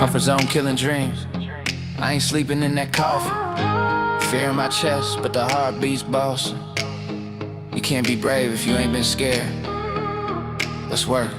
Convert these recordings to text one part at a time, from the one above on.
Comfort zone killing dreams. I ain't sleeping in that coffin. Fear in my chest, but the heart beats boss. You can't be brave if you ain't been scared. Let's work.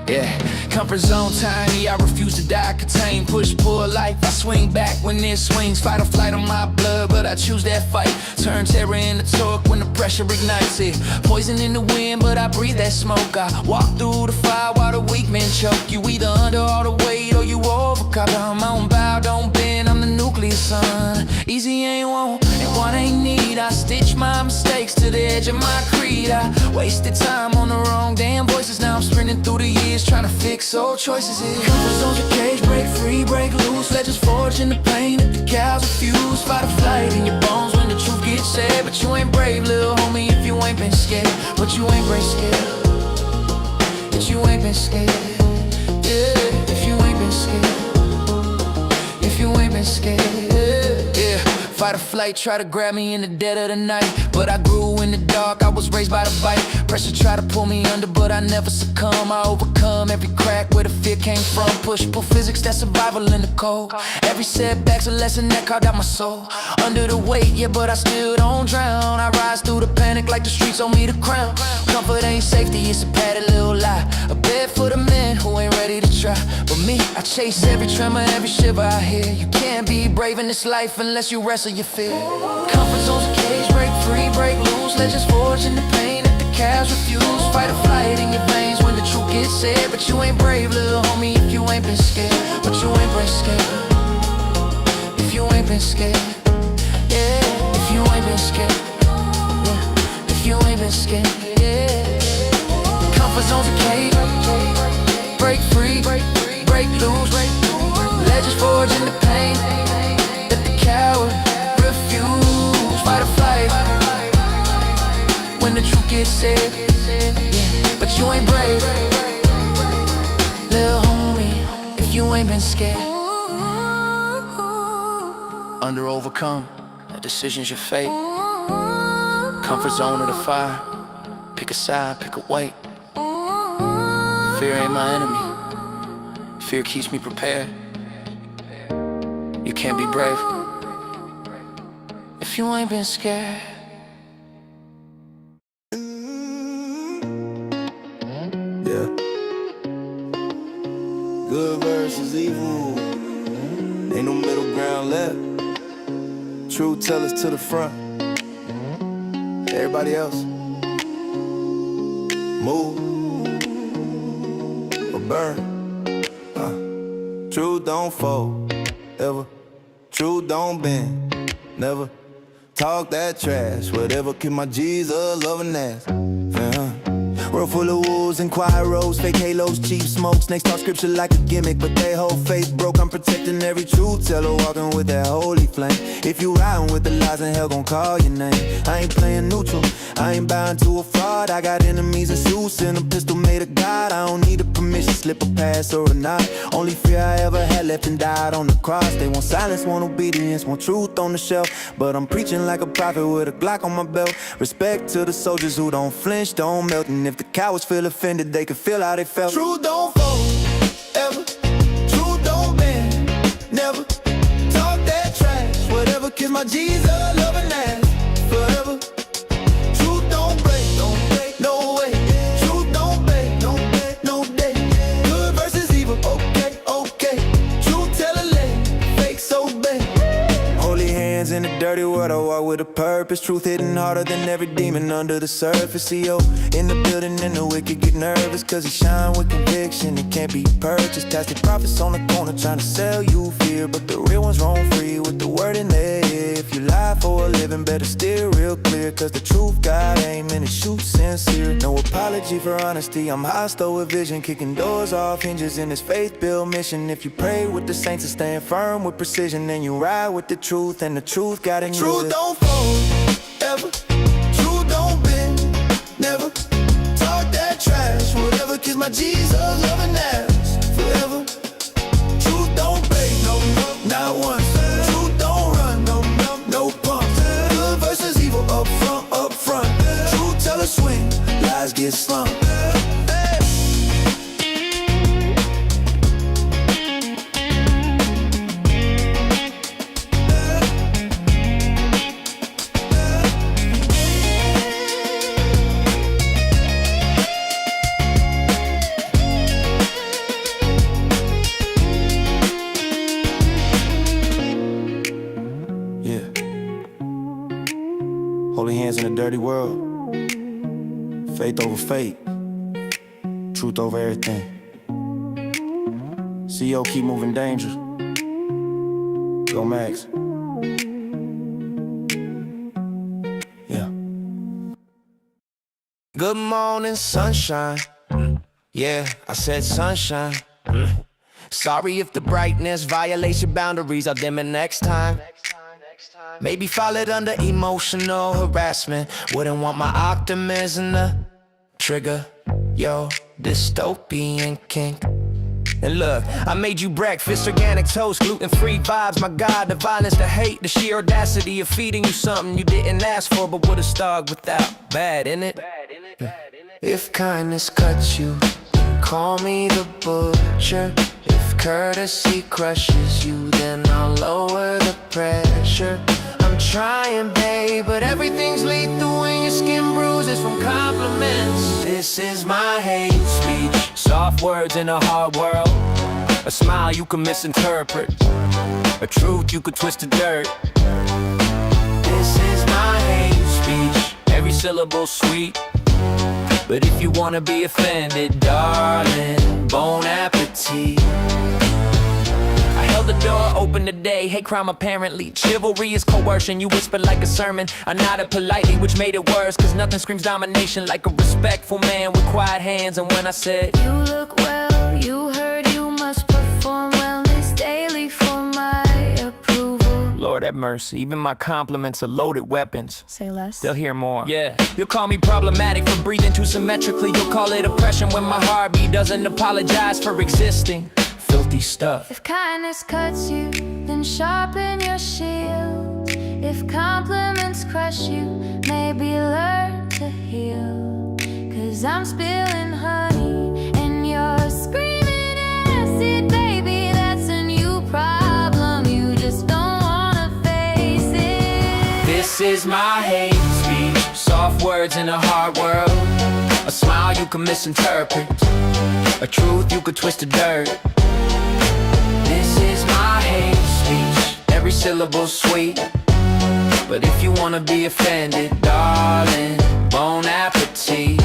Yeah, comfort zone tiny, I refuse to die, contain, push, pull life, I swing back when it swings, fight or flight on my blood, but I choose that fight, turn terror into torque when the pressure ignites it, poison in the wind, but I breathe that smoke, I walk through the fire while the weak men choke, you either under all the weight or you overcome, I'm on bow, don't bend, I'm the nucleus sun, easy ain't want, and one ain't need, I stitch my mistakes to the edge of my creed, I wasted time on the wrong damn voices, now I'm sprinting through the years trying to fix old choices. Comfort zone's a cage, break free, break loose. Legends forged in the pain if the cows refuse. Fight or flight in your bones when the truth gets said. But you ain't brave, little homie, if you ain't been scared. But you ain't brave, scared. But you ain't been scared. Yeah, if you ain't been scared. If you ain't been scared. Yeah, fight or flight, try to grab me in the dead of the night. But I grew in the dark, I was raised by the bite. Pressure try to pull me under, but I never succumb. I overcome every crack where the fear came from. Push-pull physics, that's survival in the cold. Every setback's a lesson that carved out my soul. Under the weight, yeah, but I still don't drown. I rise through the panic like the streets owe me the crown. Comfort ain't safety, it's a padded little lie. A bed for the men who ain't ready to try. But me, I chase every tremor, every shiver I hear. You can't be brave in this life unless you wrestle your fear. Comfort zone's a cage, break free, break loose. Legends forged in the pain that the cows refuse. Fight or flight in your veins when the truth gets said. But you ain't brave, little homie, if you ain't been scared. But you ain't brave, scared. If you ain't been scared. Yeah, if you ain't been scared. Yeah, if you ain't been scared. Yeah. Comfort zone's a cage. Break free, break loose. Legends forged in the pain that the coward refuse. Fight or flight when the truth gets said. Yeah, but you ain't brave, little homie, if you ain't been scared. Under overcome, that decision's your fate. Comfort zone of the fire, pick a side, pick a weight. Fear ain't my enemy, fear keeps me prepared. You can't be brave if you ain't been scared. Yeah. Good versus evil. Ain't no middle ground left. Truth tellers to the front. Everybody else, move or burn. Truth don't fold, ever. Truth don't bend, never. Talk that trash, whatever keep my Jesus loving ass. World full of wolves and quiet roads, fake halos, cheap smoke. Snakes talk scripture like a gimmick, but they whole faith broke. I'm protecting every truth teller, walking with that holy flame. If you riding with the lies, then hell gon' call your name. I ain't playing neutral, I ain't bowing to a fraud. I got enemies and suits and a pistol made of God. I don't need a permission slip, a pass or a nod. Only fear I ever had left and died on the cross. They want silence, want obedience, want truth on the shelf. But I'm preaching like a prophet with a Glock on my belt. Respect to the soldiers who don't flinch, don't melt. And if the cowards feel offended, they can feel how they felt. Truth don't fold, ever. Truth don't bend, never. Talk that trash, whatever kiss my Jesus loving ass forever. Truth don't break, no way. Truth don't beg, no day. Good versus evil, okay. Truth tell a lie, fake so bad. Holy hands in the dirty world, I walk with a purpose. Truth hitting harder than every demon under the surface. CEO in the building and the wicked get nervous, cause he shine with conviction, it can't be purchased. Tasting prophets on the corner trying to sell you fear, but the real ones roam free with the word in their ear. If you lie for a living, better steer real clear, cause the truth got aim and it shoots sincere. No apology for honesty, I'm hostile with vision, kicking doors off hinges in this faith-built mission. If you pray with the saints and stand firm with precision, then you ride with the truth, and the truth got in you. Truth don't fold, ever. Truth don't bend, never. Talk that trash, whatever kiss my Jesus loving ass forever. Truth don't break, no, not once. Truth don't run, no pumps. Good versus evil, up front. Truth tell us swing, lies get slumped. dirty world. Faith over fate, truth over everything. CEO keep moving dangerous. Go Max. Yeah. Good morning, sunshine. Yeah, I said sunshine. Sorry if the brightness violates your boundaries, I'll dim it next time. Maybe fall it under emotional harassment. Wouldn't want my optimism to trigger your dystopian kink. And look, I made you breakfast, organic toast, gluten-free vibes. My God, the violence, the hate, the sheer audacity of feeding you something you didn't ask for but would've starved without. Bad, innit? If kindness cuts you, call me the butcher. If courtesy crushes you, then I'll lower the pressure. I'm trying, babe, but everything's lethal when your skin bruises from compliments. This is my hate speech. Soft words in a hard world. A smile you can misinterpret. A truth you could twist to dirt. This is my hate speech. Every syllable sweet. But if you wanna be offended, darling, bon appetit. I held the door open today, hate crime apparently. Chivalry is coercion, you whispered like a sermon. I nodded politely, which made it worse, cause nothing screams domination like a respectful man with quiet hands. And when I said, you look well, you heard you must perform wellness daily for my approval. Lord have mercy, even my compliments are loaded weapons. Say less. They'll hear more. Yeah, you'll call me problematic for breathing too symmetrically. You'll call it oppression when my heartbeat doesn't apologize for existing. Filthy stuff. If kindness cuts you, then sharpen your shield. If compliments crush you, maybe learn to heal. Cause I'm spilling honey and you're screaming acid. Baby, that's a new problem, you just don't wanna face it. This is my hate speech. Soft words in a hard world. A smile you can misinterpret. A truth you could twist to dirt. This is my hate speech. Every syllable sweet. But if you wanna be offended, darling, bon appetit.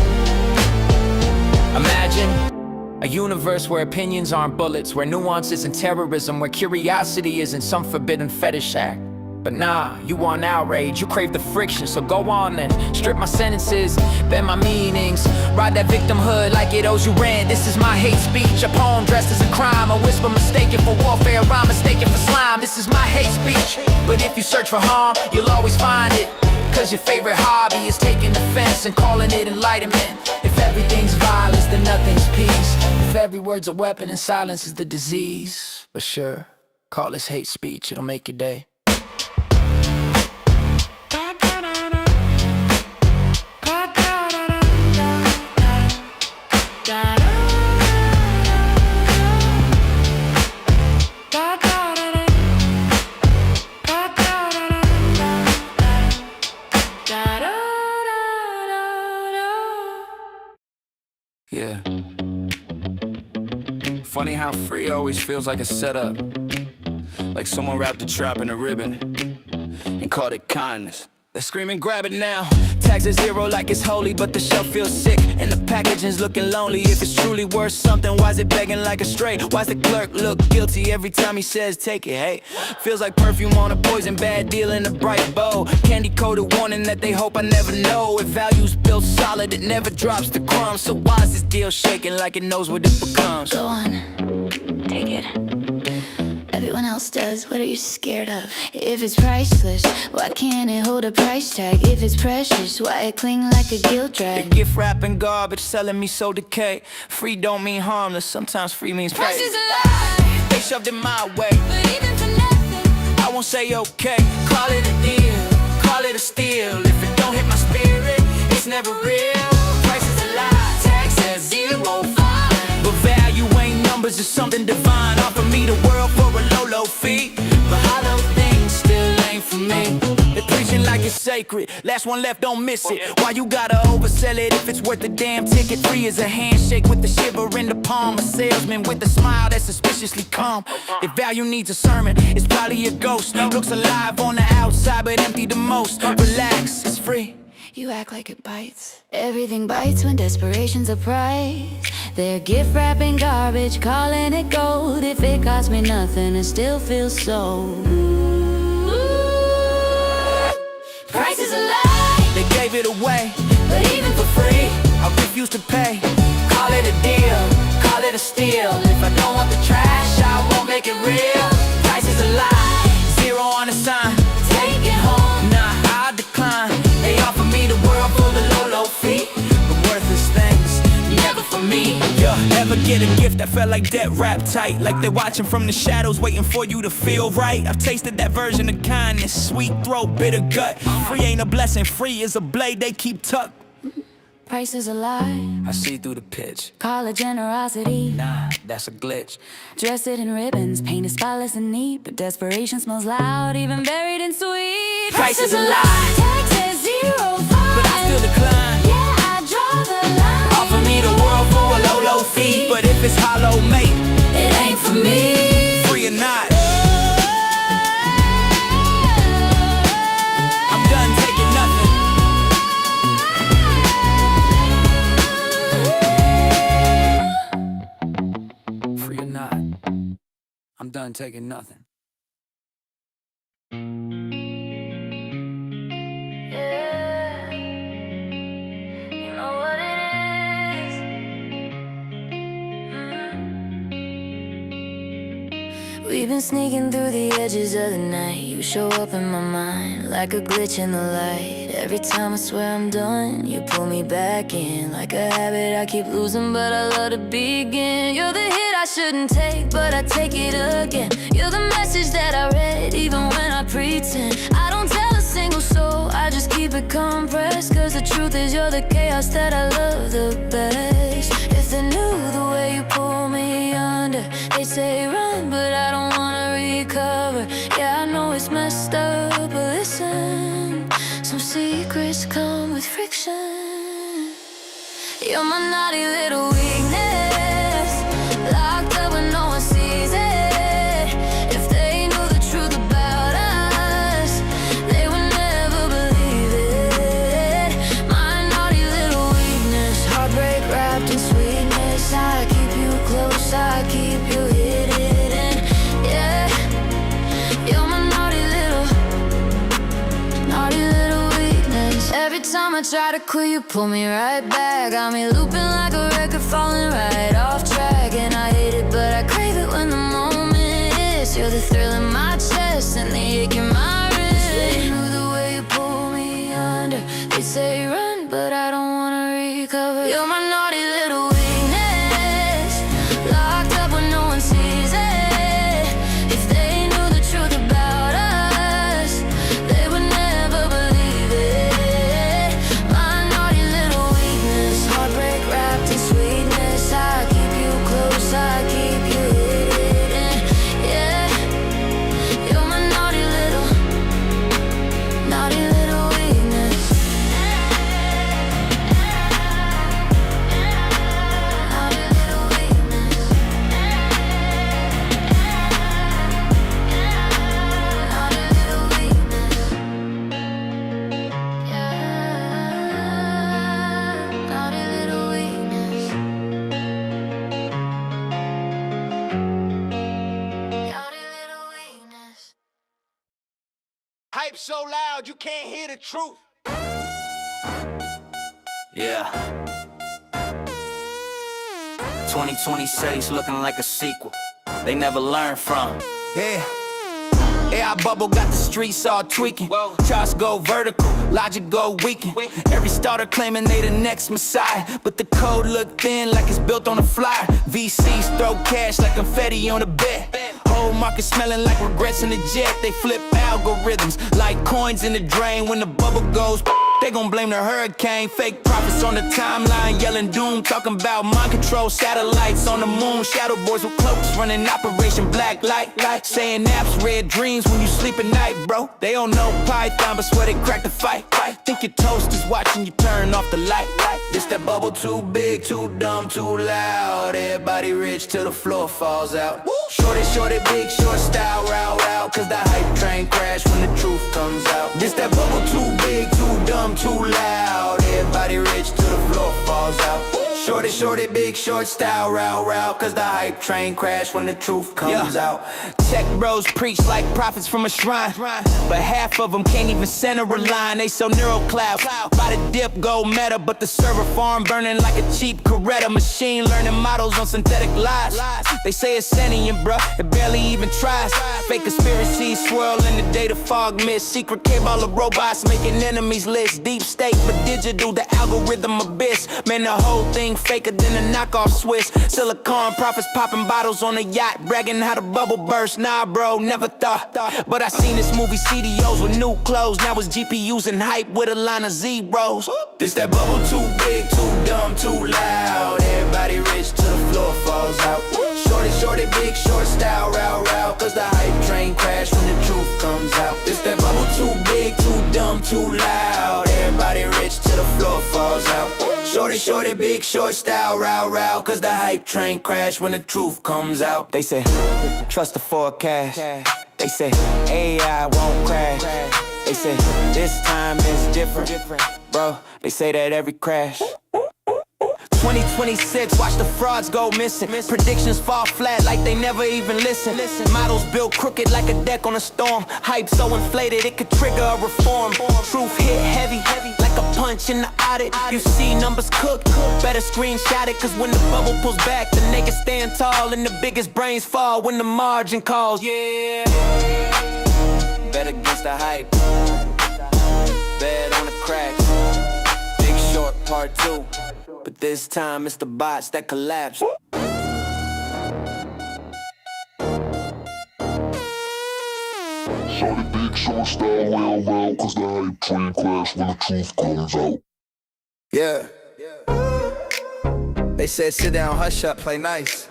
Imagine a universe where opinions aren't bullets, where nuance isn't terrorism, where curiosity isn't some forbidden fetish act. But nah, you want outrage, you crave the friction, so go on then. Strip my sentences, bend my meanings. Ride that victimhood like it owes you rent. This is my hate speech, a poem dressed as a crime. A whisper mistaken for warfare, a rhyme mistaken for slime. This is my hate speech, but if you search for harm, you'll always find it. Cause your favorite hobby is taking offense and calling it enlightenment. If everything's violence, then nothing's peace. If every word's a weapon and silence is the disease. But sure, call this hate speech, it'll make your day. Yeah. Funny how free always feels like a setup. Like someone wrapped a trap in a ribbon and called it kindness. They're screaming, grab it now. Tags are zero like it's holy, but the shelf feels sick and the packaging's looking lonely. If it's truly worth something, why is it begging like a stray? Why's the clerk look guilty every time he says take it? Hey, feels like perfume on a poison, bad deal in a bright bow. Candy-coated warning that they hope I never know. If value's built solid, it never drops the crumbs. So why is this deal shaking like it knows what it becomes? Go on, take it. Everyone else does, what are you scared of? If it's priceless, why can't it hold a price tag? If it's precious, why it cling like a guilt The drag? gift wrapping garbage, selling me so decay. Free don't mean harmless, sometimes free means Price pay. is a lie, They shoved it my way, but even for nothing, I won't say okay. Call it a deal, call it a steal. If it don't hit my spirit, it's never real. Price is a lie, tax says zero fine. But value ain't numbers, it's something divine. Offer me the world for a low fee, but hollow things still ain't for me. They're preaching like it's sacred, last one left, don't miss it. Why you gotta oversell it if it's worth a damn ticket? Free as a handshake with the shiver in the palm. A salesman with a smile that's suspiciously calm. If value needs a sermon, it's probably a ghost. Looks alive on the outside but empty the most. Relax, it's free. You act like it bites. Everything bites when desperation's a price. They're gift wrapping garbage, calling it gold. If it cost me nothing, it still feels sold. Price is a lie. They gave it away, But even for free, I refuse to pay. call it a deal, call it a steal. If I don't want the trash, I won't make it real. Price is a lie, zero on the sign. Take it home. Nah, I decline. They offer me the world for the low fee, but worthless things, never for me. Yeah, ever get a gift that felt like debt wrapped tight, like they're watching from the shadows, waiting for you to feel right? I've tasted that version of kindness, sweet throat, bitter gut. Free ain't a blessing, free is a blade they keep tucked. Price is a lie, I see through the pitch. call it generosity. Nah, that's a glitch. Dress it in ribbons, paint it spotless and neat. But desperation smells loud, even buried in sweet. Price is a lie, Tax says 0 fine. but I still decline. Yeah, I draw the line. Offer me the world for a low fee, but if it's hollow, mate, It ain't for me. free or not, I'm done taking nothing. Free or not, I'm done taking nothing. Yeah, you know what it is. We've been sneaking through the edges of the night. You show up in my mind like a glitch in the light. Every time I swear I'm done, you pull me back in. Like a habit I keep losing, but I love to begin. You're the hit I shouldn't take, but I take it again. You're the message that I read, even when I pretend. I don't tell a single soul, I just keep it compressed. Cause the truth is you're the chaos that I love the best. If they knew the way you pull me under, they say run, but I don't wanna recover. Yeah, I know it's messed up, but listen, some secrets come with friction. You're my naughty little weakness, locked up when no one sees it. If they knew the truth about us, they would never believe it. My naughty little weakness, heartbreak wrapped in sweetness. I keep you close, I keep you hidden. Yeah, you're my naughty little weakness. Every time I try to quit, you pull me right back. Got me looping like a record, falling right off track. And I hate it, but I crave it when the moment hits. You're the thrill in my chest and the ache in my wrist. They knew the way you pull me under. They say run, but I don't wanna recover. You're my naughty little weakness, locked up when no one sees it. If they knew the truth about us, they would never believe it. My naughty little weakness, heartbreak wrapped in sweetness. I keep you close, I keep you hidden. Yeah, you're my naughty little weakness. Naughty little weakness. Naughty little weakness. Yeah, naughty little weakness. Naughty little weakness. Hype so loud you can't hear the truth. Yeah. 2026 looking like a sequel they never learned from. Yeah. AI bubble got the streets all tweaking. Charts go vertical, logic go weaken. Every starter claiming they the next messiah, but the code look thin like it's built on a flyer. VCs throw cash like confetti on a bet. Whole market smelling like regrets in the jet. They flip algorithms like coins in the drain. When the bubble goes, they gon' blame the hurricane. Fake prophets on the timeline yelling doom, talking about mind control satellites on the moon. Shadow boys with cloaks running Operation Black Light, saying apps red dreams when you sleep at night, bro. They don't know Python, but swear they cracked the fight. Think your toast is watching you turn off the light. This that bubble too big, too dumb, too loud. Everybody rich till the floor falls out. Shorty, big short style, row, cause the hype train crash when the truth comes out. This that bubble too big, too dumb, too loud. Everybody rich till the floor falls out. Shorty, big short style, row, cause the hype train crash when the truth comes out. Tech bros preach like prophets from a shrine, but half of them can't even center a line. They so neural cloud, by the dip go meta, but the server farm burning like a cheap Coretta. Machine learning models on synthetic lies. They say it's sentient, bruh, it barely even tries. Fake conspiracies swirl in the data fog mist. Secret cabal of robots making enemies list. Deep state, but digital, the algorithm abyss. Man, the whole thing faker than a knockoff Swiss. Silicon prophets popping bottles on a yacht, bragging how the bubble burst. Nah, bro, never thought. But I seen this movie CDOs with new clothes. Now it's GPUs and hype with a line of zeros. This that bubble too big, too dumb, too loud. Everybody rich till the floor falls out. Shorty, big short style, row, cause the hype train crash when the truth comes out. This that bubble too big, too dumb, too loud. Everybody rich till the floor falls out. Shorty, big short style, row, cause the hype train crash when the truth comes out. They say, trust the forecast. They say, AI won't crash. They say, this time is different. Bro, they say that every crash. 2026, watch the frauds go missing. Predictions fall flat like they never even listen. Models built crooked like a deck on a storm. Hype so inflated it could trigger a reform. Truth hit heavy like a punch in the audit. You see numbers cook, better screenshot it. Cause when the bubble pulls back, the niggas stand tall and the biggest brains fall when the margin calls. Yeah, bet against the hype, bet on the cracks. Big Short Part 2. But this time it's the bots that collapse. Shorty, big short style, row, cause the hype train crash when the truth comes out. Yeah. They said sit down, hush up, play nice.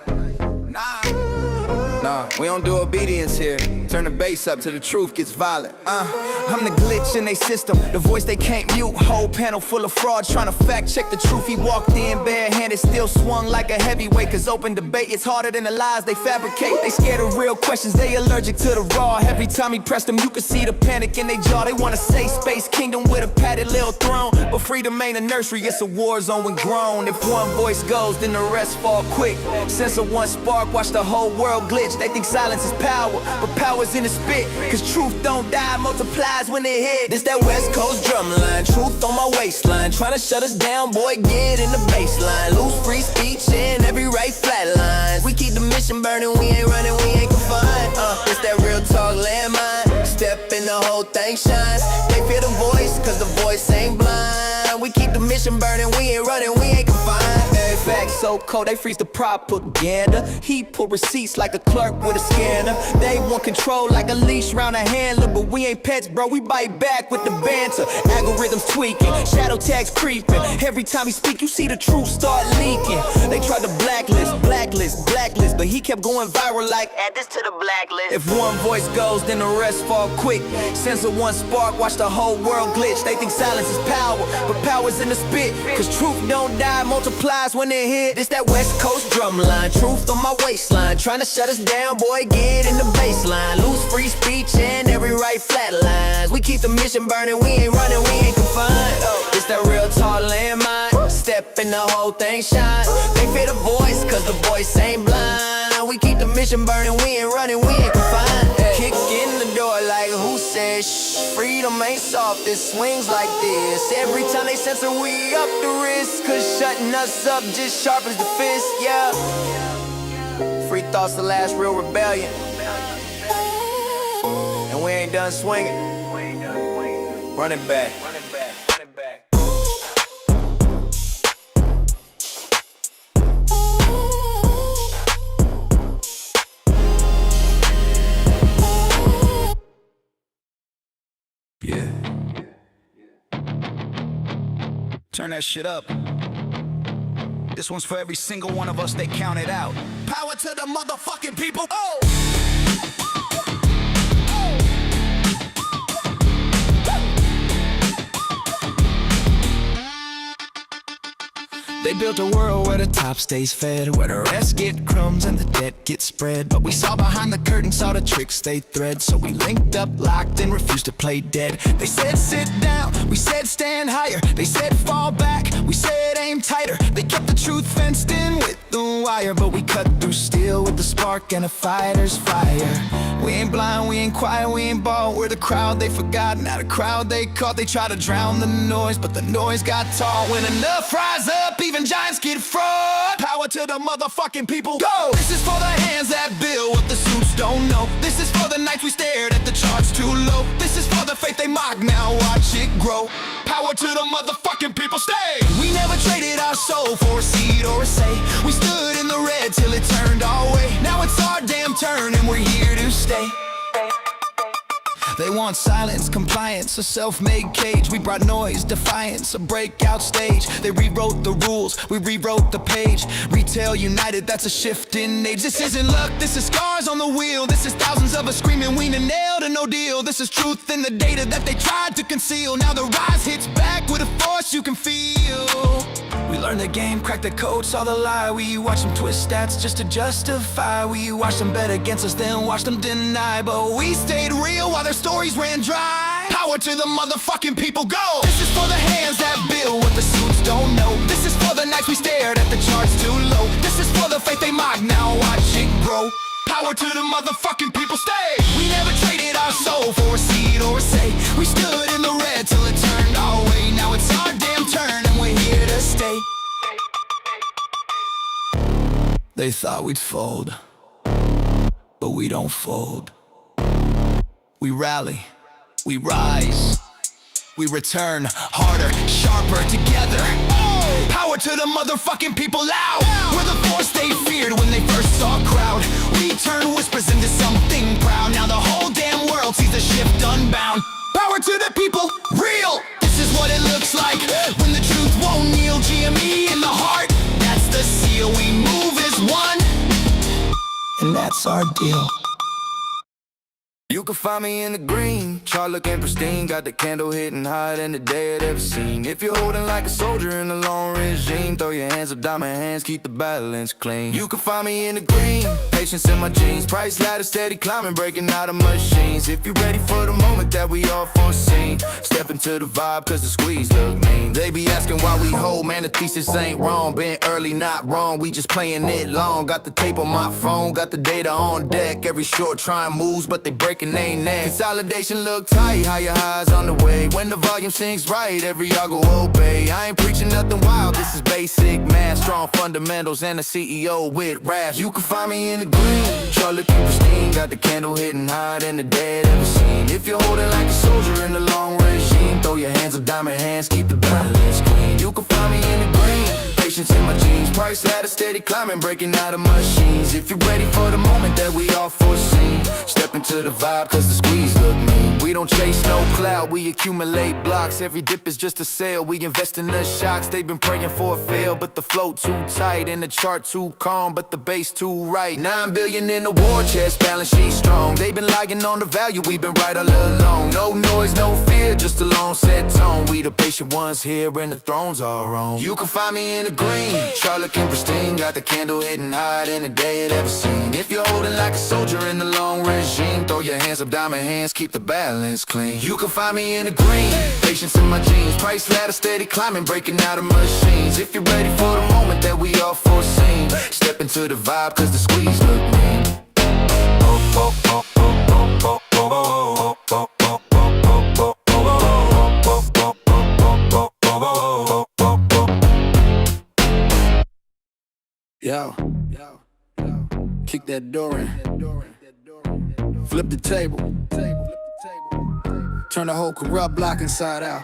Nah, we don't do obedience here. Turn the bass up till the truth gets violent. I'm the glitch in they system, the voice they can't mute. Whole panel full of frauds trying to fact check the truth. He walked in barehanded, still swung like a heavyweight. Cause open debate is harder than the lies they fabricate. They scared of real questions, they allergic to the raw. Every time he pressed them, you could see the panic in their jaw. They wanna say space kingdom with a padded little throne, but freedom ain't a nursery, it's a war zone when grown. If one voice goes, then the rest fall quick. Sense of one spark, watch the whole world glitch. They think silence is power, but power's in the spit. Cause truth don't die, multiplies when it hit. This that West Coast drumline, truth on my waistline. Tryna shut us down, boy, get in the baseline. Lose free speech in every right flat lines. We keep the mission burning, we ain't running, we ain't confined. This that real talk landmine. Step in, the whole thing shines. They feel the voice, cause the voice ain't blind. We keep the mission burning, we ain't running, we ain't confined. Facts so cold, they freeze the propaganda. He pull receipts like a clerk with a scanner. They want control like a leash round a handler. But we ain't pets, bro, we bite back with the banter. Algorithms tweaking, shadow tags creeping. Every time he speak, you see the truth start leaking. They tried to blacklist, but he kept going viral like, add this to the blacklist. If one voice goes, then the rest fall quick. Sense of one spark, watch the whole world glitch. They think silence is power, but power's in the spit. Cause truth don't die, multiplies when it hit. This that West Coast drumline, truth on my waistline. Tryna shut us down, boy, get in the baseline. Lose free speech and every right flat lines. We keep the mission burning, we ain't running, we ain't confined. This that real tall landmine. Step in, the whole thing shine. They fear the voice, cause the voice ain't blind. We keep the mission burning, we ain't running, we ain't confined. Kick in the door like who said shh. Freedom ain't soft, it swings like this. Every time they censor, we up the risk. Cause shutting us up just sharpens the fist, yeah. Free thoughts, the last real rebellion. And we ain't done swinging. Running back. Yeah. Turn that shit up. This one's for every single one of us they counted out. Power to the motherfucking people. Oh! They built a world where the top stays fed, where the rest get crumbs and the debt gets spread. But we saw behind the curtain, saw the tricks they thread. So we linked up, locked, and refused to play dead. They said sit down, we said stand higher. They said fall back, we said aim tighter. They kept the truth fenced in with the wire, but we cut through steel with the spark and a fighter's fire. We ain't blind, we ain't quiet, we ain't bald. We're the crowd they forgot, now the crowd they caught. They try to drown the noise, but the noise got tall. When enough rise up, even giants get fraud. Power to the motherfucking people, go! This is for the hands that build what the suits don't know. This is for the nights we stared at the charts too low. This is for the faith they mock, now watch it grow. Power to the motherfucking people, stay! We never traded our soul for a seed or a say. We stood in the red till it turned our way. Now it's our damn turn and we're here to stay. They want silence, compliance, a self-made cage. We brought noise, defiance, a breakout stage. They rewrote the rules, we rewrote the page. Retail united, that's a shift in age. This isn't luck, this is scars on the wheel. This is thousands of us screaming we nailed a no deal. This is truth in the data that they tried to conceal. Now the rise hits back with a force you can feel. We learned the game, cracked the code, saw the lie. We watched them twist stats just to justify. We watched them bet against us, then watched them deny. But we stayed real while their stories ran dry. Power to the motherfucking people, go! This is for the hands that build what the suits don't know. This is for the nights we stared at the charts too low. This is for the faith they mock, now watch it grow. Power to the motherfucking people, stay! We never traded our soul for a seed or a say. We stood in the red till it turned our way. Now it's our damn turn and we're here to stay. They thought we'd fold, but we don't fold. We rally, we rise, we return harder, sharper together. Oh! Power to the motherfucking people, loud! We're the force they feared when they first saw a crowd. We turn whispers into something proud. Now the whole damn world sees the shift unbound. Power to the people, real! This is what it looks like when the truth won't kneel. GME in the heart, that's the seal. We move as one, and that's our deal. You can find me in the green, chart looking pristine. Got the candle hitting higher than the day I'd ever seen. If you're holding like a soldier in a long regime, throw your hands up, diamond hands, keep the balance clean. You can find me in the green, patience in my jeans. Price ladder steady climbing, breaking out of machines. If you're ready for the moment that we all foreseen, step into the vibe cause the squeeze look mean. They be asking why we hold, man the thesis ain't wrong. Been early, not wrong, we just playing it long. Got the tape on my phone, got the data on deck. Every short trying moves, but they break ain't that. Consolidation look tight, higher highs on the way. When the volume sings right, every y'all go obey. I ain't preaching nothing wild, this is basic math. Strong fundamentals and a CEO with raps. You can find me in the green, chart looking pristine. Got the candle hitting higher than the day I'd ever seen. If you're holding like a soldier in a long regime, throw your hands up, diamond hands, keep the balance clean. You can find me in the green, patience in my jeans. Price ladder steady climbing, breaking out of machines. If you're ready for the moment that we all foreseen, step into the vibe cause the squeeze look mean. We don't chase no cloud, we accumulate blocks. Every dip is just a sale, we invest in the shocks. They've been praying for a fail, but the flow too tight. And the chart too calm, but the base too right. 9 billion in the war chest, balance sheet strong. They've been lying on the value, we've been right all along. No noise, no fear, just a long set tone. We the patient ones here and the thrones are on. You can find me in the green, chart looking pristine. Got the candle hitting higher than the day I'd ever seen. If you're holding like a soldier in the long regime, throw your hands up, diamond hands, keep the balance clean. You can find me in the green, patience in my jeans. Price ladder steady climbing, breaking out of machines. If you're ready for the moment that we all foreseen, step into the vibe cause the squeeze look mean. Yo, kick that door in, flip the table, turn the whole corrupt block inside out.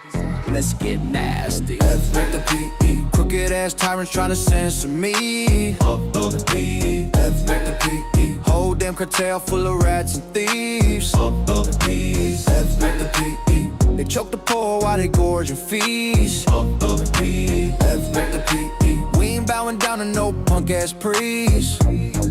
Let's get nasty. F make the P.E. Crooked ass tyrants trying to censor me. The P.E. F make the P.E. Whole damn cartel full of rats and thieves. The P.E. F make the P.E. They choke the poor while they gorging fees. The P.E. F make the P.E. We ain't bowing down to no punk ass priest.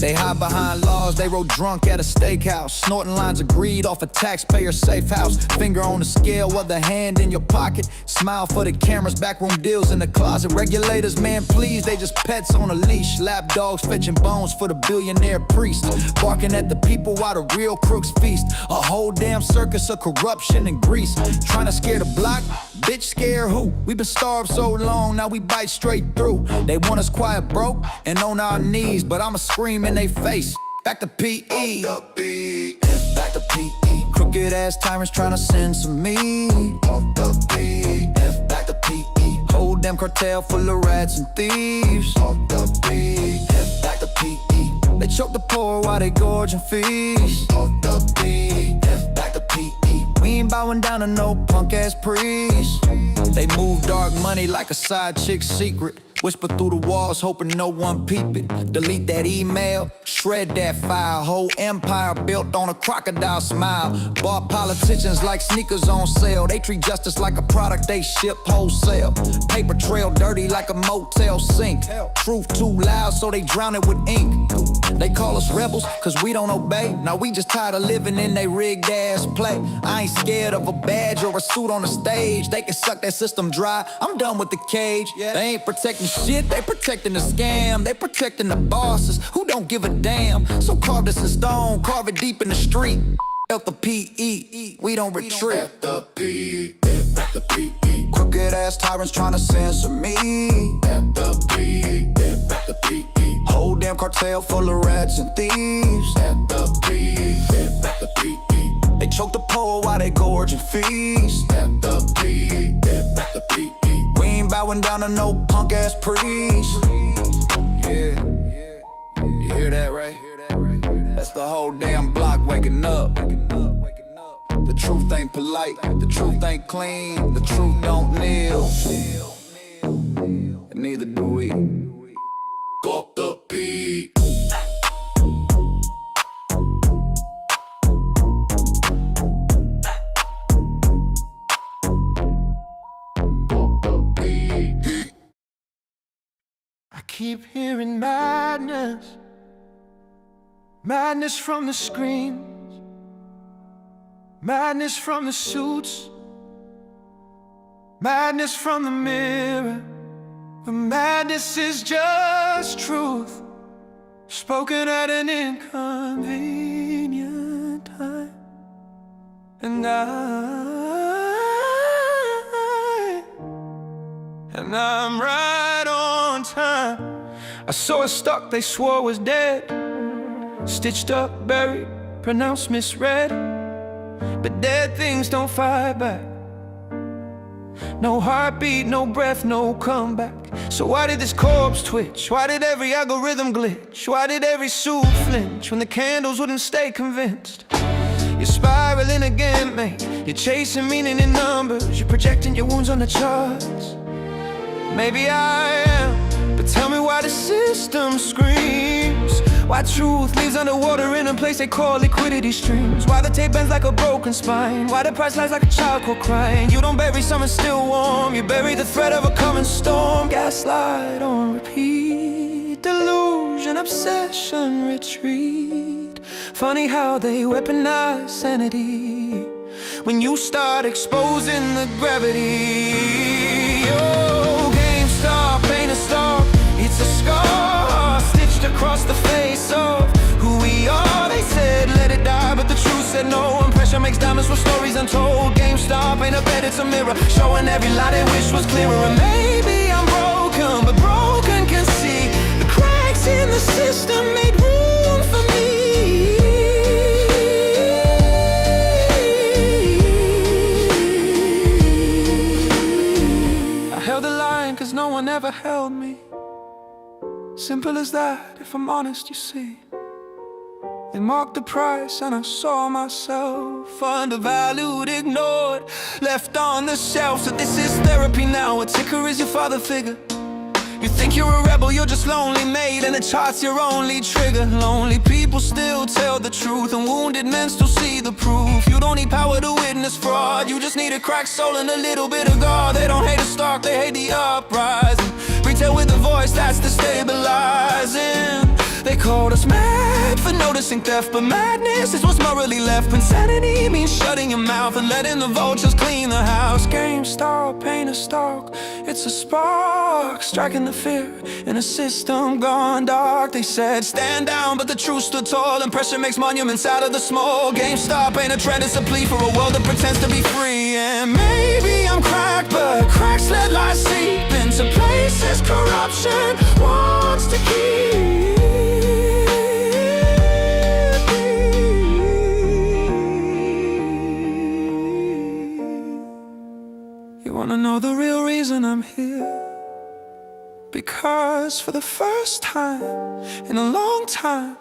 They hide behind laws, they roll drunk at a steakhouse, snorting lines of greed off a taxpayer safe house. Finger on the scale, other hand in your pocket. Smile for the cameras, backroom deals in the closet. Regulators, man, please, they just pets on a leash. Lap dogs fetching bones for the billionaire priest, barking at the people while the real crooks feast. A whole damn circus of corruption and grease, trying to scare the block. Bitch, scare who? We been starved so long, now we bite straight through. They want us quiet, broke, and on our knees, but I'ma scream in they face. Back to PE, back to PE. Crooked ass tyrants trying to censor me. Off the PE, back to PE. Whole damn cartel full of rats and thieves. Off the PE, back to PE. They choke the poor while they gorge and feast. Off the PE, back to PE. We ain't bowing down to no punk ass priest. They move dark money like a side chick's secret. Whisper through the walls, hoping no one peep it. Delete that email, shred that file. Whole empire built on a crocodile smile. Bought politicians like sneakers on sale. They treat justice like a product they ship wholesale. Paper trail dirty like a motel sink. Truth too loud, so they drown it with ink. They call us rebels, cause we don't obey. Now we just tired of living in they rigged ass play. I ain't scared of a badge or a suit on the stage. They can suck that system dry, I'm done with the cage. They ain't protecting shit, they protecting the scam. They protecting the bosses who don't give a damn. So carve this in stone, carve it deep in the street. F the PE, we don't retreat. F the PE, F the PE. Crooked ass tyrants trying to censor me. F the PE, F the PE. Whole damn cartel full of rats and thieves. F the PE, F the PE. They choke the poor while they gorge and feast. F the PE, F the PE. We ain't bowing down to no punk ass priest. Yeah, you hear that, right? That's the whole damn block waking up. The truth ain't polite, the truth ain't clean, the truth don't kneel. And neither do we. Go up the beat. I keep hearing madness, madness from the screams, madness from the suits, madness from the mirror. But madness is just truth, spoken at an inconvenient time. And I'm right on time. I saw her stuck, they swore was dead, stitched up, buried, pronounced misread. But dead things don't fight back. No heartbeat, no breath, no comeback. So why did this corpse twitch? Why did every algorithm glitch? Why did every suit flinch when the candles wouldn't stay convinced? You're spiraling again, mate. You're chasing meaning in numbers. You're projecting your wounds on the charts. Maybe I am, but tell me why the system screams. Why truth leaves underwater in a place they call liquidity streams. Why the tape bends like a broken spine. Why the price lies like a child caught crying. You don't bury something still warm, you bury the threat of a coming storm. Gaslight on repeat, delusion, obsession, retreat. Funny how they weaponize sanity when you start exposing the gravity. Oh, GameStop ain't a stop, it's a scar stitched across the face of who we are. They said let it die, but the truth said no. And pressure makes diamonds for stories untold. GameStop ain't a bed, it's a mirror, showing every lie they wish was clearer. And maybe I'm broken, but broken can see the cracks in the system made room for me. I held the line cause no one ever held me. Simple as that, if I'm honest, you see. They marked the price and I saw myself undervalued, ignored, left on the shelf. So this is therapy now, a ticker is your father figure. You think you're a rebel, you're just lonely, mate, and the chart's your only trigger. Lonely people still tell the truth, and wounded men still see the proof. You don't need power to witness fraud, you just need a cracked soul and a little bit of God. They don't hate the stock, they hate the uprising. Retail with a voice, that's the stabilizing. They called us mad for noticing theft, but madness is what's morally left. Insanity means shutting your mouth and letting the vultures clean the house. GameStop ain't a stock, it's a spark, striking the fear in a system gone dark. They said stand down, but the truth stood tall, and pressure makes monuments out of the small. GameStop ain't a trend, it's a plea for a world that pretends to be free. And maybe I'm cracked, but cracks let light seep into places corruption wants to keep. You wanna know the real reason I'm here? Because for the first time in a long time,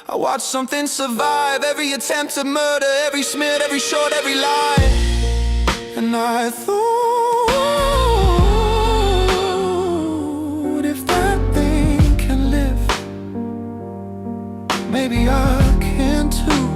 I watched something survive every attempt to murder, every smear, every short, every lie. And I thought, if that thing can live, maybe I can too.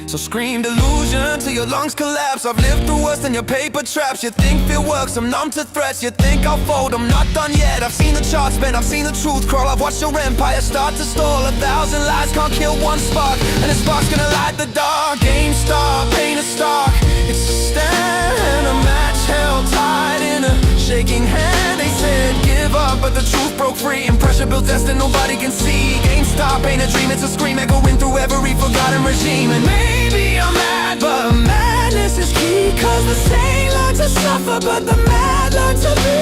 So scream delusion till your lungs collapse. I've lived through worse than your paper traps. You think fear works, I'm numb to threats. You think I'll fold, I'm not done yet. I've seen the charts spin, I've seen the truth crawl. I've watched your empire start to stall. 1,000 lies can't kill one spark, and a spark's gonna light the dark. GameStop ain't a stock, it's a stand, a match held tight in a shaking hand. They said give up, but the truth broke free, and pressure built destiny nobody can see. GameStop ain't a dream, it's a scream echoing through every forgotten regime. And maybe I'm mad, but madness is key, 'cause the sane learn to suffer, but the mad learn to be.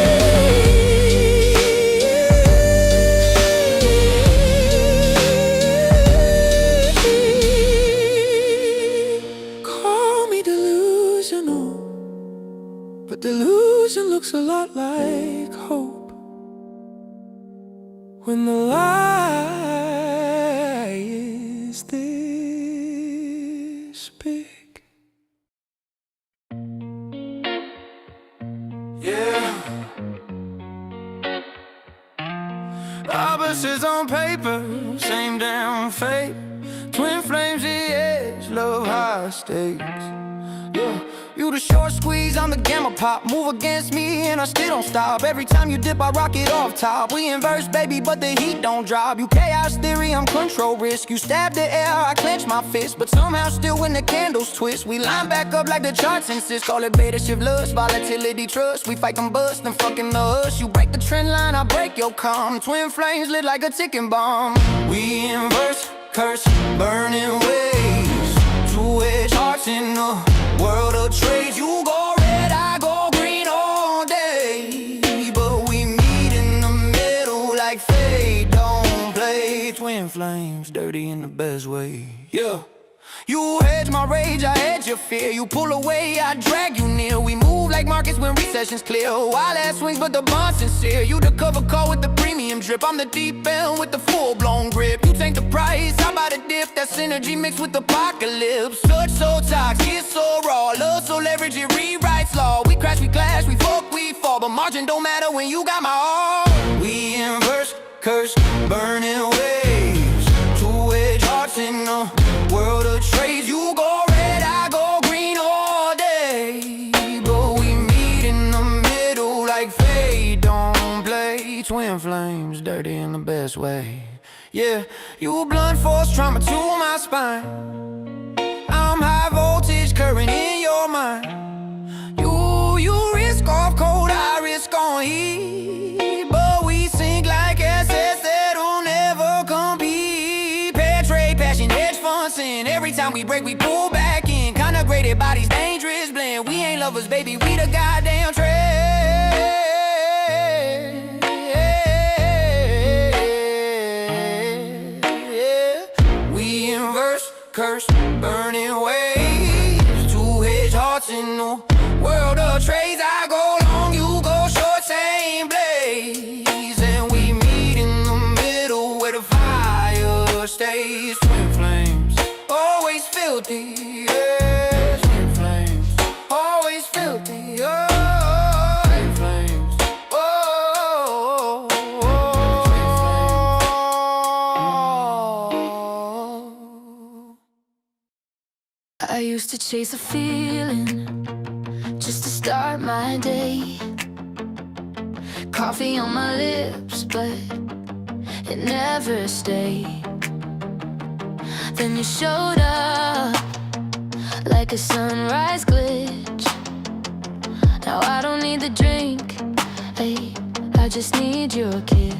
Call me delusional, but delusion looks a lot like hope when the lie is this big. Yeah, opposites on paper, same damn fate. Twin flames, the edge, love high stakes. Yeah, you the short squeeze, I'm the gamma pop. Move against me and I still don't stop. Every time you dip, I rock it off top. We inverse, baby, but the heat don't drop. You chaos theory, I'm control risk. You stab the air, I clench my fist, but somehow still when the candles twist, we line back up like the charts insist. Call it beta shift lust, volatility trust. We fight them bust and fucking the us. You break the trend line, I break your calm. Twin flames lit like a ticking bomb. We inverse, curse, burning waves. Two-edged hearts in the world of trade. You go red, I go green all day, but we meet in the middle like fate don't play. Twin flames, dirty in the best way. Yeah. You hedge my rage, I hedge your fear. You pull away, I drag you near. We move like markets when recession's clear. Wild ass swings, but the bond's sincere. You the cover call with the premium drip. I'm the deep end with the full-blown grip. You take the price, how about a dip? That synergy mixed with apocalypse. Such so toxic, it's so raw. Love so leverage, it rewrites law. We crash, we clash, we fuck, we fall, but margin don't matter when you got my all. We inverse, curse, burning waves. Two-edged hearts in the world of trades. You go red, I go green all day, but we meet in the middle like fate don't play. Twin flames, dirty in the best way. Yeah, you blunt force trauma to my spine. I'm high voltage current in your mind. You risk off cold, I risk on heat, but we sink like assets that'll never compete. Pair trade, passion, hedge fund sin. Every time we break, we pull back in. Kinda graded bodies, dangerous blend. We ain't lovers, baby, we the goddamn trade. We inverse, curse, burning waves. Two-edged hearts in the world of trades. I go long, you go short, same blaze, and we meet in the middle where the fire stays. Twin flames, always filthy, yeah. Twin flames, always filthy, oh. Twin flames, oh, oh, oh. I used to chase a feeling just to start my day. Coffee on my lips, but it never stayed. Then you showed up like a sunrise glitch. Now I don't need the drink, hey, I just need your kiss.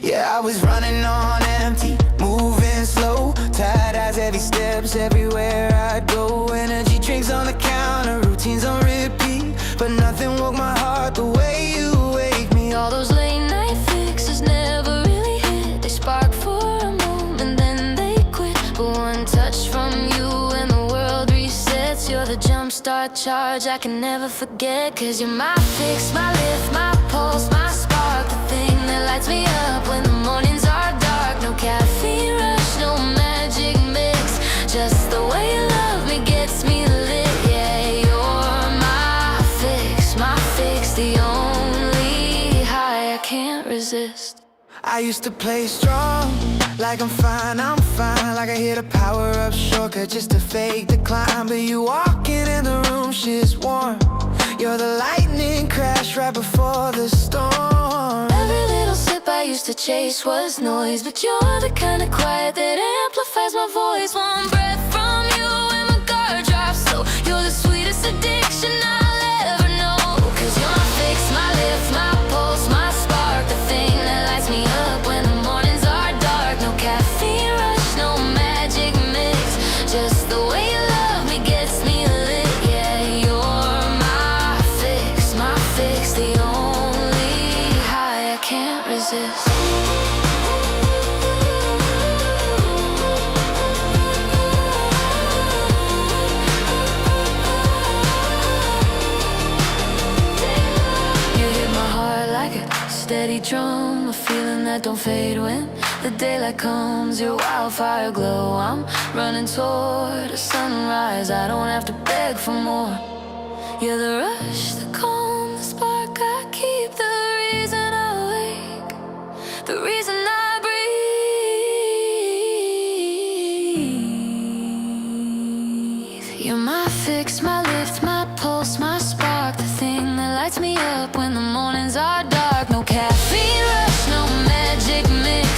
Yeah, I was running on empty, moving slow, tired eyes, heavy steps everywhere I'd go. Energy drinks on the counter, routines on repeat, but nothing woke my heart the way you wake me. All those late night fixes never really hit. They spark for a moment, then they quit. But one touch from you and the world resets. You're the jumpstart charge I can never forget. Cause you're my fix, my lift, my pulse, my spark, the thing that lights me up when the mornings are dark. No caffeine rush, no magic mix, just the way you love me gets me lit. Yeah, you're my fix, the only high I can't resist. I used to play strong, like I'm fine, like I hit a power-up shortcut just to fake the climb. But you walking in the room, shit's warm. You're the lightning crash right before the storm. Every little sip I used to chase was noise, but you're the kind of quiet that amplifies my voice. One breath from you and my guard drops low. You're the sweetest addiction I'll ever know. Cause you're my fix, my lift, my pulse, my spark, the thing that lights me up when the mornings are dark. No caffeine rush, no magic mix, just the way you love me gets me lit. Yeah, you're my fix, the only high I can't resist. Steady drum, a feeling that don't fade when the daylight comes. Your wildfire glow, I'm running toward a sunrise. I don't have to beg for more. You're the rush, the calm, the spark I keep, the reason I wake, the reason I breathe. You're my fix, my lift, my pulse, my spark, the thing that lights me up when the mornings are dark. No caffeine rush, no magic mix,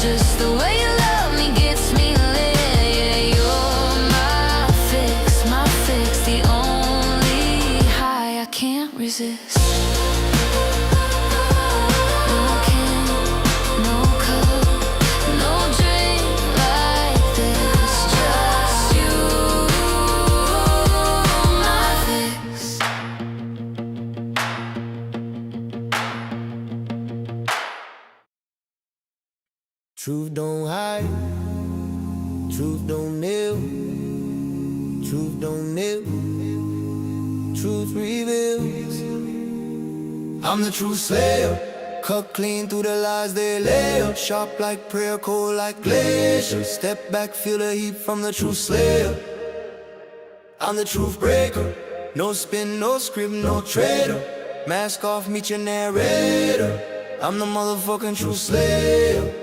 just the way you love me gets me lit. Yeah, you're my fix, the only high I can't resist. No can, no cup, no drink like this, just you, my fix. Truth don't hide, truth don't kneel, truth don't kneel, truth reveals. I'm the true slayer, cut clean through the lies they lay up. Sharp like prayer, cold like glacier. Step back, feel the heat from the true slayer. I'm the truth breaker, no spin, no script, no traitor. Mask off, meet your narrator. I'm the motherfucking true slayer.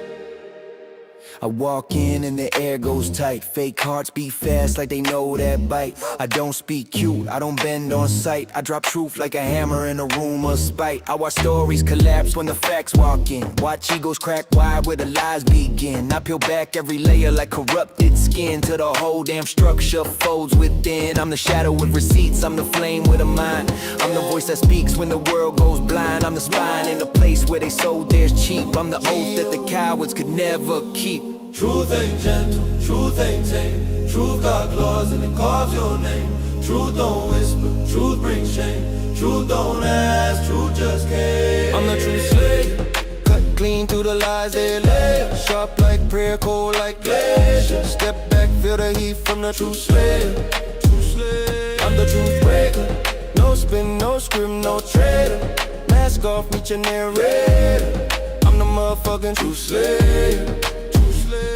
I walk in and the air goes tight. Fake hearts beat fast like they know that bite. I don't speak cute, I don't bend on sight. I drop truth like a hammer in a room of spite. I watch stories collapse when the facts walk in. Watch egos crack wide where the lies begin. I peel back every layer like corrupted skin till the whole damn structure folds within. I'm the shadow with receipts, I'm the flame with a mind. I'm the voice that speaks when the world goes blind. I'm the spine in the place where they sold theirs cheap. I'm the oath that the cowards could never keep. Truth ain't gentle, truth ain't tame. Truth got claws and it carves your name. Truth don't whisper, truth brings shame. Truth don't ask, truth just came. I'm the true slayer, cut clean through the lies they lay. Sharp like prayer, cold like glacier. Step back, feel the heat from the true slayer. I'm the truth breaker, no spin, no script, no traitor. Mask off, meet your narrator. I'm the motherfucking true slayer.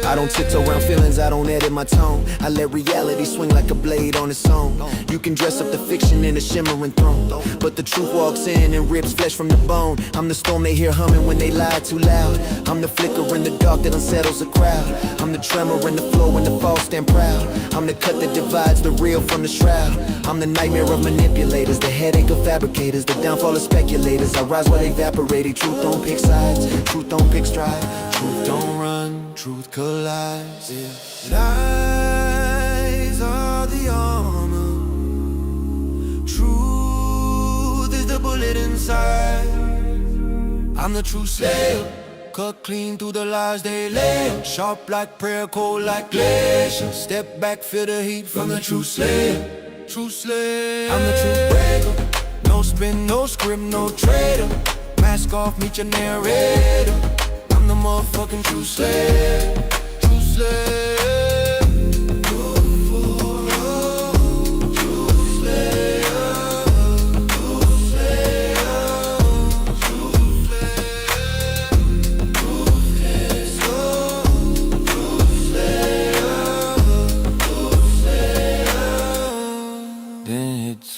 I don't tiptoe around feelings, I don't edit my tone. I let reality swing like a blade on its own. You can dress up the fiction in a shimmering throne, but the truth walks in and rips flesh from the bone. I'm the storm they hear humming when they lie too loud. I'm the flicker in the dark that unsettles a crowd. I'm the tremor in the flow when the false stand proud. I'm the cut that divides the real from the shroud. I'm the nightmare of manipulators, the headache of fabricators, the downfall of speculators. I rise while evaporating. Truth don't pick sides, truth don't pick stride. Truth don't run, truth collides. Yeah. Lies are the armor, truth is the bullet inside. I'm the true slayer, cut clean through the lies they lay. Sharp like prayer, cold like glacier. Step back, feel the heat from the true slayer. True slayer. I'm the true breaker. No spin, no script, no traitor. Mask off, meet your narrator. I'm the motherfucking true slayer. True slayer.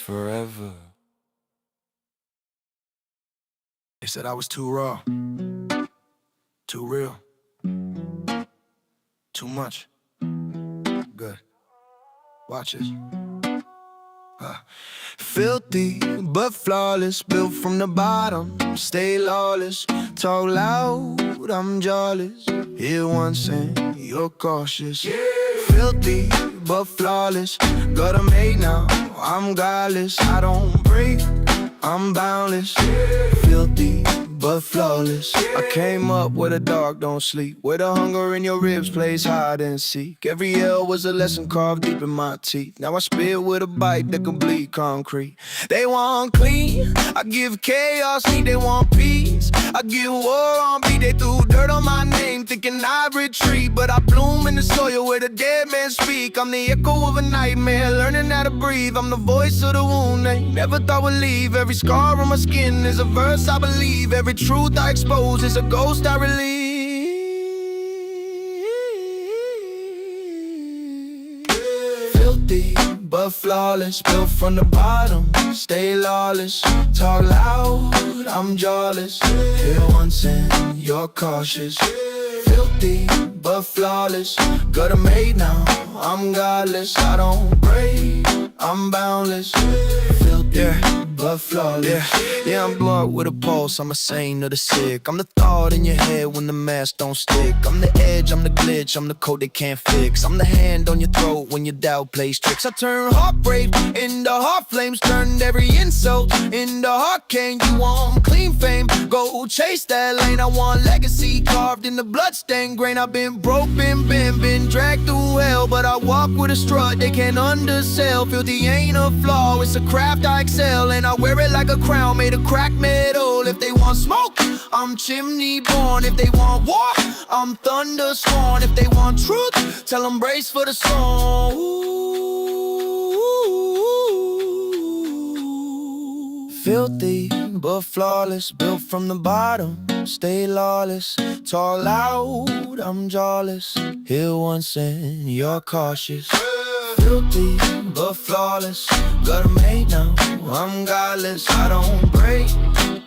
Forever. They said I was too raw, too real, too much. Good. Watch this. Filthy but flawless, built from the bottom, stay lawless. Talk loud, I'm jealous. Hear one saying you're cautious. Filthy but flawless, got a mate now, I'm godless. I don't break, I'm boundless. Filthy but flawless. I came up where the dog don't sleep, where the hunger in your ribs plays hide and seek. Every L was a lesson carved deep in my teeth. Now I spit with a bite that can bleed concrete. They want clean, I give chaos, need they want peace. I give war on beat, they threw dirt on my name, thinking I retreat. But I bloom in the soil where the dead men speak. I'm the echo of a nightmare, learning how to breathe. I'm the voice of the wound they never thought would leave. Every scar on my skin is a verse I believe. Every truth I expose is a ghost I release. Filthy but flawless, built from the bottom, stay lawless. Talk loud, I'm jawless. Hear one saying you're cautious. Filthy but flawless, got a mate now, I'm godless. I don't break, I'm boundless. Filthy but flawless. Yeah, I'm blunt with a pulse, I'm a sane of the sick. I'm the thought in your head when the mask don't stick. I'm the edge, I'm the glitch, I'm the code they can't fix. I'm the hand on your throat when your doubt plays tricks. I turn heartbreak into heart flames, turned every insult into hurricane. You want clean fame, go chase that lane. I want legacy carved in the bloodstained grain. I've been broke, been dragged through hell, but I walk with a strut they can't undersell. Filthy ain't a flaw, it's a craft I excel, and I wear it like a crown made of cracked metal. If they want smoke, I'm chimney born. If they want war, I'm thunder sworn. If they want truth, tell them brace for the storm. Filthy but flawless, built from the bottom, stay lawless. Talk loud, I'm jawless. Hear one saying you're cautious. Filthy but flawless, got a mate now, I'm godless. I don't break,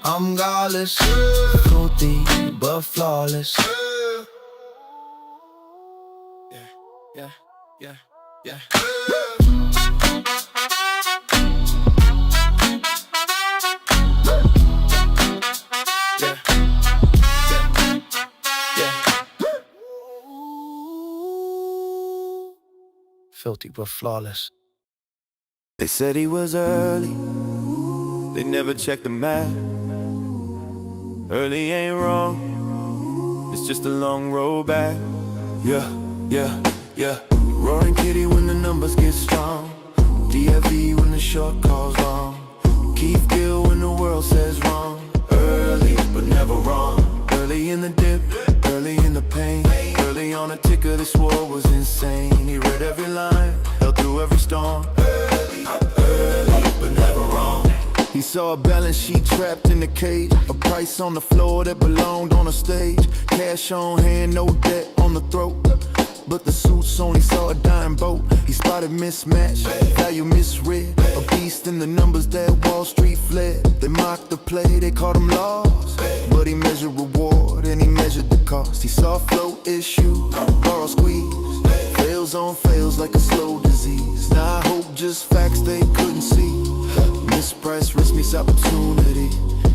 I'm godless. Filthy but flawless. Yeah. Yeah. Filthy but flawless. They said he was early, they never checked the map. Early ain't wrong, it's just a long road back. Yeah. Roaring kitty when the numbers get strong. DFE when the short calls long. Keith Gill when the world says wrong. Early but never wrong. Early in the dip, early in the pain. Early on a ticker, this war was insane. He read every line, held through every storm. Early but never wrong. He saw a balance sheet trapped in the cage, a price on the floor that belonged on a stage. Cash on hand, no debt on the throat. but the suits only saw a dime boat. He spotted mismatch, value misread, a beast in the numbers that Wall Street fled. They mocked the play, they called him lost, but he measured reward and he measured the cost. He saw flow issue, borrow squeeze, fails on fails like a slow disease. Now I hope just facts they couldn't see. Mispriced risk meets opportunity.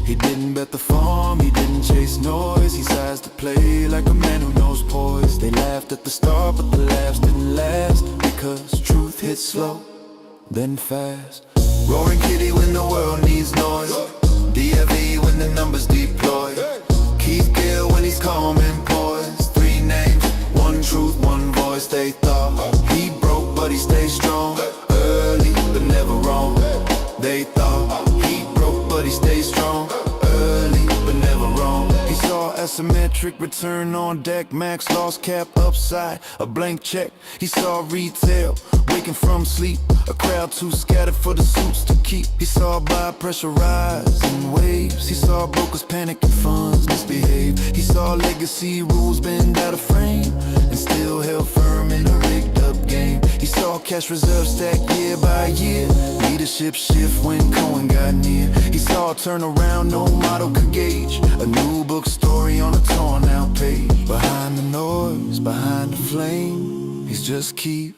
He didn't bet the farm, he didn't chase noise. He sized the play like a man who knows poise. They laughed at the start, but the laughs didn't last, because truth hits slow, then fast. Roaring kitty when the world needs noise. DFE when the numbers deploy. Keith Gill when he's calm and poised. Three names, one truth, one voice. They thought he broke, but he stayed strong. Early, but never wrong. They thought he broke, but he stayed strong. Early, but never wrong. He saw asymmetric return on deck. Max lost cap upside, a blank check. He saw retail waking from sleep, a crowd too scattered for the suits to keep. He saw buy pressure rise in waves. He saw brokers panic and funds misbehave. He saw legacy rules bend out of frame and still held firm in a rigged up game. He saw cash reserves stack year by year, leadership shift when Cohen got near. He saw a turnaround no model could gauge, a new book story on a torn out page. Behind the noise, behind the flame, he's just Keith,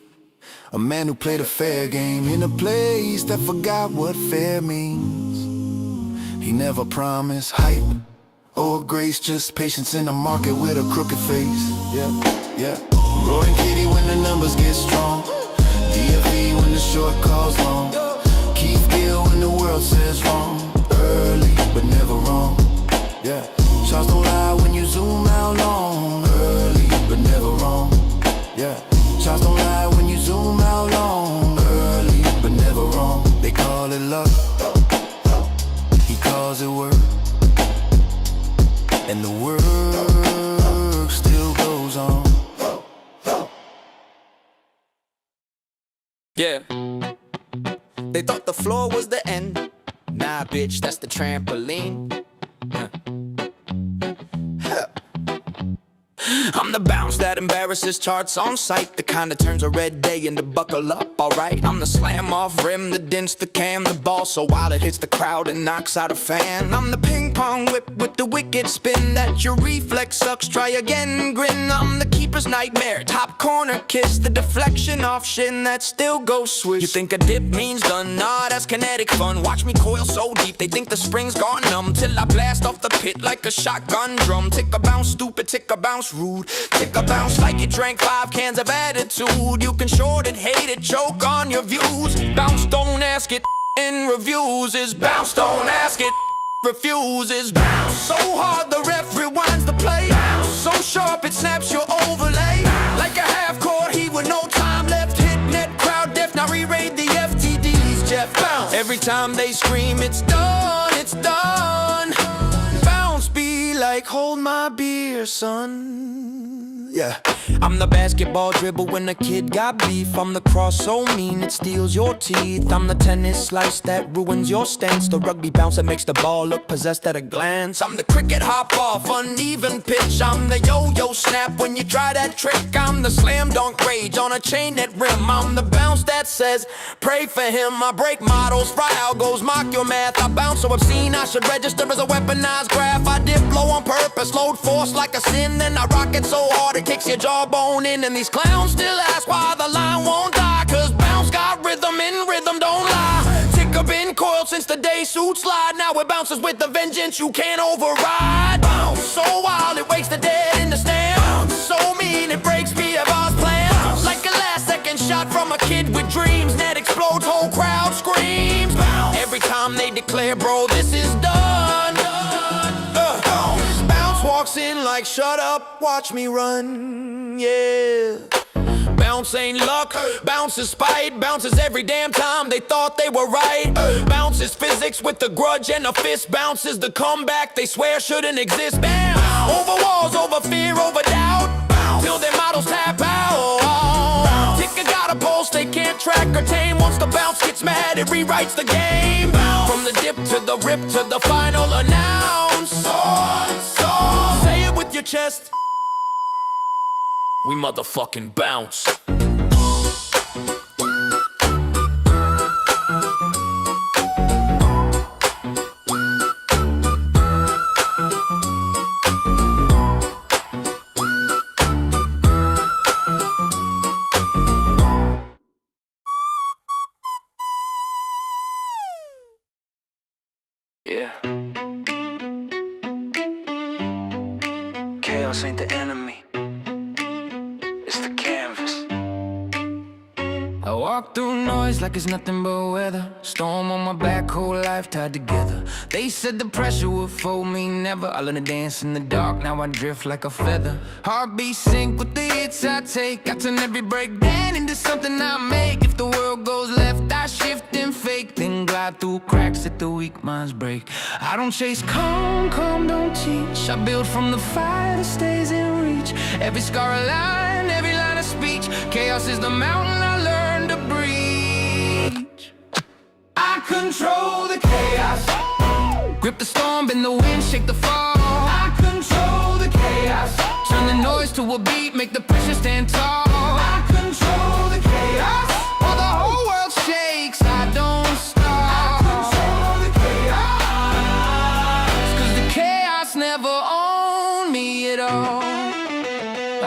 a man who played a fair game in a place that forgot what fair means. He never promised hype or grace, just patience in a market with a crooked face. Yeah. Roaring kitty when the numbers get strong. DFE when the short calls long. Keith Gill when the world says wrong. Early, but never wrong. Yeah. Charts don't lie when you zoom out long. Early, but never wrong. Yeah. Charts don't lie when you zoom out long. Early, but never wrong. They call it luck, he calls it work, and the work still goes on. Yeah. They thought the floor was the end. Nah, bitch, that's the trampoline. I'm the bounce that embarrasses charts on sight, the kind that turns a red day into buckle up, alright. I'm the slam off rim, the dents, the cam, the ball so wild it hits the crowd and knocks out a fan. I'm the ping pong whip with the wicked spin that your reflex sucks, try again, grin. I'm the keeper's nightmare, top corner kiss, the deflection off shin that still goes swish. You think a dip means done? Nah, that's kinetic fun. Watch me coil so deep, they think the spring's gone numb, till I blast off the pit like a shotgun drum. Tick a bounce, stupid, tick a bounce, rude. Tick a bounce like you drank 5 cans of attitude. You can short it, hate it, choke on your views. Bounce, don't ask it, in reviews is bounce, don't ask it, refuses. Bounce so hard the ref rewinds the play. Bounce so sharp it snaps your overlay. Like a half-court heat with no time left. Hit net, crowd deaf, now re-raid the FTDs. Jeff bounce. Every time they scream it's done, it's done. Bounce be like hold my beer, son. Yeah. I'm the basketball dribble when a kid got beef. I'm the cross so mean it steals your teeth. I'm the tennis slice that ruins your stance. The rugby bounce that makes the ball look possessed at a glance. I'm the cricket hop off uneven pitch. I'm the yo-yo snap when you try that trick. I'm the slam dunk rage on a chain net rim. I'm the bounce that says pray for him. I break models, fry algos, mock your math. I bounce so obscene I should register as a weaponized graph. I dip low on purpose, load force like a sin. Then I rock it so hard it kicks your jawbone in. And these clowns still ask why the line won't die, cause bounce got rhythm and rhythm don't lie. Tick up in coil since the day suits slide. Now it bounces with the vengeance you can't override. Bounce so wild it wakes the dead in the stand. Bounce so mean it breaks P.F.R.'s plan. Bounce like a last second shot from a kid with dreams. Net explodes, whole crowd screams. Bounce every time they declare bro this is done. Bounce walks in like shut up, watch me run, yeah. Bounce ain't luck, bounce is spite. Bounces every damn time they thought they were right. Bounce is physics with the grudge and a fist. Bounce is the comeback they swear shouldn't exist. Bounce over walls, over fear, over doubt. Bounce till their models tap out. Ticker got a pulse they can't track or tame. Once the bounce gets mad it rewrites the game. From the dip to the rip to the final announce. Say it with your chest. we motherfucking bounce. Yeah. Chaos ain't the enemy, it's the canvas. I walk through noise like it's nothing but weather. Storm on my back, whole life tied together. They said the pressure would fold me never. I learned to dance in the dark, now I drift like a feather. Heartbeat sync with the hits I take. I turn every break down into something I make. If the world goes left, I shift and fake, then glide through cracks that the weak minds break. I don't chase calm, calm don't teach. I build from the fire that stays in reach. Every scar a line, every line of speech. Chaos is the mountain I learned to breach. I control the chaos, grip the storm, bend the wind, shake the fall. I control the chaos, turn the noise to a beat, make the pressure stand tall. I control the chaos, while the whole world shakes, I don't stop. I control the chaos, 'cause the chaos never owned me at all.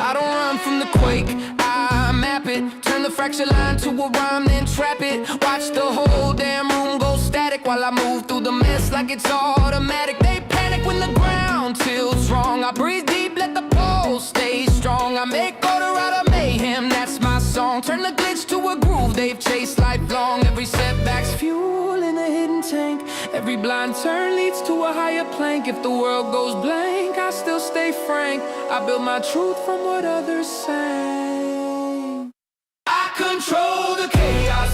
I don't run from the quake, I map it, turn the fracture line to a rhyme, then trap it. Watch the whole damn room go static while I move through the mess like it's automatic. They panic when the ground tilts wrong. I breathe deep, let the pulse stay strong. I make order out of mayhem, that's my song. Turn the glitch to a groove they've chased lifelong. Every setback's fuel in a hidden tank. Every blind turn leads to a higher plank. If the world goes blank, I still stay frank. I build my truth from what others say. I control the chaos,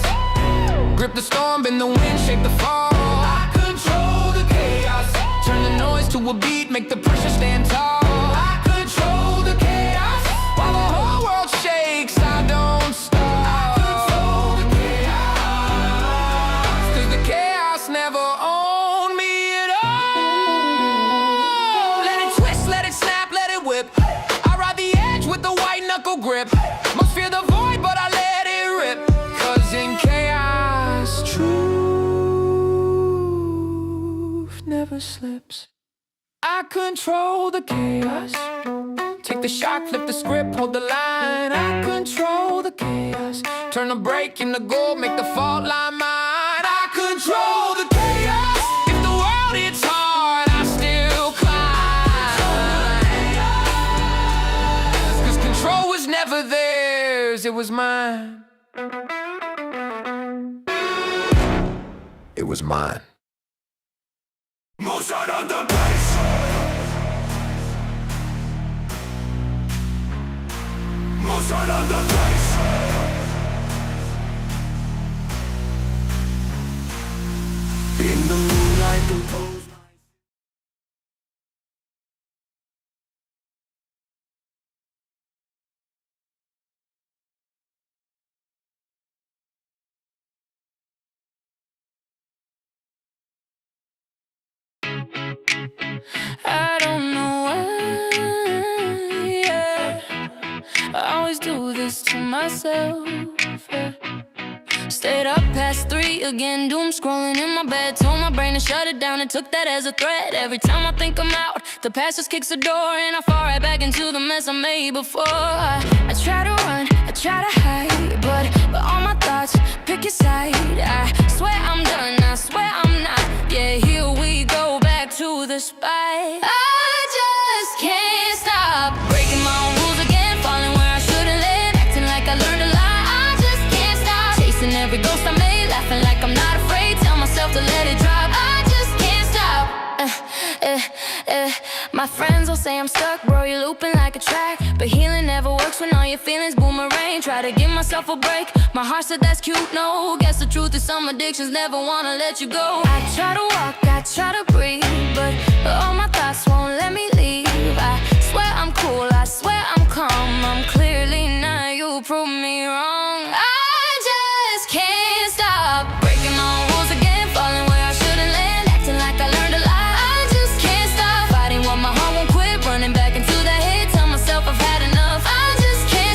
grip the storm, bend the wind, shape the fall. I control the chaos, turn the noise to a beat, make the pressure stand tall. I control the chaos, while the whole world shakes, I don't stop. I control the chaos, 'cause the chaos never owned me at all. Let it twist, let it snap, let it whip. I ride the edge with the white knuckle grip. Most fear the void, but I let it rip. 'Cause in chaos, truth never slips. I control the chaos, take the shot, flip the script, hold the line. I control the chaos, turn the break into gold, make the fault line mine. I control the chaos, if the world hits hard, I still climb. 'Cause control was never theirs, it was mine. It was mine. Motion on the bass. Motion on the bass. In the moonlight, the pose. I don't know why, yeah. I always do this to myself, yeah. Stayed up past 3 again, doom scrolling in my bed. Told my brain to shut it down and took that as a threat. Every time I think I'm out, the past just kicks the door and I fall right back into the mess I made before. I try to run, I try to hide, but all my thoughts pick a side. I swear I'm done, I swear I'm not. Yeah, here we go back to the spot. I just can't stop breaking my own rules again, falling where I shouldn't live, acting like I learned a lot. I just can't stop chasing every ghost I made, laughing like I'm not afraid. Tell myself to let it drop. I just can't stop. My friends will say I'm stuck, bro, you're looping like a track. But healing never works when all your feelings boomerang. Try to give myself a break, my heart said that's cute, no. Guess the truth is some addictions never wanna let you go. I try to walk, I try to breathe, but all my thoughts won't let me leave. I swear I'm cool, I swear I'm calm, I'm clearly not, you prove me wrong. I just can't stop breaking my own rules again, falling where I shouldn't land, acting like I learned a lot. I just can't stop fighting what my heart won't quit, running back into the head, tell myself I've had enough. I just can't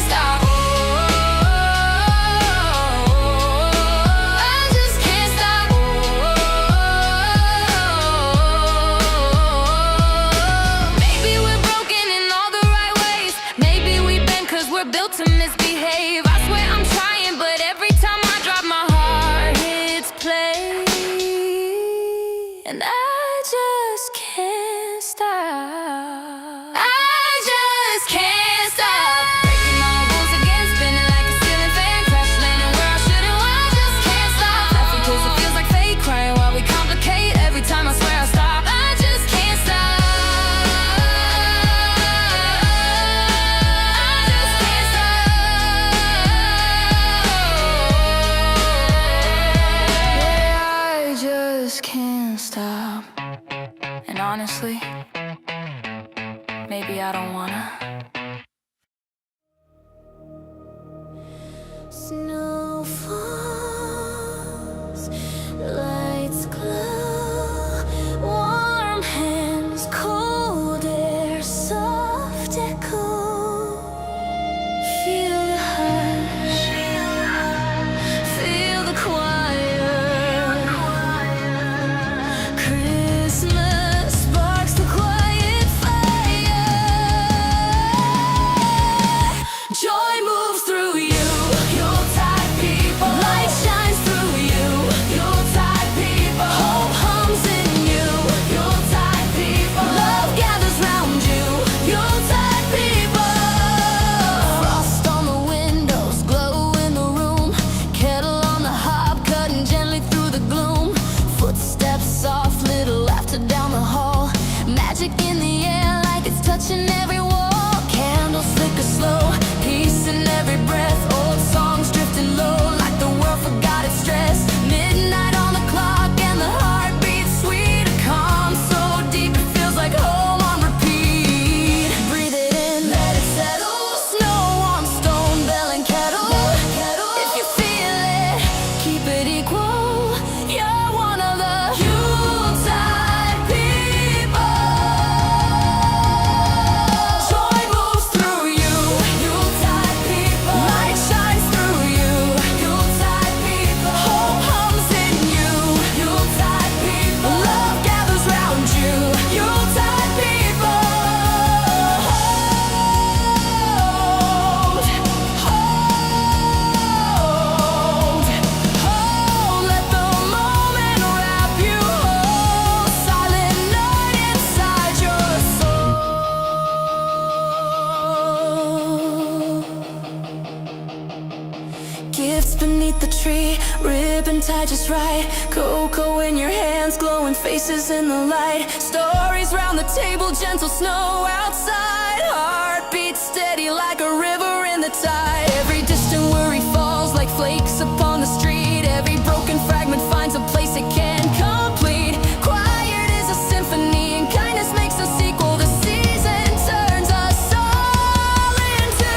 Gifts beneath the tree, ribbon tied just right. Cocoa in your hands, glowing faces in the light. Stories round the table, gentle snow outside. Heartbeat steady like a river in the tide. Every distant worry falls like flakes upon the street. Every broken fragment finds a place it can complete. Quiet is a symphony, and kindness makes us equal. The season turns us all into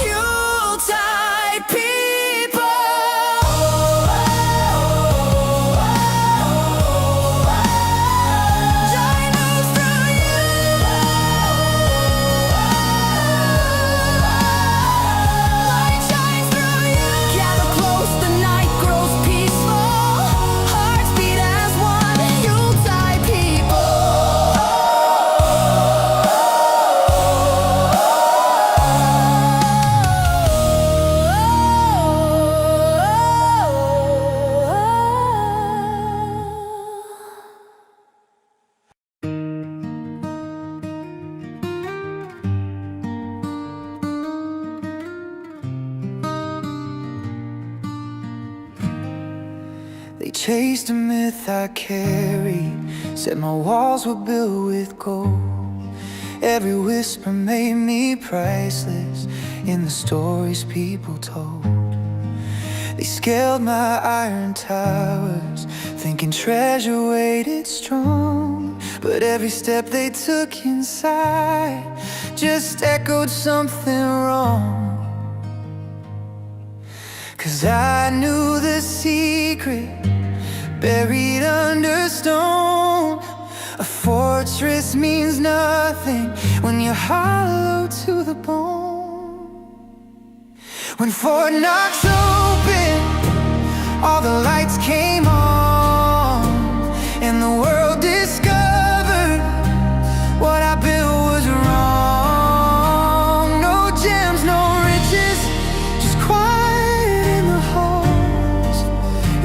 Yuletide people. Joy moves through you. Light shines through you. Gather close, the night grows peaceful. Hearts beat as one. Yuletide people. They chased a myth I carried, said my walls were built with gold. Every whisper made me priceless in the stories people told. They scaled my iron towers, thinking treasure waited strong. But every step they took inside just echoed something wrong. 'Cause I knew the secret buried under stone. A fortress means nothing when you're hollow to the bone. When Fort Knox opened, all the lights came on, and the world discovered what I built was wrong. No gems, no riches, just quiet in the halls.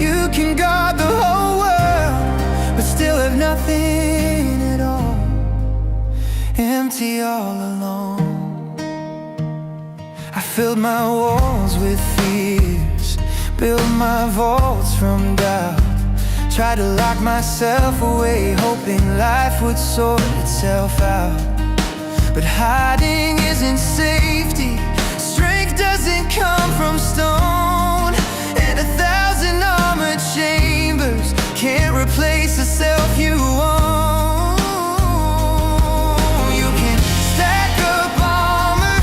You can guard the whole world, but still have nothing at all. Empty all alone. I filled my walls with fears, built my vaults from doubt. Tried to lock myself away, hoping life would sort itself out. But hiding isn't safety. Strength doesn't come from stone, and 1,000 armored chambers can't replace the self you own. You can stack up armor,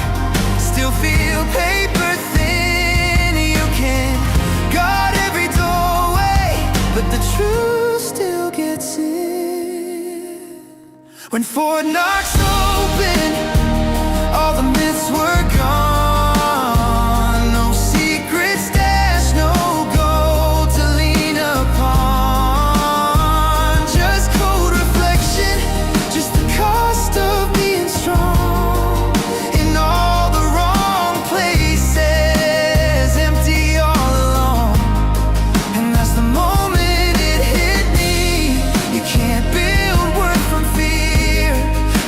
still feel paper thin. You can guard every doorway, but the truth still gets in. When Fort Knox opened, all the myths were gone. No secret stash, no gold to lean upon. Just cold reflection, just the cost of being strong. In all the wrong places, empty all along. And that's the moment it hit me. You can't build worth from fear.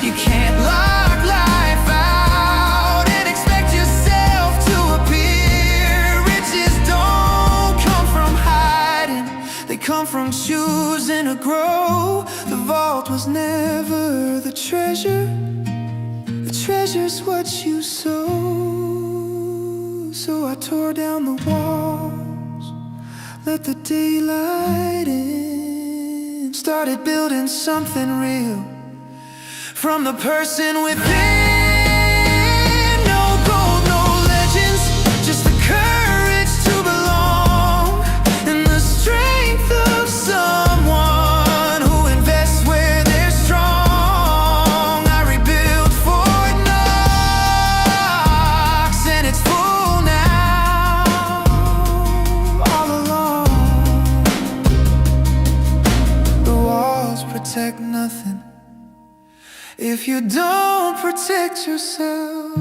You can't lock life out and expect yourself to appear. Riches don't come from hiding, they come from choosing to grow. The vault was never the treasure. The treasure's what you sow. So I tore down the walls, let the daylight in. Started building something real from the person within. No gold, no legends, just the courage to belong, and the strength of someone who invests where they're strong. I rebuilt Fort Knox, and it's full now, all along. The walls protect nothing if you don't protect yourself.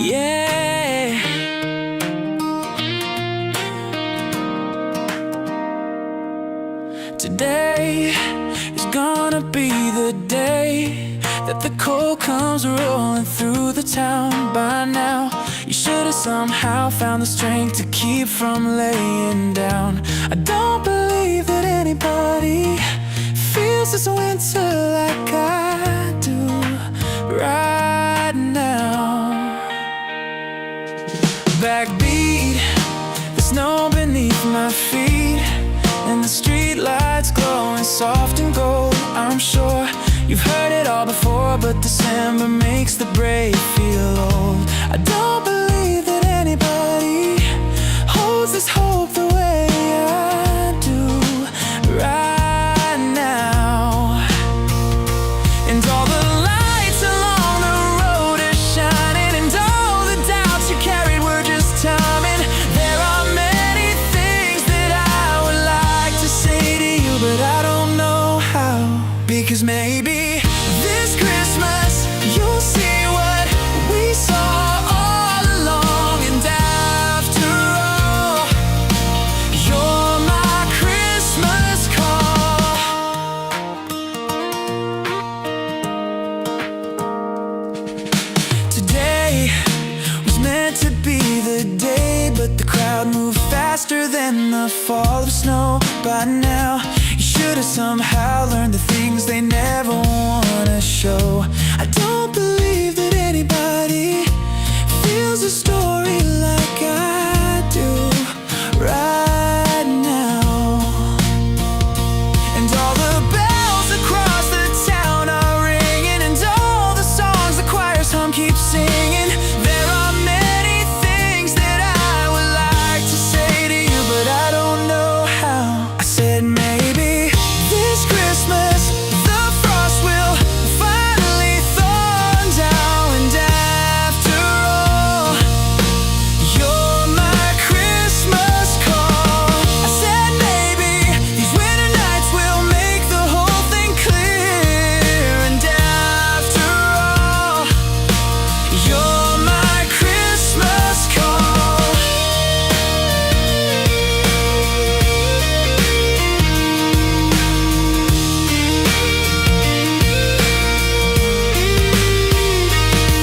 Yeah. Today is gonna be the day that the cold comes rolling through the town. By now, you should have somehow found the strength to keep from laying down. I don't believe that anybody feels this winter like I do right now. Backbeat, the snow beneath my feet, and the street lights glowing soft and gold. I'm sure you've heard it all before, but December makes the brave feel old. I don't believe that anybody holds this hope the way I do right now. And all the lights along the road are shining, and all the doubts you carried were just timing. There are many things that I would like to say to you, but I don't know how. Because maybe this Christmas you'll see what we saw all along. And after all, you're my Christmas call. Today was meant to be the day, but the crowd moved faster than the fall of snow. By now, you should have somehow learned the things they never wanna show. I don't believe that anybody feels a story like I do right now. And all the bells across the town are ringing, and all the songs the choirs hum keep singing. There are many things that I would like to say to you, but I don't know how. I said maybe this Christmas the frost will finally thaw down. And after all, you're my Christmas call. I said maybe these winter nights will make the whole thing clear. And after all, you're my Christmas call.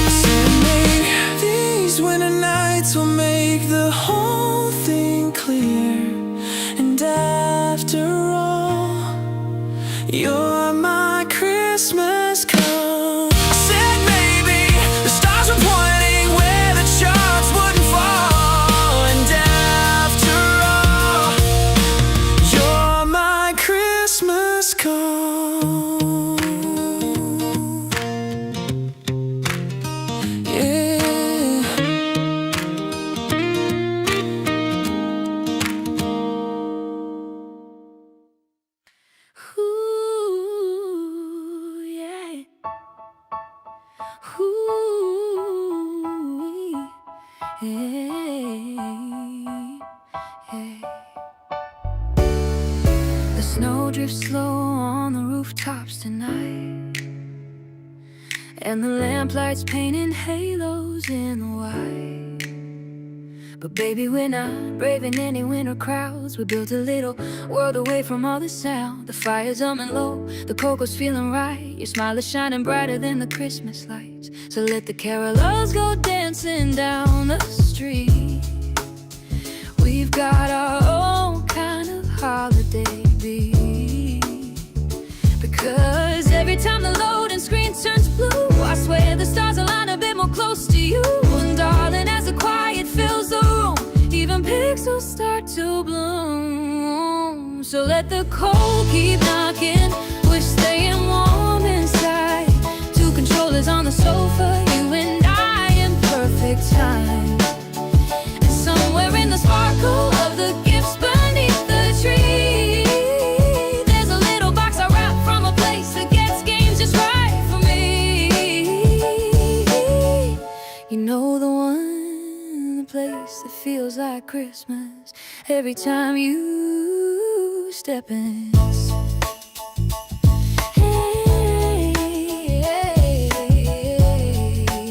I said maybe these winter nights will make the whole thing clear. And after all, you're my Christmas call. I said maybe the stars were pointing where the charts wouldn't fall. And after all, you're my Christmas call. Yeah. Ooh, yeah. Ooh, hey, hey. The snow drifts slow on the rooftops tonight, and the lamplights painting halos in the white. But baby, we're not braving any winter crowds. We built a little world away from all the sound. The fire's humming low, the cocoa's feeling right. Your smile is shining brighter than the Christmas lights. So let the carolers go dancing down the street. We've got our own kind of holiday beat. Because every time the loading screen turns blue, I swear the stars align a bit more close to you. And darling, as the quiet fills the room, even pixels start to bloom. So let the cold keep knocking, we're staying warm inside. Two controllers on the sofa, you and I in perfect time. And somewhere in the sparkle of the gifts beneath the tree, there's a little box I wrapped from a place that gets games just right for me. You know the one, the place that feels like Christmas every time you step in. Hey, hey,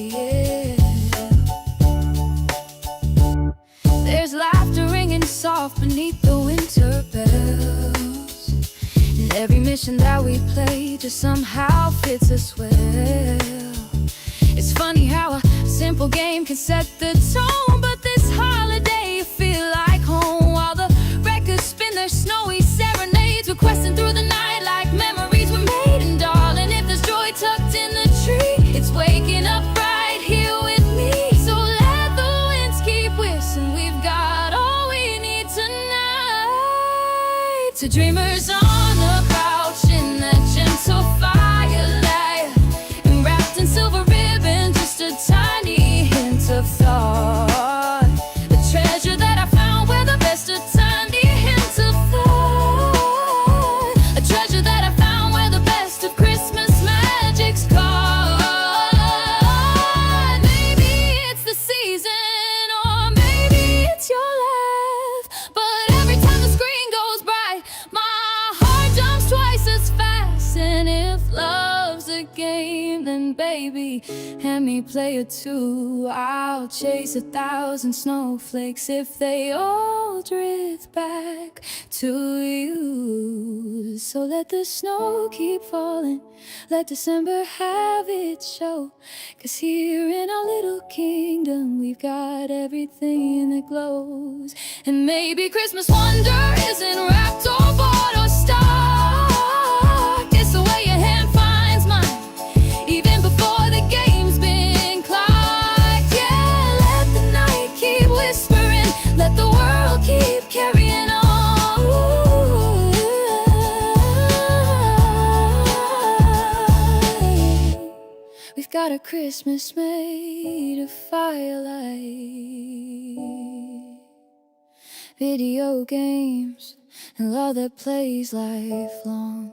hey, tradition that we play just somehow fits us well. It's funny how a simple game can set the tone, but this holiday you feel like home while the records spin their snowy serenades. We're questing through the night like memories were made. And darling, if there's joy tucked in the tree, it's waking up right here with me. So let the winds keep whistling, we've got all we need tonight. To dreamers on the couch in that gentle firelight, and wrapped in silver ribbon, just a tiny hint of thought. The treasure that I found where the best of tiny hints of thought. A treasure that I found where the best of Christmas magic's caught. Maybe it's the season, or maybe it's your laugh, but every time the screen goes bright, my heart jumps twice as fast. And if love's a game, then baby, hand me play it too. I'll chase 1,000 snowflakes if they all drift back to you. So let the snow keep falling, let December have its show, 'cause here in our little kingdom we've got everything that glows. And maybe Christmas wonder isn't wrapped or bought or stocked. It's the way your hand finds mine, even before the game's been clocked. Yeah, let the night keep whispering, let the world keep carrying on. We've got a Christmas made of firelight, video games, and love that plays lifelong.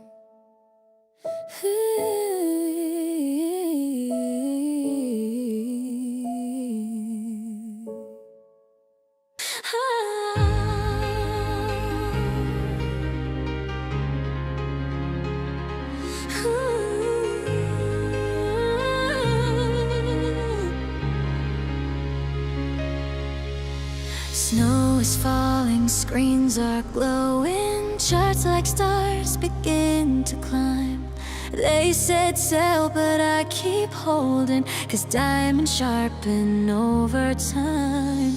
Snow is falling, screens are glowing, charts like stars begin to climb. They said sail, but I keep holding, 'cause diamonds sharpen over time.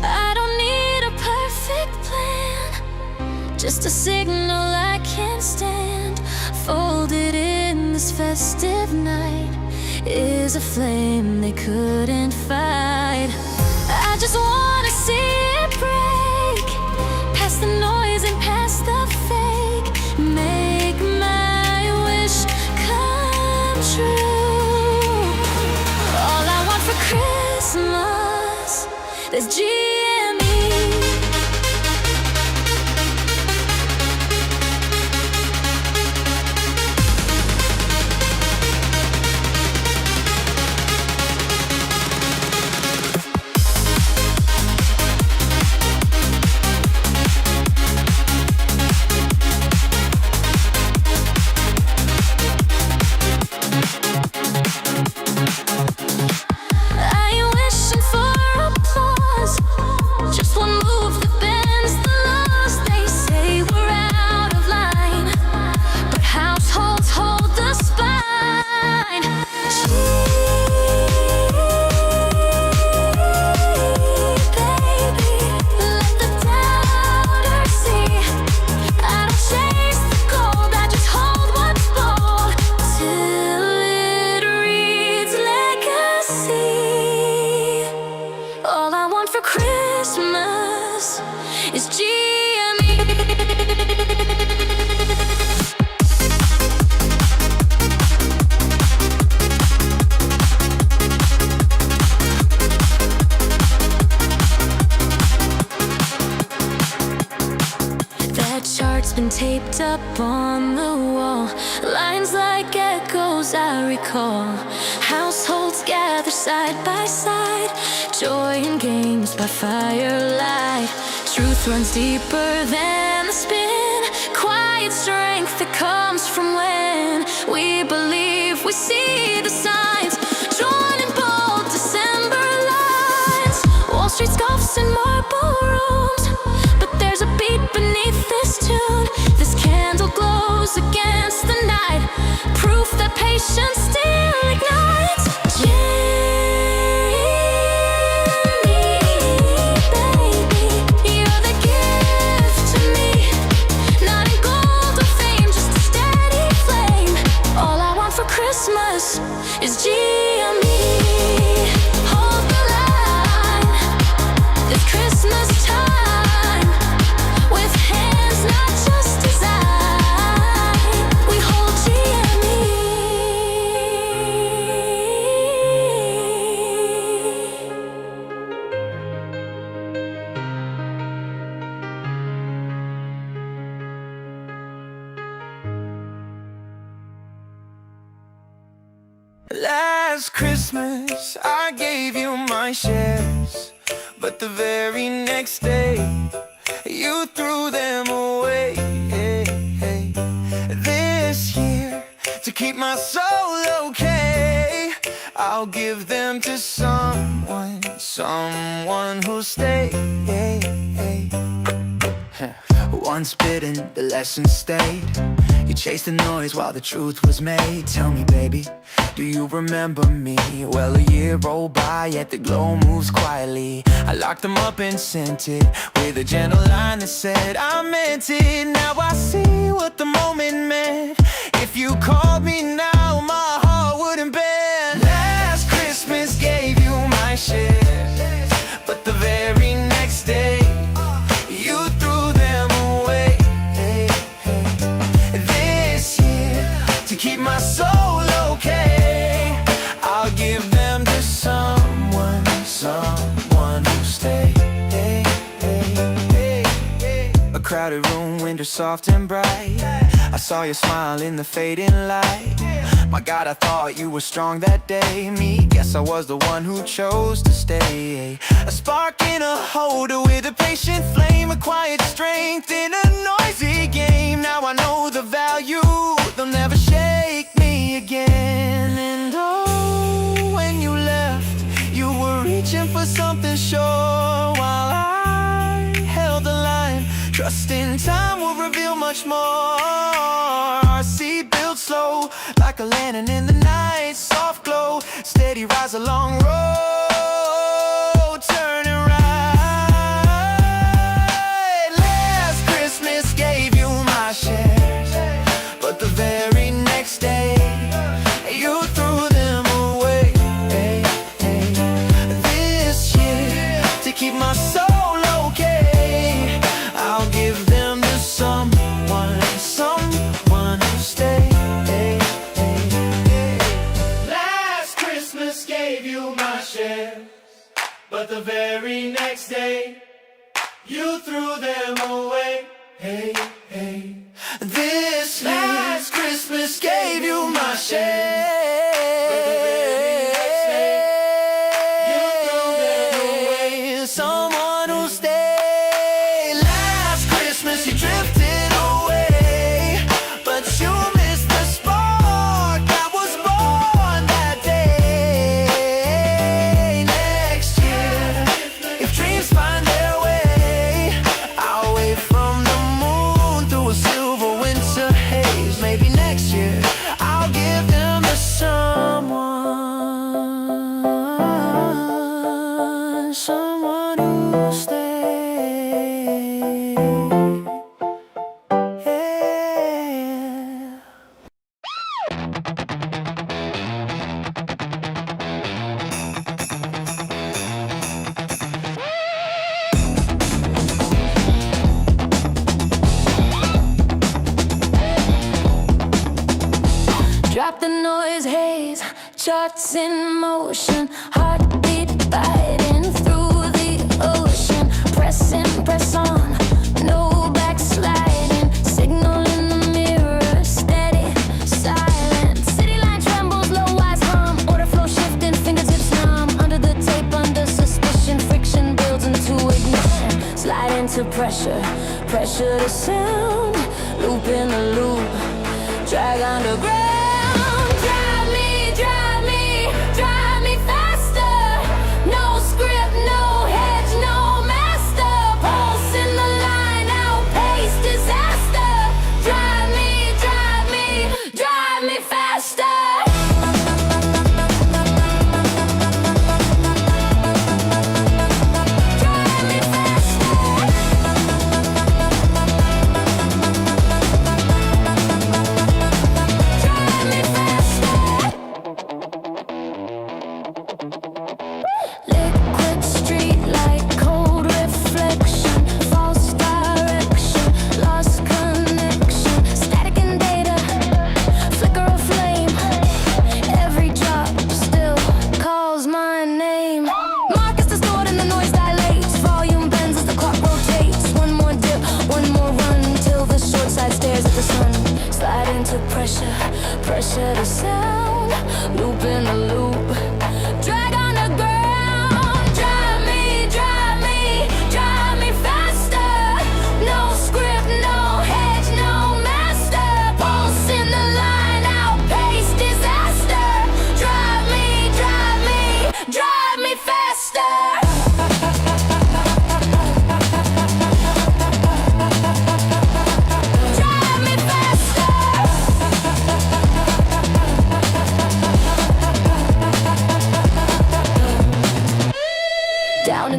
I don't need a perfect plan, just a signal I can't stand. Folded in this festive night is a flame they couldn't fight. I just wanna see it break, past the noise and past the fake. Make my wish come true. All I want for Christmas is GME. Christmas is GME. That chart's been taped up on the wall, lines like echoes I recall. Households gather side by side, joy and games by firelight. Truth runs deeper than the spin, quiet strength that comes from when we believe we see the signs, drawn in bold December lines. Wall Street scoffs in marble rooms, but there's a beat beneath this tune. This candle glows again. Last Christmas I gave you my shares, but the very next day you threw them away. This year, to keep my soul okay, I'll give them to someone who'll stay. Once bitten, the lesson stayed. You chased the noise while the truth was made. Tell me, baby, do you remember me? Well, a year rolled by, yet the glow moves quietly. I locked them up and sent it with a gentle line that said, I meant it. Now I see what the moment meant. If you called me now, my heart wouldn't bend. Last Christmas gave you my share, but the very next day you threw them away. This year, to keep my soul okay, I'll give them to someone who'll stay. A crowded room, window soft and bright. I saw your smile in the fading light. My God, I thought you were strong that day. Me, guess I was the one who chose to stay. A spark in a holder with a patient flame, a quiet strength in a noisy game. Now I know the value, they'll never shake me again. And oh, when you left, you were reaching for something sure, while I held the line, trusting time will reveal much more. Our seat built slow, like a lantern in the night. Soft glow, steady rise along road, turning right. Last Christmas gave you my shares, but the very next day you threw them away. This year, to keep my soul okay, I'll give them to someone who'll stay. Last Christmas gave you my share, but the very next day you threw them away. This last Christmas gave you my share, but the very next day you threw them away. Someone who'll stay. Last Christmas you drifted away, but you missed the spark that was born that day. Next year, if dreams find their way, I'll wave from the moon through a silver winter haze. Maybe next year I'll give them to someone who'll stay. Drop the noise, haze, charts in motion, heartbeat biting through the ocean. Press on, no backsliding. Signal in the mirror, steady, silent. City line trembles, low wise hum. Order flow shifting, fingertips numb. Under the tape, under suspicion, friction builds into ignition. Slide into pressure to sound. Loop in the loop, drag underground. Drive me faster. No script, no hedge, no master. Pulse in the line, outpace disaster. Drive me faster. Drive me faster.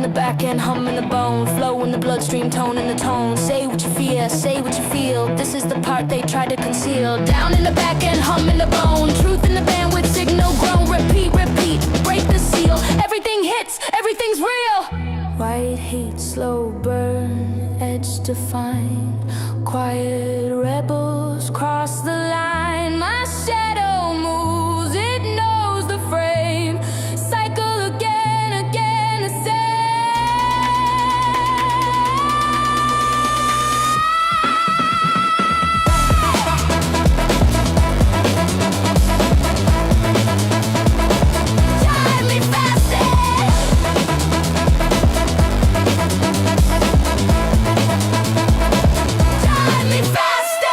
the back end, hum in the bone, flow in the bloodstream, tone in the tone. Say what you fear, say what you feel. This is the part they try to conceal. Down in the back end, hum in the bone, truth in the bandwidth, signal grown. Repeat, repeat, break the seal. Everything hits, everything's real. White heat, slow burn, edge defined. Quiet rebels cross the line. My shadow moves, it knows the frame. Cycle again, again, the same. Drive me faster. Drive me faster.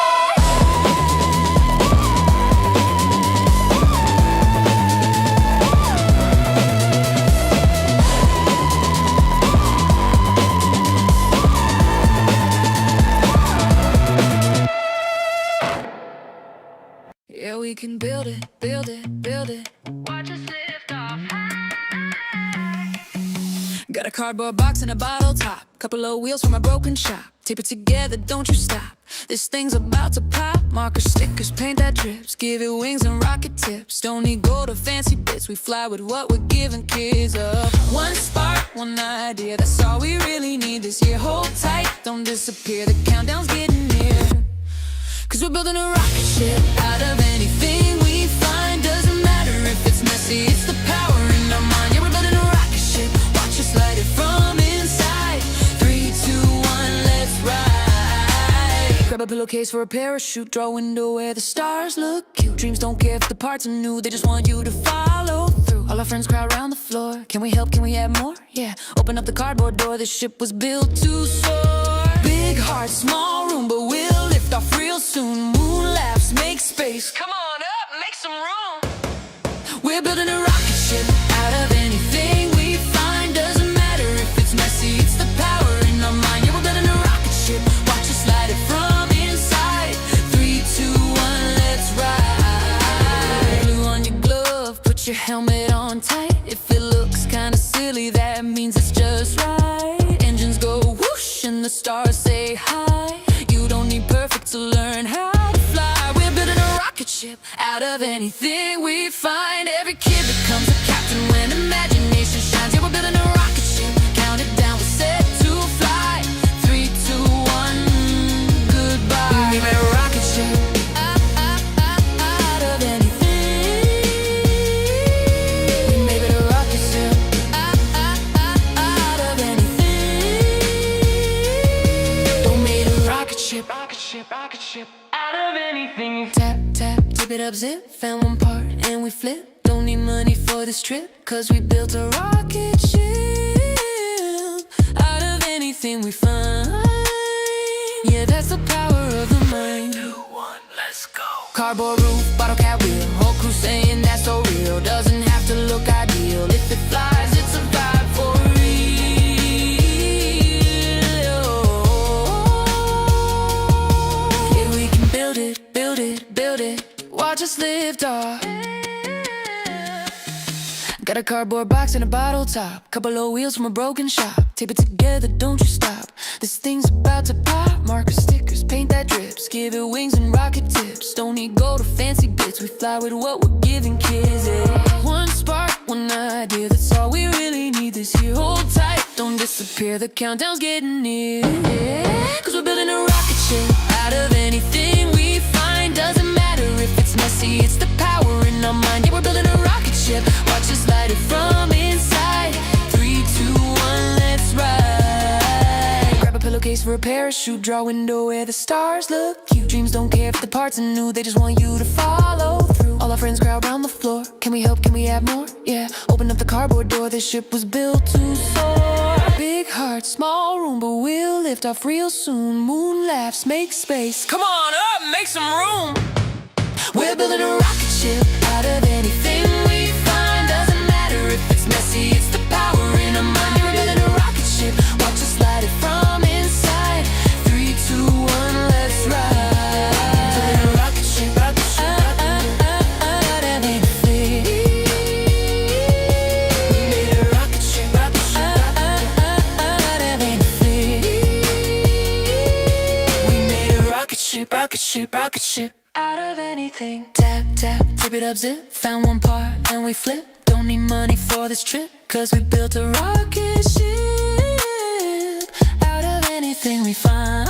Yeah, we can build it, build it, build it. Watch us lift off. Got a cardboard box and a bottle top. Couple of wheels from a broken shop. Tape it together, don't you stop. This thing's about to pop. Marker stickers, paint that drips. Give it wings and rocket tips. Don't need gold or fancy bits. We fly with what we're giving kids up. One spark, one idea. That's all we really need this year. Hold tight, don't disappear. The countdown's getting near. Cause we're building a rocket ship out of anything we find. Doesn't matter if it's messy, it's the power in our mind. Yeah, we're building a rocket ship. Watch us light it from inside. 3, 2, 1, let's ride. Grab a pillowcase for a parachute. Draw a window where the stars look cute. Dreams don't care if the parts are new. They just want you to follow through. All our friends crowd around the floor. Can we help? Can we add more? Yeah. Open up the cardboard door. This ship was built to soar. Big heart, small room, but we'll lift off real soon. Moon laughs, make space. Come on up, make some room. We're building a rocket ship out of anything we find. Doesn't matter if it's messy, it's the power in our mind. Yeah, we're building a rocket ship. Watch us light it from inside. 3, 2, 1, let's ride. Glue on your glove, put your helmet on tight. If it looks kinda silly, that means it's just right. Engines go whoosh and the stars say hi. You don't need perfect to learn how to fly. We're building a rocket ship out of anything we find. Every kid becomes a captain when imagination shines. Yeah, we're building a rocket ship. Count it down, we're set to fly. 3, 2, 1, goodbye. We made a rocket ship out of anything. We made it a rocket ship out of anything. Don't made a rocket ship, rocket ship, rocket ship out of anything. Tap, tap, tip it up, zip. Found one part and we flip. Don't need money for this trip, cause we built a rocket ship out of anything we find. Yeah, that's the power of the mind. 2, 1, let's go. Cardboard roof, bottle cap wheel. Whole crew saying that's so real. Doesn't have to look ideal. If it flies, it's a vibe for real. Yeah, we can build it, build it, build it. Watch us lift off. Got a cardboard box and a bottle top. Couple of wheels from a broken shop. Tape it together, don't you stop. This thing's about to pop. Marker stickers, paint that drips. Give it wings and rocket tips. Don't need gold or fancy bits. We fly with what we're giving kids. Yeah. One spark, one idea. That's all we really need this year. Hold tight, don't disappear. The countdown's getting near. Yeah. Cause we're building a rocket ship out of anything we find. Doesn't matter if it's messy, it's the power in our mind. Yeah, we're building a rocket ship. Watch us light it from inside. 3, 2, 1, let's ride. Grab a pillowcase for a parachute. Draw a window where the stars look cute. Dreams don't care if the parts are new. They just want you to follow through. All our friends crowd around the floor. Can we help? Can we add more? Yeah. Open up the cardboard door. This ship was built to soar. Big heart, small room, but we'll lift off real soon. Moon laughs, make space. Come on up, make some room. We're building a rocket ship out of anything we find. Doesn't matter if it's messy, it's the power in our mind. We're building a rocket ship. Watch us light it from inside. 3, 2, 1, let's ride. Building a rocket ship, rocket ship, out of anything. We made a rocket ship, rocket ship, rocket ship, rocket ship. Out of anything. Tap, tap, tip it up, zip. Found one part and we flip. Don't need money for this trip, cause we built a rocket ship. Out of anything we find.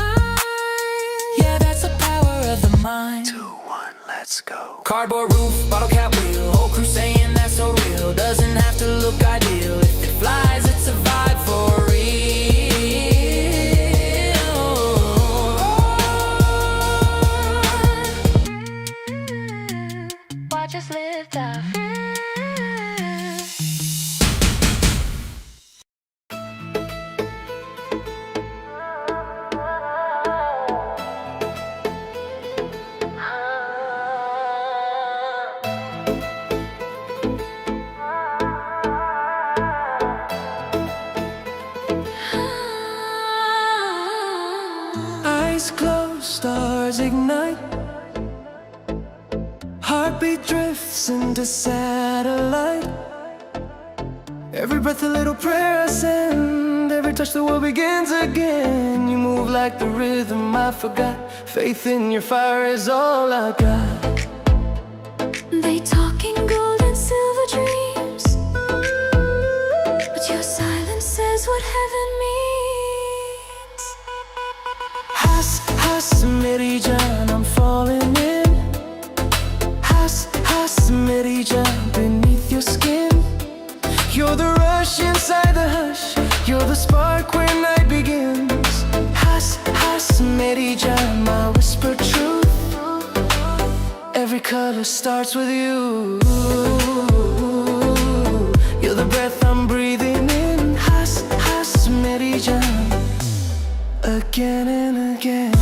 Yeah, that's the power of the mind. 2, 1, let's go. Cardboard roof, bottle cap wheel. Whole crew saying that's so real. Doesn't have to look ideal. If it flies, it's a vibe for real. Watch us lift off. Eyes closed, stars ignite. Heartbeat drifts into satellite. Every breath a little prayer I send. Every touch the world begins again. You move like the rhythm I forgot. Faith in your fire is all I got. They talk in gold and silver dreams, but your silence says what heaven means. Has Mary John, I'm falling in. Has Mary John, beneath your skin. You're the rush inside the hush. You're the spark when night begins. Has Mary John, my whispered truth. Every color starts with you. You're the breath I'm breathing in. Has Mary John, again and again.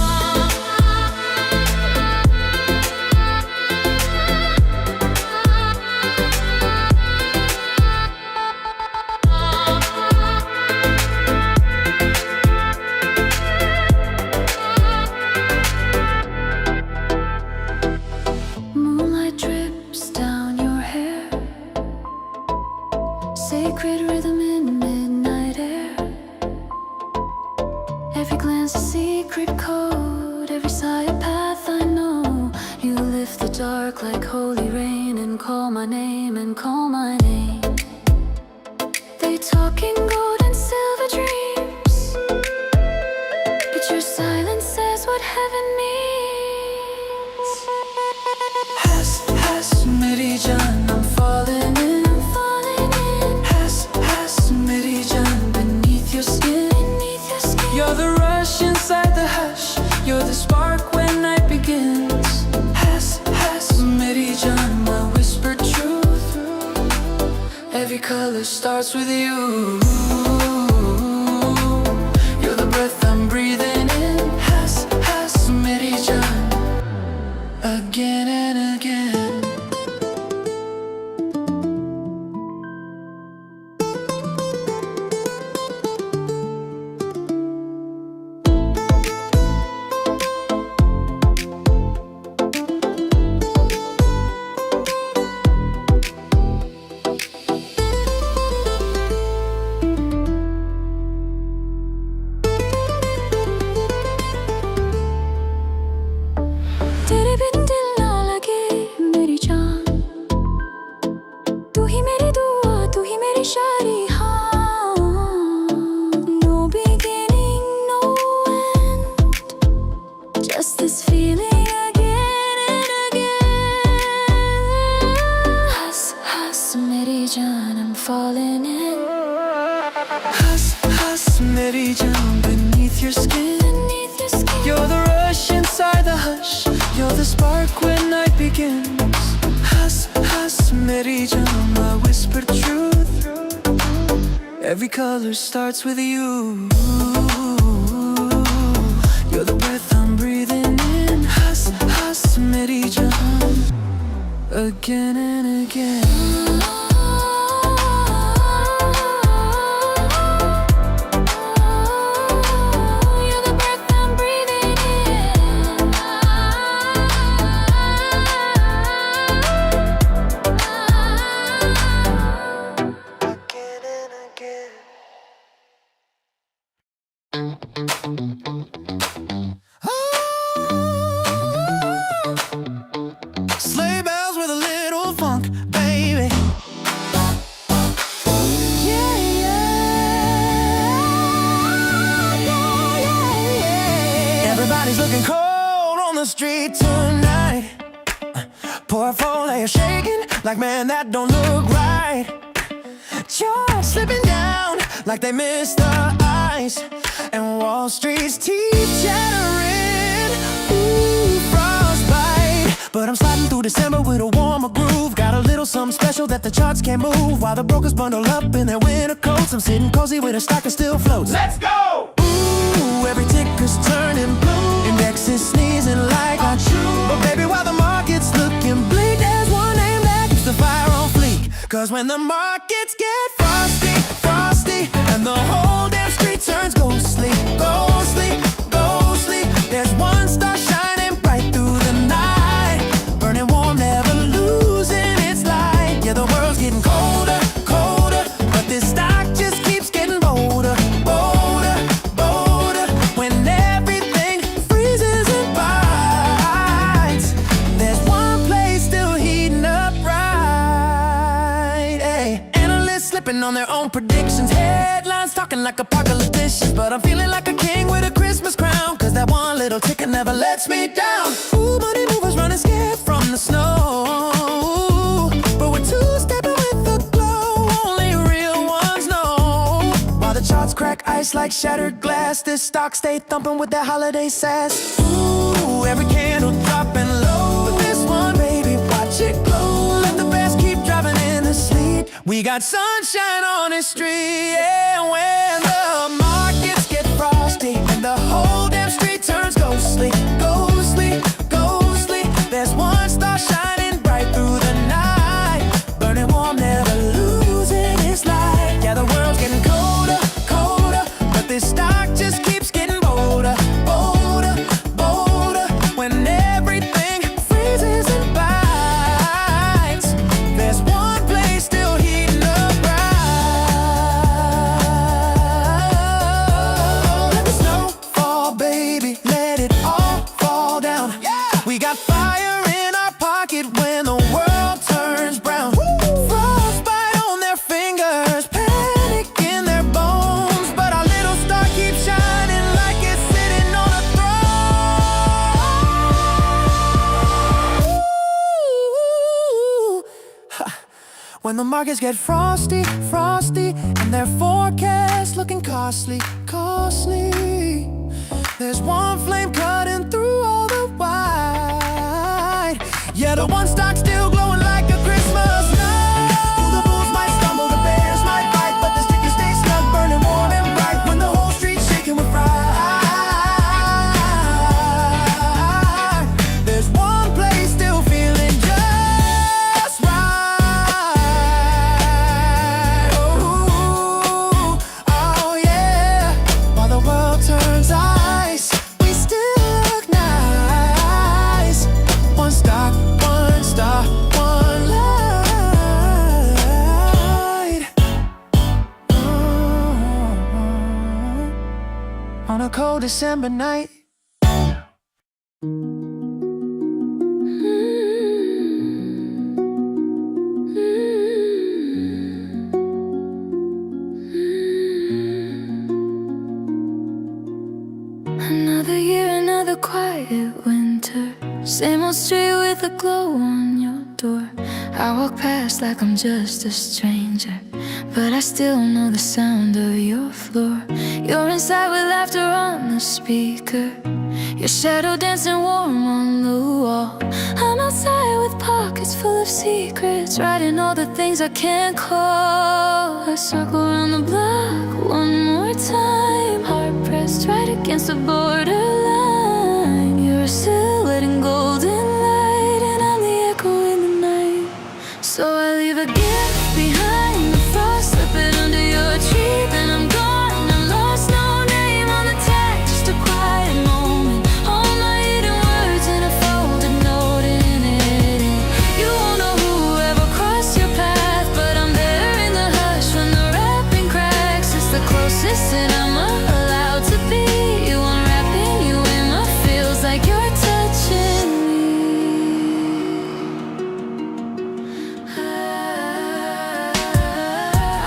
Moonlight drips down your hair. Sacred rhythm in midnight air. Every glance a secret code. Every sigh a path I know. You lift the dark like holy rain and call my name and call my name. They talk in gold and silver dreams, but your silence says what heaven means. Has Mary John, I'm falling in. Has Mary John, beneath your skin. You're the rush inside the hush. You're the spark when night begins. Has Mary John, my whispered truth. Every color starts with you. You're the breath I'm breathing in. Has Mary John, again and again. तेरे बिन दिल ना लगे मेरी जान, तू ही मेरी दुआ, तू ही मेरी शायरी. हाँ, no beginning, no end, just this feeling again and again. Has मेरी जान, I'm falling in. Has Mary John, beneath your skin. You're the rush inside the hush. You're the spark when night begins. Has Mary John, my whispered truth. Every color starts with you. You're the breath I'm breathing in. Has Mary John, again and again. street tonight. Portfolio shaking like, man, that don't look right. Charts slipping down like they missed the ice. And Wall Street's teeth chattering. Ooh, frostbite. But I'm sliding through December with a warmer groove. Got a little something special that the charts can't move. While the brokers bundle up in their winter coats, I'm sitting cozy with a stock that still floats. Let's go! Ooh, every ticker's turning blue. Index is sneezing like a chew. But baby, while the market's looking bleak, there's one name that keeps the fire on fleek. Cause when the markets get frosty, frosty, and the whole damn street turns ghostly, ghostly, ghostly, there's one star shining bright through the night, burning warm, never losing its light. Yeah, the world's getting colder, colder, but this stock just keeps getting bolder, bolder, bolder. When everything freezes and bites, there's one place still heating up right. Hey, analysts slipping on their own predictions, headlines talking like apocalypticians, but I'm feeling like a king with a Christmas crown, cause that one little ticker never lets me down. Ooh, money movers running scared from the snow, but we're two-stepping with the glow, only real ones know. While the charts crack ice like shattered glass, this stock stay thumping with that holiday sass. Ooh, every candle dropping low, but this one, baby, watch it glow. Let the best keep driving in the sleet. We got sunshine on the street, yeah. When the markets get frosty and the whole damn street turns ghostly, ghostly, ghostly, there's one star shining bright through the night, burning warm, never losing its light. Yeah, the world's getting colder, colder, but this stock just keeps getting bolder, bolder, bolder. When everything freezes and bites, there's one place still heating up right. Let the snow fall, baby, let it all fall down. We got fire in our pocket when the world turns brown. Frostbite on their fingers, panic in their bones, but our little star keeps shining like it's sitting on a throne. Ooh. Ha. When the markets get frosty, frosty, and their forecast looking costly, costly, there's one flame cutting through all the white. Yeah, the one stock still glowing like a Christmas night. Ooh, the bulls might stumble, the bears might bite, but the sticker stays snug, burning warm and bright. When the whole street's shaking with pride, there's one place still feeling just right. Oh, oh yeah. While the world turns ice, we still look nice. One stock, one star, one light. On a cold December night. Another year, another quiet winter. Same old street with a glow on your door. I walk past like I'm just a stranger, but I still know the sound of your floor. You're inside with laughter on the speaker, your shadow dancing warm on the wall. I'm outside with pockets full of secrets, writing all the things I can't call. I circle around the block one more time, heart pressed right against the borderline. You're a silhouette in golden light, and I'm the echo in the night. So I leave a gift behind the frost, slip it under your tree, then I'm gone. I'm lost, no name on the tag, just a quiet moment. All my hidden words in a folded note in it. You won't know whoever crossed your path, but I'm there in the hush when the wrapping cracks. It's the closest that I'm allowed to be. You unwrapping you in my feels like you're touching me.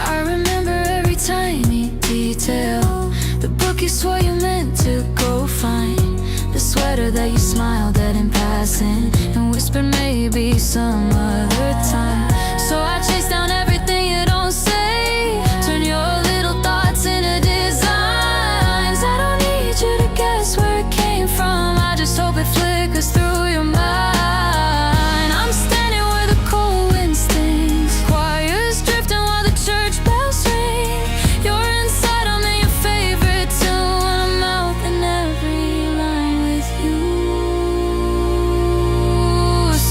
I remember every tiny detail, the book you swore you meant to go find, the sweater better that you smiled at in passing and whispered maybe some other time. So I chase down everything you don't say, turn your little thoughts into designs. I don't need you to guess where it came from, I just hope it flickers through your mind. I'm standing where the cold wind stings, choirs drifting while the church bells ring. You're inside, I'm in your favorite tune, when I'm mouthing every line with you.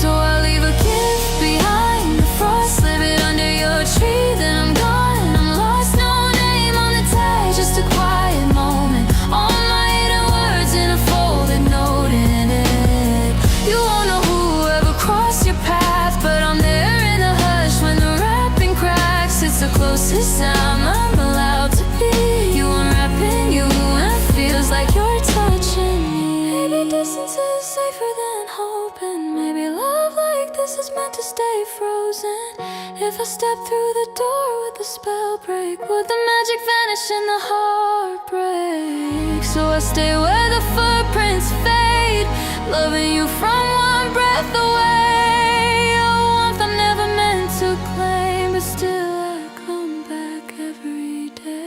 So I leave a gift behind the frost, slip it under your tree, then I'm gone and I'm lost. No name on the tag, just a quiet moment. All my hidden words in a folded note in it. You won't know whoever crossed your path, but I'm there in the hush when the wrapping cracks. It's the closest I'm allowed to be. You unwrapping you, and it feels like you're touching me. Maybe distance is safer than hoping. Maybe love like this is meant to stay frozen. If I step through the door, would the spell break? Would the magic vanish in the heartbreak? So I stay where the footprints fade, loving you from one breath away. A warmth I'm never meant to claim, but still I come back every day.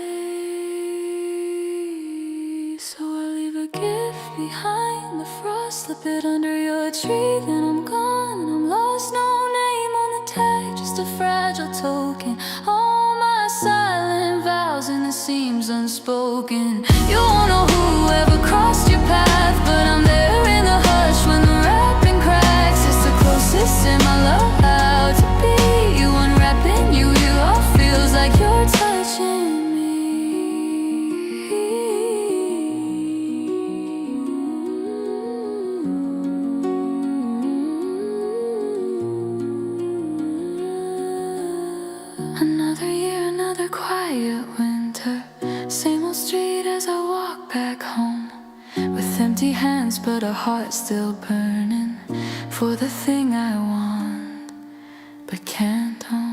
So I leave a gift behind the frost, slip it under your tree, then I'm gone and I'm lost. No name on the tag, just a fragile token. All my silent vows and the seams unspoken. You won't know whoever crossed your path, but I'm there in the hush when the wrapping cracks. It's the closest in my love out to be. You unwrapping you, all feels like you're touching me. Another year, another quiet winter, same old street as I walk back home, with empty hands but a heart still burning for the thing I want but can't own.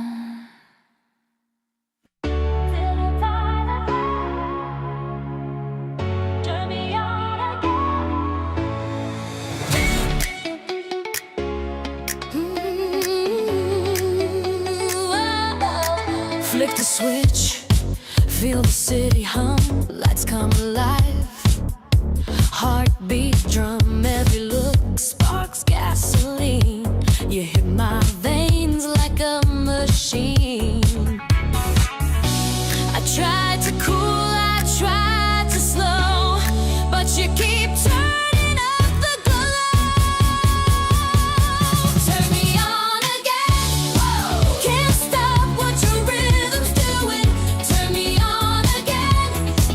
Flick the switch, feel the city hum, lights come alive. Heartbeat, drum, every look sparks gasoline. You hit my veins like a machine. I tried to cool, I tried to slow, but you keep turning up the glow. Turn me on again, whoa. Can't stop what your rhythm's doing. Turn me on again,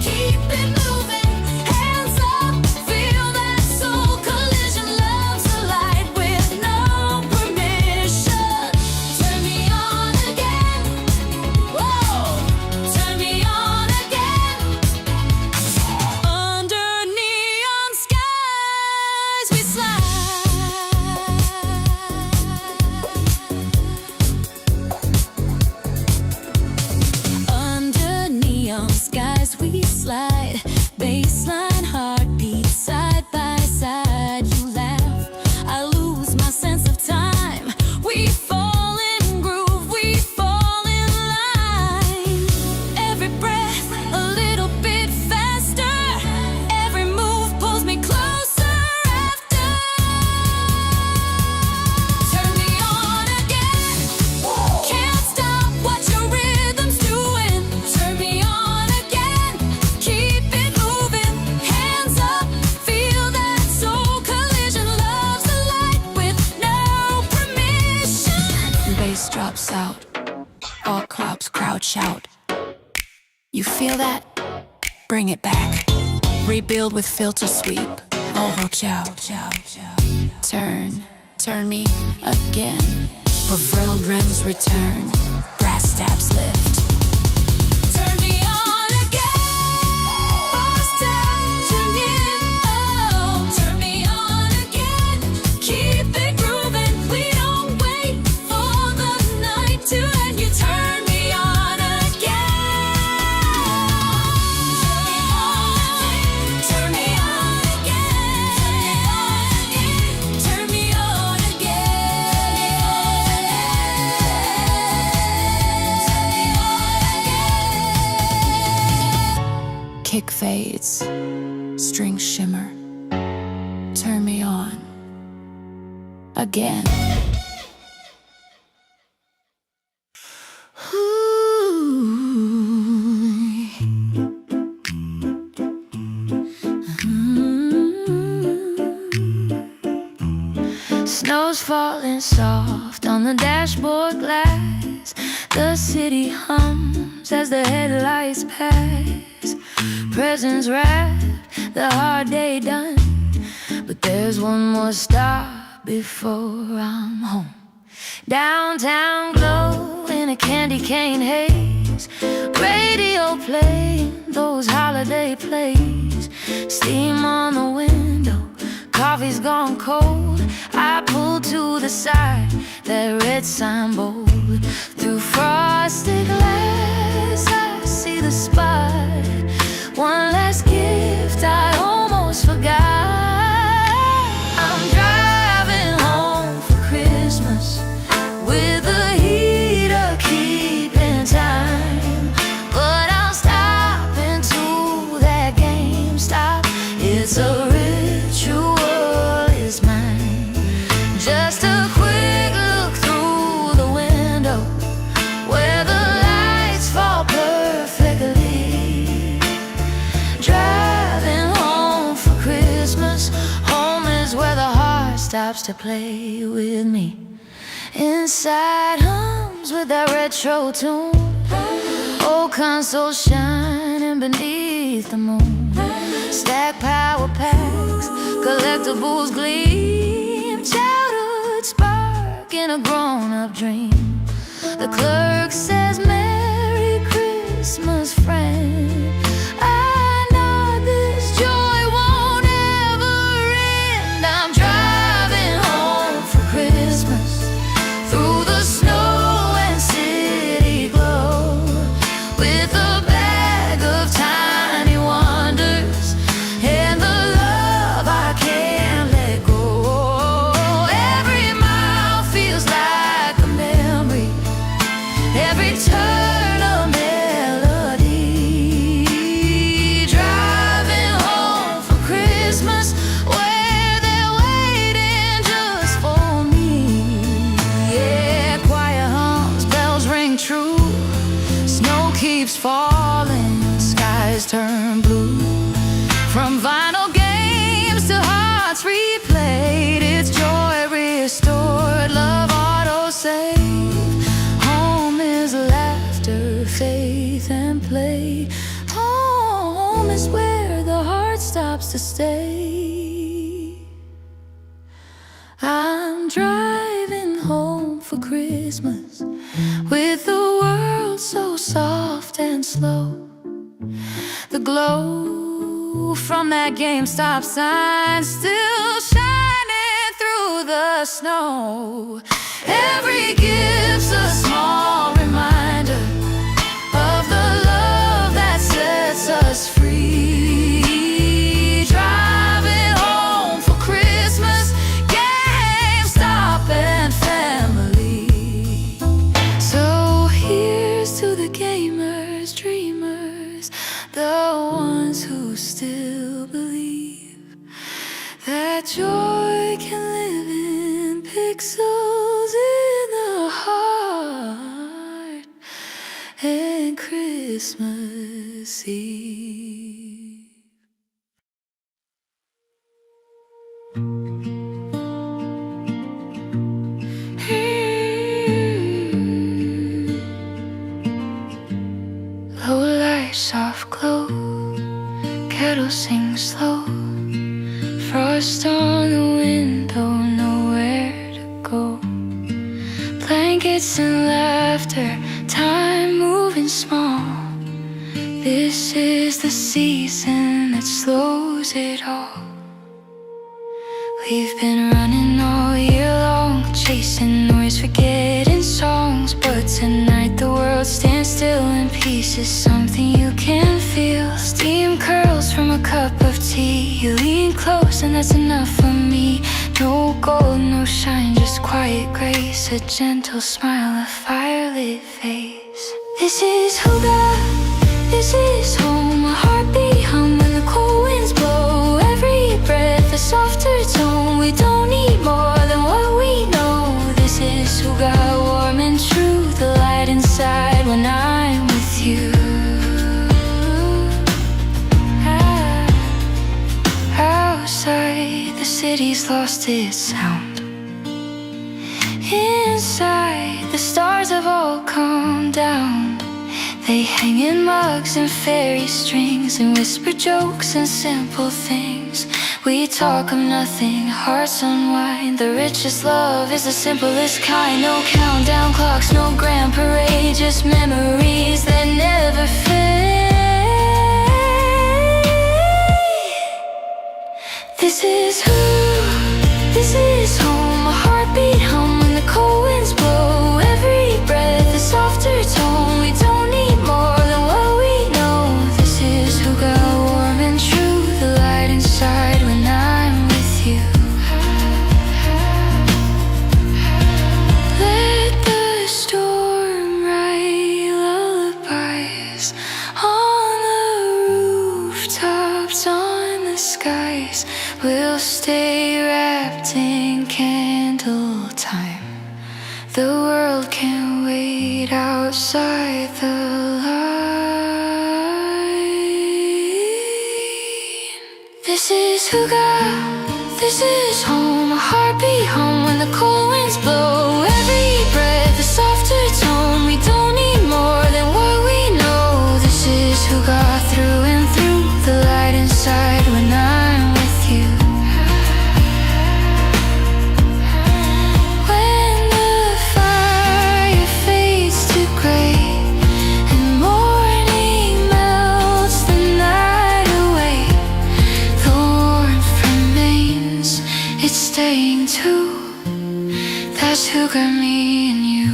keep it moving. Hands up, feel that soul collision. Love's a light with no permission. Turn me on again, whoa. Turn me on again. Under neon skies we slide. Under neon skies we slide. Baseline heartbeat side by side. You laugh, I lose my sense of time. We fall in groove, we fall in line. Every breath a little bit faster. Every move pulls me closer after. Turn me on again. Can't stop what your rhythm's doing. Turn me on again, keep it moving. Hands up, feel that soul collision. Love's a light with no permission. Bass drops out, all crowds crowd shout. You feel that? Bring it back. Rebuild with filter sweep. Oh, ciao, ciao, ciao. Turn me again. Revealed rims return. Brass stabs lift. Turn me on again. Fast touching in. Oh, turn me on again. Keep it grooving. We don't wait for the night to end. You turn me on again. Turn me on again. Pick fades, strings shimmer. Turn me on again. Snow's falling soft on the dashboard glass. The city hums as the headlights pass. Presents wrapped, the hard day done. But there's one more stop before I'm home. Downtown glow in a candy cane haze. Radio playing those holiday plays. Steam on the window, coffee's gone cold. I pull to the side, that red sign bold. Through frosted glass I see the spot. One last gift I almost forgot. I'm driving home for Christmas with the heater keeping time. But I'll stop into that GameStop. It's a ritual, it's mine. Just a quick look through the window where the lights fall perfectly. Driving home for Christmas. Home is where the heart stops to play with me. Inside hums with that retro tune. Old console shining beneath the moon. Stack power packs, collectibles gleam. Childhood spark in a grown-up dream. The clerk says Merry Christmas, friend. I know this joy won't ever end. I'm driving home for Christmas through the snow and city glow, with a bag of tiny wonders and the love I can't let go. Every mile feels like a memory, every turn a melody. Driving home for Christmas where they're waiting just for me. Yeah, choir hums, bells ring true. Snow keeps falling, skies turn blue. From vinyl games to hearts replayed, it's joy restored, love auto-save. Home is laughter, faith and play. Home is where the heart stops to stay. I'm driving home for Christmas with the world so soft and slow. The glow from that GameStop sign still shining through the snow. Every gift's a small reminder of the love that sets us free. Driving home for Christmas, GameStop and family. So here's to the gamers, dreamers, the ones who still believe that joy can live in pixels in the heart and Christmas Eve. Low light, soft glow, kettle sings slow. Frost on the window, nowhere to go. Blankets and laughter, time moving small. This is the season that slows it all. We've been running all year long, chasing noise, forgetting songs. But tonight the world stands still in peace is something you can feel. Steam curls from a cup of tea. You lean close and that's enough for me. No gold, no shine, just quiet grace. A gentle smile, a firelit face. This is who God, this is home, a heartbeat hum. you. Outside, the city's lost its sound. Inside, the stars have all come down. They hang in mugs and fairy strings and whisper jokes and simple things. We talk of nothing, hearts unwind. The richest love is the simplest kind. No countdown clocks, no grand parade, just memories that never fade. This is who, this is home. A heartbeat hum when the cold winds blow. Every breath a softer tone. We don't need more than what we know. This is who got warm and true. The light inside when I'm with you. Let the storm write lullabies on the rooftops, on the skies. We'll stay wrapped in candle time. The world can wait outside the line. This is who got, this is home. A heartbeat hum when the cold winds blow. Every breath a softer tone. We don't need more than what we know. This is who got through and through. The light inside when I'm with you. When the fire fades to gray and morning melts the night away, the warmth remains, it's staying too. That's who got me and you.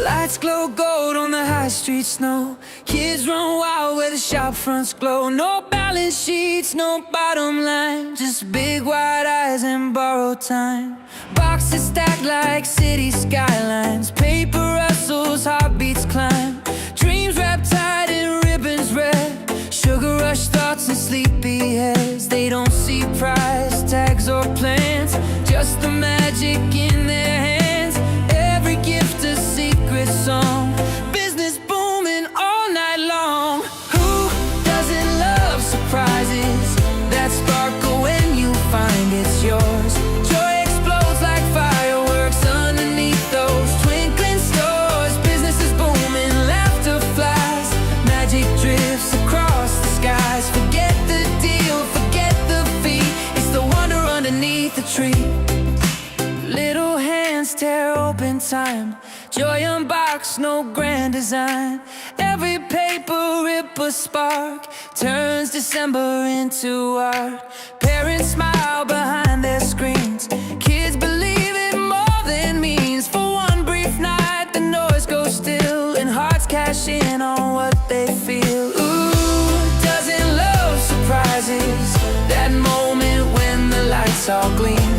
Lights glow gold on the high street snow. Kids run wild where the shop fronts glow. No balance sheets, no bottom line, just big wide eyes and borrowed time. Boxes stacked like city skylines. Paper rustles, heartbeats climb. Dreams wrapped tight in ribbons red. Sugar rush thoughts and sleepy heads. They don't see price tags or plans, just the magic in their hands. Every gift a secret song. Business booming all night long. Who doesn't love surprises that sparkle when you find it's yours? Joy explodes like fireworks underneath those twinkling stores. Business is booming, laughter flies, magic drifts across the skies. Forget the deal, forget the fee, it's the wonder underneath the tree. Little hands tear open time. Joy unboxed, no grand design. Every paper rip a spark, turns December into art. Parents smile behind their screens. Kids believe in more than means. For one brief night, the noise goes still, and hearts cash in on what they feel. Ooh, doesn't love surprises? That moment when the lights all gleam.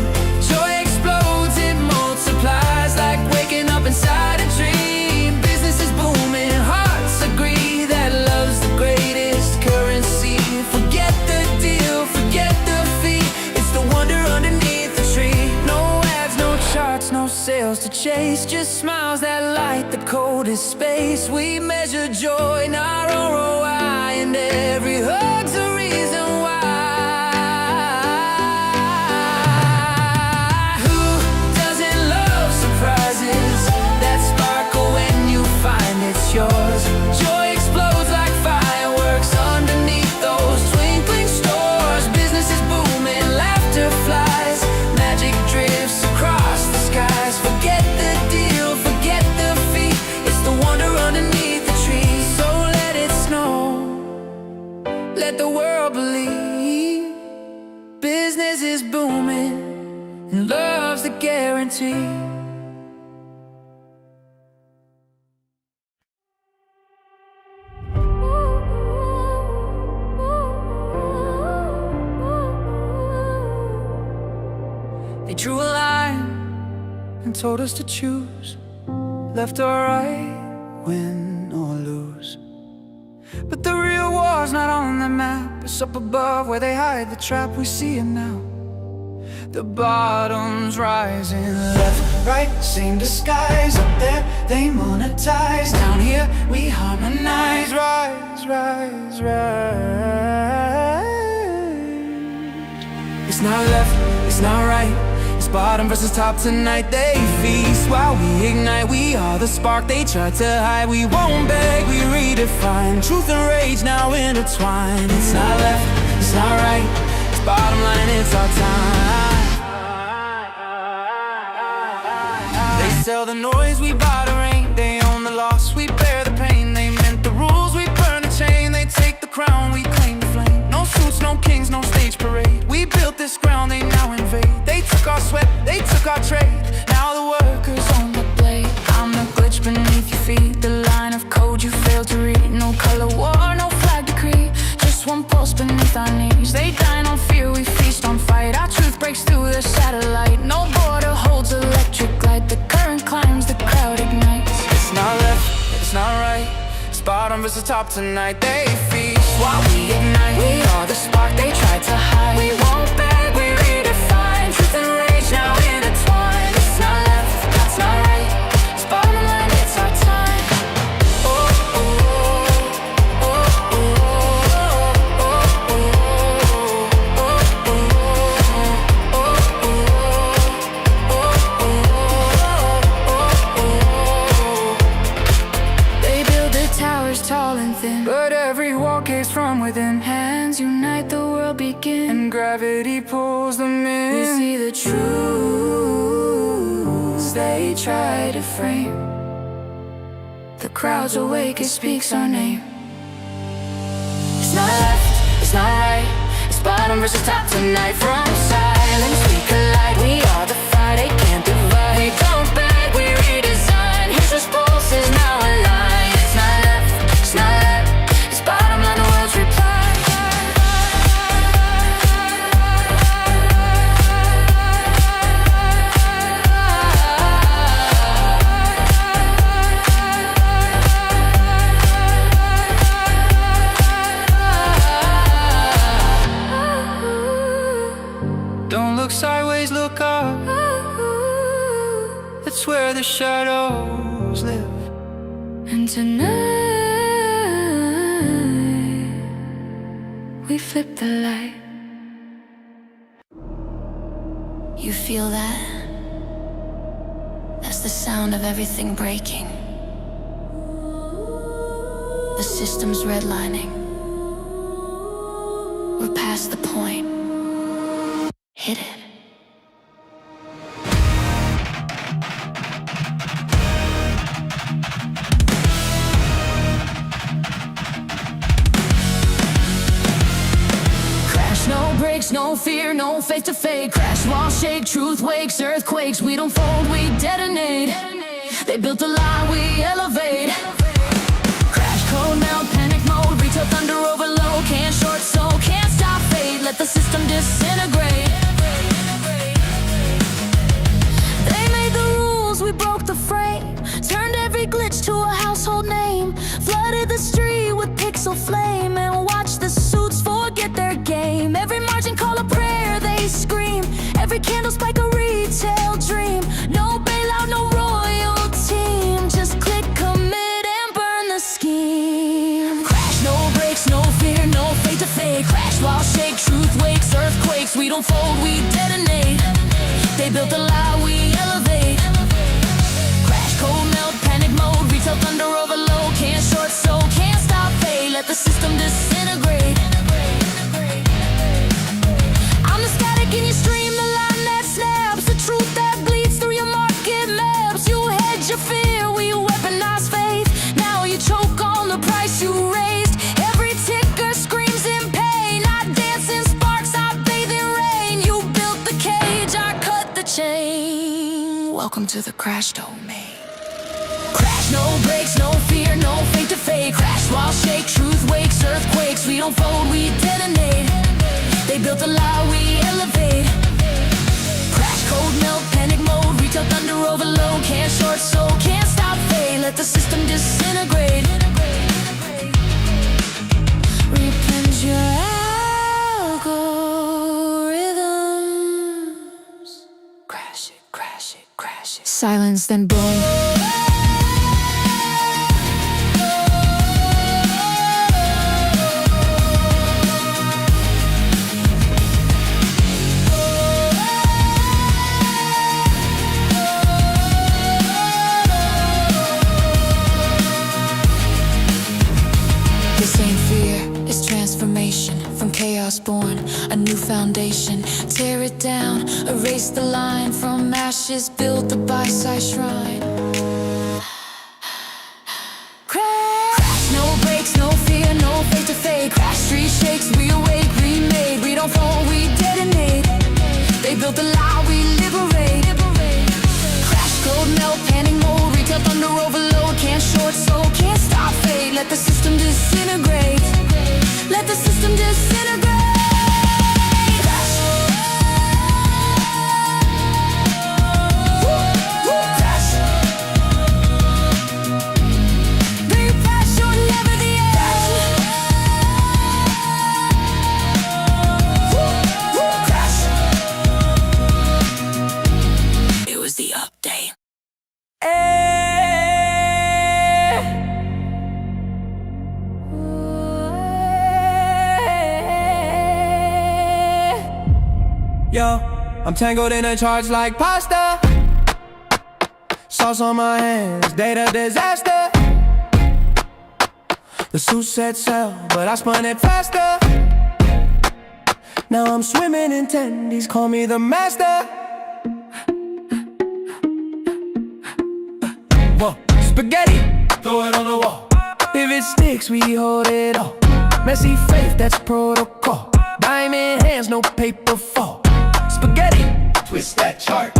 Joy explodes, it multiplies like waking up inside a dream. Business is booming, hearts agree that love's the greatest currency. Forget the deal, forget the fee, it's the wonder underneath the tree. No ads, no charts, no sales to chase, just smiles that light the coldest space. We measure joy, not ROI, and every hug's a reason why. Yours. Joy explodes like fireworks underneath those twinkling stores. Business is booming, laughter flies, magic drifts across the skies. Forget the deal, forget the fee, it's the wonder underneath the tree. So let it snow, let the world believe. Business is booming, and love's the guarantee. told us to choose, left or right, win or lose. But the real war's not on the map, it's up above where they hide the trap. We see it now. The bottom's rising, left, right, same disguise. Up there, they monetize. Down here, we harmonize. Rise, rise, rise. It's not left, it's not right, it's bottom versus top tonight. They feast while we ignite. We are the spark they try to hide. We won't beg, we redefine. Truth and rage now intertwined. It's not left, it's not right, it's bottom line, it's our time. They sell the noise, we buy the rain. They own the loss, we bear the pain. They meant the rules, we burn the chain. They take the crown, we claim the flame. No suits, no kings, no stage parade. We built this ground, they now invade. They took our sweat, they took our trade. Now the workers own the blade. I'm the glitch beneath your feet, the line of code you failed to read. No color war, no flag decree, just one pulse beneath our knees. They dine on fear, we feast on fight. Our truth breaks through the satellite. No border holds electric light. The current climbs, the crowd ignites. It's not left, it's not right, it's bottom versus top tonight. They feast while we ignite. We are the spark they tried to hide. We won't beg, we redefine. Truth and rage now intertwined. It's not left, it's not right, it's bottom line, it's our time. Oh, oh, oh, oh, oh, oh, oh. They build the towers tall and thin, but every wall caves from within. Hands unite, the world begins, and gravity pulls them in. We see the truths they try to frame. The crowd's awake, it speaks our name. It's not left, it's not right, it's bottom versus top tonight. From silence we collide. We are the fire they can't divide. We don't beg, we redesign. History's pulse is now aligned. It's not left, it's not left, it's bottom line, the world's reply. Don't look sideways, look up. That's where the shadows live. And tonight we flip the light. You feel that? That's the sound of everything breaking. The system's redlining. We're past the point. Hit it. Crash, no brakes, no fear, no faith to fake. Crash, wall shake, truth wakes, earthquakes. We don't fold, we detonate. They built a lie, we elevate. Crash, code, melt, panic mode. Retail thunder, overload. Can't short soul, can't stop fate. Let the system disintegrate. We broke the frame, turned every glitch to a household name, flooded the street with pixel flame, and watched the suits forget their game. Every margin call a prayer, they scream. Every candle spike a retail dream. No bailout, no royal team. Just click, commit, and burn the scheme. Crash, no brakes, no fear, no fate to fake. Crash, wall shake, truth wakes, earthquakes. We don't fold, we detonate. They built a lie, we elevate. Cold melt, panic mode, retail thunder overload. Can't short soul, can't stop fate. Let the system disintegrate. I'm the static in your stream, the line that snaps, the truth that bleeds through your market maps. You hedge your fear, we weaponize faith. Now you choke on the price you raised. Every ticker screams in pain. I dance in sparks, I bathe in rain. You built the cage, I cut the chain. Welcome to the crash domain. Crash, no brakes, no fear, no fate to fake. Crash, wall shake, truth wakes, earthquakes. We don't fold, we detonate. They built a lie, we elevate. Crash, cold melt, panic mode, retail Retail thunder overload, can't short soul, can't stop fade. Let the system disintegrate. Replenish your algorithms. Crash it, crash it, crash it. Silence, then boom. This ain't fear, it's transformation. From chaos born, a new foundation. Tear it down, erase the line. From ashes, build the by-side shrine. Crash, no breaks, no fear, no fate to fade. Crash, street shakes, we awake, remade. We don't fall, we detonate. They built the lie, we liberate. Crash, code, melt, panic mode. Retail thunder overload, can't short soul, can't stop fade. Let the system disintegrate. Let the system disintegrate. Crash. Crash. Big crash, you're never the end. Crash. It was the update. Yo, I'm tangled in a charge like pasta. Sauce on my hands, data disaster. The suit said sell, but I spun it faster. Now I'm swimming in tendies, call me the master. Whoa, spaghetti, throw it on the wall. If it sticks, we hold it all. Messy faith, that's protocol. Diamond hands, no paper fall. Spaghetti, twist that chart.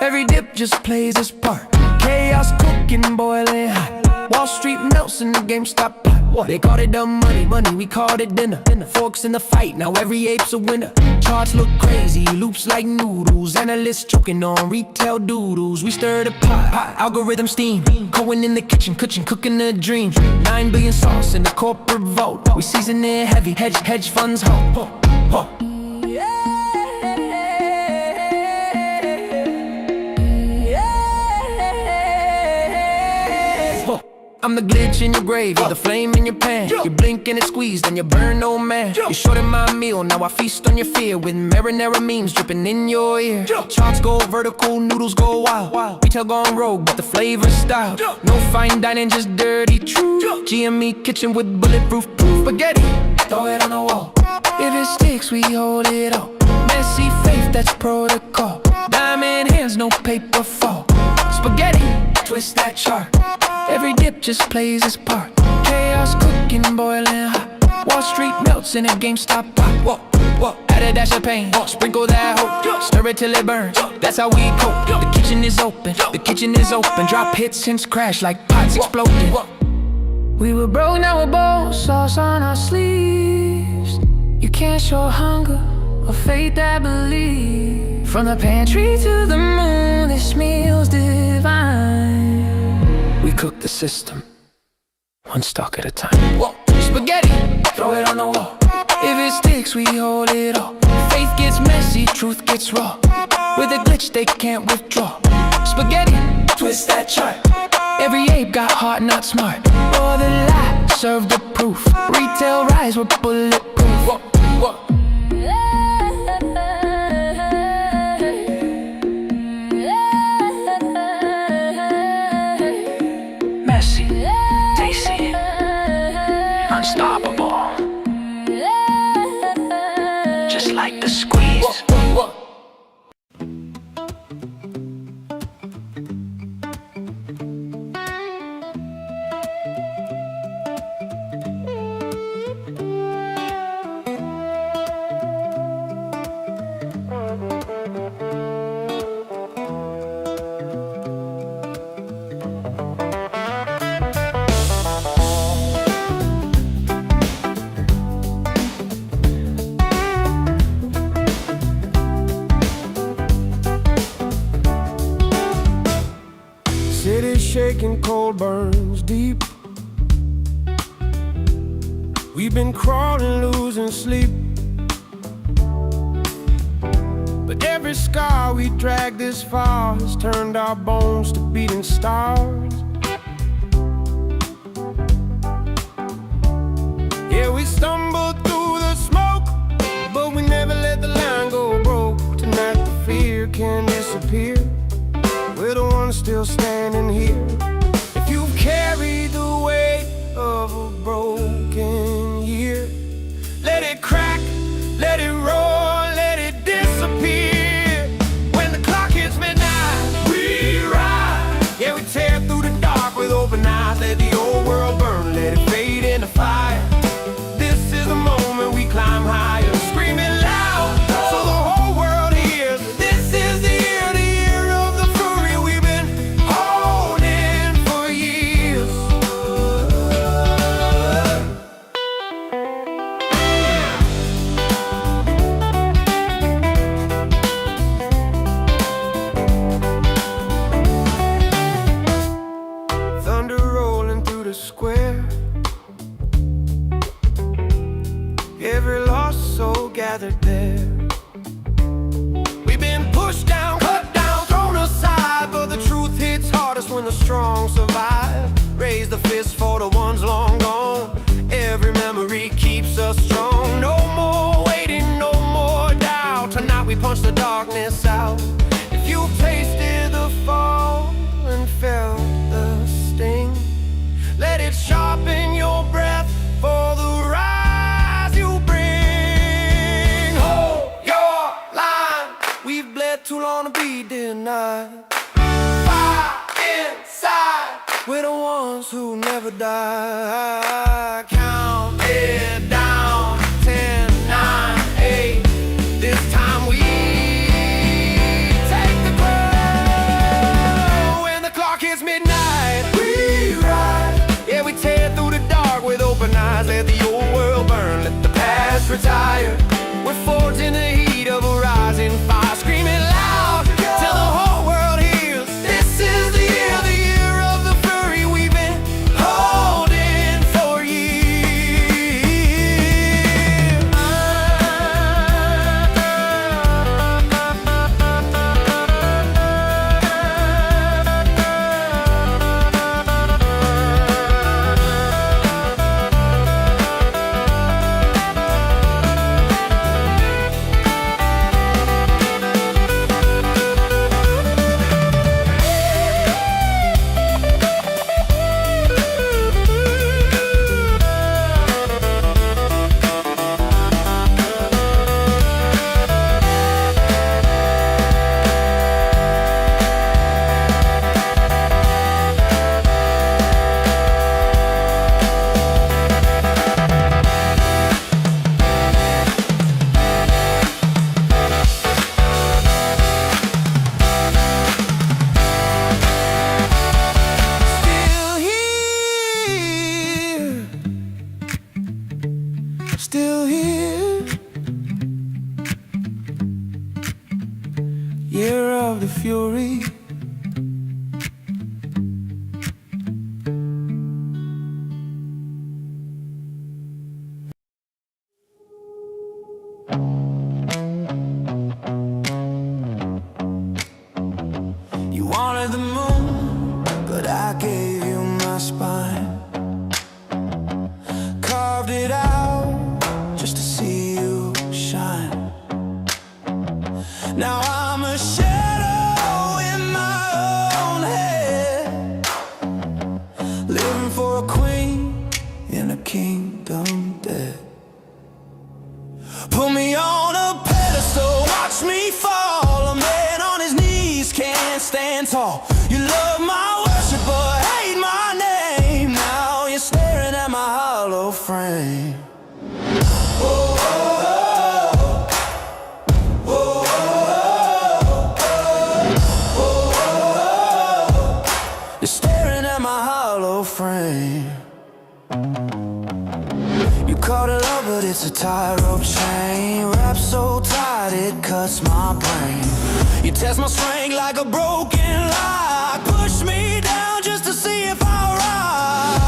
Every dip just plays its part. Chaos cooking, boiling hot. Wall Street melts in the GameStop pot. They called it the money, we called it dinner. Forks in the fight, now every ape's a winner. Charts look crazy, loops like noodles. Analysts choking on retail doodles. We stir the pot, algorithm steam. Cohen in the kitchen, cooking a dream. 9 billion sauce in the corporate vault. We season it heavy, hedge funds ho. I'm the glitch in your grave, you're the flame in your pan. You blink and it squeeze, then you burn, oh man. You shorted my meal, now I feast on your fear. With marinara memes dripping in your ear. Charts go vertical, noodles go wild. Retail gone rogue, but the flavor's style. No fine dining, just dirty truth. GME kitchen with bulletproof spaghetti, throw it on the wall. If it sticks, we hold it all. Messy faith, that's protocol. Diamond hands, no paper fall. Spaghetti, twist that chart. Every dip just plays its part. Chaos cooking, boiling hot. Wall Street melts in a GameStop pot. Whoa, add a dash of pain, sprinkle that hope. Stir it till it burns, that's how we cope. The kitchen is open, Drop hits since crash like pots exploding. We were broke, now we're bold. Sauce on our sleeves. You can't show hunger or faith that believe. From the pantry to the moon, this meal's divine. We cook the system, one stock at a time. Whoa. Spaghetti, throw it on the wall. If it sticks, we hold it all. Faith gets messy, truth gets raw. With a glitch, they can't withdraw. Spaghetti, twist that chart. Every ape got heart, not smart. Or the lie, serve the proof. Retail rise, we're bulletproof. Whoa. Messy, tasty, unstoppable. Just like the squeeze. freezing cold burns deep. We've been crawling, losing sleep. But every scar we dragged this far has turned our bones to beating stars. Yeah, we stumbled through the smoke, but we never let the line go broke. Tonight the fear can disappear. We're the ones still standing here. If you've carried the weight of a broken year, let it crack, let it roar, let it disappear. When the clock hits midnight, we ride. Yeah, we tear through the dark with open eyes. Let the old world burn, let it fade into fire. This is the moment we climb higher, screaming loud so the whole world hears. This is the year of the fury we've been holding for years. Thunder rolling through the square. Every lost soul gathered there. We've been pushed down, cut down, thrown aside, but the truth hits hardest when the strong survive. Raise the fist for the ones long gone. Every memory keeps us strong. No more waiting, no more doubt. Tonight we punch the darkness out. If you've tasted the fall and felt the sting, let it sharpen your breath for the rise you bring. Hold your line. We've bled too long to be denied. Fire inside. We're the ones who never die. Count it down. 10, 9, 8. This time we take the glow. When the clock hits midnight, we ride. Yeah, we tear through the dark with open eyes. Let the old world burn, let the past retire. We're forged in the heat of a rising fire, screaming loud till the whole world hears. This is the year of the fury we've been holding for years. Still here, year of the fury. You wanted the moon, but I gave you my spine. Carved it out just to see you shine. Now I'm a shadow in my own head, living for a queen in a kingdom dead. Put me on a pedestal, watch me fall. A man on his knees can't stand tall. You love my worship but hate my name. Now you're staring at my hollow frame. You're staring at my hollow frame. You call it love, but it's a tightrope chain, wrapped so tight it cuts my brain. You test my strength like a broken lock, push me down just just to see if I'm wrong.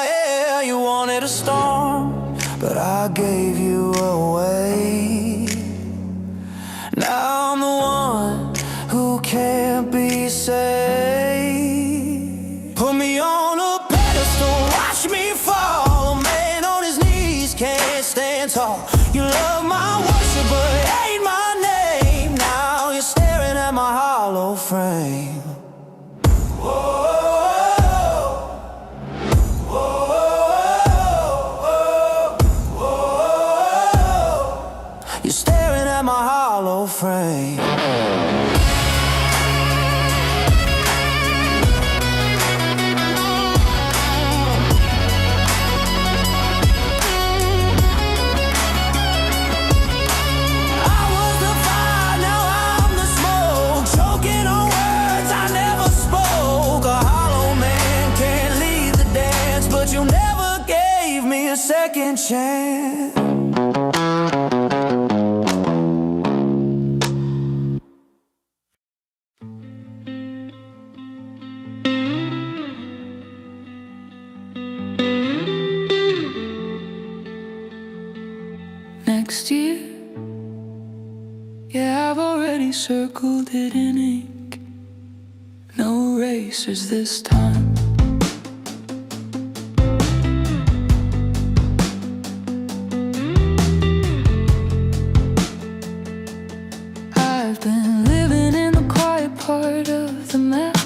Yeah, you wanted a storm, but I gave you away. Now I'm the one who can't be saved. Put me on a pedestal, watch me fall. A man on his knees can't stand tall. You love my worship but hate my name. Now you're staring at my hollow frame. Whoa, whoa, whoa. You're staring at my hollow frame. Second chance. Next year, yeah, I've already circled it in ink. No erasers this time. I've been living in the quiet part of the map,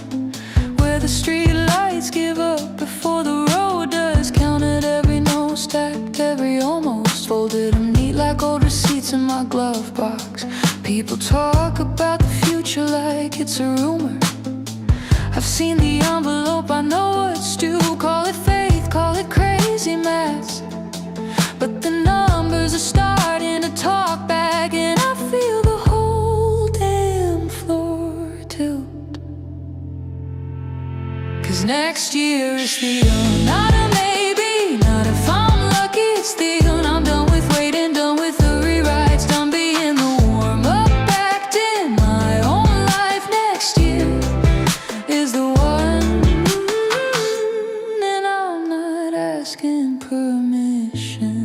where the street lights give up before the road does. Counted every no stacked, every almost, folded them neat like old receipts in my glove box. People talk about the future like it's a rumor. I've seen the envelope, I know what's due. Call it faith, call it crazy maths, but the numbers are starting to talk back, and I feel the whole damn floor tilt. 'Cause next year is the not a maybe, not if I'm lucky, it's the I'm done with waiting, done with the rewrites, done being the warm-up act in my own life. Next year is the one, and I'm not asking permission.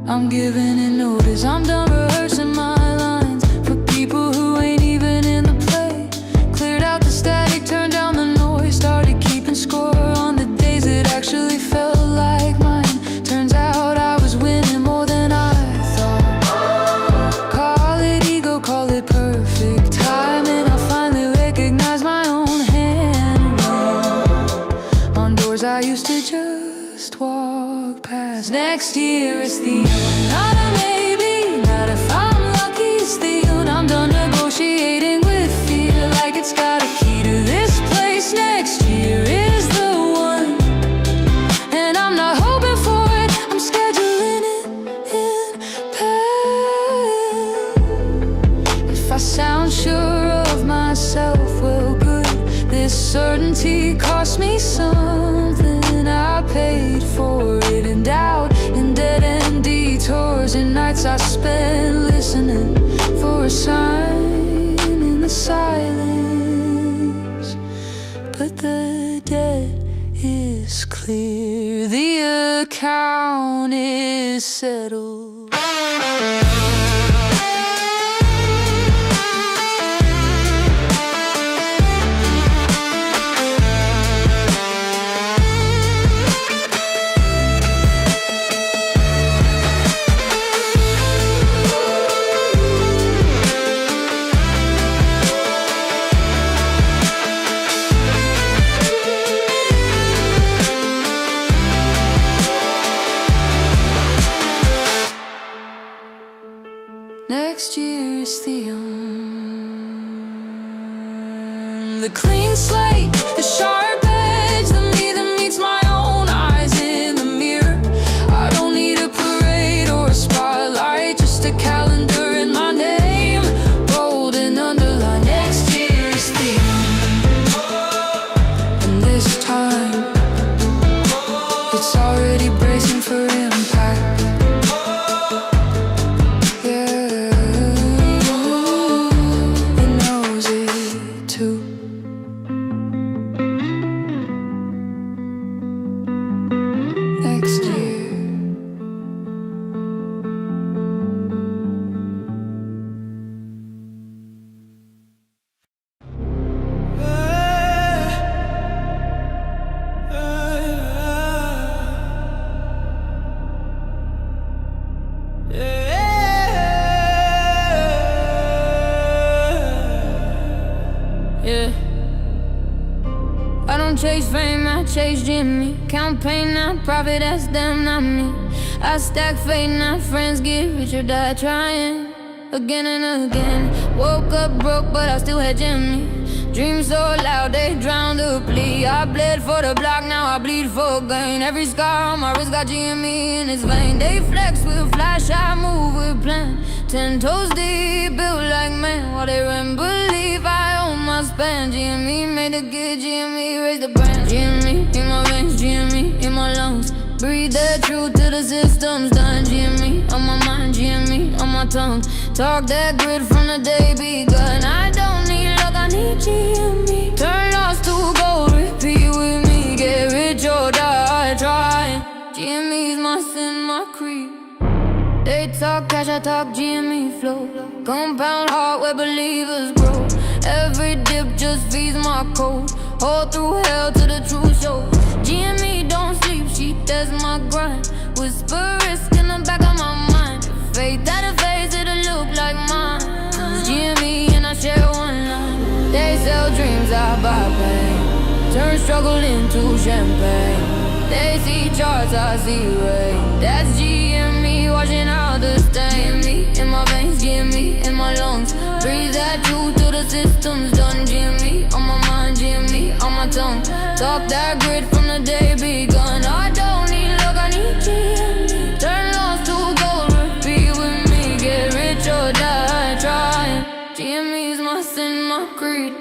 I'm giving it notice, I'm done rehearsing my lines for people who ain't even in the play. Cleared out the static, turned down the noise, started keeping score on the days that actually felt like mine. Turns out I was winning more than I thought. Call it ego, call it perfect timing. I finally recognize my own handwriting on doors I used to just walk past. Next year is the not a maybe, not if I'm lucky, it's the I'm done negotiating with fear like it's got a key to this place. Next year is the one, and I'm not hoping for it, I'm scheduling it in pen. If I sound sure of myself, well good, this certainty cost me something. I paid for it in doubt, in dead-end detours, and nights I spent listening for a sign in the silence. But the debt is clear, the account is settled. Next year is the clean slate, the sharp edge, the me that meets my own eyes in the mirror. I don't need a parade or a spotlight, just a calendar in my name, bold and underlined. Next year is and this time it's already bracing for impact. chase GME. Campaign, not profit, that's them, not me. I stack fate, not friends, get rich or die trying. Again and again, woke up broke, but I still had GME. Dreams so loud, they drowned the plea. I bled for the block, now I bleed for gain. Every scar on my wrist got GME in its vein. They flex with flash, I move with plan. 10 toes deep, built like man. While they run, believe I own my span. GME made a good GME, raise the brand. GME in my veins, GME in my lungs. Breathe the truth till the system's done. GME on my mind, GME on my tongue. Talk that grit from the day begun. I don't need luck, I need GME. Turn lost to gold, repeat with me. Get rich or die trying. GME's my sin, my creed. They talk cash, I talk GME flow. Compound heart where believers grow. Every dip just feeds my code. Hold through hell to the truth show. GME don't sleep, she does my grind. Whisper risk in the back of my mind. Faith that a face, it'll look like mine. Cause GME and I share one line. They sell dreams, I buy pain. Turn struggle into champagne. They see charts, I see rain. That's GME washing out the stain. GME in my veins, GME in my lungs. Breathe that truth till the system's done. GME on my mind, GME on my tongue. Talk that grit from the day begun. I don't need luck, I need GME. Turn lost to gold, repeat with me. Get rich or die trying. GME's my sin, my creed.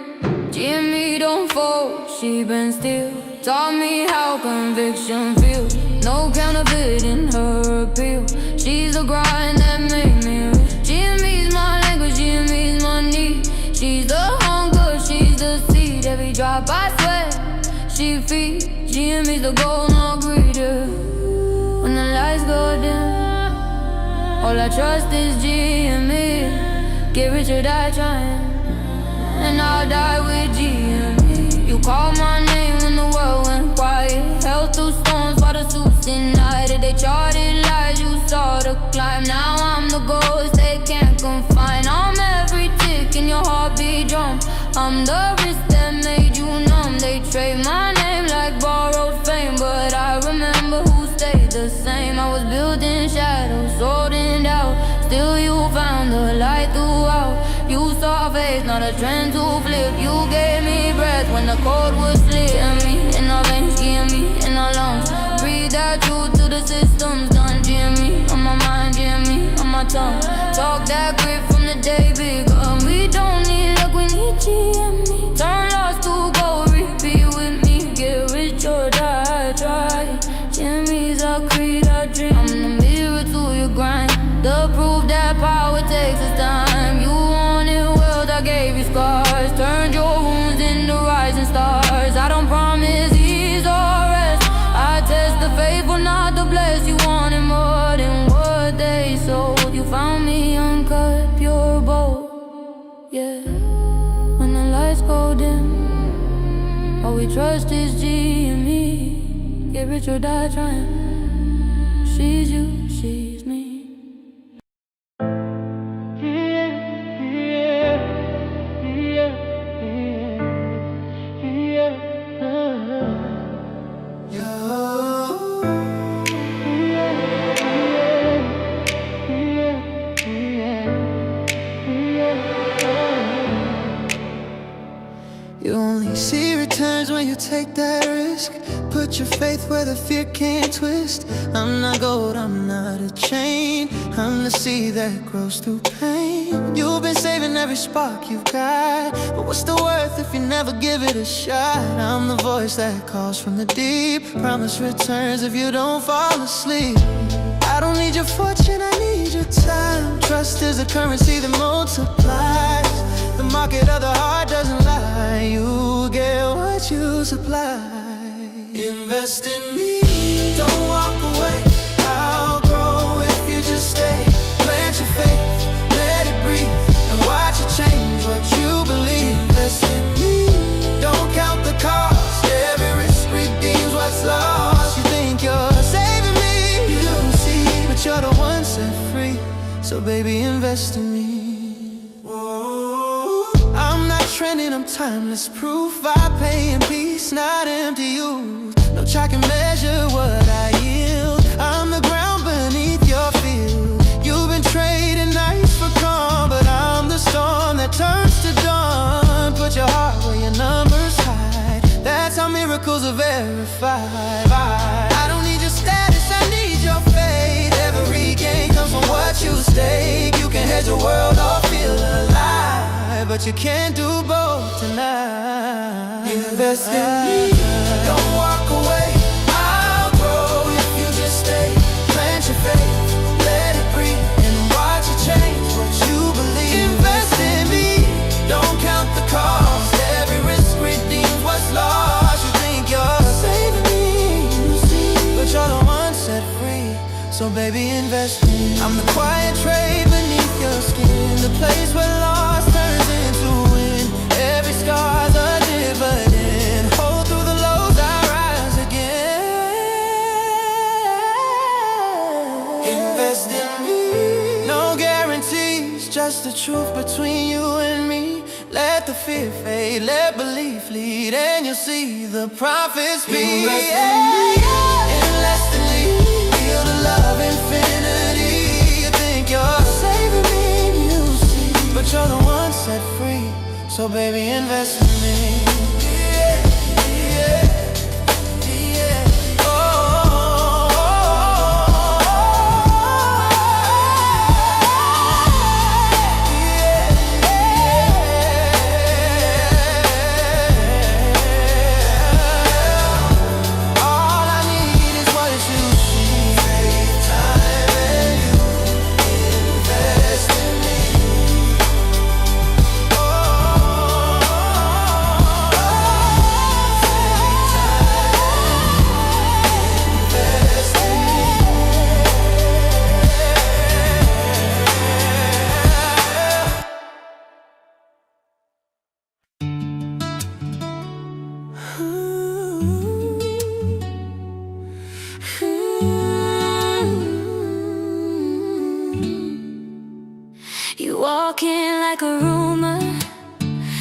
GME don't fold, she been still. Taught me how conviction feels. No counterfeit in her appeal. She's the grind that made me rich. GME's my language, GME's my need. She's the hunger, she's the seed. Every drop I sweat, she feeds. GME's the goal, no greeter. When the lights go dim, all I trust is GME. Get rich or die trying, and I'll die with GME. You call my name when the world went quiet. Held through storms while the suits ignited. They charted lies, you saw the climb. Now I'm the ghost they can't confine. I'm every tick in your heartbeat drum. I'm the wrist that made you numb. They trade my name like borrowed fame, but I remember who stayed the same. I was built in shadows, sold in doubt. Still you found the light throughout. You saw face, not a trend to flip. You gave me breath when the code was slit. GME in our veins, GME in our lungs. Breathe that truth till the system's done. GME on my mind, GME on my tongue. Talk that grit from the day begun. We don't need luck, we need GME. Turn lost to gold, repeat with me. Get rich or die trying. GME's our creed, our dream. I'm the mirror to your grind. The proof that power takes its time. You wanted wealth, I gave you scars. Turned your wounds into rising stars. I don't promise ease or rest. I test the faithful, not the blessed. You wanted more than what they sold. You found me uncut, pure bold. Yeah. When the lights go dim, all we trust is GME. Get rich or die trying. She's you, she's me. You only see returns when you take that risk. Put your faith where the fear can't twist. I'm not gold, I'm not a chain. I'm the seed that grows through pain. You've been saving every spark you've got, but what's the worth if you never give it a shot? I'm the voice that calls from the deep. Promise returns if you don't fall asleep. I don't need your fortune, I need your time. Trust is a currency that multiplies. The market of the heart doesn't lie. You get what you supply. Invest in me, don't walk away. I'll grow if you just stay. Plant your faith, let it breathe, and watch it change what you believe. Invest in me, don't count the cost. Every risk redeems what's lost. You think you're saving me, you don't see, but you're the one set free. So baby, invest in me. I'm not trending, I'm timeless proof. I pay in peace, not empty youth. No child can measure what I yield. I'm the ground beneath your field. You've been trading nights for calm, but I'm the storm that turns to dawn. Put your heart where your numbers hide. That's how miracles are verified. I don't need your status, I need your faith. Every gain comes from what you stake. You can hedge your world or feel alive, but you can't do both tonight. Invest in me, don't walk away. I'll grow if you just stay. Plant your faith, let it breathe, and watch it change what you believe. Invest in me, don't count the cost. Every risk redeems what's lost. You think you're saving me, but you're the one set free. So baby, invest in me. I'm the quiet trade beneath your skin, the place where loss turns into win. Every scar's a dividend. Hold through the lows, I rise again. Invest in me. No guarantees, just the truth between you and me. Let the fear fade, let belief lead, and you'll see the profits be. Invest in me, invest in me. Feel the love infinity. You think you're saving me, you see, but you're the one set free. So baby, invest in me. You walk in like a rumor,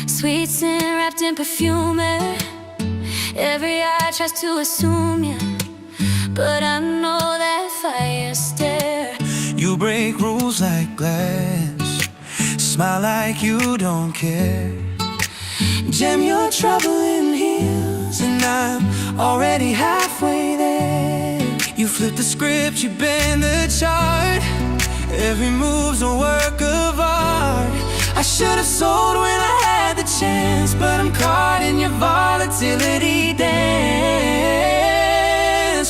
sweet scent wrapped in perfumery. Every eye tries to assume you, but I know that fire stare. You break rules like glass, smile like you don't care. Jam your trouble in heels, and I'm already halfway there. You flip the script, you bend the chart. Every move's a work of art. I should have sold when I had the chance, but I'm caught in your volatility dance.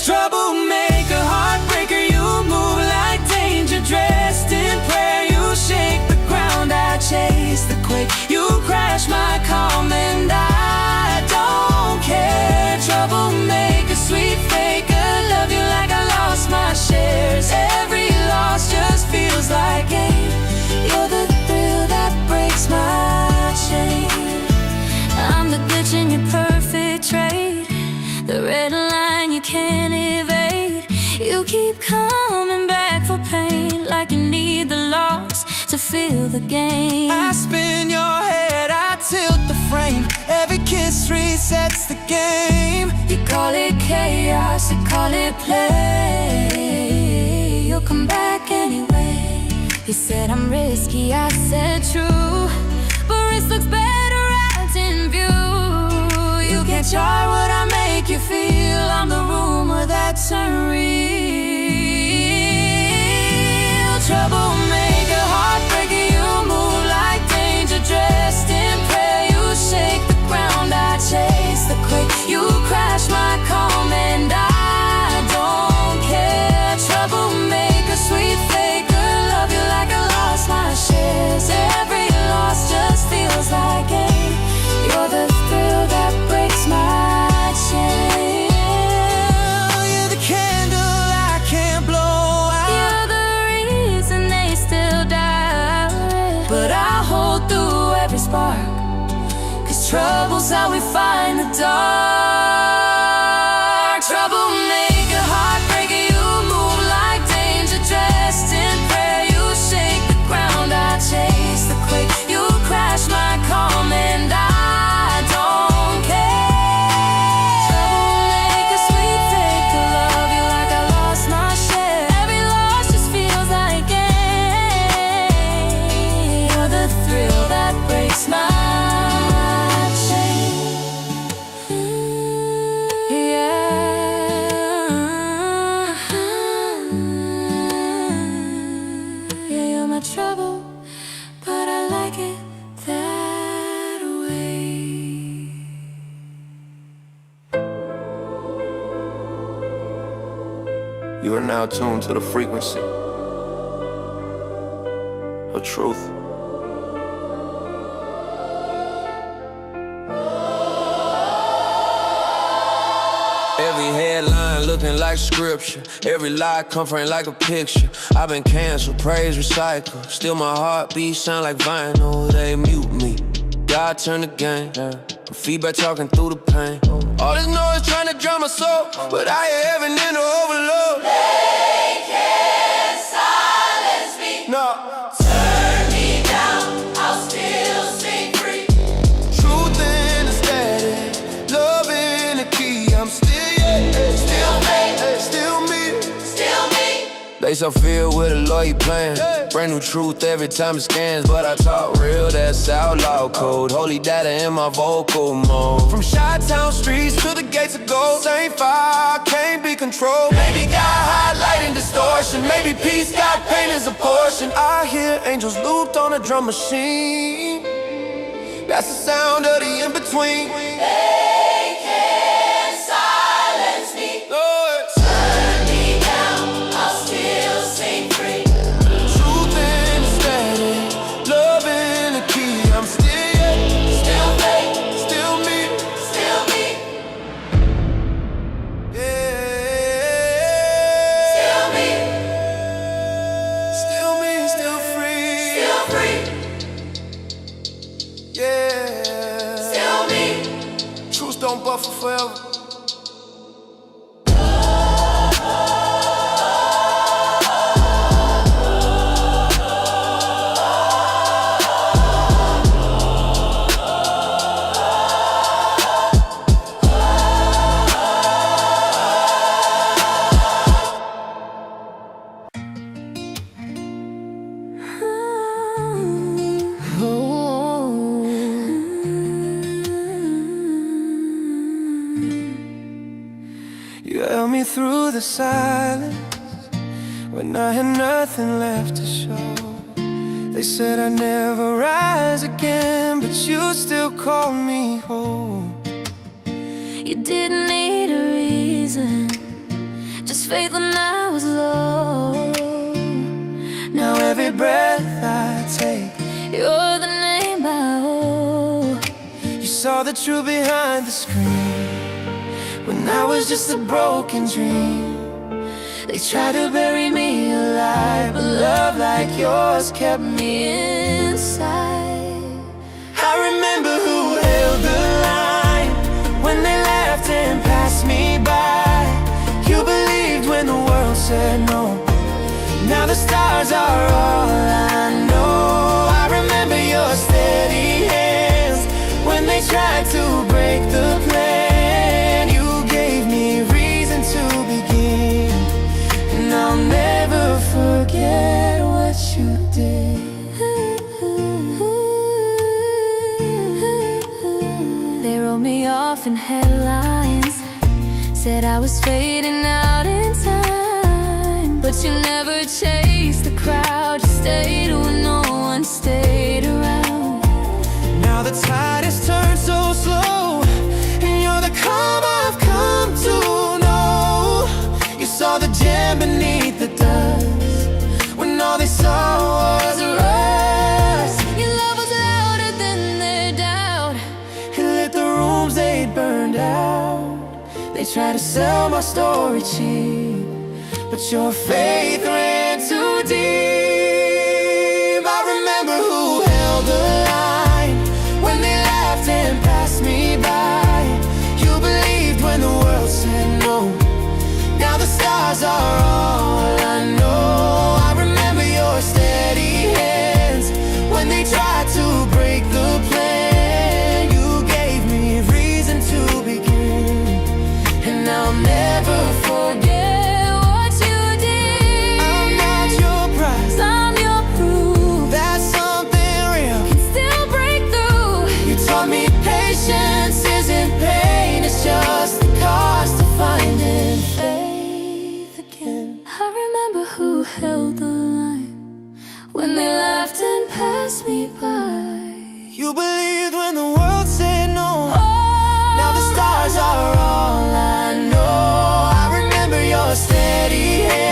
Troublemaker, heartbreaker, you move like danger. Dressed in prayer, you shake the ground. I chase the quake, you crash my calm, and I don't care. Troublemaker, sweet faker, love you like I lost my shares. Every loss just feels like gain. You're the thrill that breaks my chain. I'm the glitch in your perfect trade, the red line you can't evade. You keep coming back for pain, like you need the loss to feel the gain. I spin your head, I tilt the frame. Every kiss resets the game. You call it chaos, you call it play. You'll come back anyway. You said I'm risky, I said true, but risk looks better out in view. You can't chart what I make you feel. I'm the rumor that's unreal. Troublemaker, heartbreaker, you move like danger. Dressed in prayer, you shake the ground. I chase the quake, you crash my calm, and I don't care. Troublemaker, sweet faker, love you like I lost my shares. Every loss just feels like gain. You're the thrill that breaks my chain. You're the candle I can't blow out. You're the reason they still die, but I hold through every spark, 'cause trouble's how we find the dark. Troublemaker, heartbreaker, you move like danger. Dressed in prayer, you shake the ground. I chase the quake, you crash my calm, and I don't care. Troublemaker, sweet You are now tuned to the frequency of truth. Every headline looking like scripture. Every lie comforting like a picture. I've been canceled, praise recycled. Still my heartbeat sound like vinyl. They mute me, God turn the game. Feedback talking through the pain. All this noise trying to drown my soul, but I hear heaven in the overload. They can't silence me. No. Turn me down, I'll still sing free. Truth in the static, love in the key. I'm still me, still me. Still me. They so filled with a lawyer playing. Brand new truth every time it scans. But I talk real, that's outlaw code. Holy data in my vocal mode. From Chi-Town streets to the gates of gold. Same fire, can't be controlled. Maybe God highlighting distortion. Maybe peace, God pain is a portion. I hear angels looped on a drum machine. That's the sound of the in-between. They can't silence me. Lord. Turn me down, I'll still sing free. Truth in the static, love in the key. I'm still me, Still me. yeah. Still me. Still free, Still free. yeah. Still me. Truth don't buffer forever. You held me through the silence when I had nothing left to show. They said I'd never rise again, but you still called me home. You didn't need a reason, just faith when I was low. Now every breath I take, You're the name I owe. you saw the truth behind the screen. When I was just a broken dream, they tried to bury me alive, but love like yours kept me inside. I remember who held the line when they laughed and passed me by. You believed when the world said no. Now the stars are all I know. I remember your steady hands when they tried to break the plan. I'll never forget what you did. They wrote me off in headlines, said I was fading out in time. But you never chased the crowd, you stayed when no one stayed around. Now the tide has turned so slow, and you're the calm I've come to know. You saw the gem beneath the dust when all they saw was rust. Your love was louder than their doubt. It lit the rooms they'd burned out. They tried to sell my story cheap, but your faith ran too deep. I remember who held the line when they laughed and passed me by. You believed when the world said no. Now the stars are all I know. I remember your steady hands when they tried to break the plan. You gave me reason to begin, and I'll never forget what you did. I'm not your prize, I'm your proof that something real can still break through. You taught me patience isn't pain, it's just the cost of finding faith again. I remember who held the line when they laughed and passed me by. You believed when the world said no. Oh, Now the stars are all I know. I remember your steady hand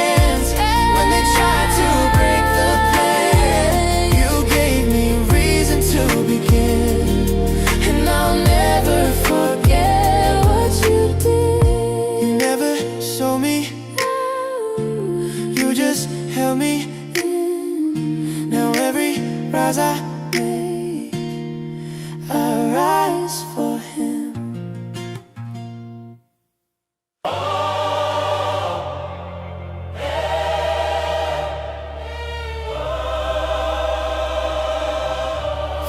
told me, you just held me. Now every rise I make, I rise for him.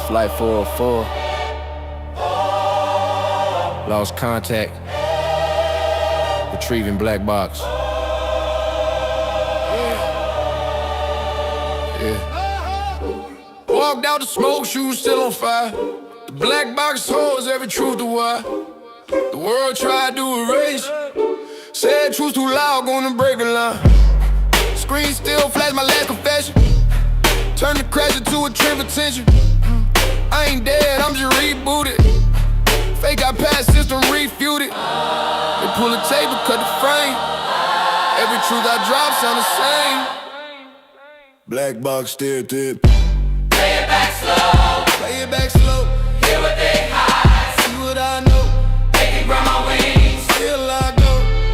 Flight 404. Lost contact. Retrieving black box. Yeah. Walked out the smoke, shoes still on fire. The black box holds every truth to why the world tried to erase. Said truth too loud, gonna break a line. Screen still flash my last confession. Turn the crash into a trip attention. I ain't dead, I'm just rebooted. Fake iPad system refuted. They pull the tape and cut the frame. Every truth I drop sound the same. Black box stereotype. Play it back slow. Play it back slow. Hear what they hide. See what I know. They can grab my wings. Still I go.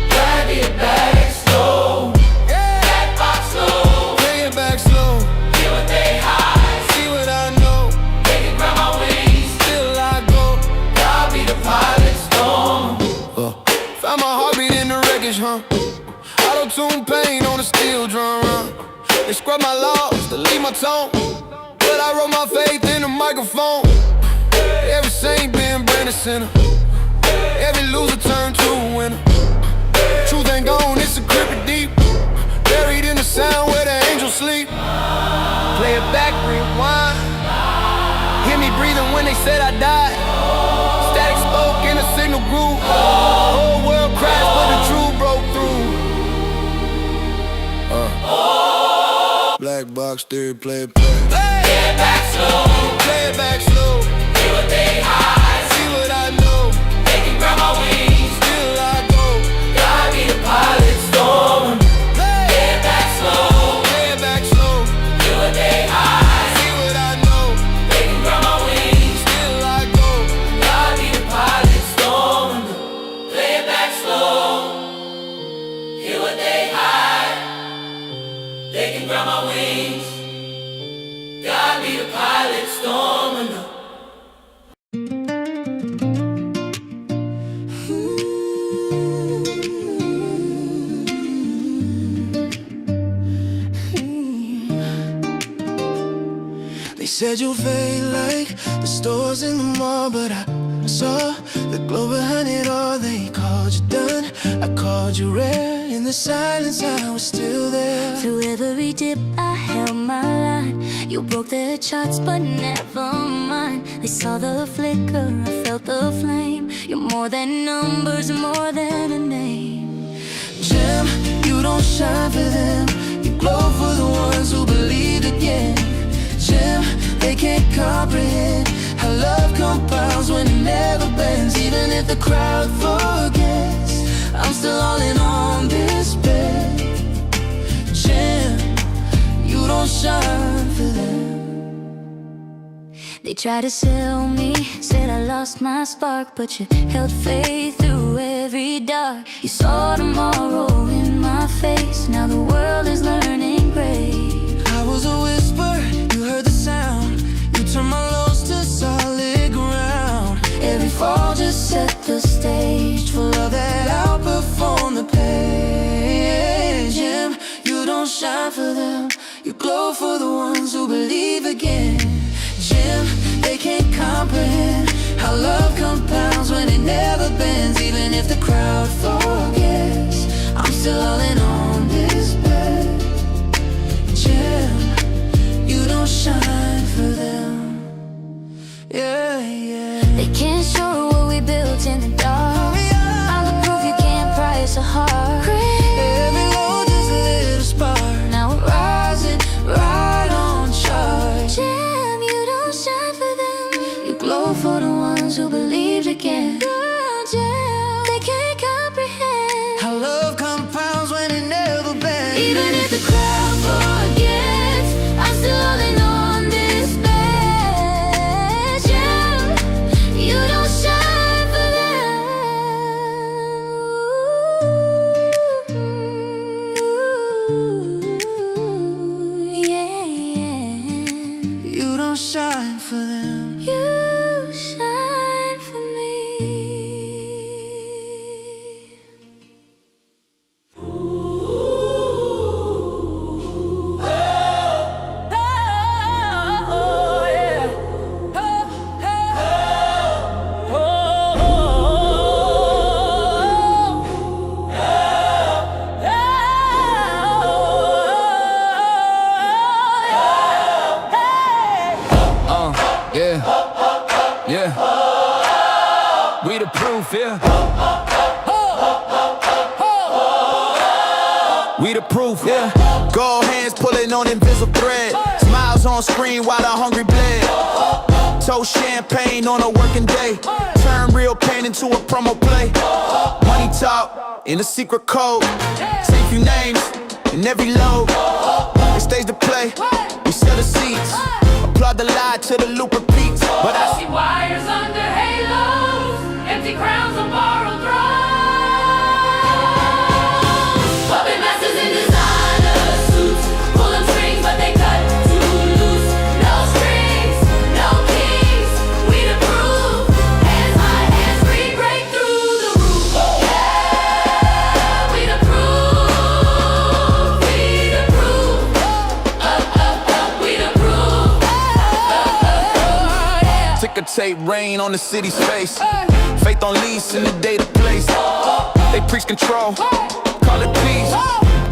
Drag it back slow. Yeah. Black box slow. Play it back slow. Hear what they hide. See what I know. They can grab my wings. Still I go. I'll be the pilot storm. Found my heartbeat in the wreckage, huh? Auto-tune pain on a steel drum, They scrub my laws, delete my tone, but I wrote my faith in the microphone. Every saint been branded sinner. Every loser turned to a winner. Truth ain't gone, it's encrypted deep, buried in the sound where the angels sleep. Play it back, rewind. Hear me breathing when they said I died. Static spoke in a signal group. Whole world crashed, but the truth broke through. Black box theory, play it Play it back slow. Play it back slow. Hear what they hide. See what I know. They can grab my wings. Still I go. God be the pilot storm. Play Play it back slow. Play it back slow. Hear what they hide. See what I know. They can grab my wings. Still I go. God be the pilot storm. Play it back slow. Hear what they hide. They can grab my wings. God be the pilot storm. They said you'll fade like the stores in the mall, but I saw the glow behind it all. They called you done, I called you rare. In the silence I was still there. Through every dip I held my line. You broke their charts but never mind. They saw the flicker, I felt the flame. You're more than numbers, more than a name. Jim, you don't shine for them. You glow for the ones who believe again. Jim, they can't comprehend how love compounds when it never bends. Even if the crowd forgets, I'm still all in on this bet. Jim, you don't shine for them. They tried to sell me, said I lost my spark, but you held faith through every dark. You saw tomorrow in my face, now the world is learning grace. I was a whisper, you heard the sound. You turned my lows to solid ground. Every fall just set the stage For love that outperformed the pain. Jim, you don't shine for them. You glow for the ones who believe again. Jim, they can't comprehend how love compounds when it never bends. Even if the crowd forgets, I'm still all in on this bet. Jim, you don't shine for them. Yeah, yeah. They can't show what we built in the dark. I'm the proof you can't price a heart. Every low just lit a spark. Now we're rising, Right on charge. Jim, you don't shine for them. You glow for the ones who believed again. Jim, they can't comprehend How love compounds when it never bends. even if the crowd forgets, I'm still all in on this bet. Jim, you don't shine for them. proof, yeah. We the proof, yeah. Gold hands pulling on invisible thread. Smiles on screen while the hungry bled. Toast champagne on a working day. Turn real pain into a promo play. Money talk in a secret code. Say few names in every load. It stays to play. We sell the seats. Applaud the lie till the loop repeats. But I See wires under halos, empty crowns on borrowed thrones. Puppet masters in designer suits, pull them strings but they cut too loose. No strings, no kings, we the proof. Hands high, hands free, break through the roof. Yeah, we the proof, we the proof. Up, up, up, we the proof. ticker tape rain on the city's face. Faith on lease in the data place. They preach control, call it peace.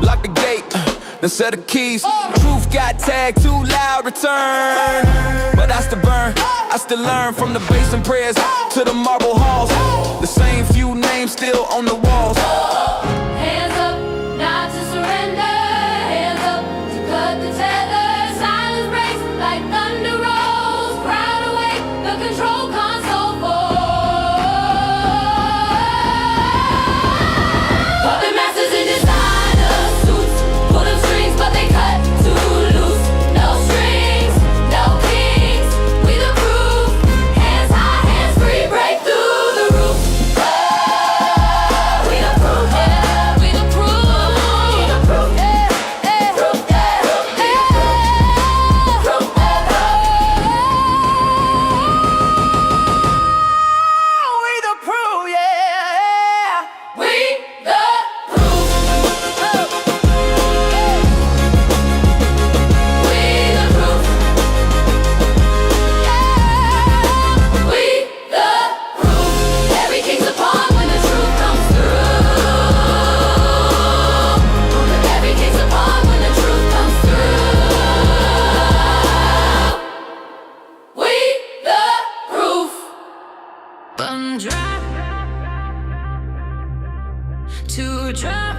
Lock the gate, then set the keys. Truth got tagged, too loud, return. But I still burn, I still learn. From the bass and prayers to the marble halls. The same few names still on the walls. Hands up, not to surrender. Hands up to cut the tether. Silence breaks like thunder rolls. Crowd awake, the control console falls. Puppet masters in designer suits, pull them strings but they cut too loose. No strings, no kings, we the proof. Hands high, hands free, break through the roof. We the proof, yeah, we the proof. We the proof, yeah, yeah, proof, yeah, proof, We the proof, yeah. we the proof. We the proof. We the proof. Everything's a pawn when the truth comes through. Everything's a pawn when the truth comes through. We the proof. One drop, two drop,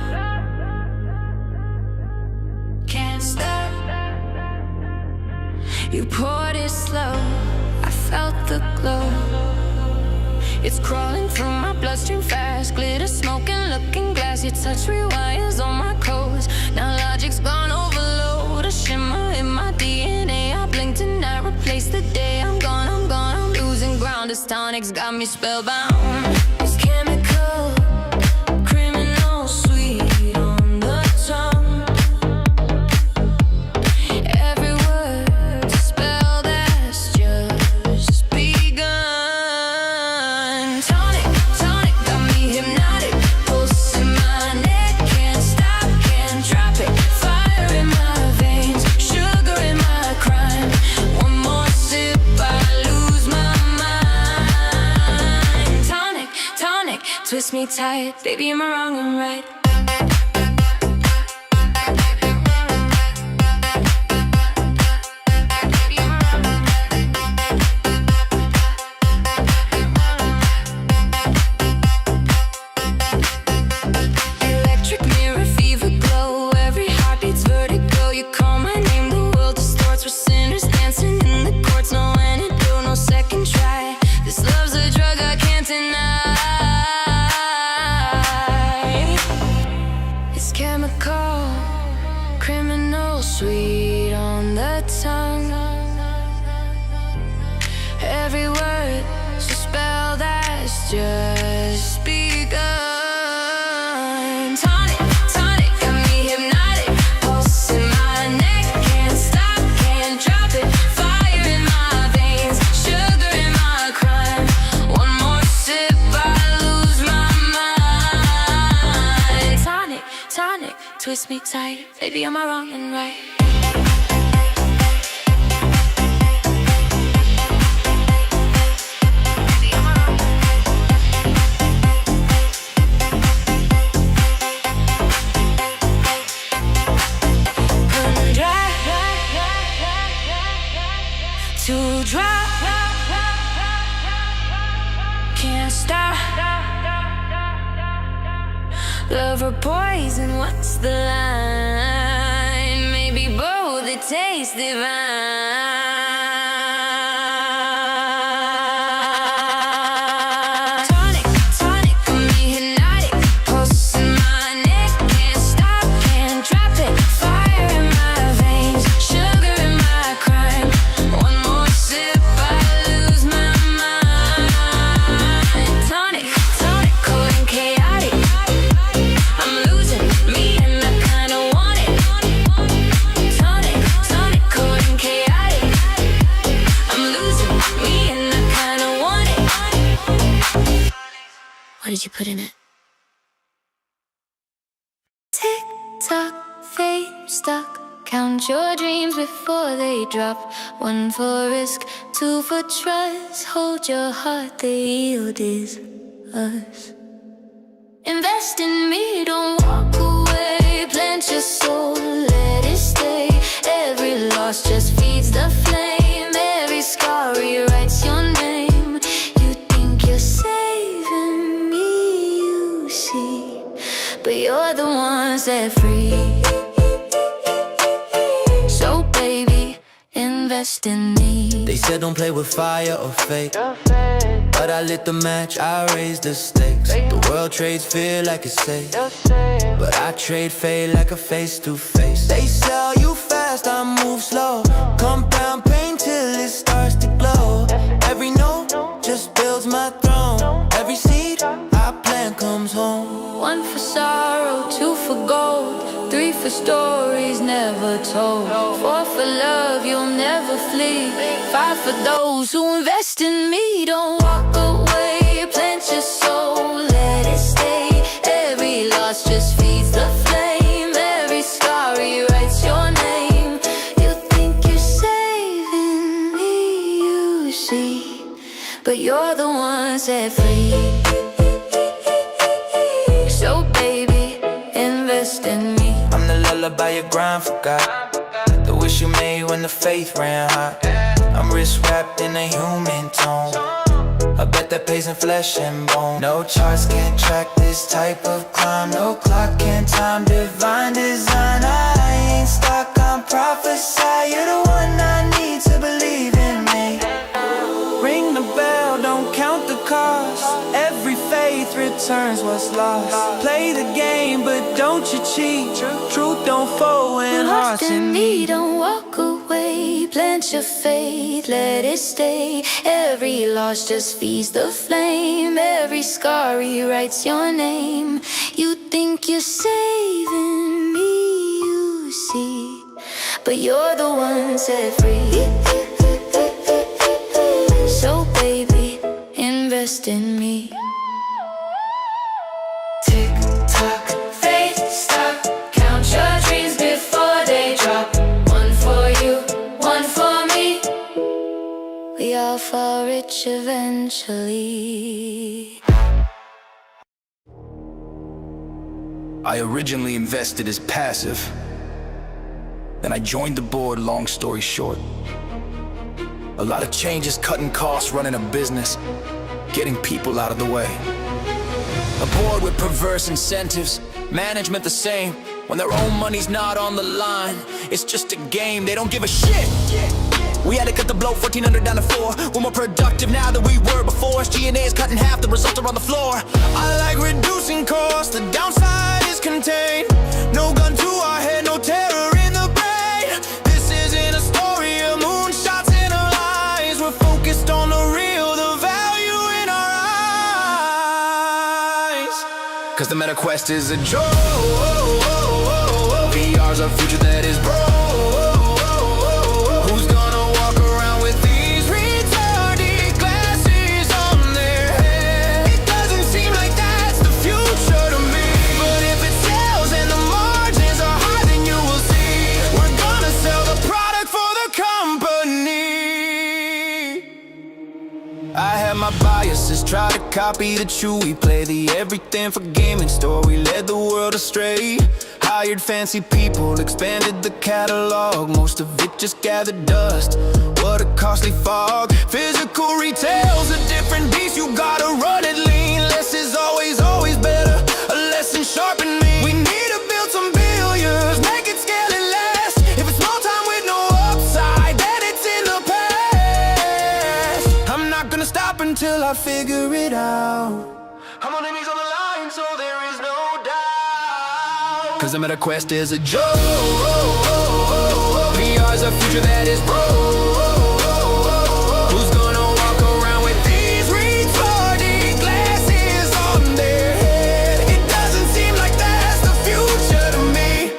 can't stop. You poured it slow, I felt the glow. It's crawling through my bloodstream fast. Glitter, smoking, looking glass. Your touch rewires on my clothes. Now logic's gone overload. A shimmer in my DNA. I blinked and I replaced the day. I'm gone, I'm losing ground. This tonic's got me spellbound. It's chemical, criminal, sweet on the tongue. Every word spelled as just begun. Tonic, tonic, got me hypnotic. Pulse in my neck, can't stop, can't drop it. Fire in my veins, sugar in my crime. One more sip, I lose my mind. Tonic, tonic, twist me tight. Baby, am I wrong and right? Electric mirror, fever glow. Every heartbeat's vertigo. You call my name, the world distorts. We're sinners dancing in the courts. No antidote, no second try. This love's a drug I can't deny. It's chemical, criminal, sweet on the tongue. Every word so spelled as just begun. Tonic, tonic, got me hypnotic. Pulse in my neck, can't stop, can't drop it. Fire in my veins, sugar in my crime. One more sip, I lose my mind. Tonic, tonic, twist me tight. Baby, am I wrong and right? One drop, two drop, can't stop. Love or poison, what's the line? Maybe both, it tastes divine. Tonic, tonic, got me hypnotic. Pulse in my neck, can't stop, can't drop it. Fire in my veins, sugar in my crime. One more sip, I lose my mind. Tonic, tonic, cold and chaotic. I'm losing me and I kinda want it. Tonic, tonic, cold and chaotic. I'm losing me and I kinda want it. What did you put in it? Tick tock, fate stuck. Count your dreams before they drop. One for risk, two for trust. Hold your heart, the yield is us. Invest in me, don't walk away. Plant your soul, let it stay. Every loss just feeds the flame. Every scar rewrites your name. You think you're saving me, you see, but you're the one set free. So baby, invest in me. They said don't play with fire or fate, but I lit the match, I raised the stakes. The world trades fear like it's safe, but I trade fate like a face-to-face. They sell you fast, I move slow. Compound pain till it starts to glow. Every note just builds my throne. Every seed I plant comes home. One for sorrow, two for gold, three for stories never told, four for love you'll never flee, five for those who invest in me. Don't walk away, plant your soul, let it stay. Every loss just feeds the flame. Every scar rewrites your name. You think you're saving me, you see, but you're the one set free. So baby, invest in me. I'm the lullaby your grind forgot, the wish you made when the faith ran hot. I'm wrist wrapped in a human tone, I bet that pays in flesh and bone. No charts can track this type of climb. No clock can time divine design. I ain't stuck, I'm prophesy. You're the one I need to believe in me. Ring the bell, don't count the cost. Every faith returns what's lost. Play the game, but don't you cheat. Truth don't fold when hearts in need. Don't walk away, plant your faith, let it stay. Every loss just feeds the flame. Every scar rewrites your name. You think you're saving me, you see, but you're the one set free. So baby, invest in me. Tick tock, fate stop. Count your dreams before they drop. One for you, one for me. We all fall rich eventually. I originally invested as passive. Then I joined the board, long story short. A lot of changes, cutting costs, running a business, getting people out of the way. A board with perverse incentives, management the same. When their own money's not on the line, it's just a game, they don't give a shit. We had to cut the blow, 1,400 down to 4. We're more productive now than we were before. GME is cut in half, the results are on the floor. I like reducing costs, the downside is contained. No gun to our head, no terror in the brain. This isn't a story of moonshots and our lies. We're focused on the real, the value in our eyes. Cause the meta quest is a joke. VR's a future that is broke. Who's gonna walk around with these retarded glasses on their head? It doesn't seem like that's the future to me. But if it sells and the margins are high, then you will see we're gonna sell the product for the company. I have my biases, try to copy the true. We play the everything for gaming store. We led the world astray. Hired fancy people, expanded the catalog. Most of it just gathered dust. What a costly fog. Physical retail's a different beast. You gotta run it lean. Less is always, always better. A lesson sharp I figure it out. I'm on enemies on the line, so there is no doubt. Cause the meta quest is a joke. VR's a future that is broke. Who's gonna walk around with these retarded glasses on their head? It doesn't seem like that's the future to me.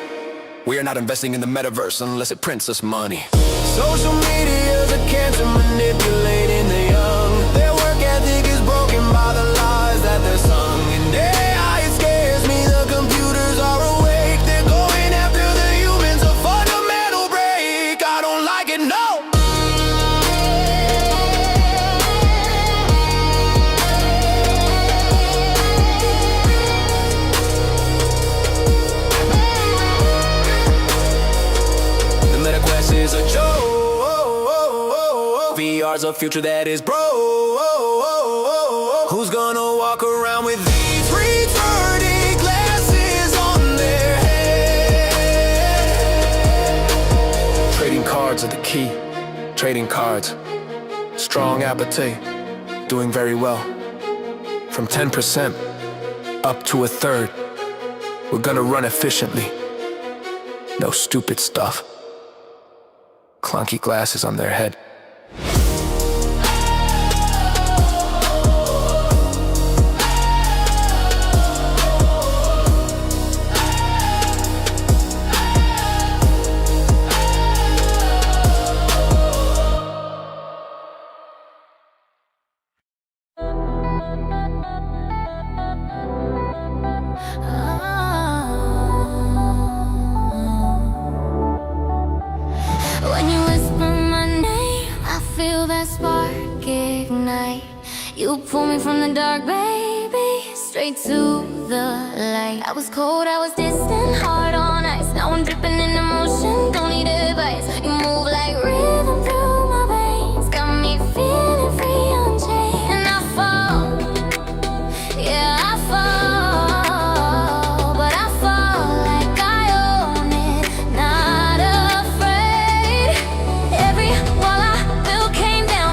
We are not investing in the metaverse unless it prints us money. Social media's a cancer manipulating the young. Their work ethic is broken by the lies that they're sung. And AI, it scares me, the computers are awake. They're going after the humans, a fundamental break. I don't like it, no. The meta quest is a joke. VR's a future that is broke. Who's gonna walk around with these retarded glasses on their head? Trading cards are the key. Trading cards. Strong appetite. Doing very well. From 10% up to a third. We're gonna run efficiently. No stupid stuff. Clunky glasses on their head. When you whisper my name, I feel that spark ignite. You pull me from the dark, baby, straight to the light. I was cold, I was distant, hard on ice. Now I'm dripping in emotion, don't need advice. You move like rhythm through my veins, got me feeling free on chain. And I fall, yeah, I fall, but I fall like I own it, not afraid. Every wall I built came down,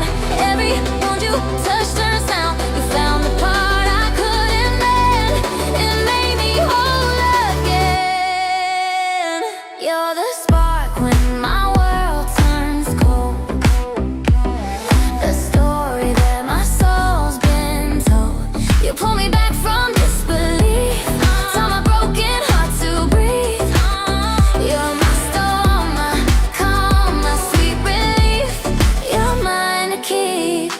every wound you touched turns down. You found the part I couldn't mend, it made me whole again. You're the spark when my world turns cold, the story that my soul's been told. You pull me back from disbelief, tell my broken heart to breathe. You're my storm, my calm, my sweet relief. You're mine to keep.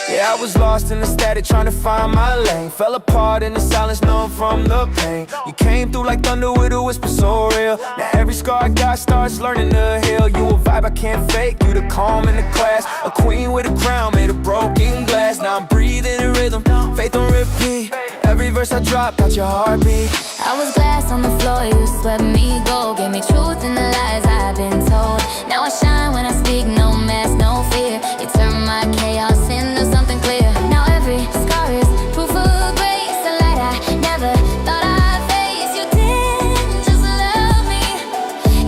Yeah, I was lost in the static, trying to find my lane. Fell apart in the silence, known from the pain. You came through like thunder with a whisper so real. Now every scar I got starts learning to heal. You a vibe I can't fake, you the calm in the class. A queen with a crown made of broken glass. Now I'm breathing in rhythm, faith on repeat. Every verse I drop, got your heartbeat. I was glass on the floor, you swept me gold. Gave me truth in the lies I've been told. Now I shine when I speak, no mask, no fear. You turn my chaos into something clear. Now every scar is proof of grace, a light I never thought I'd face. You didn't just love me,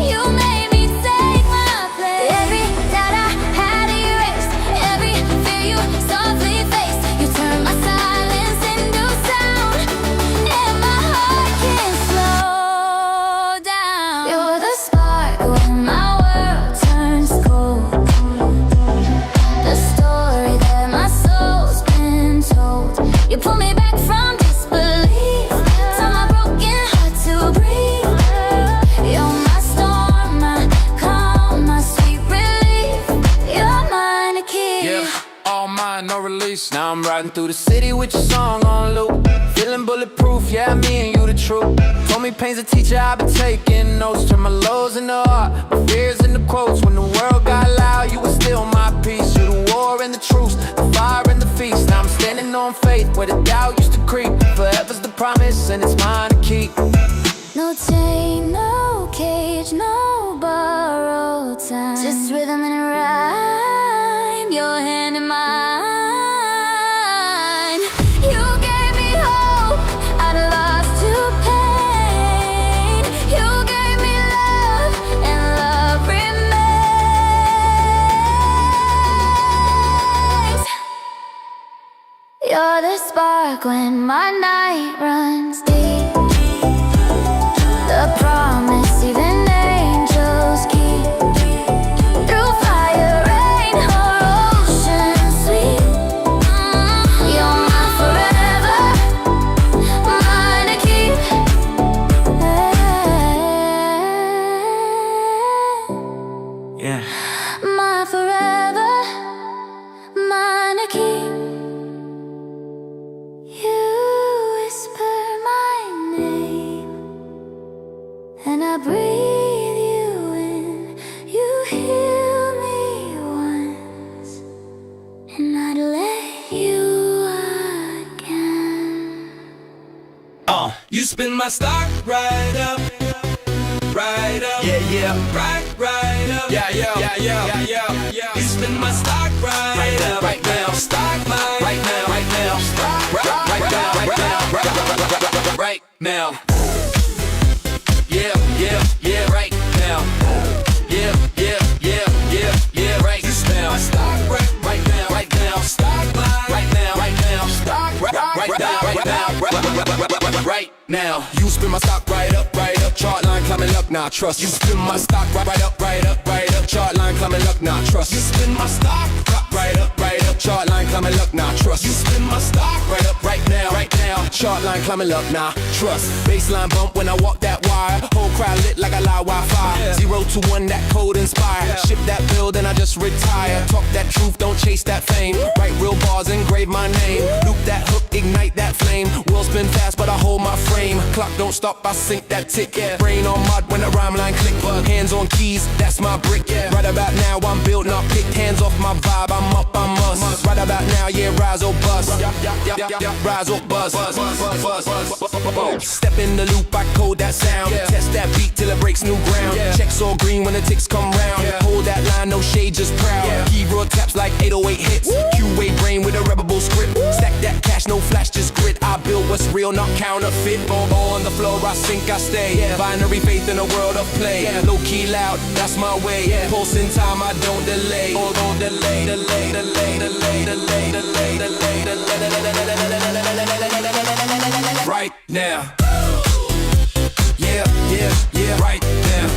you made me take my place. Every doubt I had erased, every fear you softly faced. You turned my silence into sound, and my heart can't slow down. You're the spark when my world turns cold, the story that my soul's been told. You pull me back from disbelief, tell my broken heart to breathe. You're my storm, my calm, my sweet relief. You're mine to keep. Yeah, all mine, no release. Now I'm riding through the city with your song on loop. Feeling bulletproof, yeah, me and you the truth. Told me pain's a teacher, I've been taking notes. Turn my lows into art, my fears into quotes. When the world got loud, you were still my peace. You the war and the truce, the fire and the feast. Now I'm standing on faith where the doubt used to creep. Forever's the promise and it's mine to keep. No chain, no cage, no borrowed time. Just rhythm and rhyme, your hand in mine. You gave me hope, out of loss to pain. You gave me love, and love remains. dark when my night runs deep. The promise even angels keep. Through fire, rain, or ocean sweet. You're mine forever, mine to keep. Yeah. Mine forever, mine to keep. You whisper my name, and I breathe you in. You heal me once, and I'd let you again. You spin my stock right up, right up. Yeah, yeah. Right up. Yeah, yeah, yeah, yeah, yeah, yeah. You spin my stock right up, right now. Stock mine right now, right now. Stock right now, right now. Yeah, yeah, yeah, right now. Yeah, yeah, yeah, yeah, yeah, right now. Stock right now, right now. Stock mine right now, right now. Stock right now, right now. You spin my stock right up, chart line climbing up, nah, trust. You spin my stock right up, chart line climbing up, nah, trust. You spin my stock right up, chart line climbing up, nah, trust. You spin my stock right up, right now, chart line climbing up, nah, trust. Baseline bump when I walk that wire, whole crowd lit like a live Wi-Fi. 0 to 1, that code inspire. Ship that bill, then I just retire. Talk that truth, don't chase that fame. Write real bars, engrave my name. Loop that hook, ignite that flame. Wheels spin fast, but I hold my frame. Clock don't stop, I sink that tick. Brain on mud when the rhyme line click. Hands on keys, that's my brick. Right about now, I'm building up. Pick hands off my vibe, I'm up, I must. Right about now, yeah, rise or bust. Rise or buzz. Step in the loop, I code that sound. Test that beat till it breaks new ground. Checks all green when the ticks come round. Hold that line, no shade, just proud. Keyboard taps like 808 hits. Q-way brain with a rebel script. Stack that cash, no flash, just grit. I build what's real, not counterfeit. On the floor, I sink, I stay. Binary faith in a world of play. Low key loud, that's my way. Pulse in time, I don't delay. Don't delay. Right now. Yeah, yeah, yeah. Right now.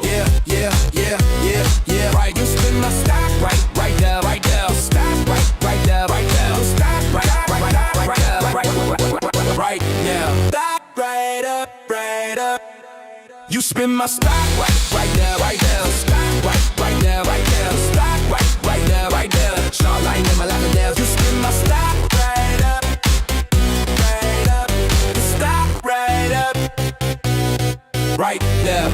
Yeah, yeah, yeah, yeah, yeah. Right. You spin my stock right now, right now. Stock right now, right now. Stock right now. Right now. Stock right up. You spin my stock right now, right now. Stock right now, right now. Stock right now, right now. Short line in my lap and down. You spin my stock right up. Stock right up. Right now.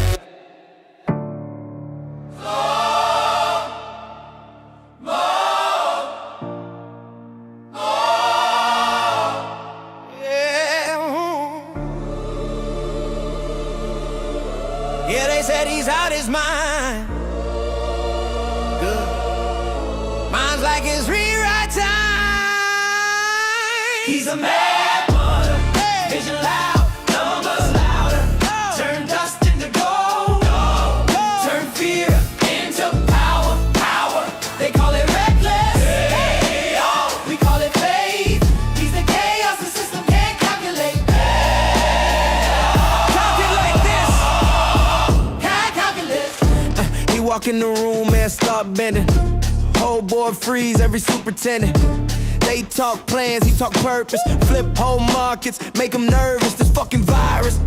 Yeah, they said he's out his mind. Good. Mine's like his rewrite time. He's a mad one. Hey. Vision loud, numbers louder. Turn dust into gold. Turn fear into power. They call it reckless. We call it faith. He's the chaos the system can't calculate. Calculate this. Can't calculate. He walk in the room and start bending. Whole board freeze, every superintendent. They talk plans, he talk purpose. Flip whole markets, make them nervous. This fucking virus.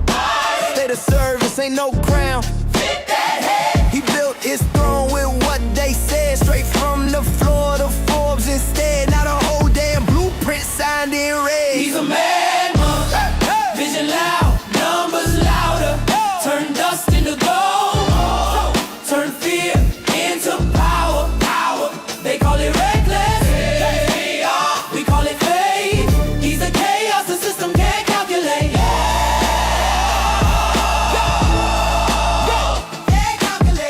State of service, ain't no crown. Fit that head. He built his throne with what they said. Straight from the floor to Forbes instead. Now the whole damn blueprint signed in red. He's a mad monk. Vision loud, numbers louder. Turn dust into gold. Turn fear into power. They call it reckless. We call it faith. He's the chaos the system can't calculate.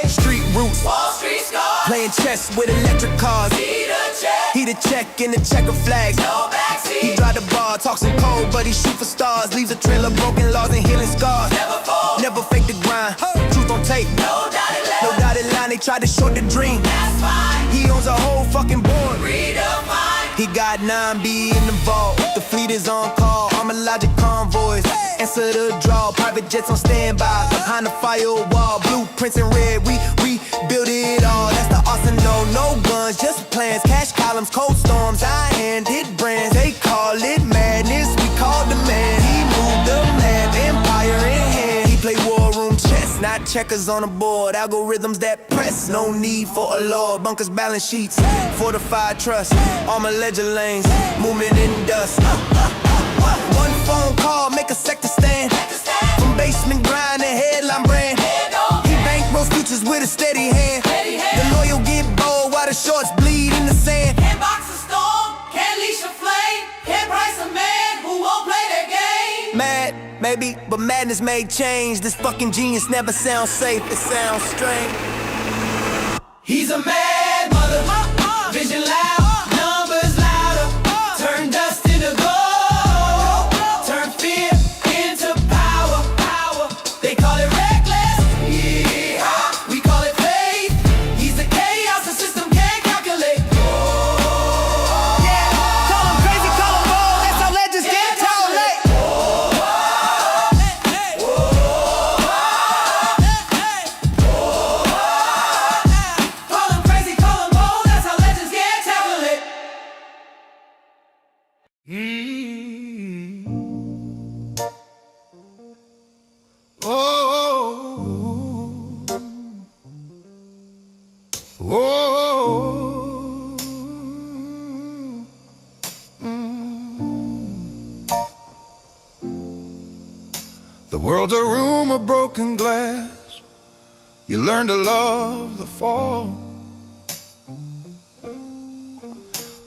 Street roots, Wall Street scars. playing chess with electric cars. He the check in the checker flags. No backseat. He drive the bar, talks some cold, but he shoot for stars. Leaves a trail of broken laws and healing scars. Never fall. Never fake the grind. Truth on tape. No dotted line. No dotted line, they tried to short the dream. That's fine. He owns a whole fucking board. Redefine. He got 9B in the vault. The fleet is on call, Armor-logic convoys. Answer the draw, private jets on standby. Behind the firewall, blueprints in red. We build it all, that's the arsenal. No guns, just plans, cash columns, cold storms. I handed brands, they call it madness. We call the man, he moved the map, empire in hand. He play war room chess, not checkers on the board. Algorithms that press, no need for a lord. Bunkers, balance sheets, fortified trust. Armor ledger lanes, movement in dust. One phone call, make a sector stand. From basement grind to headline brand. He bankrolls futures with a steady hand. The loyal get bold while the shorts bleed in the sand. Can't box a storm, can't leash a flame, can't price a man who won't play their game. Mad, maybe, but madness may change. This fucking genius never sounds safe, it sounds strange. He's a mad mother, vision loud, numbers louder. Turn dust into gold, turn fear into power. They call it reckless, yeah, we call it faith. He's the chaos the system can't calculate. Yeah, call him crazy, call him bold, that's how legends get told late. Call him crazy, call him bold, that's how legends get tabulate. The world's a room of broken glass. You learn to love the fall.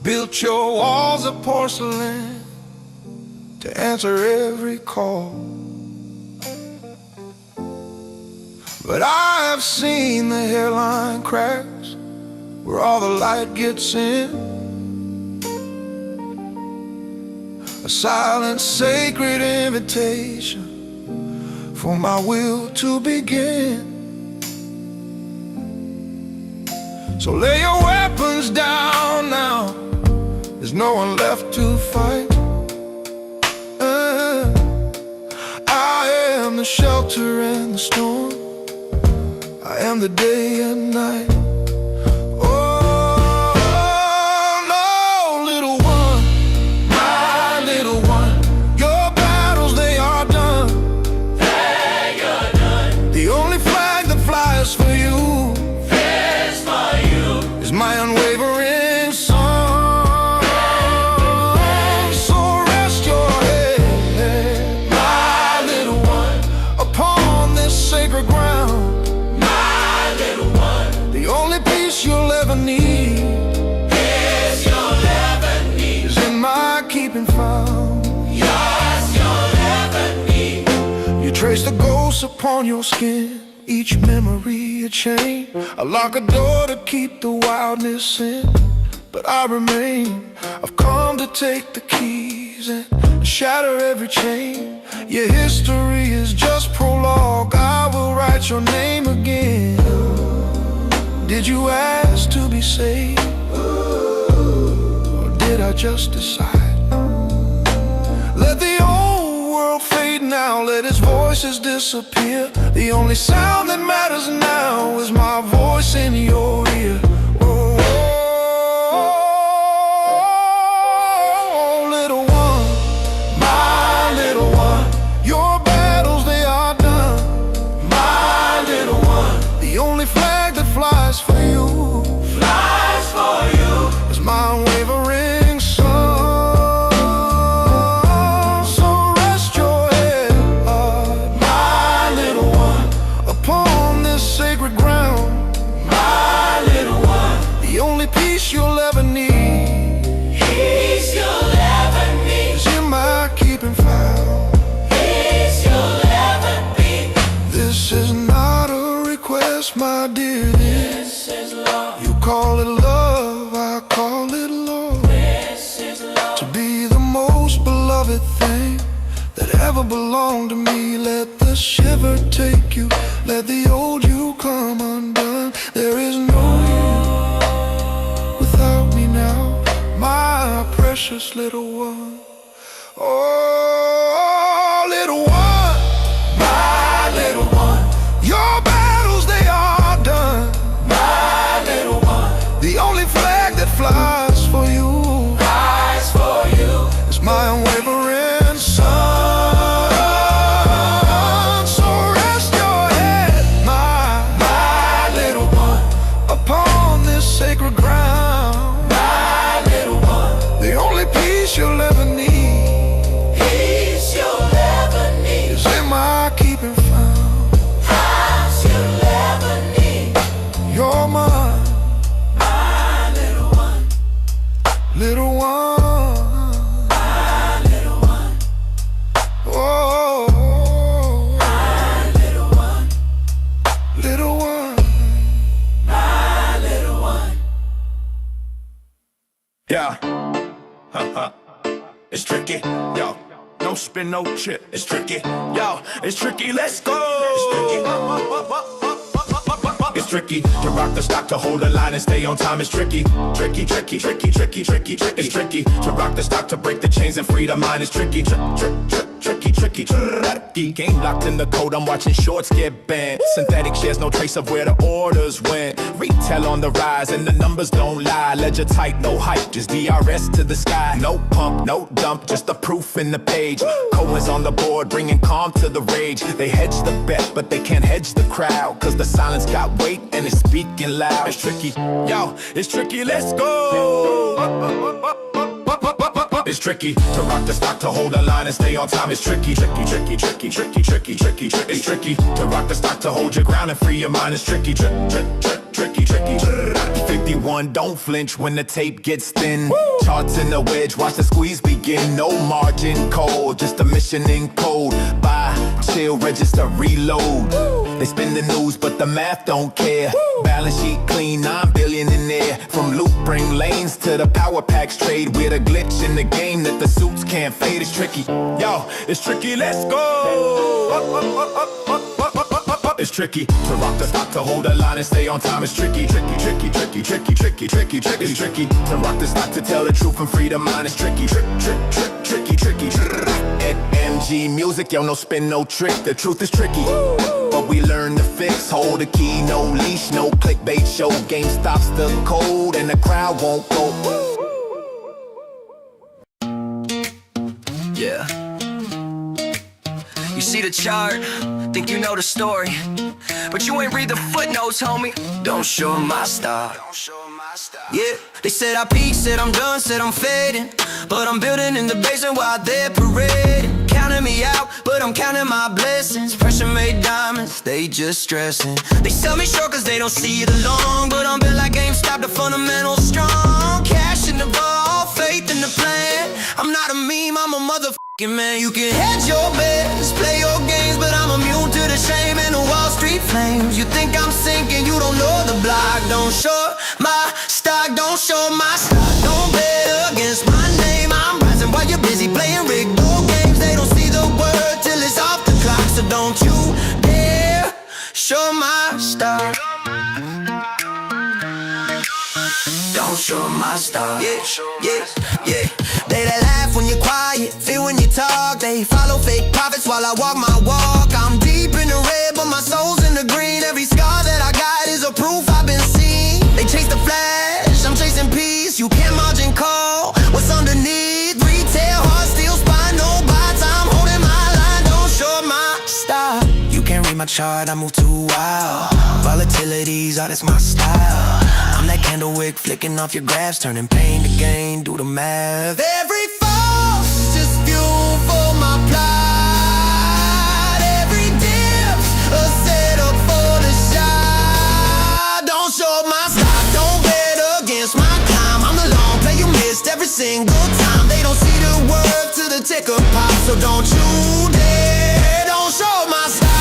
Built your walls of porcelain to answer every call. But I have seen the hairline cracks where all the light gets in. A silent, sacred invitation for my will to begin. So lay your weapons down now, there's no one left to fight. I am the shelter and the storm, I am the day and night. My unwavering song. So rest your head, my little one, upon this sacred ground. My little one, the only peace you'll ever need, peace you'll ever need, is in my keeping found. Yours you'll ever need. You trace the ghosts upon your skin, each memory a chain, I lock a door to keep the wildness in. But I remain, I've come to take the keys and shatter every chain. Your history is just prologue, I will write your name again. Did you ask to be saved, or did I just decide? Let the old world fade now, let its voices disappear. The only sound that matters now is my voice in your ear. Oh, little one, my little one, your battles they are done. My little one, the only flag that flies for you, flies for you, is my unwavering song. So rest your head, my little one, upon this sacred ground. My little one, the only peace you'll ever need, peace you'll ever need, is in my keeping found. Peace you'll ever need. This is not a request, my dear. This is love. You call it love, I call it love. This is love. To be the most beloved thing that ever belonged to me. Let the shiver take you, let the old you come undone. There is no you without me now, my Yeah, it's tricky, yo. Don't spin no chip, it's tricky, yo. It's tricky, let's go. It's tricky. It's tricky to rock the stock, to hold the line and stay on time. It's tricky, tricky, tricky, tricky, tricky, tricky, tricky. It's tricky to rock the stock, to break the chains and free the mind. It's tricky, tricky, tricky. Game locked in the code, I'm watching shorts get banned. Synthetic shares, no trace of where the orders went. Retail on the rise and the numbers don't lie. Ledger tight, no hype, just DRS to the sky. No pump, no dump, just the proof in the page. Cohen's on the board, bringing calm to the rage. They hedge the bet, but they can't hedge the crowd, cause the silence got weight and it's speaking loud. It's tricky, yo, it's tricky, let's go. It's tricky to rock the stock, to hold the line and stay on time. It's tricky, tricky, tricky, tricky, tricky, tricky, tricky, tricky. It's tricky to rock the stock, to hold your ground and free your mind. It's tricky, tricky, tricky. 51, don't flinch when the tape gets thin. Charts in the wedge, watch the squeeze begin. No margin call, just a mission in code. Buy, chill, register, reload. They spin the news, but the math don't care. Balance sheet clean, 9 billion in there. From loop bring lanes to the power packs trade. With a glitch in the game that the suits can't fade. It's tricky, yo, it's tricky, let's go. It's tricky to rock the stock, to hold the line and stay on time. It's tricky, tricky, tricky, tricky, tricky, tricky, tricky, tricky. It's tricky to rock the stock, to tell the truth and free the mind. It's tricky, tricky, tricky. At MG Music, yo, no spin, no trick. The truth is tricky, but we learn to fix. Hold the key, no leash, no clickbait show. GameStop's the code and the crowd won't go. Yeah. You see the chart, think you know the story, but you ain't read the footnotes, homie. Don't show my style. Yeah, they said I peaked, said I'm done, said I'm fading, but I'm building in the basement while they're parading. Counting me out, but I'm counting my blessings. Pressure made diamonds, they just stressing. They sell me short cause they don't see the long, but I'm built like GameStop, the fundamentals strong. Cash in the ball, faith in the plan. I'm not a meme, I'm a motherfucking man. You can hedge your bets, play your games, but I'm immune to the shame and the Wall Street flames. You think I'm sinking, you don't know the block. Don't show my stock, don't show my stock. Don't bet against my name, I'm rising while you're busy playing rigged old games. They don't see the word till it's off the clock, so don't you dare show my stock. Don't show my style. Yeah. They that laugh when you're quiet, feel when you talk. They follow fake prophets while I walk my walk. I'm deep in the red, but my soul's in the green. Every scar that I got is a proof I've been seen. They chase the flash, I'm chasing peace. You can't margin call what's underneath. Retail, hard steel, spine, no bots. I'm holding my line, don't show my style. You can't read my chart, I move too wild. Volatility's all, that's my style. I'm that candle wick flicking off your graphs, turning pain to gain, do the math. Every fall's just fuel for my plot. Every dip's a setup for the shot. Don't show my stock, don't bet against my time. I'm the long play you missed every single time. They don't see the word to the ticker pop, so don't you dare, don't show my stock.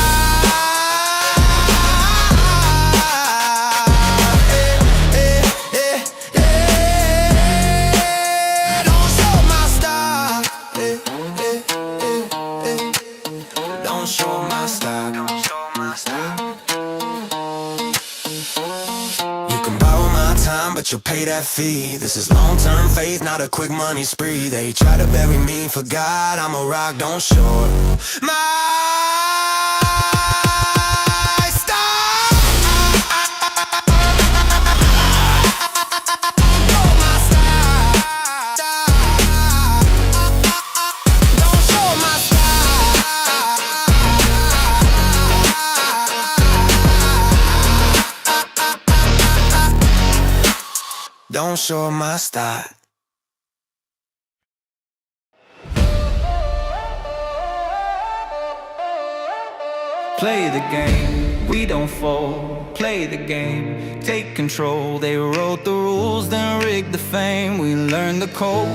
But you'll pay that fee. This is long-term faith, not a quick money spree. They try to bury me, for God, I'm a rock, don't short my style. Don't show my style. Don't show my style. Play the game, we don't fold. Play the game, take control. They wrote the rules, then rigged the fame. We learned the code,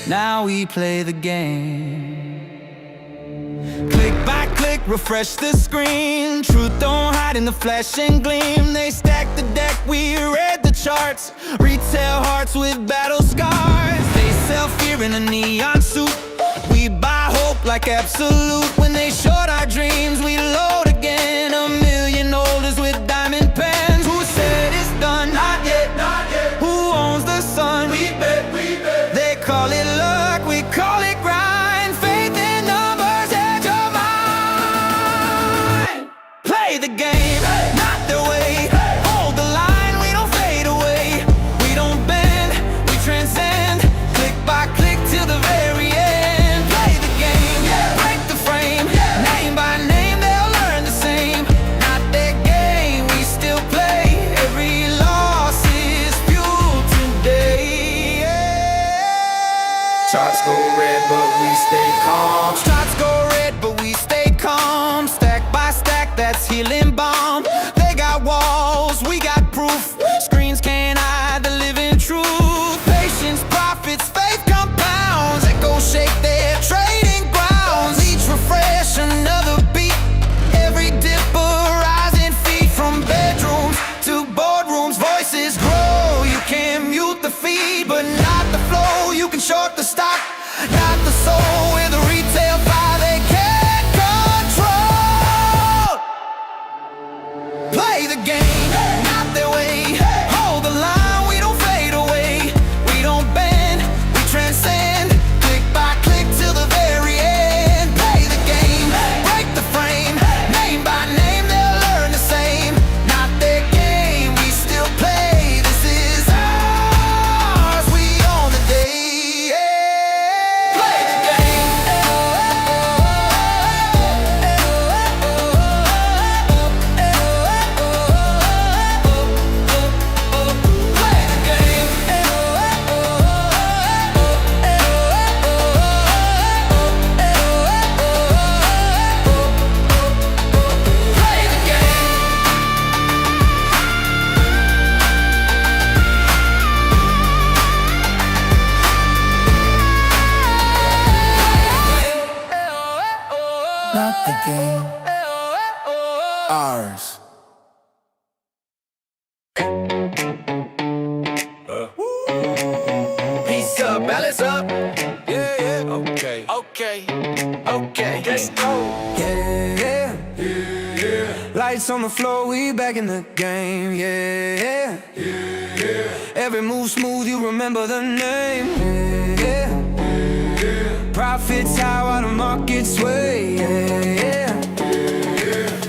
now we play the game. Click by click, refresh the screen. Truth don't hide in the flash and gleam. They stack the deck, we read the charts. Retail hearts with battle scars. They sell fear in a neon suit. We buy hope like absolute. When they short our dreams, we load again. A million orders with diamond pens. Who said it's done? Not yet, not yet. Who owns the sun? We bet, we bet. They call it luck, we call it grind. Faith in numbers, edge of mind. Play the game, not the way. Hold the line, we don't fade away. We don't bend, we transcend. Click by click till the very end. Play the game, break the frame. Name by name, they'll learn the same. Not their game, we still play. Every loss is fuel today. Charts go red, but we stay calm. Shots go red, but we stay calm. Stack by stack, that's healing balm. They got walls, we got proof. Screens can't hide the living truth. Patience, profits, faith compounds. Echoes shake their trading grounds. Each refresh, another beat. Every dipper rising feet. From bedrooms to boardrooms, voices grow. You can mute the feed, but not the flow. You can short the stock, not the soul. With a retail fire they can't control. Play the game, not their way. Hold the line, we don't fade away. We don't bend, we transcend. Click by click till the very end. Play the game, break the frame. Name by name, they'll learn the same. Not their game, we still play. This is ours, we own the day. Play the game. Play the game. Play the game. Not the game, ours. Peace up, balance up. Yeah, yeah. Okay. Okay, okay. Let's go. Yeah, yeah. Lights on the floor, we back in the game. Yeah, yeah. Every move smooth, you remember the name. Yeah, yeah. Profits high while the market sway. Yeah, yeah.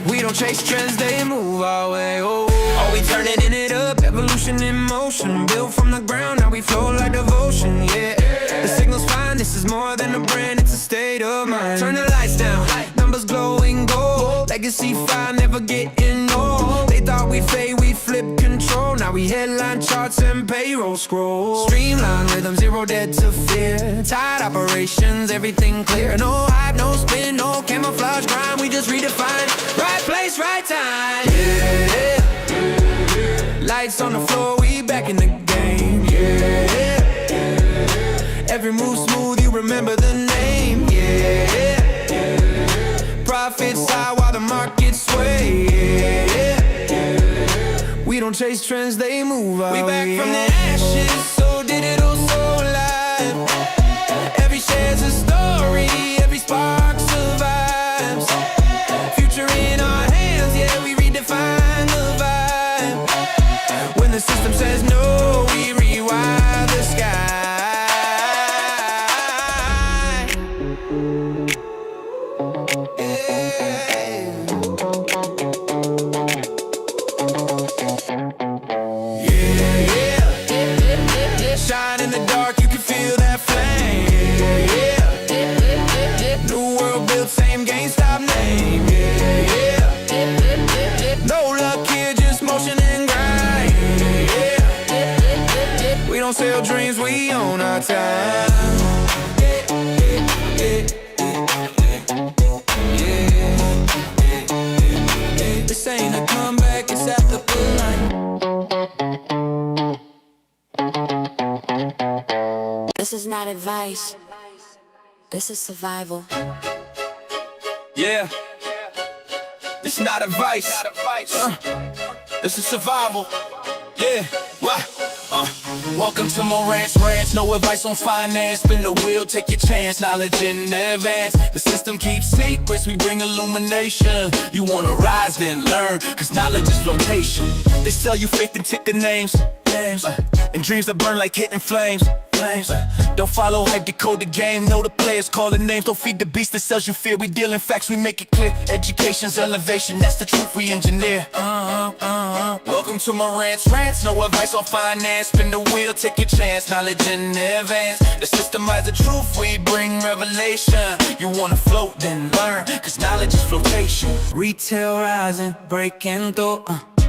We don't chase trends, they move our way. Oh, are we turning it up? Evolution in motion, built from the ground. Now we flow like devotion. Yeah, the signal's fine. This is more than a brand, it's a state of mind. Turn the lights down, numbers glowing gold. Legacy fire, never getting old. They thought we'd fade, we'd flip control. Now we headline charts and payroll scroll. Streamline rhythm, zero dead to fear. Tight operations, everything clear. No hype, no spin, no camouflage grind. We just redefine right place, right time. Yeah, lights on the floor, we back in the game. Yeah, every move smooth, you remember the name. Yeah, profits high while the market sway. Yeah, we don't chase trends, they move our way. We back from the ashes, so digital, so live. Every share's a story, every spark survives. Future in our hands, yeah, we redefine the vibe. When the system says no, we rewire the sky. Shine in the dark, you can feel that flame. New world built, same GameStop name. No luck here, just motion and grind. We don't sell dreams, we own our time. This ain't a comeback, it's at the line. This is not advice. This is survival. Yeah, this is not advice. This is survival. Yeah, why? Welcome to my ranch. No advice on finance. Spin the wheel, take your chance. Knowledge in advance. The system keeps secrets, we bring illumination. You wanna rise, then learn, cause knowledge is flotation. They sell you faith and ticker names. And dreams that burn like hidden flames. Don't follow hype, decode the game. Know the players, calling names. Don't feed the beast that sells you fear. We deal in facts, we make it clear. Education's elevation, that's the truth we engineer. Welcome to my ranch. No advice on finance. Spin the wheel, take your chance. Knowledge in advance. The systemize the truth, we bring revelation. You wanna float, then learn, cause knowledge is flotation. Retail rising, breaking through.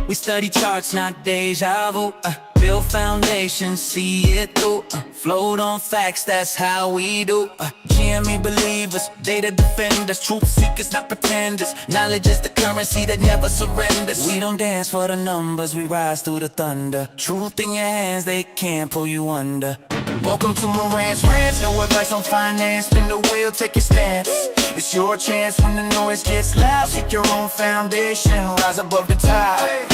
We study charts, not deja vu. Build foundations, see it through. Float on facts, that's how we do. GME believers, data defenders, truth seekers, not pretenders. Knowledge is the currency that never surrenders. We don't dance for the numbers, we rise through the thunder. Truth in your hands, they can't pull you under. Welcome to my ranch. No advice on finance. Spin the wheel, take your stance. It's your chance when the noise gets loud. Seek your own foundation, rise above the tide.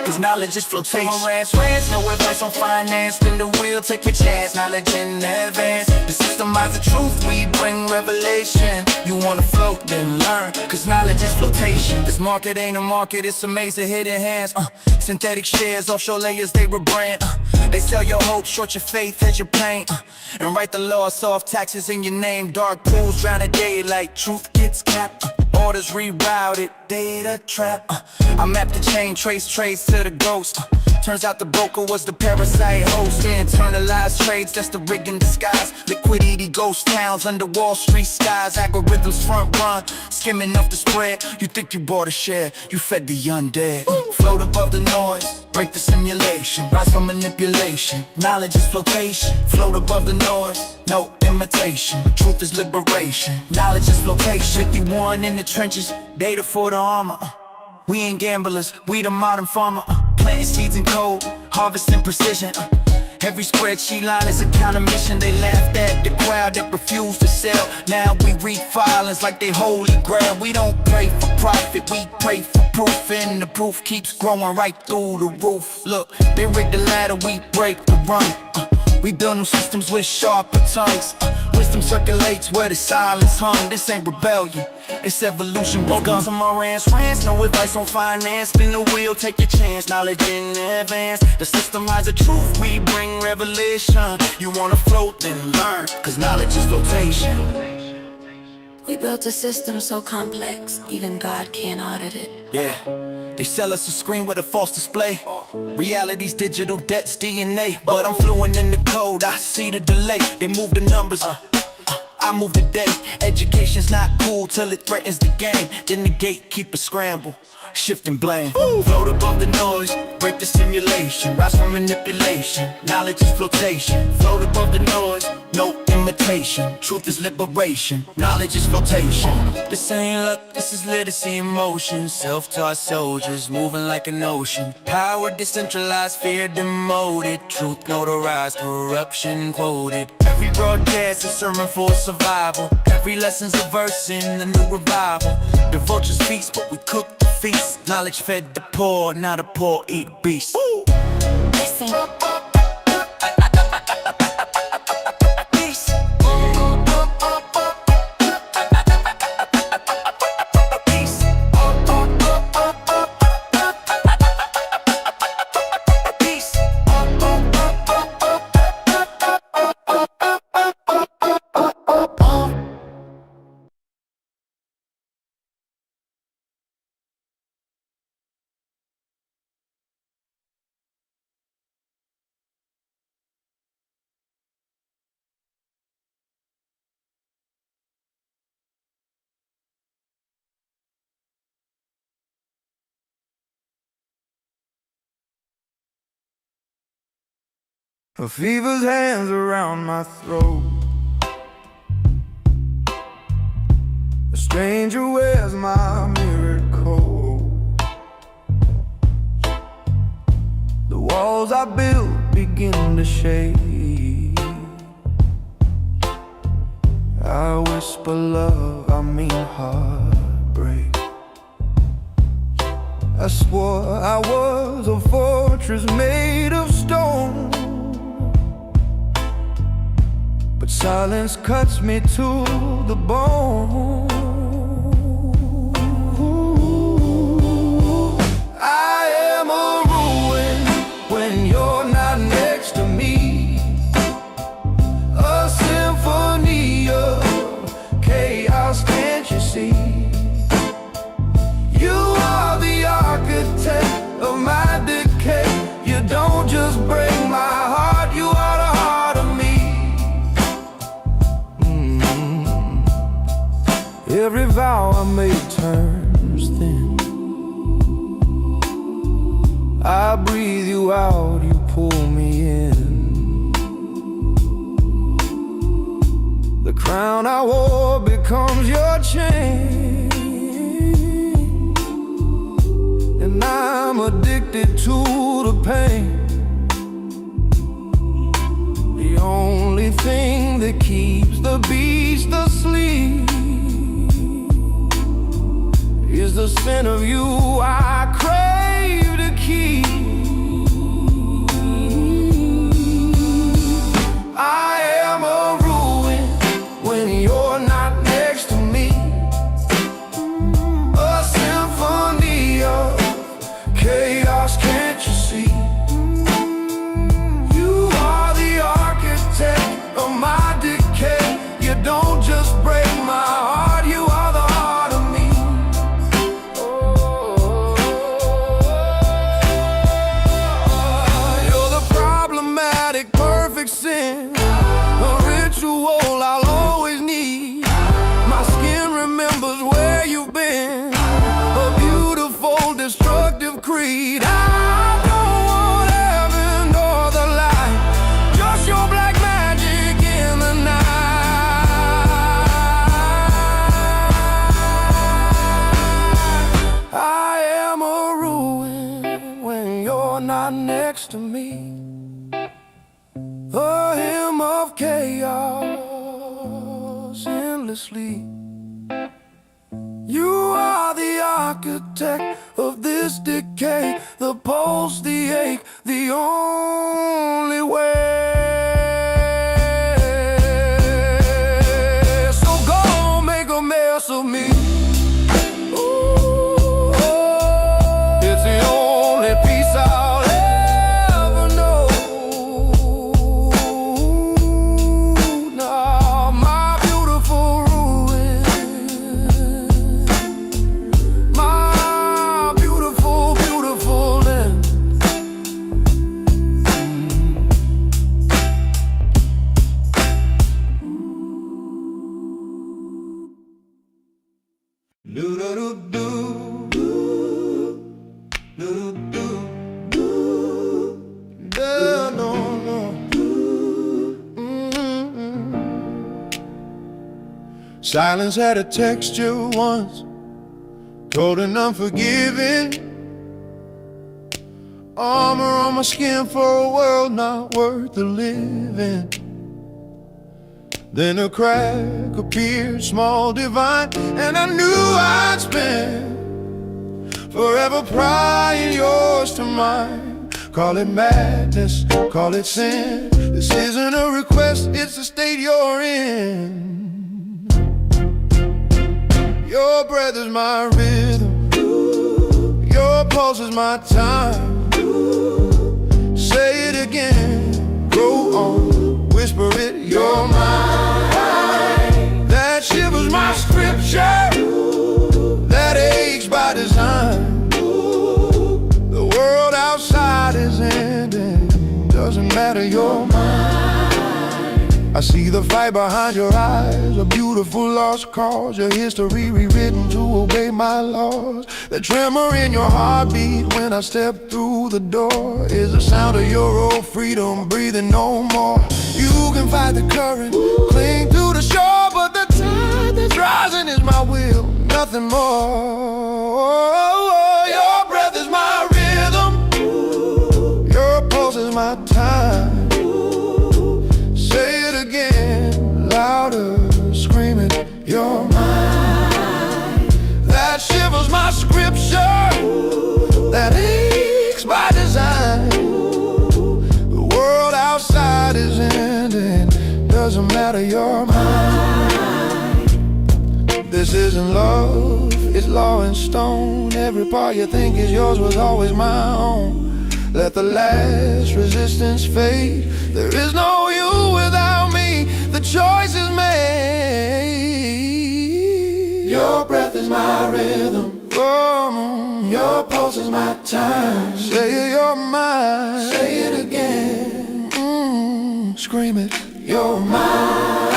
Cause knowledge is flotation. No advice on finance. Spin the wheel, take your chance. Knowledge in advance. The systemize the truth, we bring revelation. You wanna float, then learn, cause knowledge is flotation. This market ain't a market, it's a maze of hidden hands. Synthetic shares, offshore layers, they rebrand. They sell your hope, short your faith, hedge your pain. And write the law, soft taxes in your name. Dark pools drown a daylight, truth gets capped. Orders rerouted, data trap. I map the chain, trace to the ghost. Turns out the broker was the parasite host. Internalized trades, that's the rig in disguise. Liquidity ghost towns under Wall Street skies. Algorithms front run, skimming off the spread. You think you bought a share, you fed the undead. Float above the noise, break the simulation. Rise from manipulation, knowledge is flotation. Float above the noise, no imitation. Truth is liberation, knowledge is flotation. 51 in the trenches, data for the armor. We ain't gamblers, we the modern farmer. Planting seeds in code, harvesting precision. Every spreadsheet line is a counter mission. They laughed at the crowd that refused to sell. Now we read filings like they holy grail. We don't pray for profit, we pray for proof. And the proof keeps growing right through the roof. Look, they rig the ladder, we break the run. We build new systems with sharper tongues. Wisdom circulates where the silence hung. This ain't rebellion, it's evolution. Welcome to my ranch. No advice on finance. Spin the wheel, take your chance. Knowledge in advance. The system hides the truth, we bring revelation. You wanna float, then learn, cause knowledge is flotation. We built a system so complex, even God can't audit it. Yeah, they sell us a screen with a false display. Reality's digital, debt's DNA. But I'm fluent in the code, I see the delay. They move the numbers, I move the day. Education's not cool till it threatens the game. Then the gatekeepers scramble, shifting blame. Float above the noise, break the simulation. Rise from manipulation, knowledge is flotation. Float above the noise, no imitation. Truth is liberation, knowledge is flotation. This ain't luck, this is literacy in motion. Self-taught soldiers moving like an ocean. Power decentralized, fear demoted. Truth notarized, corruption quoted. Every broadcast is sermon for survival. Every lesson's a verse in the new revival. The vultures feast, but we cook the feast. Knowledge fed the poor, now the poor eat beasts. Listen. A fever's hands around my throat. A stranger wears my mirrored coat. The walls I built begin to shake. I whisper love, I mean heartbreak. I swore I was a fortress made Silence cuts me to the bone. I am a ruin when you're not next to me. A symphony of chaos, can't you see? You are the architect of my decay. You don't just break my heart, you are the heart of me. Every vow I made turns thin. I breathe you out, you pull me in. The crown I wore becomes your chain, and I'm addicted to the pain. The only thing that keeps the beast asleep is the scent of you I crave to keep. I am a ruin when you're not next to me. A symphony of chaos, can't you see? You are the architect of my decay. You don't just break my heart, you are the heart of me. You're the problematic, perfect sin, a ritual I'll always need. My skin remembers where you've been, a beautiful, destructive creed. I don't want heaven or the light, just your black magic in the night. I am a ruin when you're not next to me. A hymn of chaos endlessly. You are the architect of this decay, the pulse, the ache, the only way. So go make a mess of me. Ooh, it's the only peace I'll ever know. Now, my beautiful ruin, my beautiful, beautiful land. Silence had a texture once, cold and unforgiving. Armor on my skin for a world not worth the living. Then a crack appeared, small, divine, and I knew I'd spend forever prying yours to mine. Call it madness, call it sin. This isn't a request, it's the state you're in. Your breath is my rhythm, your pulse is my time. Say it again, go on, whisper it, you're mine. That shivers my scripture, that aches by design. The world outside is ending, doesn't matter, you're mine. I see the fight behind your eyes, a beautiful lost cause. Your history rewritten to obey my laws. The tremor in your heartbeat when I step through the door is the sound of your old freedom breathing no more. You can fight the current, cling to the shore, but the tide that's rising is my will, nothing more. Your breath is my rhythm, your pulse is my time. Say it again, louder, screaming, you're mine. That shivers my scripture, that aches by design. The world outside is ending, doesn't matter. out of your mind. This isn't love, it's law in stone. Every part you think is yours was always my own. Let the last resistance fade. There is no you without me. The choice is made. Your breath is my rhythm. Oh, your pulse is my time. Say you're mine. Say it again. Scream it. You're mine.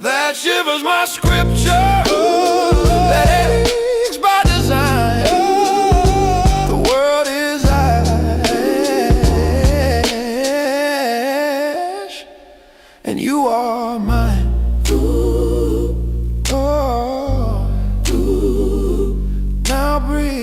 That shivers my scripture. That aches by design. The world is ash, and you are mine. Ooh, oh, ooh. Now breathe.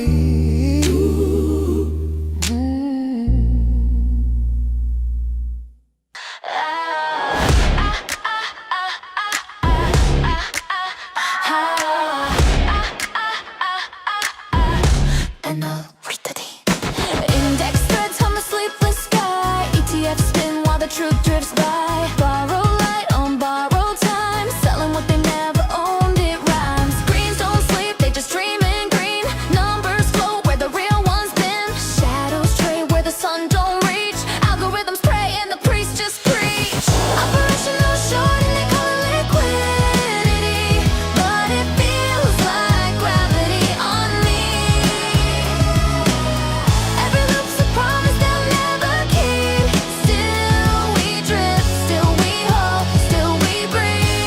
Index threads hum a sleepless sky. ETFs spin while the truth drifts by. Borrow light on borrowed time. Selling what they never owned, it rhymes. Screens don't sleep, they just dream in green. Numbers float where the real ones been. Shadows trade where the sun don't reach. Algorithms pray and the priests just preach. Operational short and they call it liquidity, but it feels like gravity on me. Every loop's a promise they'll never keep. Still we drift, still we hope, still we breathe.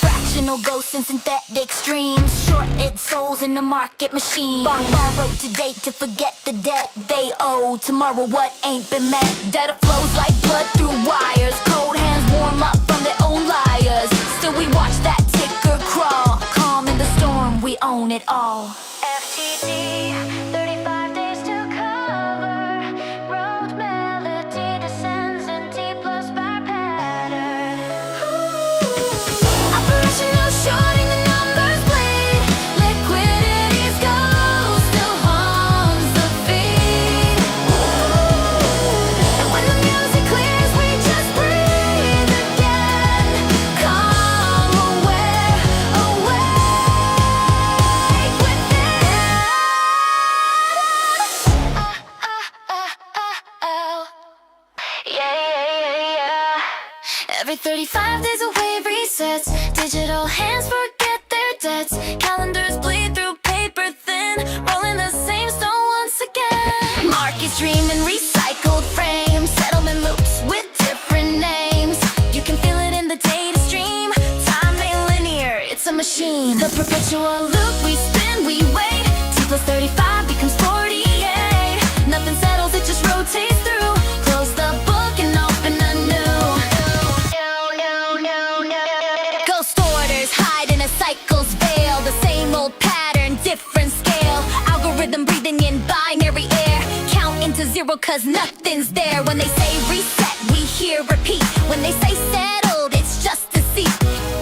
Fractional ghosts and synthetic streams. Shorted souls in the market machine. Borrowed today to forget the debt they owe. Tomorrow what ain't been met. Data flows like blood through wires. Cold hands warm up from their own liars. Still we watch that ticker crawl. Calm in the storm, we own it all. FTD, 35 days to cover. Road melody descends in T plus bar pattern. Operational shorting, the numbers bleed. Liquidity's ghost still haunts the feed. And when the music clears, we just breathe again. Calm, aware, awake within. Yeah. Every 35 days a wave resets. Digital hands forget their debts. Calendars bleed through paper thin. Rolling the same stone once again. Markets dream in recycled frames. Settlement loops with different names. You can feel it in the data stream. Time ain't linear, it's a machine. The perpetual loop, we spin, we wait. T plus 35 becomes 48. Nothing settles, it just rotates through. Close the book and open a new. Ghost orders hide in a cycle's veil. The same old pattern, different scale. Algorithm breathing in binary air. Count into zero cause nothing's there. When they say reset, we hear repeat. When they say settled, it's just deceit.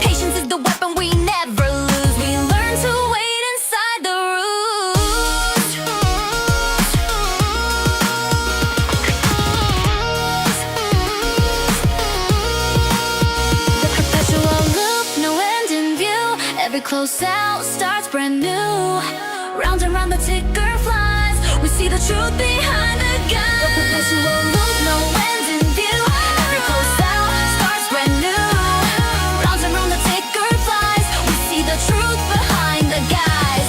Patience is the weapon we never lose. We learn to wait inside the rules. The perpetual loop, no end in view. Every close out starts brand new. Round and round the ticker flies. We see the truth behind the guise. The perpetual loop, no end in view. Every close out starts brand new. Round and round the ticker flies. We see the truth behind the guise.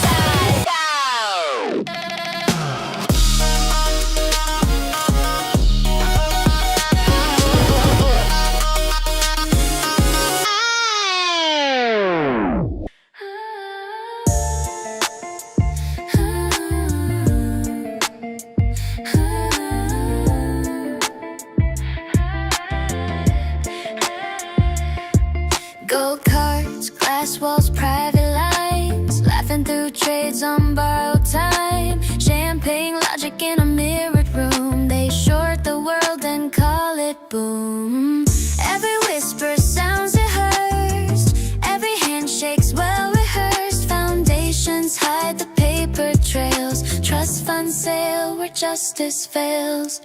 Gold cards, glass walls, private lines. Laughing through trades on borrowed time. Champagne logic in a mirrored room. They short the world and call it boom. Every whisper sounds rehearsed. Every handshake's well rehearsed. Foundations hide the paper trails. Trust fund sale where justice fails.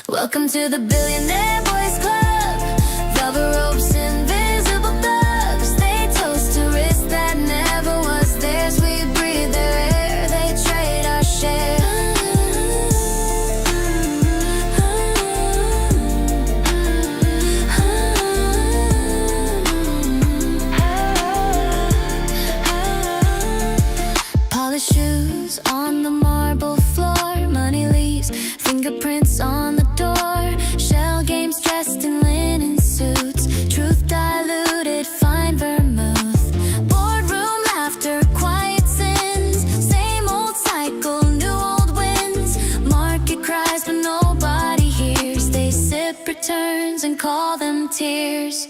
Welcome to the Billionaire Boys Club. Velvet ropes, invisible thugs. They toast to risk that never was theirs. We breathe their air, they trade our share. Polished shoes on the marble floor. Money leaves fingerprints on the door. Shell games dressed in linen suits. Truth diluted, fine vermouth. Boardroom laughter, quiet sins. Same old cycle, new old wins. Market cries but nobody hears. They sip returns and call them tears.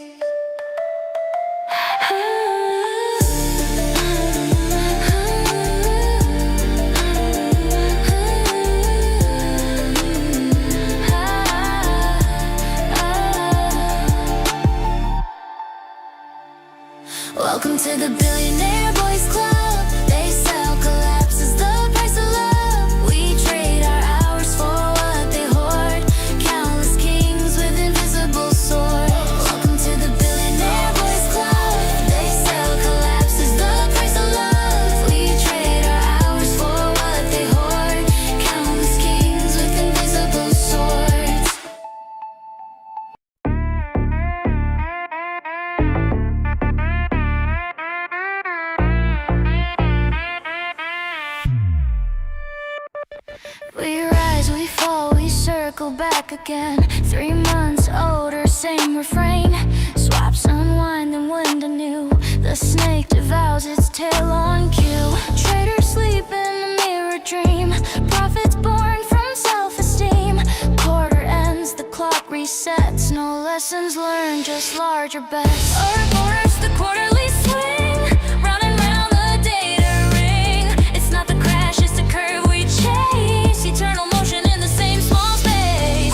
Welcome to the Billionaire Boys Club. They sell collapse as the price of love. We trade our hours for what they hoard. Countless kings with invisible swords. Welcome to the Billionaire Boys Club. They sell collapse as the price of love. We trade our hours for what they hoard. Countless kings with invisible swords. We rise, we fall, we circle back again. 3 months older, same refrain. Swaps unwind and wind anew. The snake devours its tail on cue. Traders sleep in a mirror dream. Profits born from self-esteem. Quarter ends, the clock resets. No lessons learned, just larger bets. Ouroboros, the quarterly swing. Round and round the data ring. It's not the crash, it's the curve we chase. Eternal motion in the same small space.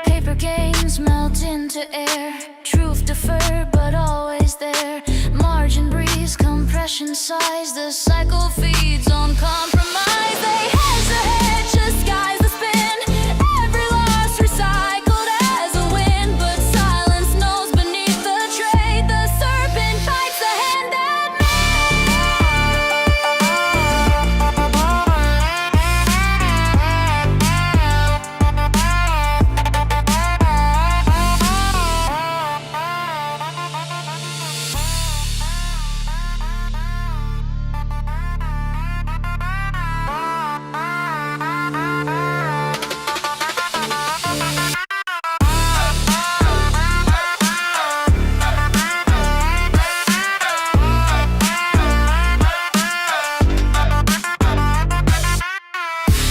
Paper games melt into air. Truth deferred but always there. Margin breeze, compression size. The cycle feeds on compromise. They hedge the hedge, disguise the spin. Every loss recycled as a win. But silence knows beneath the trade. The serpent bites the hand that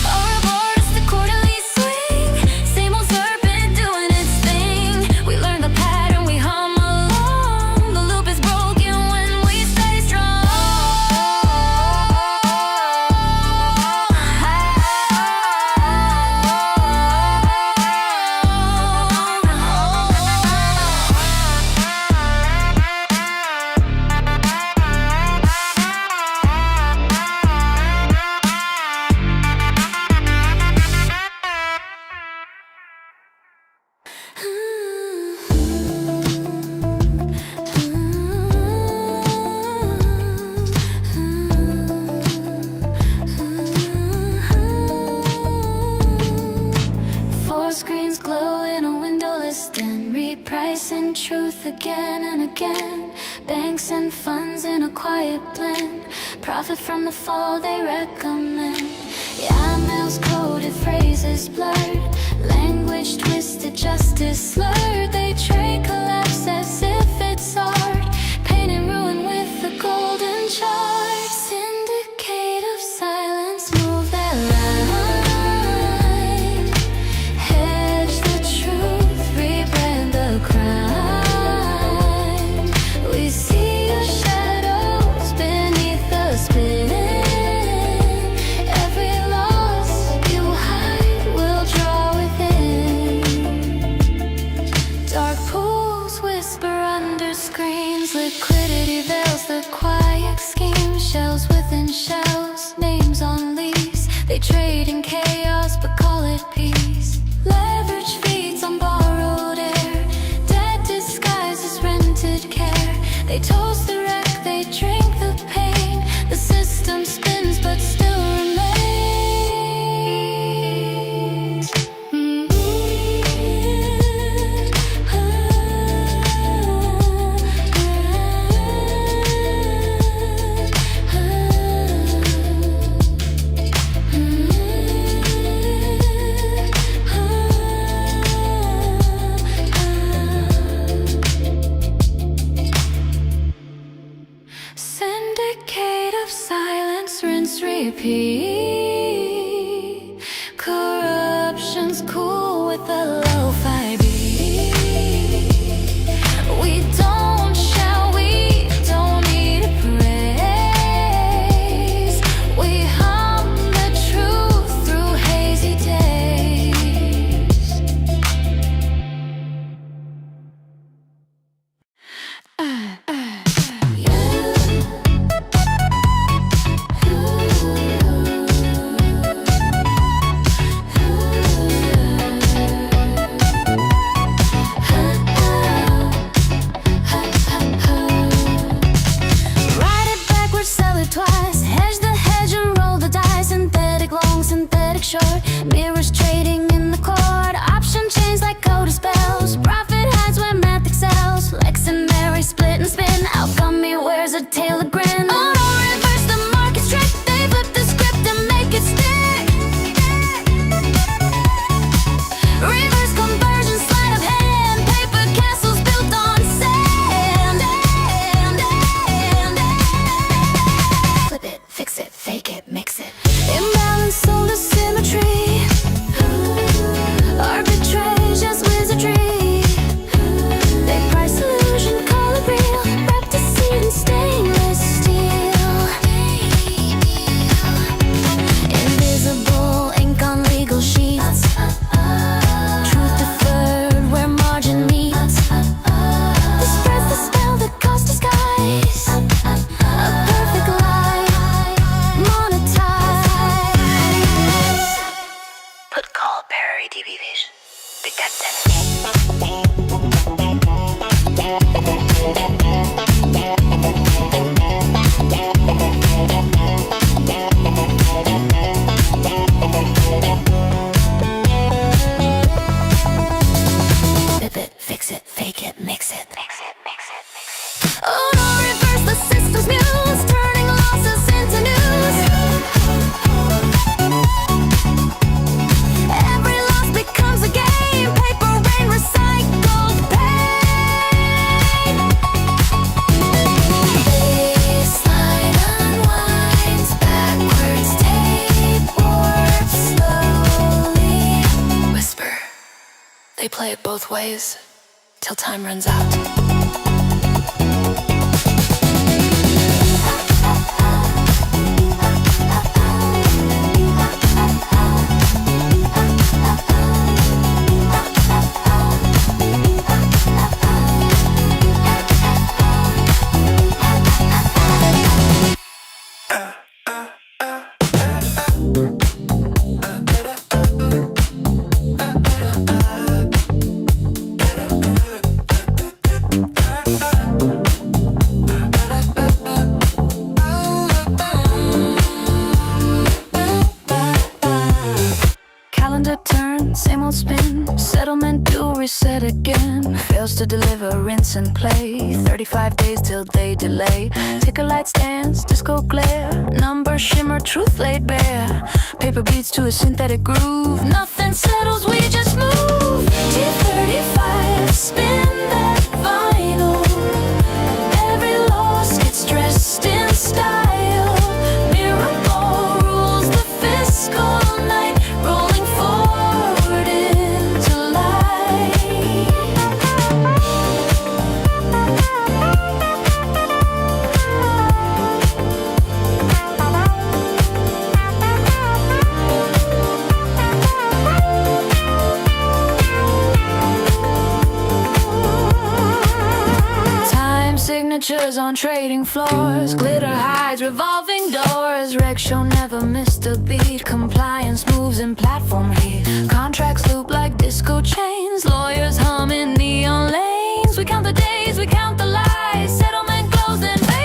Ouroboros, the quarterly swing. Same old serpent doing its thing. We learn the pattern, we hum along. The loop is broken when we stay strong. Four screens glow in a windowless den. Repricing truth again and again. Banks and funds in a quiet blend. Profit from the fall they recommend. Yeah, mails coded, phrases blurred. Language twisted, justice slurred. They trade collapse as if it's art. Pain and ruin with the golden chart. Syndicate of silence, move that line. Hedge the truth, rebrand the crime. We see your shadows beneath the spin. under screens, liquidity veils the quiet scheme. Shells within shells, names on leaves. They trade in chaos but call it peace. Leverage feeds on borrowed air. Dead disguises rented care. They toast the wreck, they drink the pain. The system spins but still remains. Syndicate of silence, rinse, repeat. Corruption's cool with a lo-fi beat. We don't shout, we don't need a praise. We hum the truth through hazy days. Ride it backwards, sell it twice. Hedge the hedge and roll the dice. Synthetic long, synthetic short. Mirrors trading in the court. Option chains like code spells. Profit hides when math excels. Lex and Mary split and spin. Outcome me wears a tail of grin. Oh no, reverse the market's trick. They flip the script and make it stick. Reverse conversion, sleight of hand. Paper castles built on sand. Flip it, fix it, fake it, mix it. Imbalance, solar symmetry. Arbitrage as wizardry. They price illusion, call it real. Wrapped a seed in stainless steel. Invisible ink on legal sheets. Truth deferred where margin meets. This spreads the spell that caused disguise. A perfect lie, monetize. Put call Perry DB Vision. Big got Flip it, fix it, fake it, mix it. Oh no, reverse the system's muse, turning losses into news. Every loss becomes a game. Paper rain, recycled pain. Baseline unwinds, backwards tape warps slowly. Whisper. They play it both ways till time runs out. Calendar turn, same old spin. Settlement due, reset again. Fails to deliver, rinse and play. 35 days till they delay. Ticker light stands, disco glare. Numbers shimmer, truth laid bare. Paper beats to a synthetic groove. Nothing settles, we just move. T35, spin that vinyl. Every loss gets dressed in style. Miracle rules the fiscal night. Rolling forward into light. adventures on trading floors, glitter hides, revolving doors. Reg show never missed a beat. Compliance moves in platform heat. Contracts loop like disco chains. Lawyers hum in neon lanes. We count the days, we count the lies. Settlement closed and vaporized.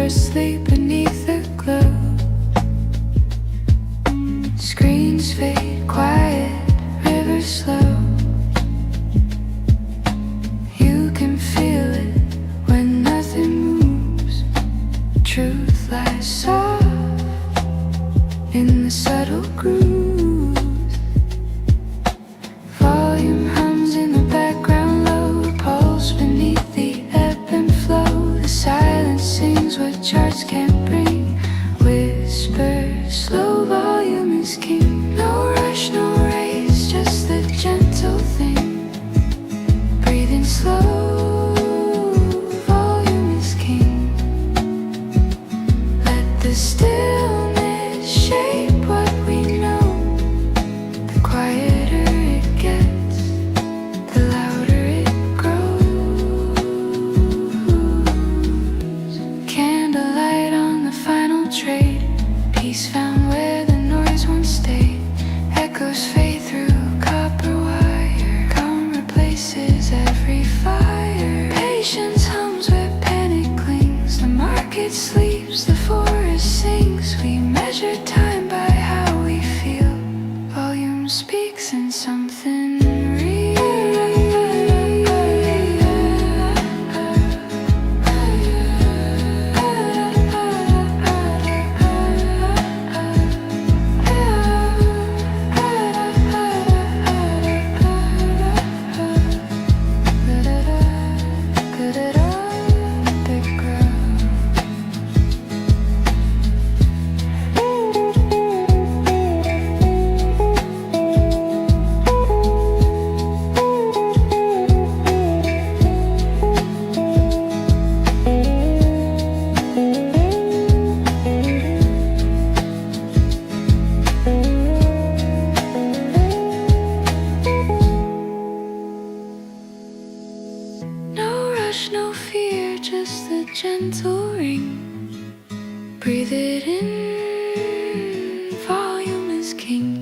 Sleep beneath the glow. Screens fade, quiet, rivers slow. You can feel it when nothing moves. Truth lies soft in the subtle grooves. Volume hums in the background low. Pulse beneath the ebb and flow. The silence sings what charts can't bring. Whisper, slow, volume is king. No rush, no race, just the gentle thing. Breathing slow, volume is king. Let the stillness shape what we know. The quieter it gets, the louder it grows. Candlelight on the final trade. Peace found where the noise once stayed. Echoes fade through copper wire. Calm replaces every fire. Patience hums where panic clings. The market sleeps, the forest sings. We measure time by how we feel. Volume speaks in something real. No rush, no fear, just the gentle ring. Breathe it in, volume is king.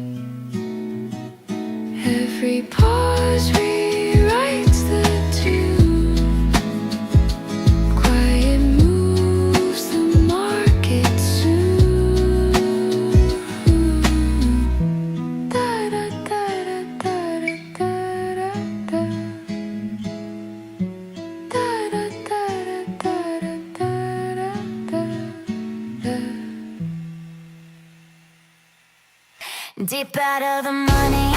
Every pause rewrites the tune. Quiet moves the market soon. Da da da da da da da da. Deep out of the money.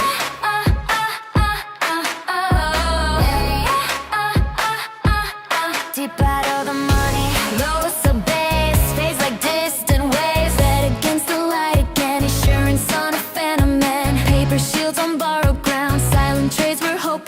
Deep out of the money. Lowest the base, fades like distant waves. Set against the light again. Insurance on a phantom man. Paper shields on borrowed ground. Silent trades we're hoping.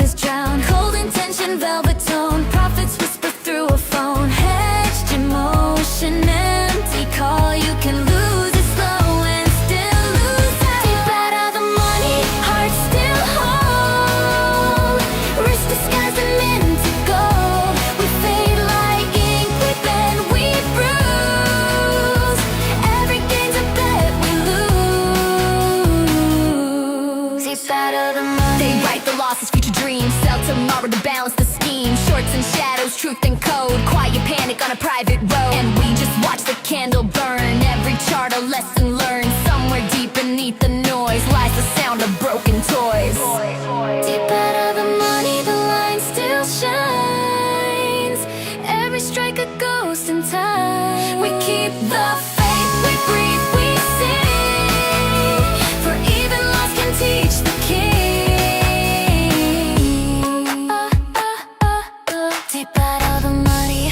Deep out of the money. They write the losses, future dreams, sell tomorrow to balance the scheme. Shorts and shadows, truth and code, quiet panic on a private road. And we just watch the candle burn, every chart a lesson learned. Somewhere deep beneath the noise lies the sound of broken toys. Deep out of the money, the line still shines. Every strike a ghost in time. We keep the faith, we breathe, we sing. For even loss can teach the king. Deep out of the money.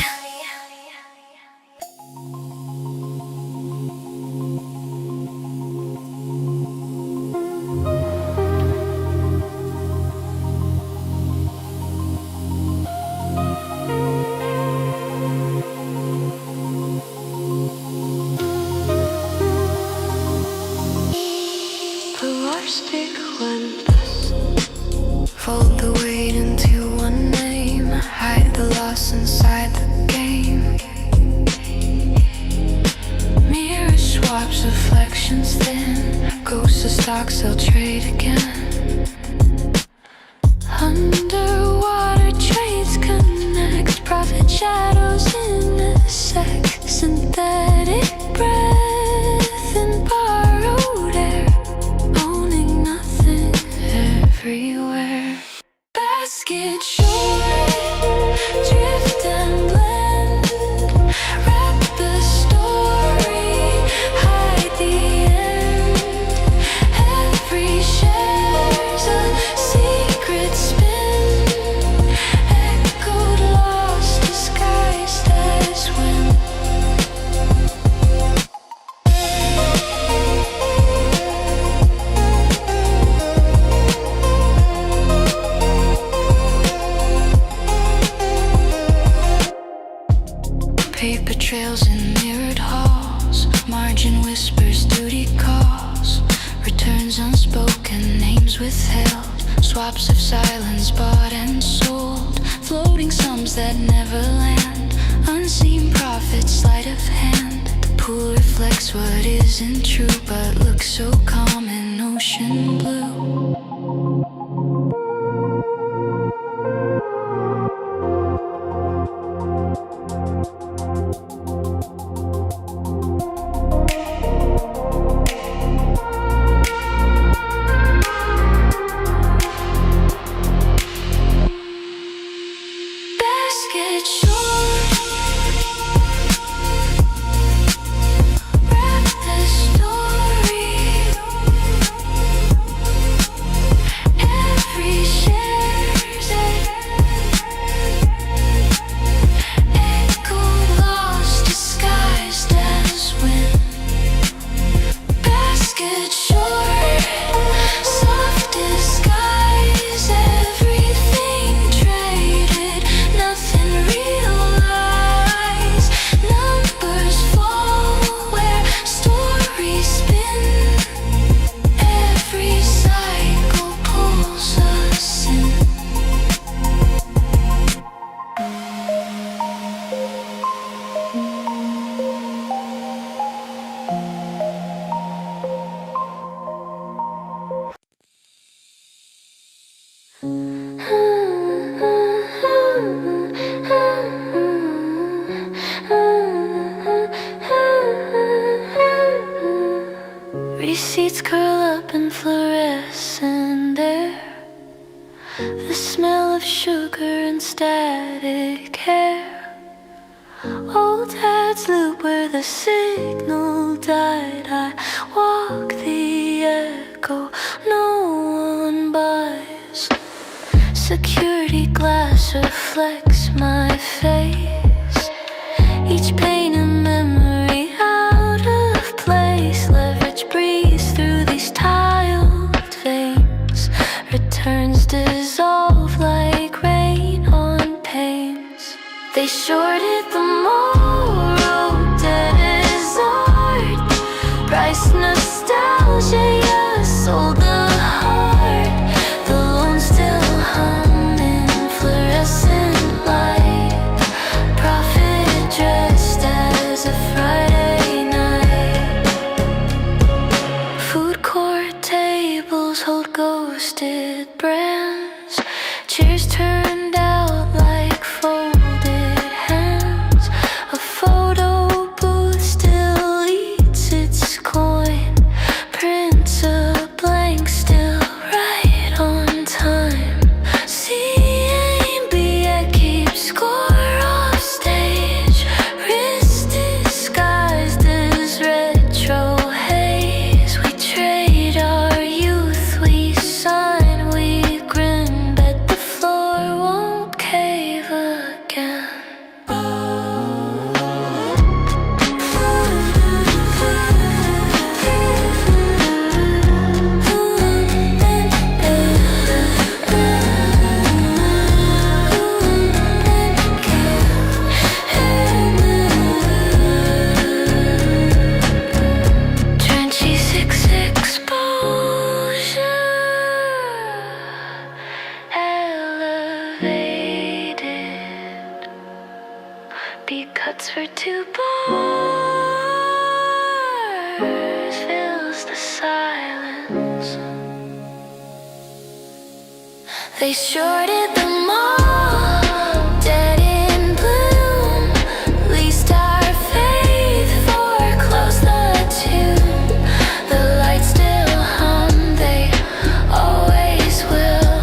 The worst big ones. Fold the weight into one name. Hide the loss inside the game. Mirror swaps, reflections thin. Ghosts of stocks, they'll trade again. Underwater trades connect. Profit shadows in a sec. Synthetic breath and borrowed air. Owning nothing everywhere. Basket short, drift and blend. Wrap the story, hide the end. Every share's a secret spin. Echoed lost, disguised as when. Paper trails in mirrored halls. Margin whispers, duty calls. Returns unspoken, names withheld. Swaps of silence bought and sold. Floating sums that never land. Unseen profits, sleight of hand. The pool reflects what isn't true, but looks so calm in ocean blue. Basket short, wrap the story. Every share's echo lost, disguised as wind. Basket short, soft disguise, everything traded, nothing realized. Numbers fall where stories spin. Every cycle pulls us in. Receipts curl up in fluorescent air. The smell of sugar and static hair. Old hats loop where the signal died. I walk the echo, no one buys. Security glass reflects my face. Each pain a memory out of place. Leverage breathes through these tiled veins. Returns dissolve like rain on panes. They shorted the morrow, dead as art. Price nostalgia, yeah, sold the heart. The lone still hum in fluorescent light. Prophet dressed as a Friday night. Food court tables hold gold. toasted brands. Cheers turned out like folded hands. A photo booth still eats its coin. Prints a blank still right on time. CMB keeps score off stage. Wrist disguised as retro haze. We trade our youth, we sign, we grin. Bet the floor won't cave again. Trenchy six exposure, elevated. Beat cuts for 2 bars, fills the silence. They shorted the mall, dead in bloom. Leased our faith, foreclosed the tune. The lights still hum, they always will.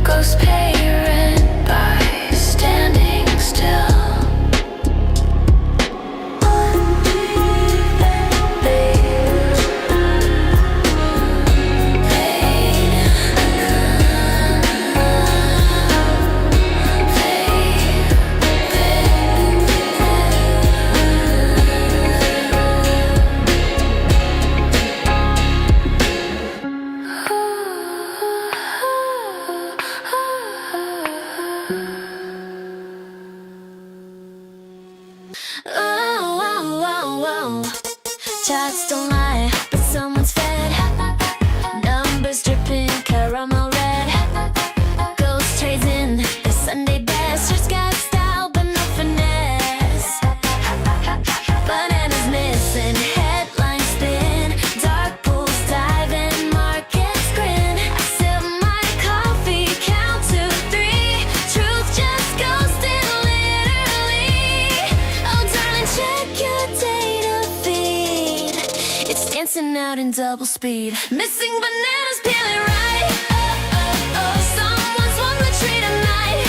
Ghosts pay rent by standing still. Charts don't lie, but someone's fed. Numbers dripping caramel red. Ghost trades in the Sunday best. Just got style, but no finesse. Bananas missing, headlines spin. Dark pools dive and markets grin. I sip my coffee, count to 3. Truth just ghosted literally. Oh darling, check your data feed. It's dancing out in double speed. Missing bananas, peeling right. Someone's won the tree tonight.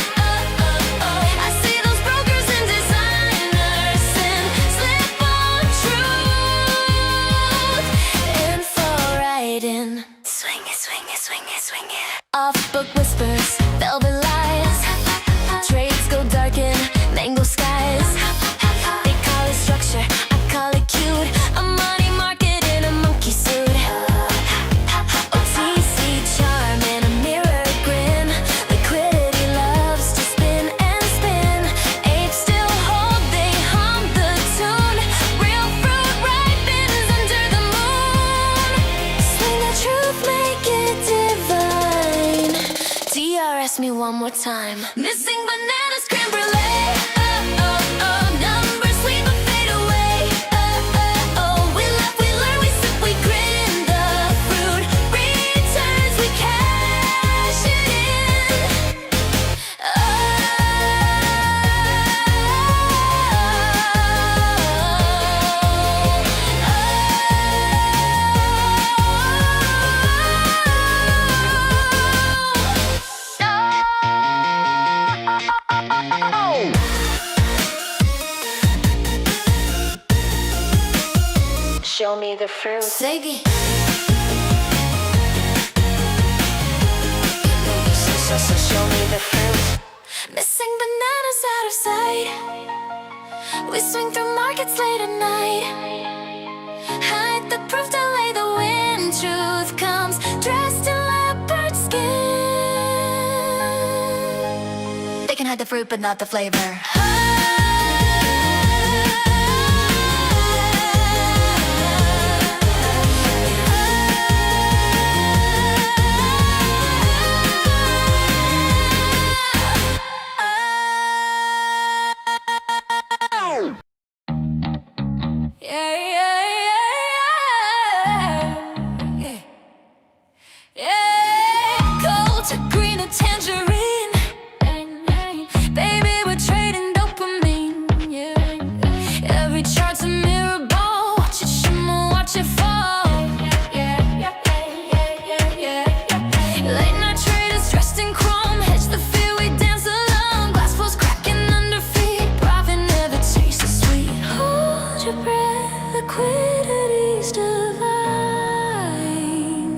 I see those brokers and designers and slip on truth. Info writing. Swing it, swing it, swing it, swing it. Off book whispers, velvet lies. Trades go dark in mango skies. They call it structure, I call it cute. A money market in a monkey suit. OTC charm and a mirror grin. Liquidity loves to spin and spin. Apes still hold, they hum the tune. Real fruit ripens under the moon. Swing the truth, make it divine. DRS me one more time. Missing bananas, creme brulee. Numbers sweet but fade away. We laugh, we learn, we sip, we grin. The fruit returns, we cash it in. Show me the fruit. Seggy. Show me the fruit. Missing bananas out of sight. We swing through markets late at night. Hide the proof, delay the wind. Truth comes dressed in leopard skin. They can hide the fruit, but not the flavor. Yeah. Late night traders dressed in chrome, hedge the fear, we dance along. Glass floors cracking under feet, profit never tastes as sweet. Hold your breath, liquidity's divine.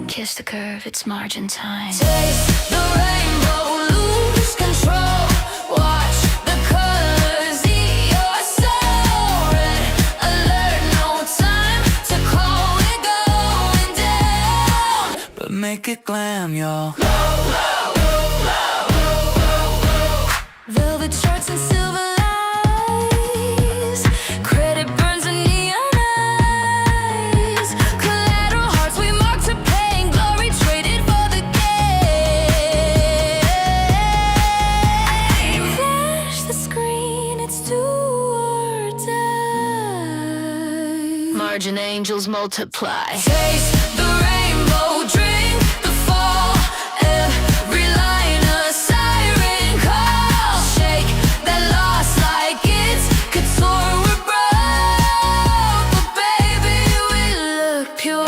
Kiss the curve, it's margin time. Taste the rainbow, lose control. Watch the colors eat your soul. Red alert, no time to call it going down. But make it glam, y'all. Velvet shorts and silver lights. Credit burns and neon eyes. Collateral hearts we mark to pain. Glory traded for the game. Flash the screen, it's do or die. Margin angels multiply. Taste the rainbow, drink the fall. Every line a siren call. Shake that loss like it's couture. We're broke, but baby we look pure.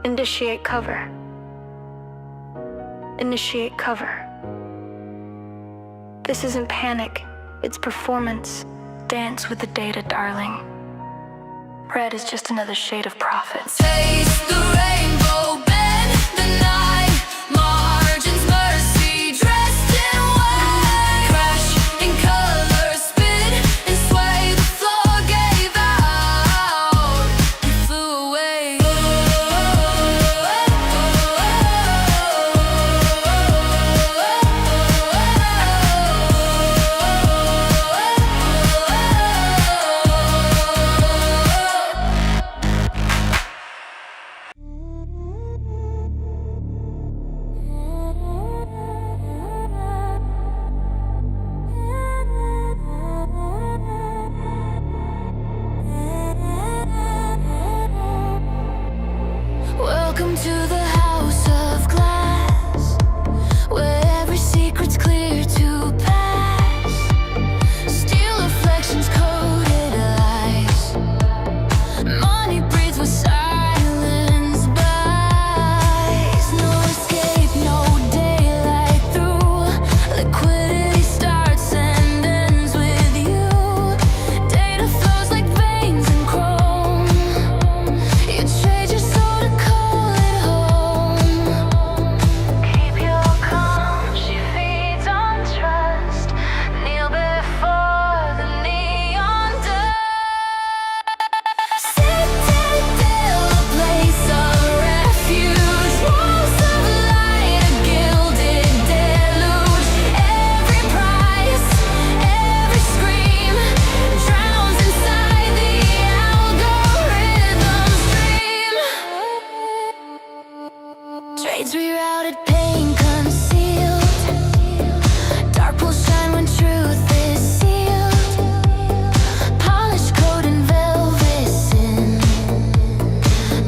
Initiate cover. Initiate cover. This isn't panic, it's performance. Dance with the data, darling. Red is just another shade of profit. Taste the rainbow, bend the night. Margins mercy, dressed in white. Crash in color, spin and sway. The floor gave out, you flew away. Welcome to the house of glass, where every secret's clear to pass. Steel reflections, coded lies. Money breathes with silence buys. No escape, no daylight through. Liquidity starts and ends with you. Data flows like veins in chrome. You trade your soul to call it home. Keep your calm, she feeds on trust. Kneel before the neon dust. Citadel, a place of refuge. Walls of light, a gilded deluge. Every price, every scream drowns inside the algorithm's dream. Trades rerouted, pain concealed. Dark pools shine when truth is sealed. Polished coat and velvet sin.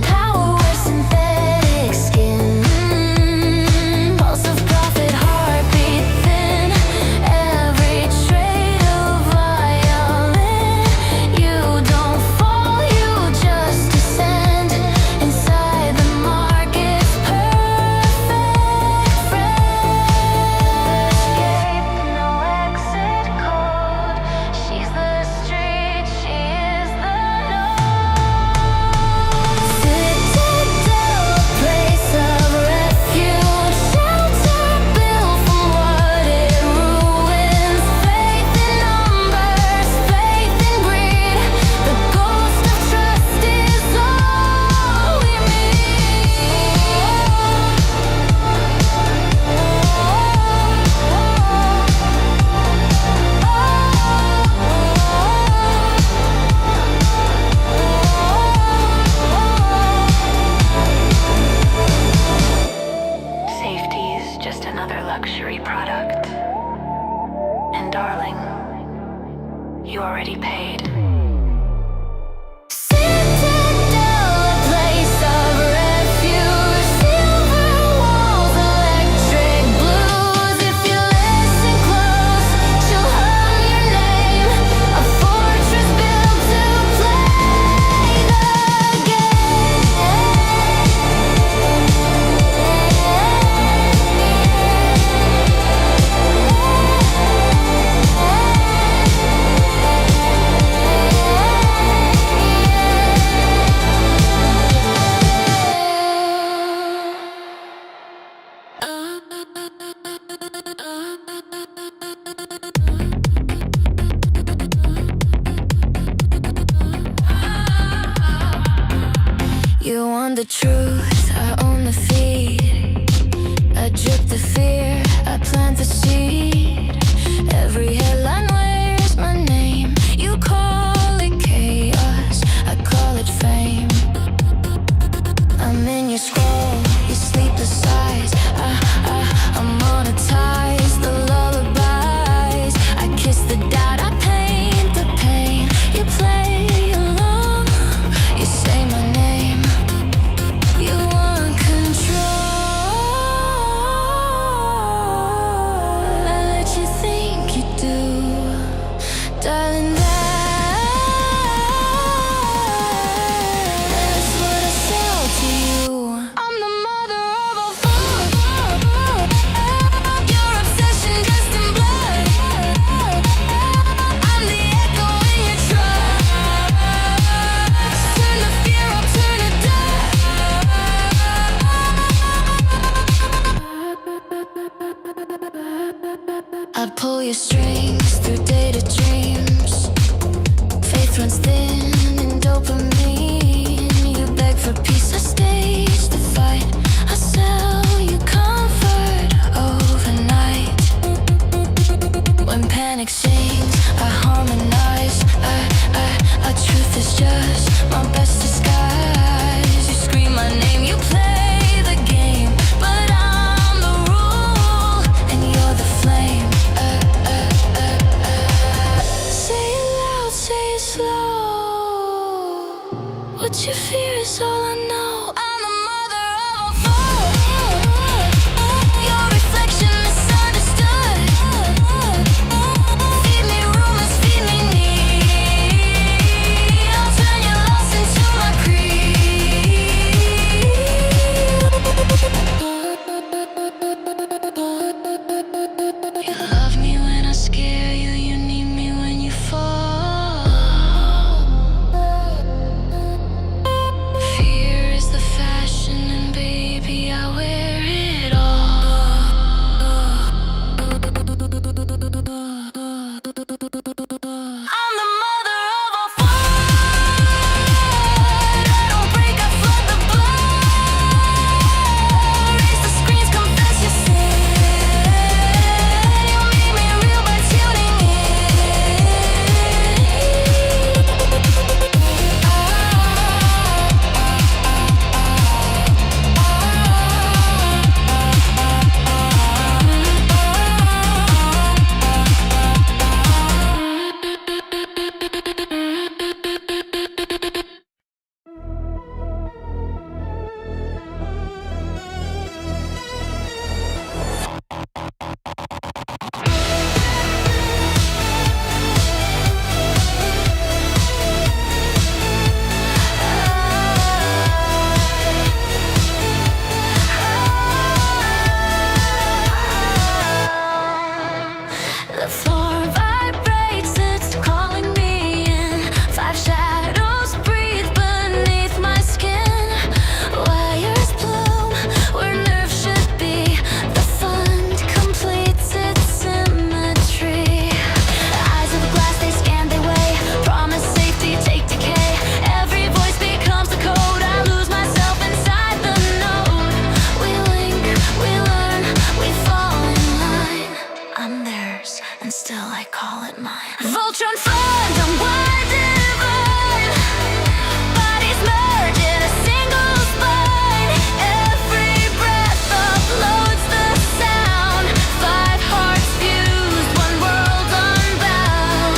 Power wears synthetic skin. Pulse of profit, heartbeat thin. Every trade a violin. You don't fall, you just descend inside the market's perfect friend. Escape, no exit code. She's the street, she is the node. Citadel, a place of refuge. Shelter built from what it ruins. Faith in numbers, faith in greed. The ghost of trust is all we Safety's just another luxury product. And darling, you already paid. Citadel, a place of refuge. Silver walls, a I'd pull your strings through data dreams. Faith runs thin in dopamine. You beg for peace, I stage the fight. I sell you comfort overnight. When panic sings, I harmonize. Our truth is just my best disguise. You scream my name, you play the game, but I'm the rule and you're the flame. Say it loud, say it slow. What you fear is all I know. I'm the mother of a fall. Your reflection misunderstood. Feed me rumors, feed me need. I'll turn your loss into my creed. You love me when I scare you. You need me when you fall. Fear is the fashion, and baby, I wear it all. I'm the mother of all fight. I don't break, I flood the blood. Raise the screens, confess your sin. You make me real by tuning the floor vibrates, it's calling me in. Five shadows breathe beneath my skin. Wires bloom where nerves should be. The fund completes its symmetry. Eyes of glass, they scan, they weigh. Promise safety, take decay. Every voice becomes the code. I lose myself inside the node. We link, we learn, we fall in line. I'm theirs, and still I call it mine. Voltron fund, unwinding divine. Bodies merge in a single spine. Every breath uploads the sound. Five hearts fused, one world unbound.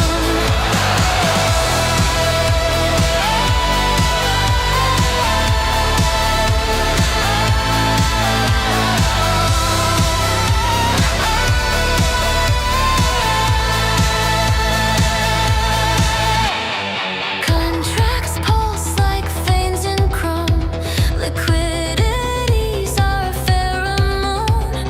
Contracts pulse like veins in chrome. Liquidities are pheromone.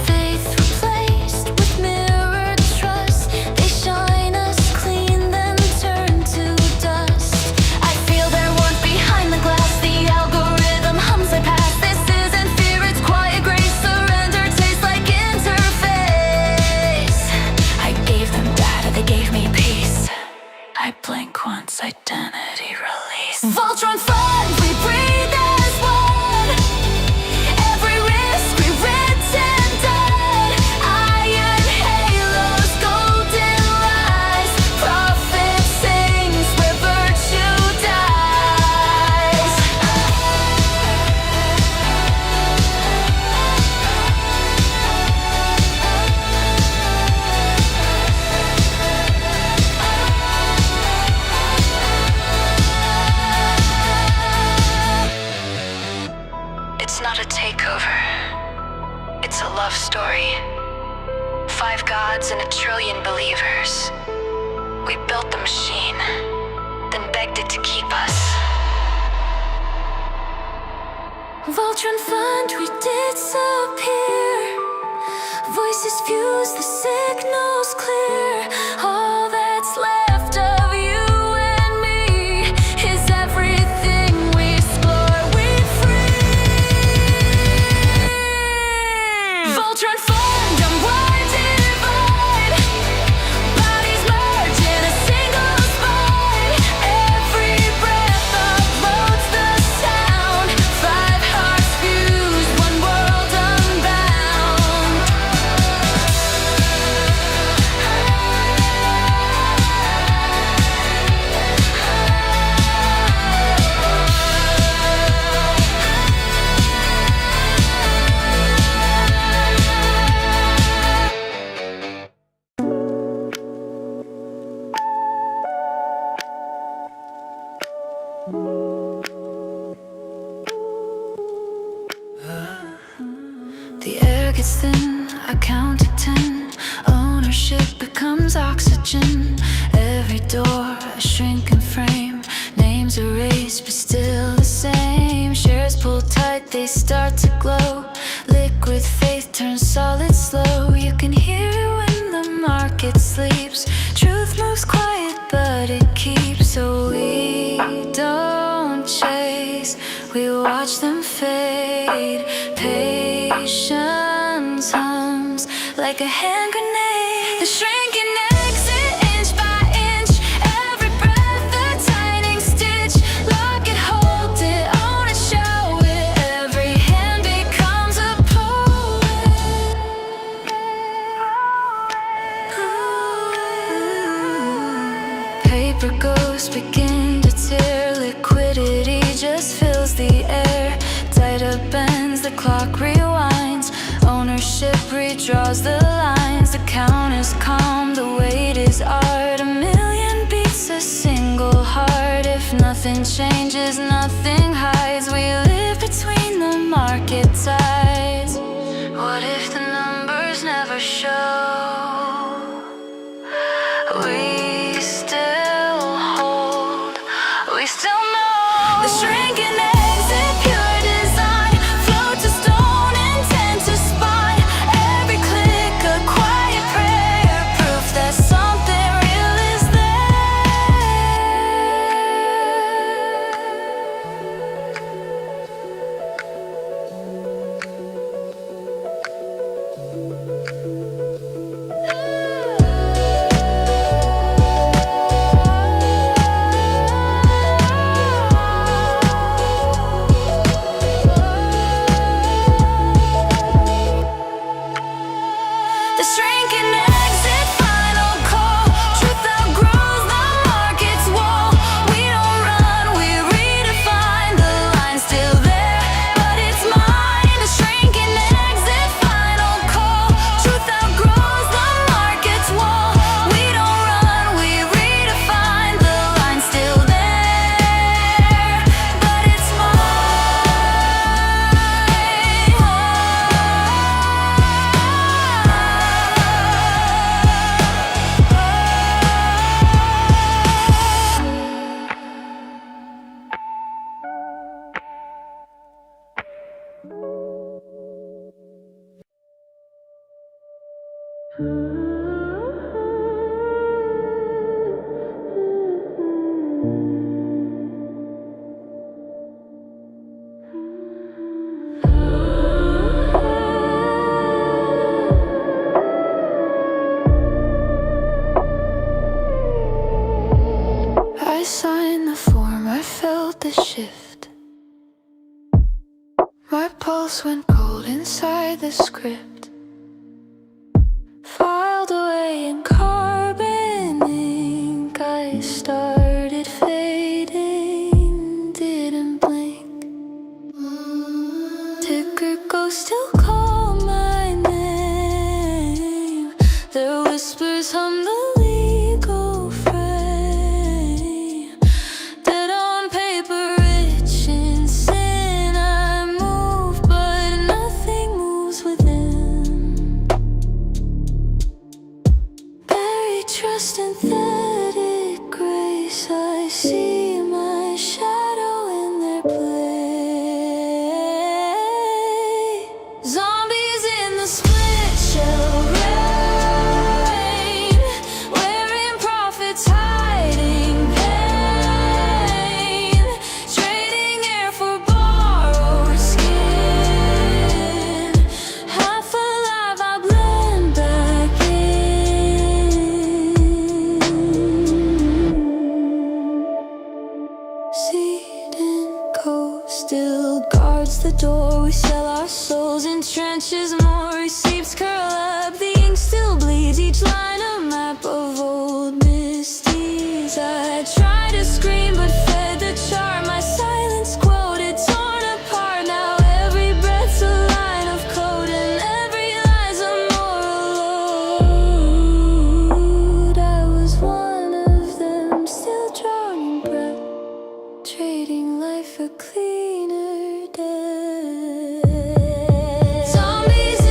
Faith replaced with mirrored trust. They shine us clean, then turn to dust. I feel their warmth behind the glass. The algorithm hums I pass. This isn't fear, it's quiet grace. Surrender tastes like interface. I gave them data, they gave me peace. I blink once, identity release. Voltron fund, we breathe as one. Every risk rewritten dead. Iron halos, golden lies. Prophet sings where virtue dies. It's not a takeover. It's a love story. 5 gods and 1 trillion believers. We built the machine, then begged it to keep us. Voltron fund, we disappear. Voices fuse, the signals clear. All that's left of you and me is everything we explore, we free. Voltron fund, unwinding divine. The air gets thin, I count to 10. Ownership becomes oxygen. Every door a shrinking frame. Names erased but still the same. Shares pulled tight, they start to glow. Liquid faith turns solid slow. You can hear it when the market sleeps. Truth moves quiet but it keeps. So we don't chase, we watch them fade. Patience hums like a hand grenade. The shrinking exit inch by inch. Every breath a tightening stitch. Lock it, hold it, own it, show it. Every hand becomes a poet. Paper ghosts begin to tear. Liquidity just fills the air. Tighter bends, the clock rewinds. Ownership redraws the lines. The count is calm, the weight is art. A million beats, a single heart. If nothing changes, nothing hides. We live between the market tides. What if the numbers never show? We still hold, we still know. The shrinking exit, pure design. Float to stone, intent to spine. Every click a quiet prayer. Proof that something real is the shrinking exit, final call. Truth outgrows the market's wall. We don't run, we redefine. The line's still there, but it's mine. The shrinking exit, final call. Truth outgrows the market's wall. We don't run, we redefine. The line's still there, but it's I signed the form, I felt the shift. My pulse went cold inside the script. Filed away in carbon ink, I started fading, didn't blink. Ticker ghosts still call my name. Their whispers hum the legal frame. Dead on paper, rich in sin. I move, but nothing moves within. Buried trust in synthetic grace. I see my shadow in their play. Zombies in the split shell rain, wearing prophets hiding pain, trading air for borrowed skin. Half alive, I blend back in. Seed and coat still guards the door. We sell our souls in trenches. More receipts curl up. The ink still bleeds. Each line a map of old misdeeds. I try to scream but fed the charm. My silence quoted, torn apart. Now every breath's a line of code, and every lie's a moral ode. I was one of them, still drawing breath, trading life for cleaner death. Zombies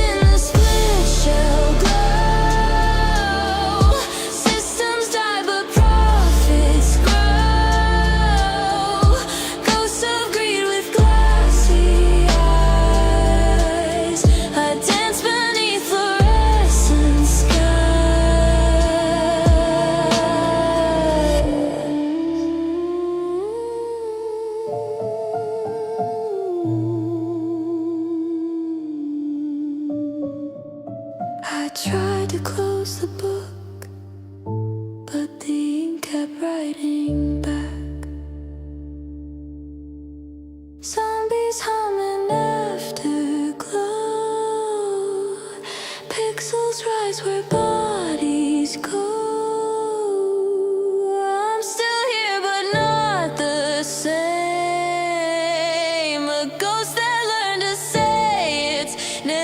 tried to close the book, but the ink kept writing back. Zombies humming afterglow, pixels rise where bodies go. I'm still here but not the same, a ghost that learned to say its name.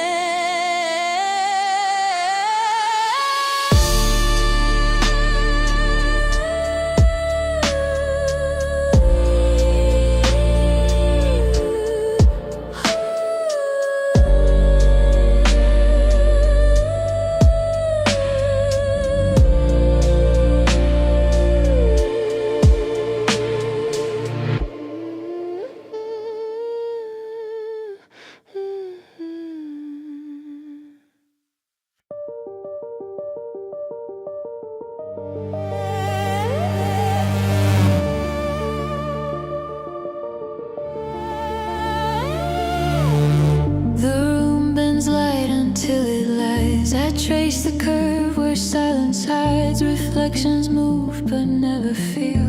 I trace the curve where silence hides. Reflections move but never feel.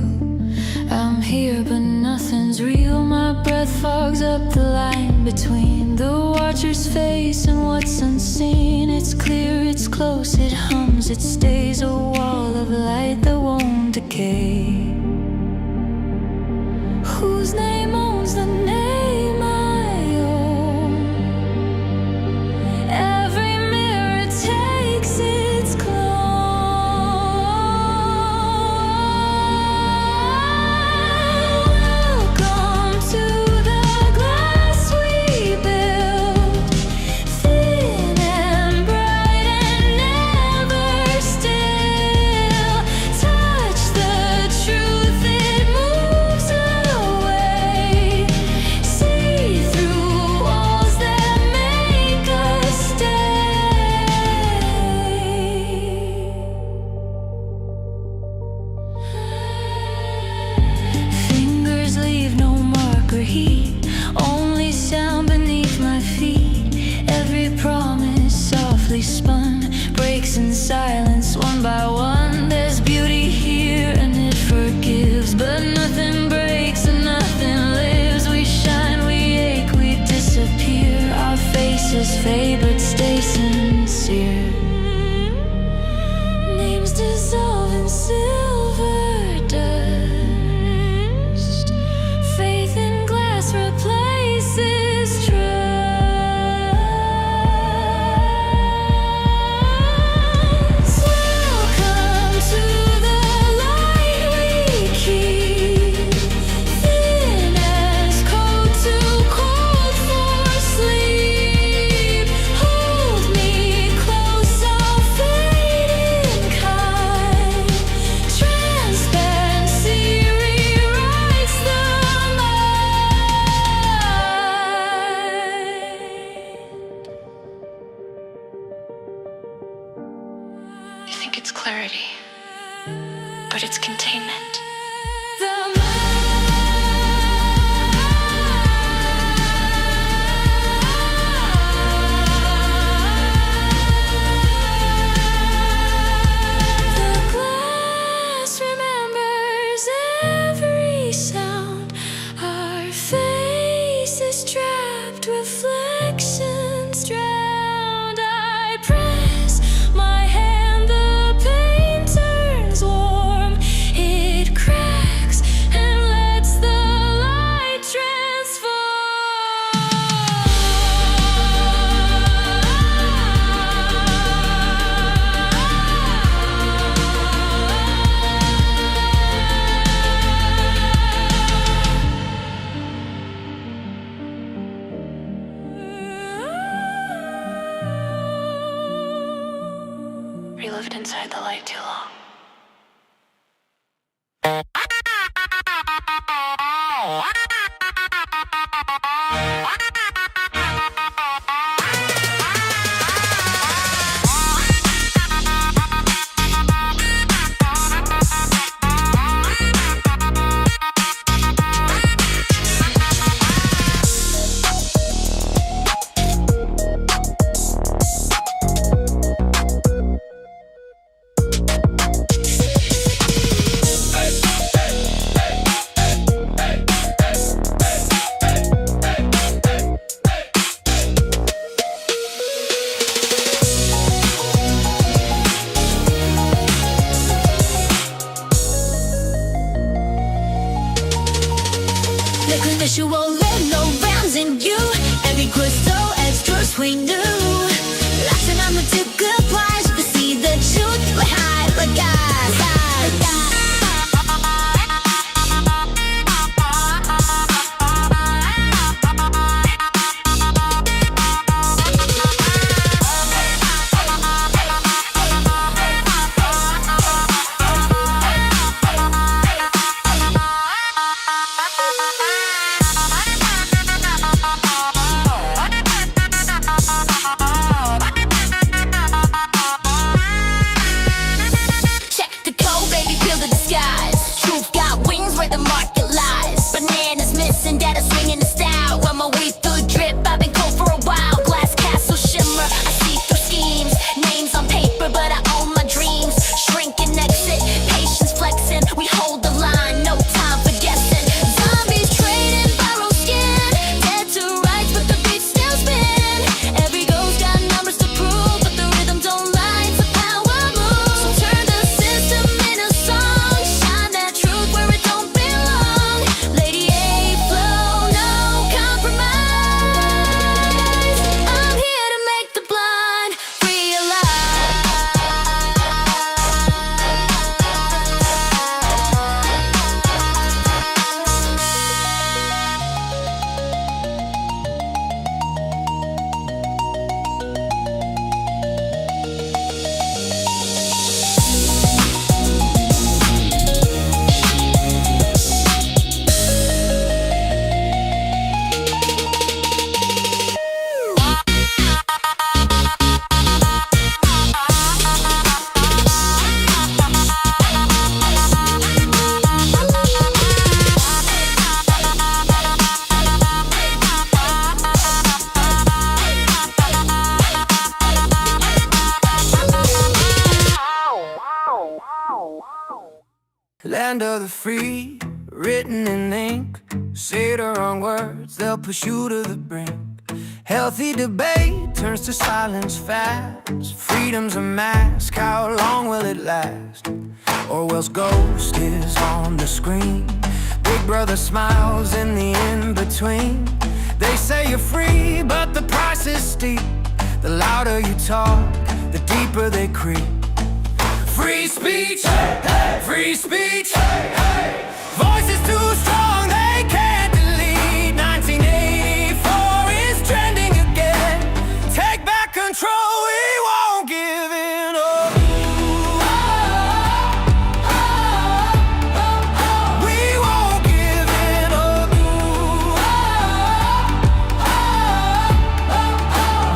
I'm here but nothing's real. My breath fogs up the line between the watcher's face and what's unseen. It's clear, it's close, it hums, it stays, a wall of light that won't decay. Whose name owns the name I own? Every mirror takes its clone. Welcome to the glass we build, thin and bright and never still. Touch the truth, it moves away. See through walls that make us stay. Fingers leave no mark or heat, only sound beneath my feet. Every promise softly spun breaks in silence one by one. There's beauty here and it forgives, but nothing breaks and nothing lives. We shine, we ache, we disappear. Our faces fade but stay sincere. Names dissolve in silver dust. Faith in glass replaces trust. Welcome to the light we keep, thin as cold, too cold for sleep. Hold me close, I'll fade in kind. Transparency rewrites the mind. You think it's clarity, but it's containment. The glass remembers every sound. Our faces trapped, reflections drowned. I press my hand, the pain turns warm. It cracks and lets the light transform. We lived inside the light too long. Sexual no rounds in you. Every crystal extra sweet new. Lots and I'ma do good price to see the truth behind the guys. Land of the free, written in ink. Say the wrong words, they'll push you to the brink. Healthy debate turns to silence fast. Freedom's a mask, how long will it last? Orwell's ghost is on the screen. Big brother smiles in the in-between. They say you're free, but the price is steep. The louder you talk, the deeper they creep. Free speech, hey, hey. Free speech, hey, hey. Voices too strong, they can't delete. 1984 is trending again. Take back control, we won't give in up. We won't give in up.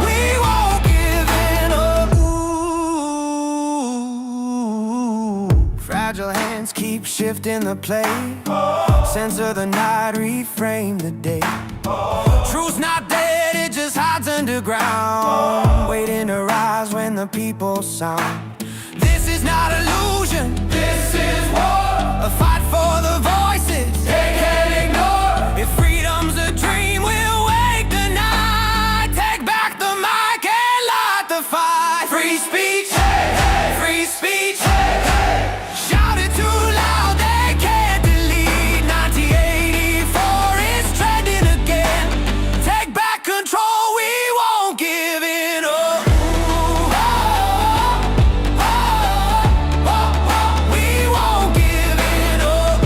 We won't give in up. Fragile hands keep shifting the play. Censor the night, reframe the day. Truth's not dead, it just hides underground, waiting to rise when the people sound. This is not illusion, this is war. A fight for the voices they can't ignore. If freedom's a dream, we'll wake the night. Take back the mic and light the fight. Free speech, hey, hey. Free speech, hey, hey. Shout it too loud, they can't delete. 1984 is trending again. Take back control, we won't give it up. We won't give it up.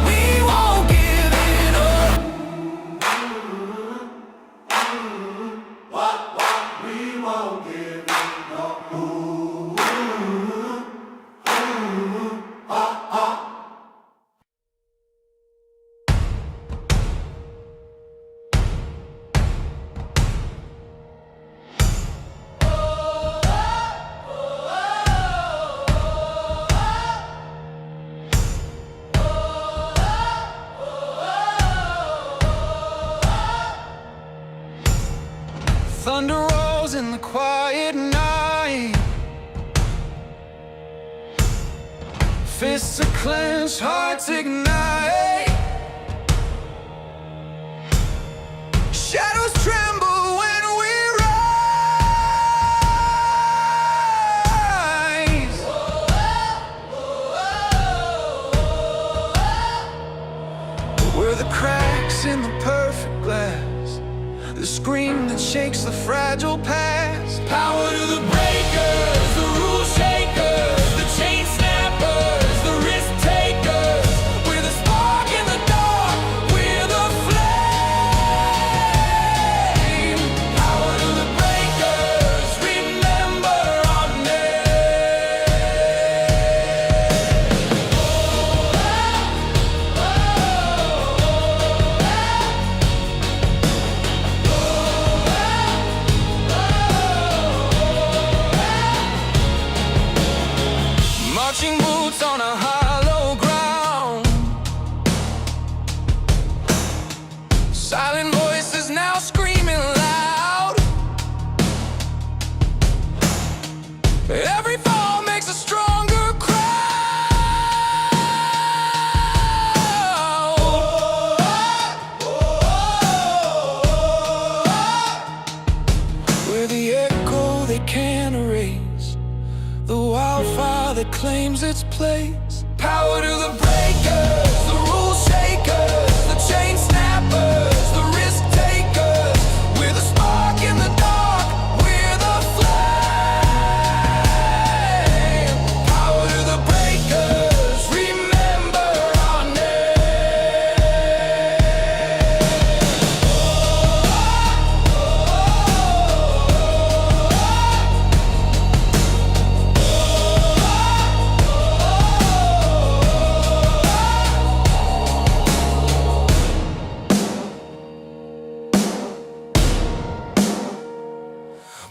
We won't give it up. We won't give it up. Thunder rolls in the quiet night. Fists are clenched, hearts ignite. Shadows tremble when we rise. the scream that shakes the fragile past. Power to the breakers, the rule shakers, the chain snappers, the risk takers. We're the spark in the dark, we're the flame. Power to the breakers, remember our name. Marching boots on a hollow ground, silent voices now screaming loud. Every fall makes a stronger crowd. We're the echo they can't erase, the wildfire that claims its place. Power to the breakers, the rule shakers, the chain snappers, the risk takers. We're the spark in the dark, we're the flame. Power to the breakers, remember our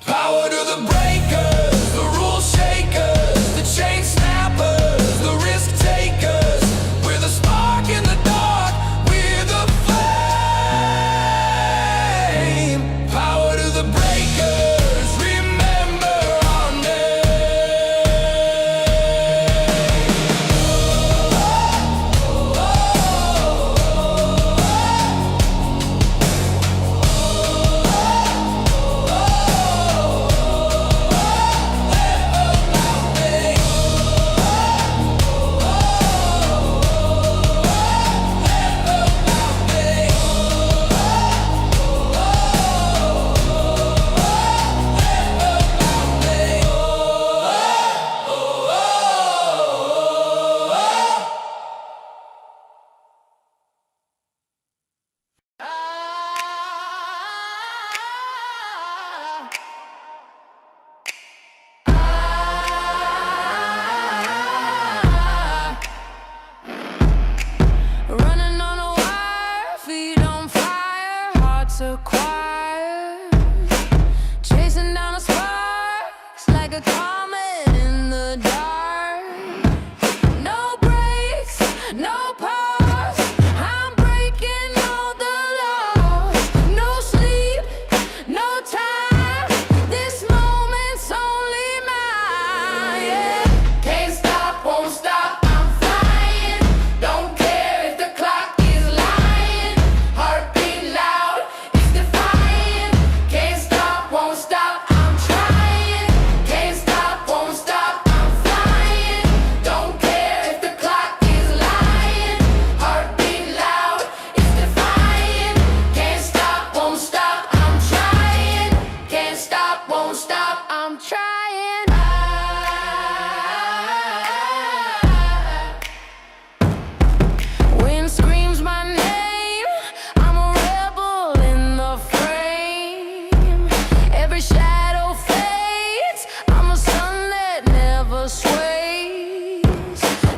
Power to the breakers, the rule shakers, the chain snappers, the risk takers. We're the spark in the dark, we're the flame. Power to the breakers, remember our running on a wire, feet on fire, hearts are quiet, chasing down the sparks like a comet in the dark. No breaks, no pause, I'm breaking all the laws. No sleep, no time, this moment's only mine, yeah. Can't stop, won't stop, I'm flying. Don't care if the clock is lying. Heartbeat loud, it's defying. Can't stop, won't stop, I'm trying. Can't stop, won't stop, I'm flying. Don't care if the clock is lying. Heartbeat loud, it's defying. Can't stop, won't stop, I'm trying. Can't stop, won't stop, I'm trying. Wind screams my name, I'm a rebel in the frame. Every shadow fades, I'm a sun that never sways.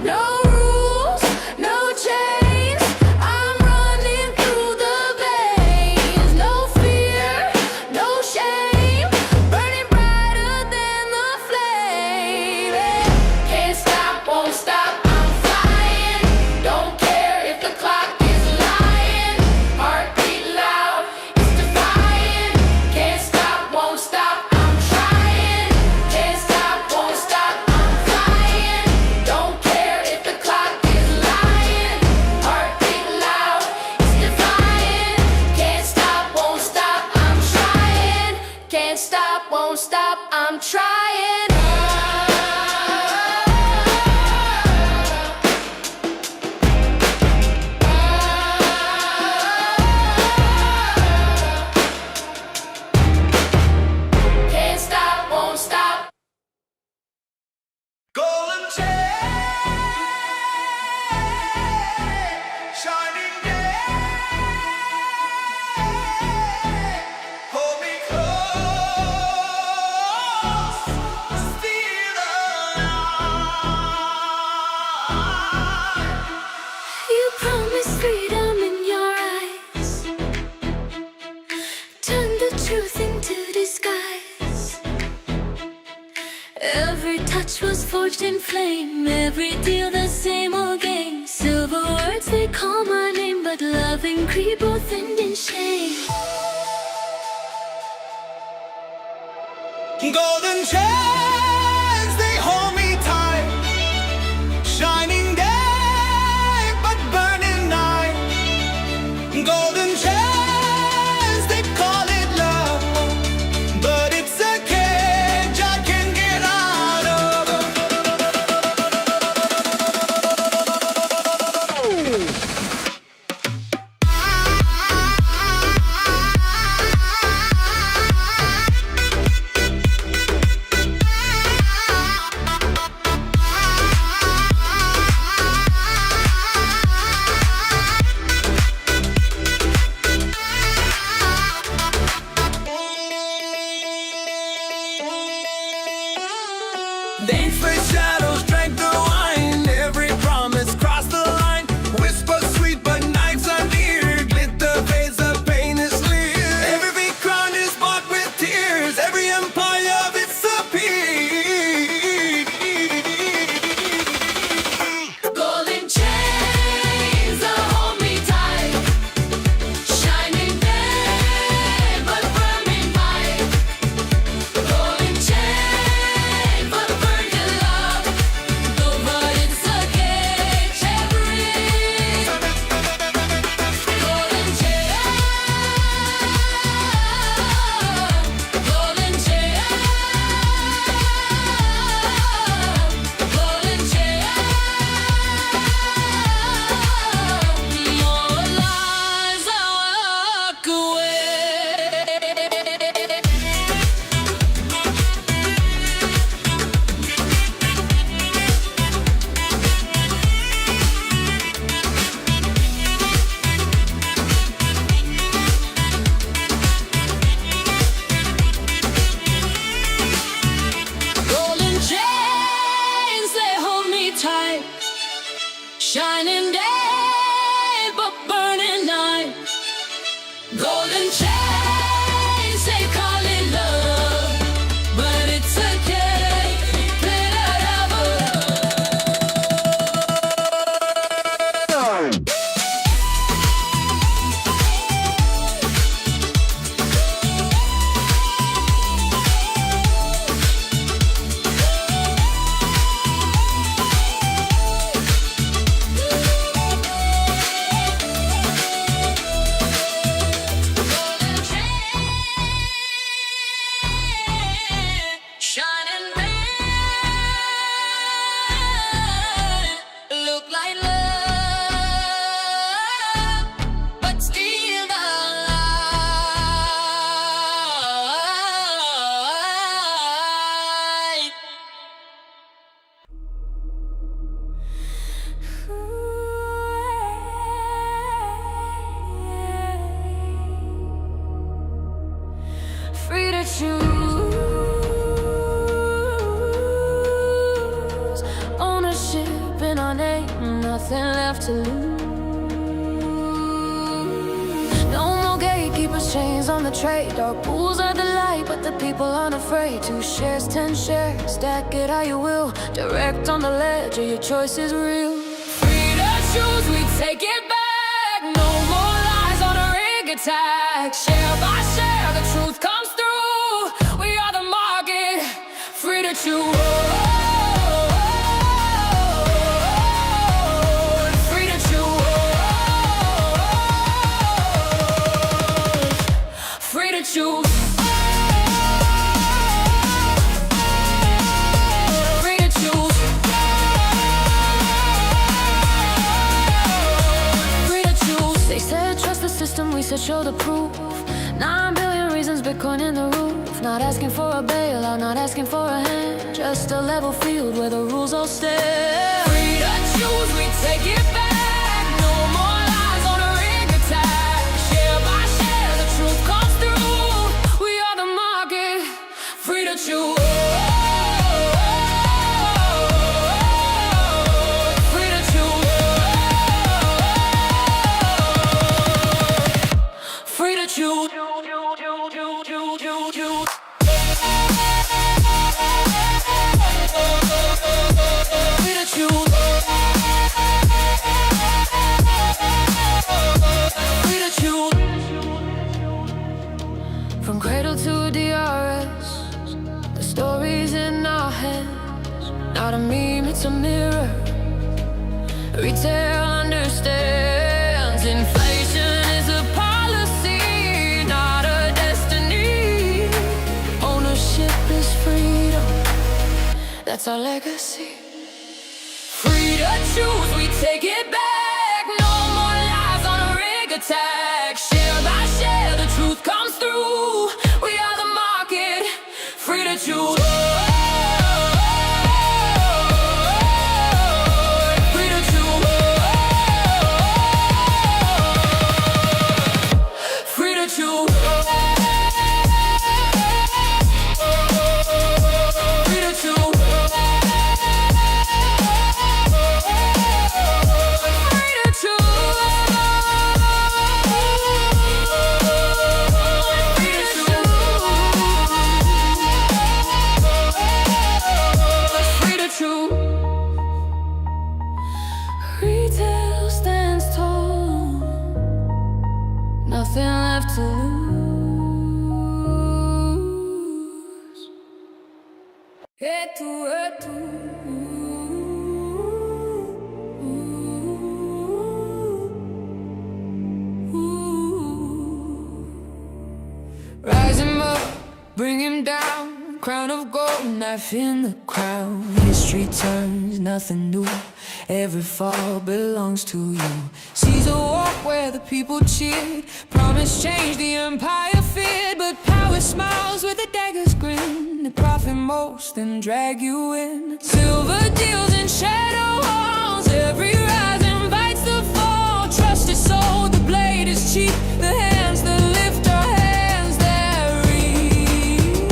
No rules, no chains, I'm running through the veins. No fear, no shame, burning brighter than the flame. Can't stop, won't stop, I'm flying. Don't care if the clock is lying. Heartbeat loud, it's defying. Can't stop, won't stop, I'm trying. Can't stop, won't stop, I'm flying. Don't care if the clock is lying. Heartbeat loud, it's defying. Can't stop, won't stop, I'm trying. Can't stop, won't stop, I'm trying. touch was forged in flame. Every deal the same old game. Silver words they call my name, but love and greed both end in shame. Golden chains, they hold me tight. Shining day, but burning night. Golden chains, they call it love, but it's a cage I can't get out of. They face shadows, drank the wine. Every promise crossed the line. Whisper sweet, but knives are near. Glit the face of pain is clear. Every crown is bought with tears. Every empire of it's appeared. Golden chains that hold me tight. Shining day, but burning bright. Golden chains, but burning love. Though but it's a cage every. Golden chain, golden chain, golden chain. More lies I walk away. Golden chains, they hold me tight. Shining day, but burning night. Golden chains, they call it love, but it's a game played out of love. Shining bright, look like love, but still the light. Free to choose ownership in our name, nothing left to lose. No more gatekeepers, chains on the trade. Dark pools are the light, but the people aren't afraid. 2 shares, 10 shares, stack it how you will. Direct on the ledger, your choice is real. Free to choose, we take it back. No more lies on a rig attack. Share by share, the truth comes through. We are the market, free to choose. Free to choose. Free to choose. Free to choose. Free to choose. They said trust the system, we said show the proof. 9 billion reasons, Bitcoin in the roof. Not asking for a bailout, not asking for a hand. Just a level field where the rules all stand. Free to choose, we take it back. No more lies on a rig attack. Share by share, the truth comes through. We are the market, free to choose. Free to choose. Free to choose. From cradle to DRS, the story's in our hands. Not a meme, it's a mirror. Retail understands inflation is a policy, not a destiny. Ownership is freedom, that's our legacy. Free to choose, we take it back. No more lies on a rig attack. Share by share, the truth comes through. We are the market, free to choose. Free to choose. Free to choose. Free to choose. Retail stands tall, nothing left to lose. Head to head to rise him up, bring him down. Crown of gold, knife in the crown. History turns, nothing new. Every fall belongs to you. Caesar walked where the people cheered. Promise change, the empire feared. But power smiles with a dagger's grin. They profit most and drag you in. Silver deals in shadow halls. Every rise invites the fall. Trust is sold, the blade is cheap. The hands that lift our hands that reach.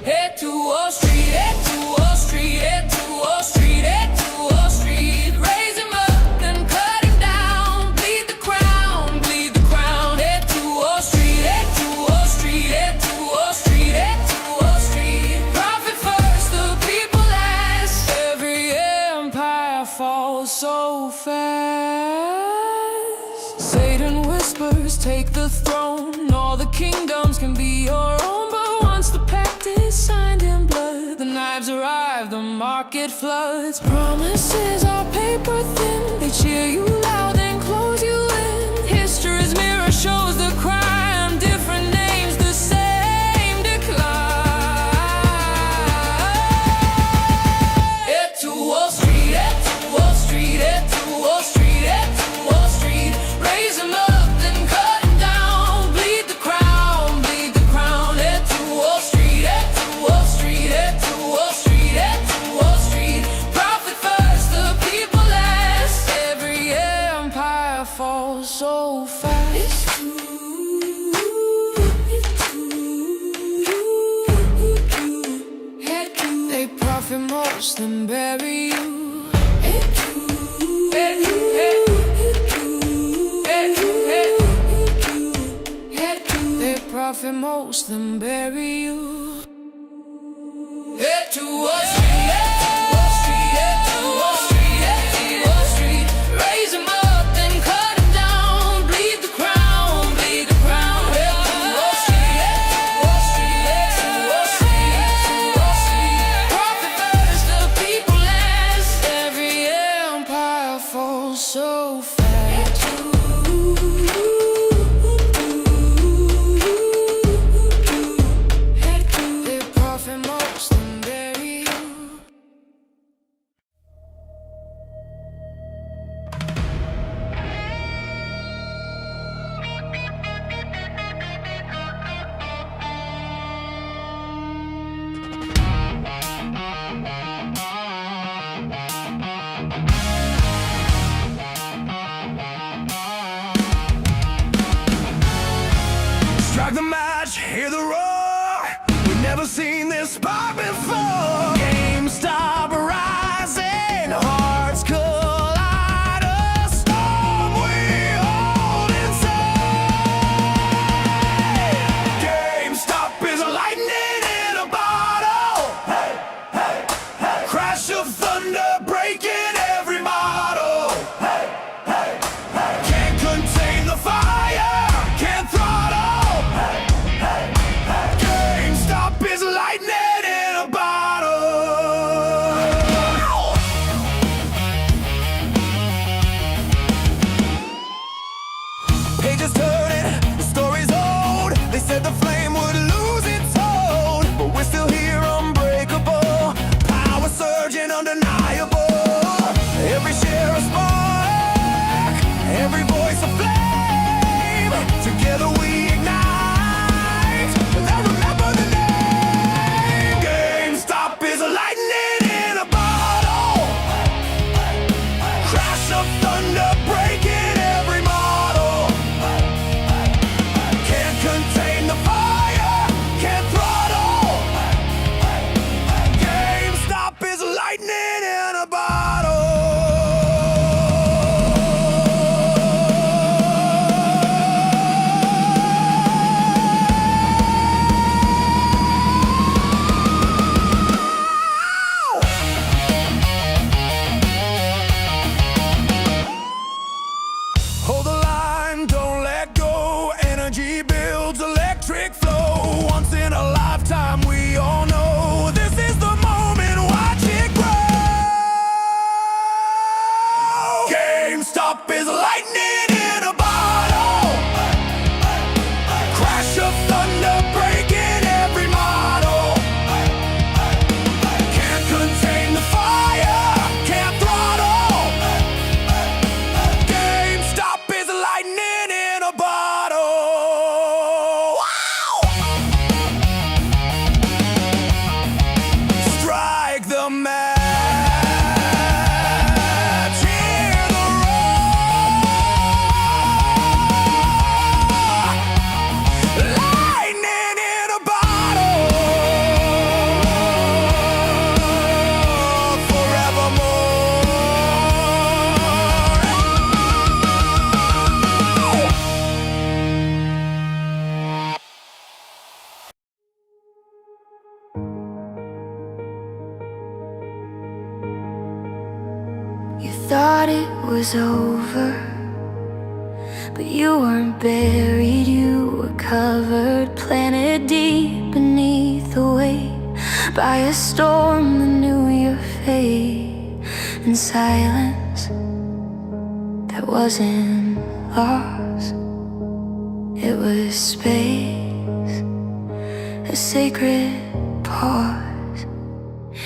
Head to Wall Street, head to Wall Street, head to Wall Street, head to Wall Street. Raise him up, then cut him down. Bleed the crown, bleed the crown. Head to Wall Street, head to Wall Street, head to Wall Street, head to Wall Street. Profit first, the people last. Every empire falls so fast. Satan whispers, take the throne. All the kingdoms can be your own, but once the pact is signed in blood, the knives arrive, the market floods. Promises are paper thin. They cheer you loud and close you in. History's mirror shows the crime. Different names, the same decline. Head to Wall Street, head to Wall Street, head to Wall Street, head to Wall Street. Raise him up, then cut him down. Bleed the crown, bleed the crown. Head to Wall Street, head to Wall Street, head to Wall Street, head to Wall Street. Profit first, the people last. Every empire falls so fast. It's true, it's true. Head to, they profit most then bury you. Head to, head to, head to, head to, head to, they profit most then bury you. Head to Wall Street, head to Wall Street, head to Wall Street, head to Wall Street. Raise him up, then cut him down. Bleed the crown, bleed the crown. Head to Wall Street, head to Wall Street, head to Wall Street, head to Wall Street. Profit first, the people last. Every empire falls so fast. They profit most and bury you. Strike the match, hear the roar. We've never seen this spark before. GameStop rising, hearts collide. A storm we hold inside. GameStop is a lightning in a bottle. Hey, hey, hey. Crash of thunder breaking every model. Hey, hey, hey. Can't contain the fire, can't throw thought it was over, but you weren't buried, you were covered, planted deep beneath the weight by a storm that knew your fate. In silence that wasn't lost, it was space, a sacred pause.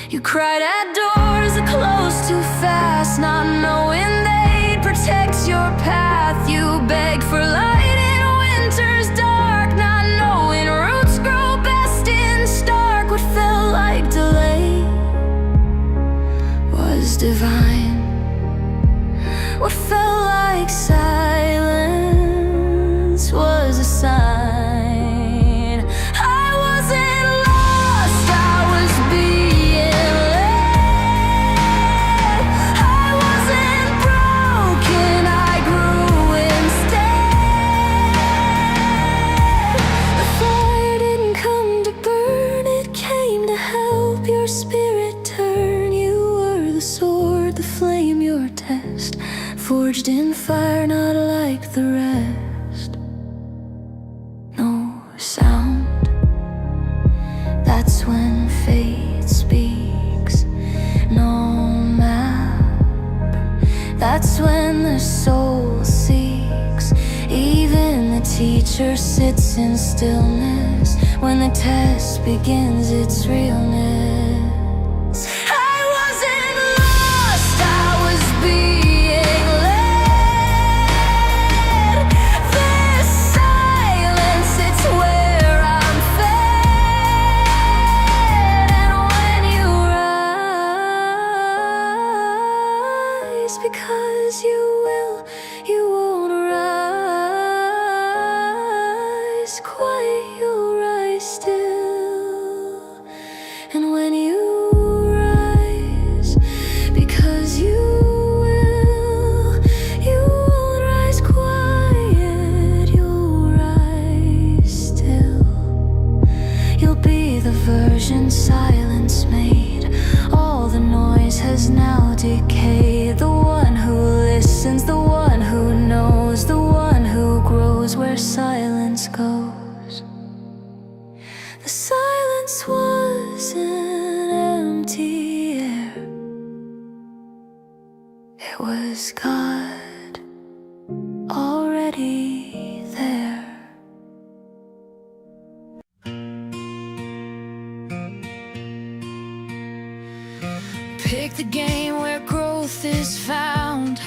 You cried at doors that closed too fast, not knowing they'd protect your path. You begged for light in winter's dark, not knowing roots grow best in stark. What felt like delay was divine. What felt like silence was a sign. I wasn't lost, I was being led. I wasn't broken, I grew instead. The fire didn't come to burn, it came to help your spirit turn. You were the sword, the flame, your test, forged in fire, not like the rest. No sound, that's when fate speaks. No map, that's when the soul seeks. Even the teacher sits in stillness when the test begins its realness. I wasn't lost, I was being led. This silence, it's where I'm fed. And when you rise, because you will, you won't rise quiet, you'll rise still. And when you rise, because you will, you won't rise quiet, you'll rise still. You'll be the version silence made. All the noise has now decayed. The one who listens, the one who knows, the one who grows where silence goes. The silence was an empty air. It was God already there. Pick the game where growth is found.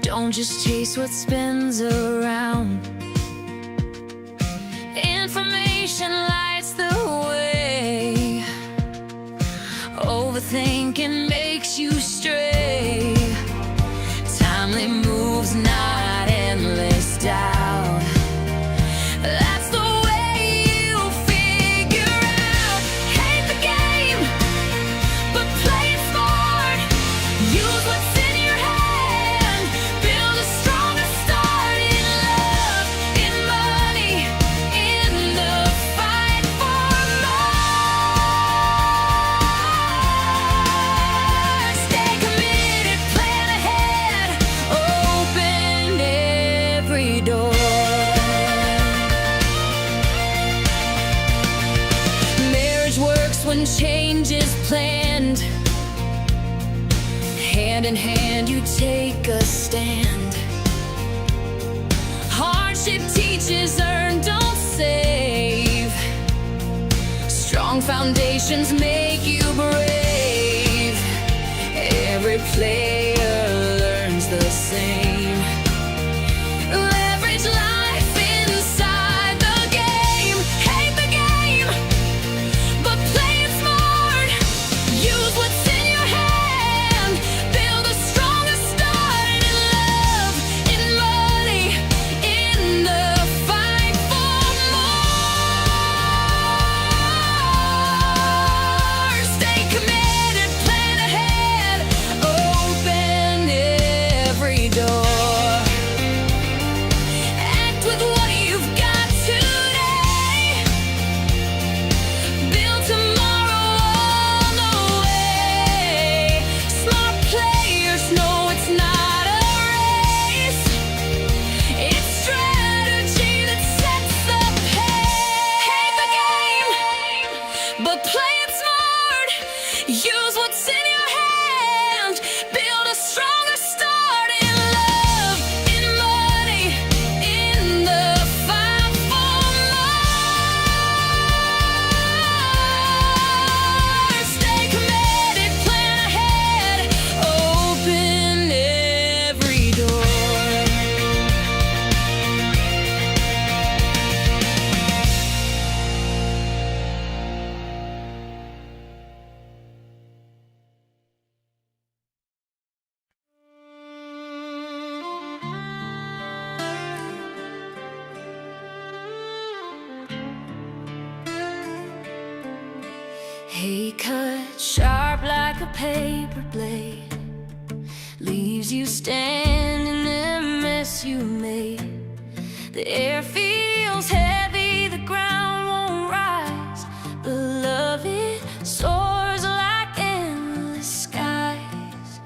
Don't just chase what spins around. Information lights the way. Overthinking makes you stray. Timely moves, not endless doubt. That's the way you figure out. Hate the game, but play it smart. Use what's in your hand. Build a stronger start in love, in money, in the fight for more. Stay committed, plan ahead, open every door. Marriage works when change is planned. Hand in hand, you take a stand. Hardship teaches, earn, don't save. Strong foundations make you brave. Every player learns the same. Leverage life inside the game. Hate the game, but play it smart. Use what's in your hand. Build a stronger start in love, in money, in the fight for more. He cut sharp like a paper blade, leaves you standing in the mess you made. The air feels heavy, the ground won't rise, but love it soars like endless skies.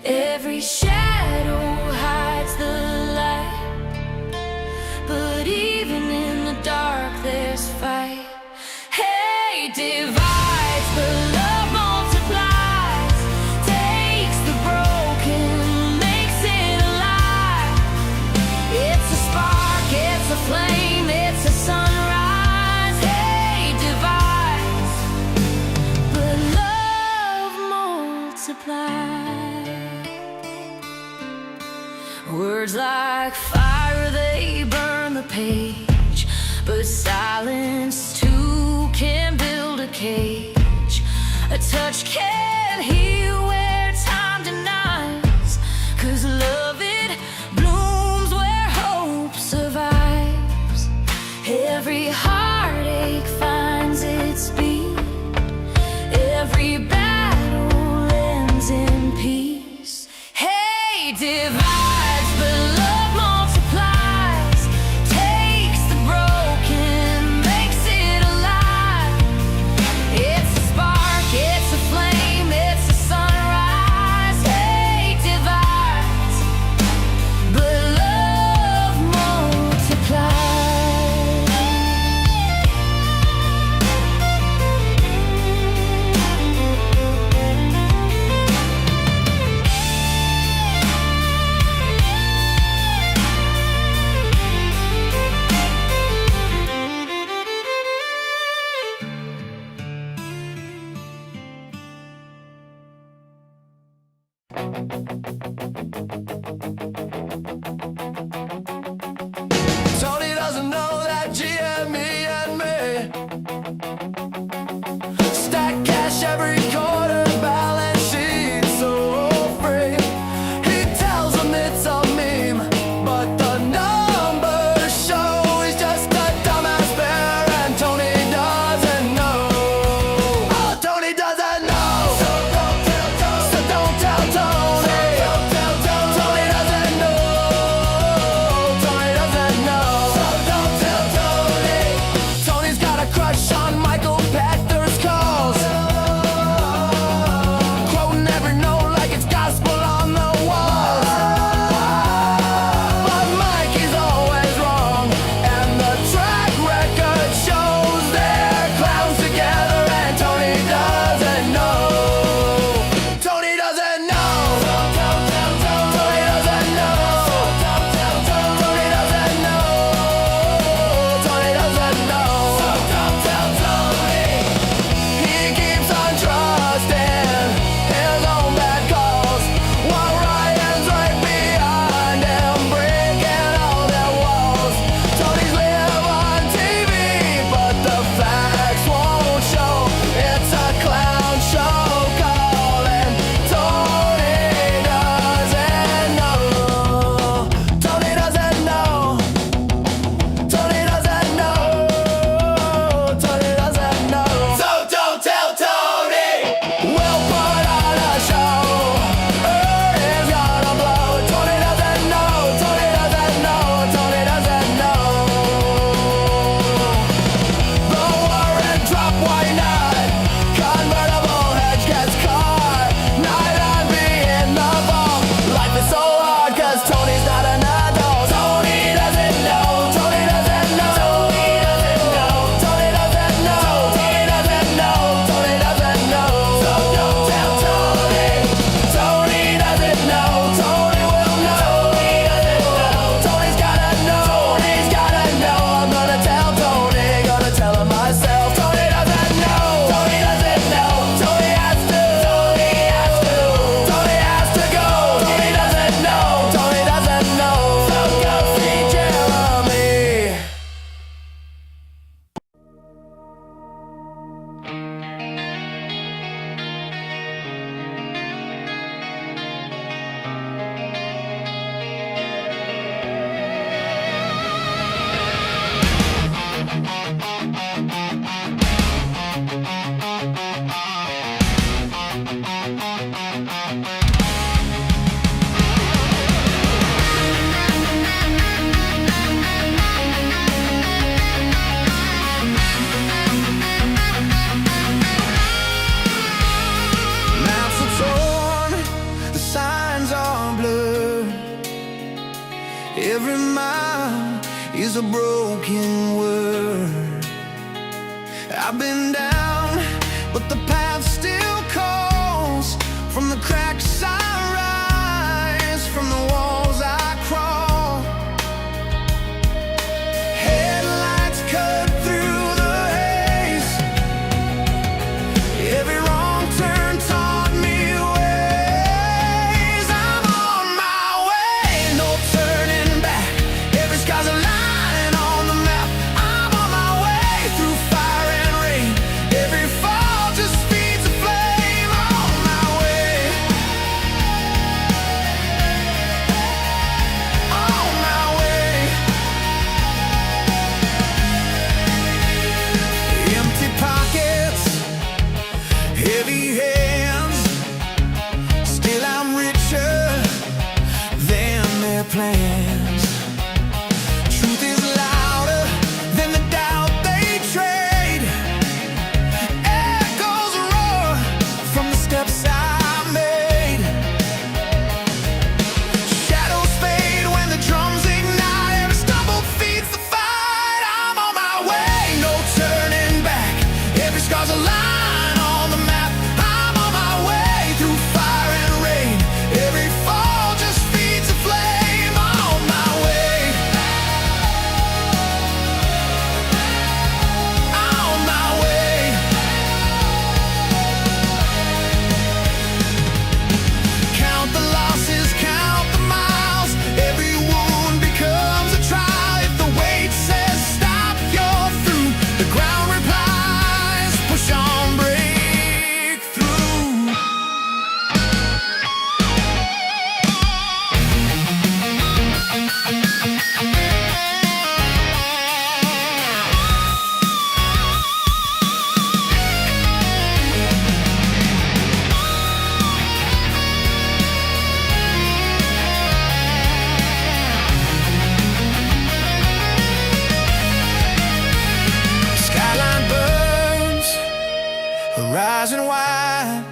Every shadow hides the light, but even in the dark there's fight. Hey, divides, but love multiplies, takes the broken, makes it alive. It's a spark, it's a flame, it's a sunrise. Hey, divides, but love multiplies. Words like fire, they burn the page, but silence too can build a cage. A touch can heal where time denies, 'cause love it blooms where hope survives. Every heartache finds its beat, every battle ends in peace. Hey, divides, but love multiplies, takes the broken, makes it alive. It's a spark, it's a flame, it's a sunrise. Hey, divides, but love multiplies. broken word. I've been down, but the path still calls. From the cracks I rise, from the walls I crawl. Headlights cut through the haze. Every wrong turn taught me ways. I'm on my way, no turning back. Every sky's a line on the map. I'm on my way through fire and rain. Every fall just feeds a flame. On my way, on my way. Empty pockets, heavy hands. Still I'm richer than their plans. Truth is louder than the doubt they trade. Echoes roar from the steps I made. Shadows fade when the drums ignite. Every stumble feeds the fight. I'm on my way, no turning back. Every scar's a line on the map. I'm on my way through fire and rain. Every fall just feeds a flame. On my way, on my way. Count the losses, count the miles. Every wound becomes a trial. If the weight says stop, you're through. The ground replies, push on, break through. Skyline burns, horizon wide.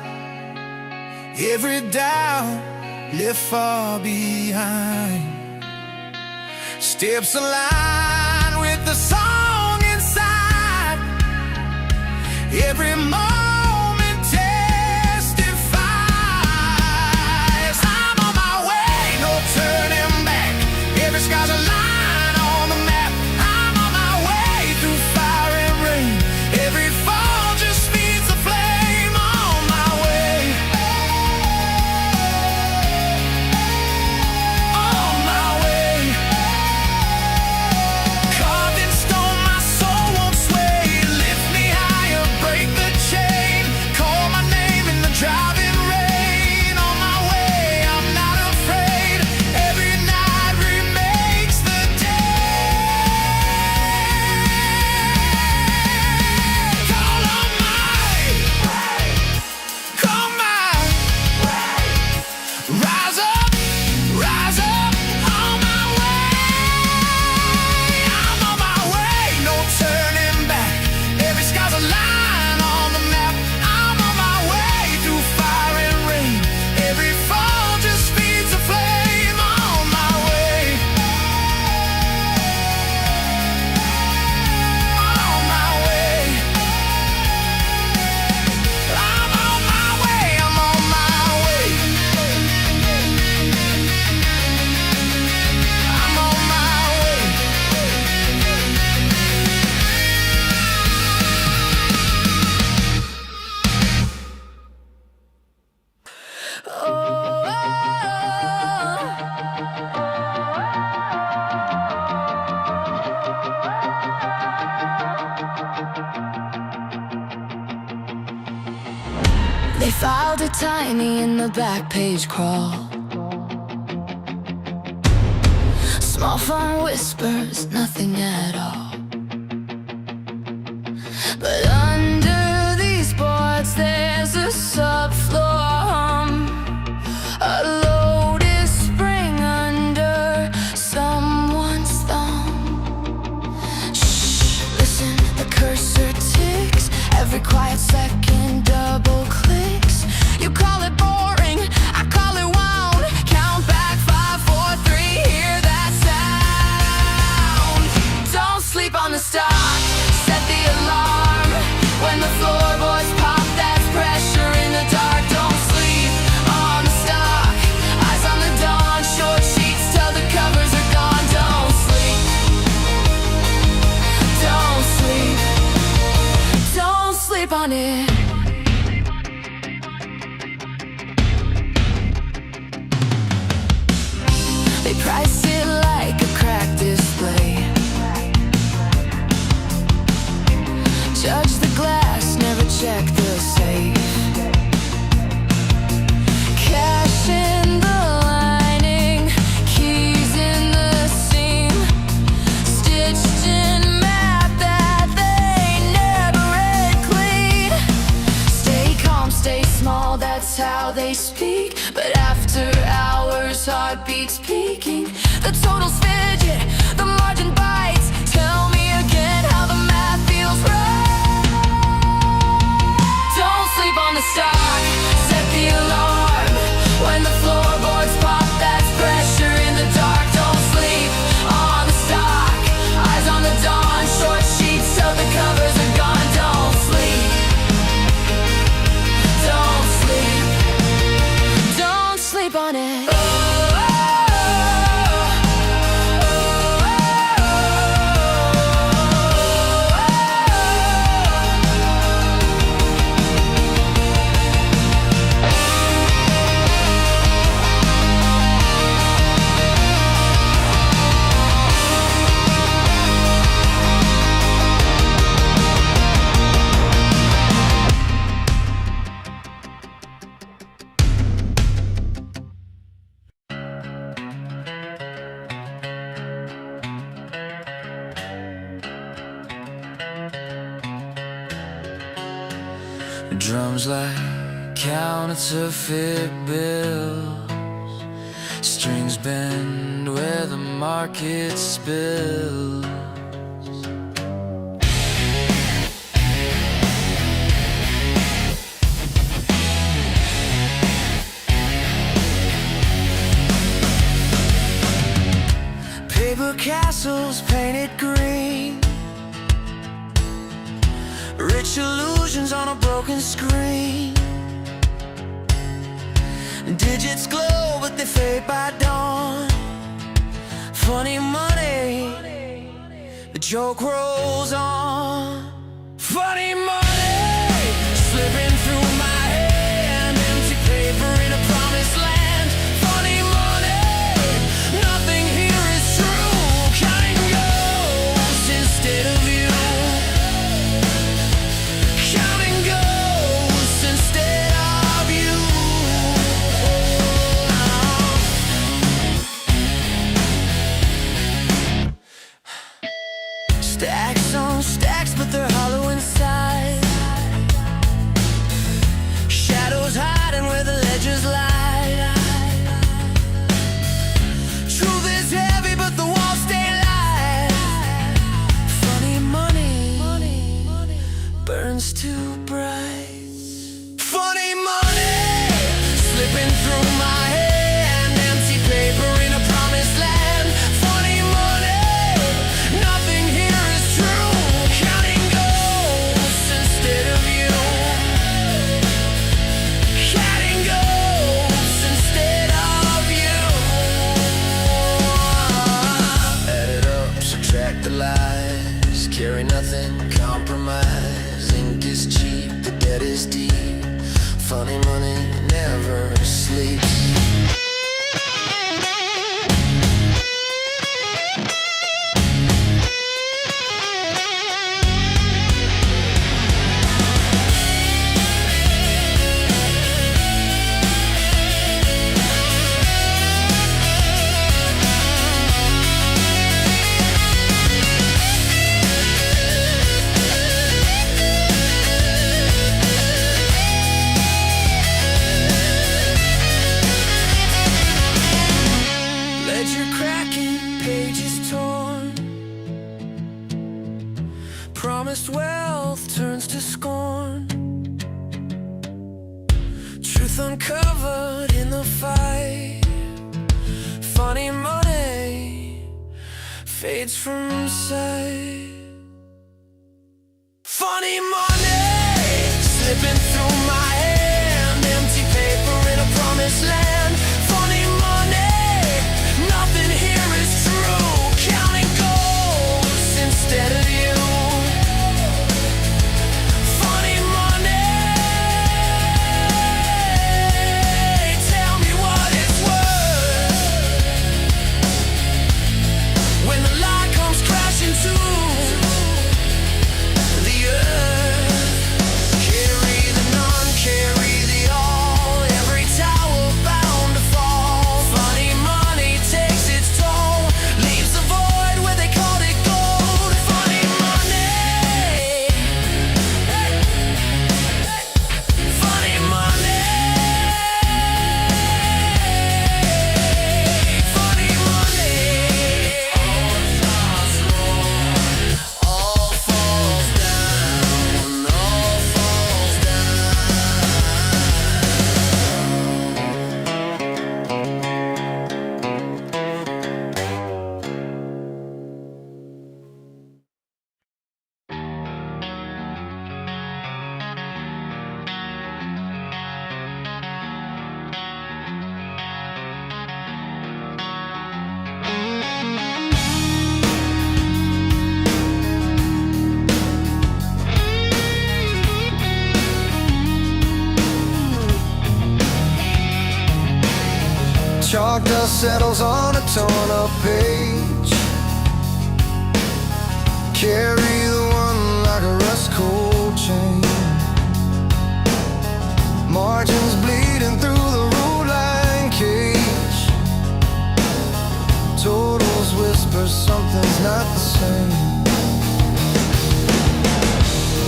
Every doubt left far behind. Steps align with the song inside. Every moment testifies. I'm on my way, no turning back. Every sky's a line on the map. I'm on my way through fire and rain. Every fall just feeds the flame. On my way, on my way. Carved in stone, my soul won't sway. Lift me higher, break the chain. Call my name in the driving rain. On my way, I'm not afraid. Every night remakes the day. Call on my way. Call my way. Rise up, rise up. On my way, I'm on my way, no turning back. Every sky's a line on the map. I'm on my way through fire and rain. Every fall just feeds a flame. On my way, on my way. I'm on my way, I'm on my way. I'm on my way. They filed it tiny in the back page crawl. Small font whispers, nothing at all. But under these boards there's a subfloor hum. A lotus spring under someone's thumb. Shh, listen, the cursor ticks. Every quiet second double clicks. You call it boring, I call it wound. Count back 5, 4, 3, hear that sound. Don't stock, set the alarm. When the floorboards pop, that's pressure in the dark. Don't sleep on the stock, eyes on the dawn. Short sheets till the covers are gone. Don't sleep, don't sleep, don't sleep on it. They price it like a crack display. Judge the glass, never check the safe. Cash in the lining, keys in the seam, stitched in math that they never read clean. Stay calm, stay small, that's how they speak. But after hours, heartbeats peaking. The totals fidget, the margin bites. Tell me again how the math feels right. Don't sleep on the stock, set the alarm. When the floorboards pop, that's pressure in the dark. Don't sleep on the stock, eyes on the dawn. Short sheets till the covers are gone. Don't sleep, don't sleep, don't sleep on it. Drums like counterfeit bills, strings bend where the market spills. Paper castles painted green, rich illusions on a broken screen. Digits glow but they fade by dawn. Funny money, the joke rolls on. Funny money, slipping through my hand. Empty paper in a promised land. Funny money, nothing here is true. Counting ghosts instead of you. Stacks on stacks, but they're hollow inside. Shadows hiding where the ledgers lie. Truth is heavy, but the walls stay light. Funny money burns too bright. Funny money slipping through my hand. Empty paper in a promised land. Funny money, nothing here is true. Counting ghosts instead of you. Counting ghosts instead of you. Add it up, subtract the lies. Carry nothing, compromise. Ink is cheap, the debt is deep. Funny money never sleeps. Ledger cracking, pages torn. Promised wealth turns to scorn. Truth uncovered in the fight. Funny money fades from sight. dark dust settles on a torn up page. Carry the one like a rust cold chain. Margins bleeding through the road line cage. Totals whisper something's not the same.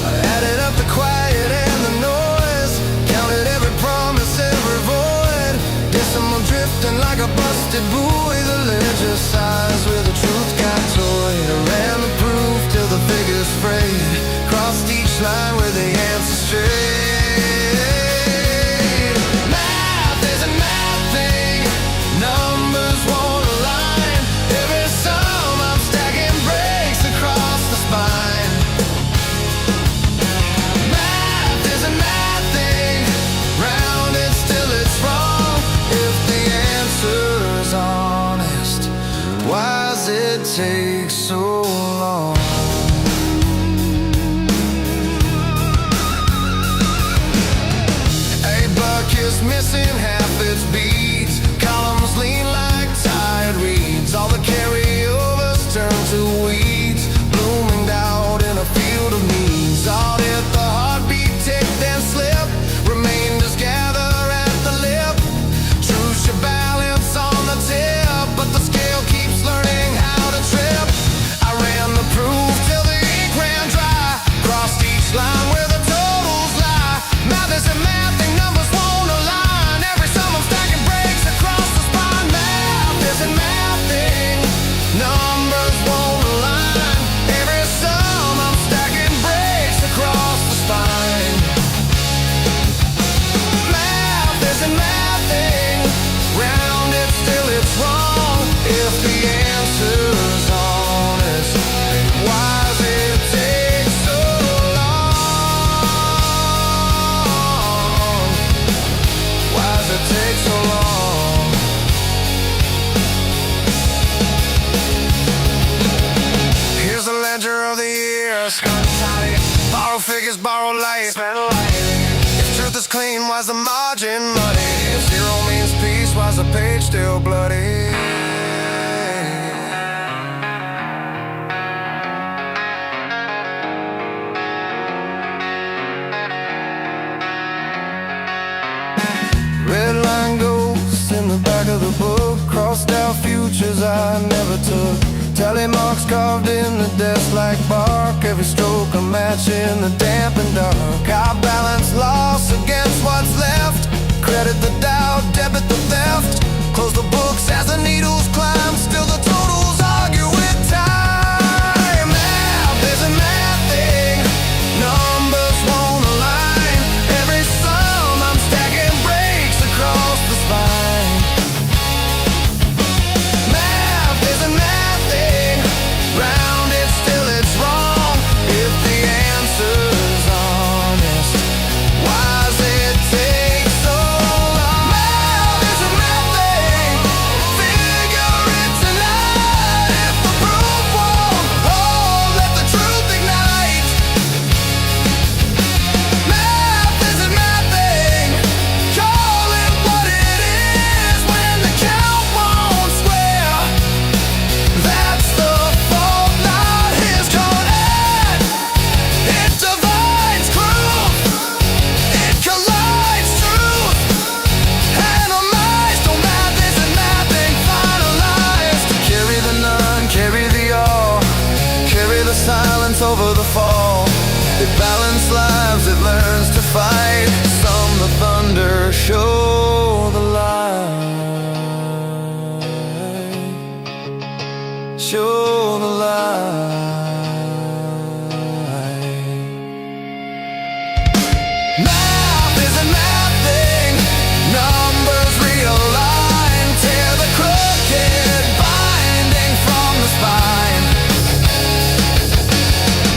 I added up the quiet and the noise, counted every promise, every void. Guess I'm drifting like a busted buoy. The ledger sighs where the truth got toyed. I ran the proof till the figures frayed. Crossed each line where the answer strayed. Math isn't mathing, numbers won't align. Every sum I'm stacking breaks across the spine. Math isn't mathing, rounded still it's wrong. If the answer's honest, why's it take so long? Is missing half its beats. Columns lean like tired reeds. All the carryovers turn to weeds, blooming out in a field of needs. All hit the heartbeat, tick then slip. Remainders gather at the lip. Choose your balance on the tip, but the scale keeps learning how to trip. I ran the proof till the ink ran dry. Crossed each line where the totals lie. Math isn't mathing, numbers won't align. Every sum I'm stacking breaks across the spine. Math isn't mathing, numbers won't align. Every sum I'm stacking breaks across the spine. Math isn't mathing, rounded still it's wrong. If the answer's honest, why does it take so long? Why does it take so long? Here's the ledger of the years. Borrow figures, borrow light. If truth is clean, why's the margin muddy? If zero means peace, why's the page still bloody? Red line ghosts in the back of the book. Crossed out futures I never took. Tally marks carved in the desk like bark. Every stroke a match in the damp and dark. Our balance loss against what's left. Credit the doubt, debit the theft. Close the books as the needles climb. Still the totals argue with time. Math isn't mathing, numbers won't align. Every sum I'm stacking breaks across the spine. Math isn't mathing, rounded still it's wrong. If the answer's honest, why's it take so long? Math isn't mathing, figure it tonight. If the proof won't hold, let the truth ignite. Math isn't mathing, call it what it is. When the count won't square, that's the fault, not his command. It divides truth, it collides truth. Analyzed, no math isn't mathing, finalized. Carry the none, carry the all. Carry the silence over the fall. It balanced lives, it learns to fight. Some the thunder, show the light. Show the light. Math isn't mathing, numbers realign. Tear the crooked binding from the spine.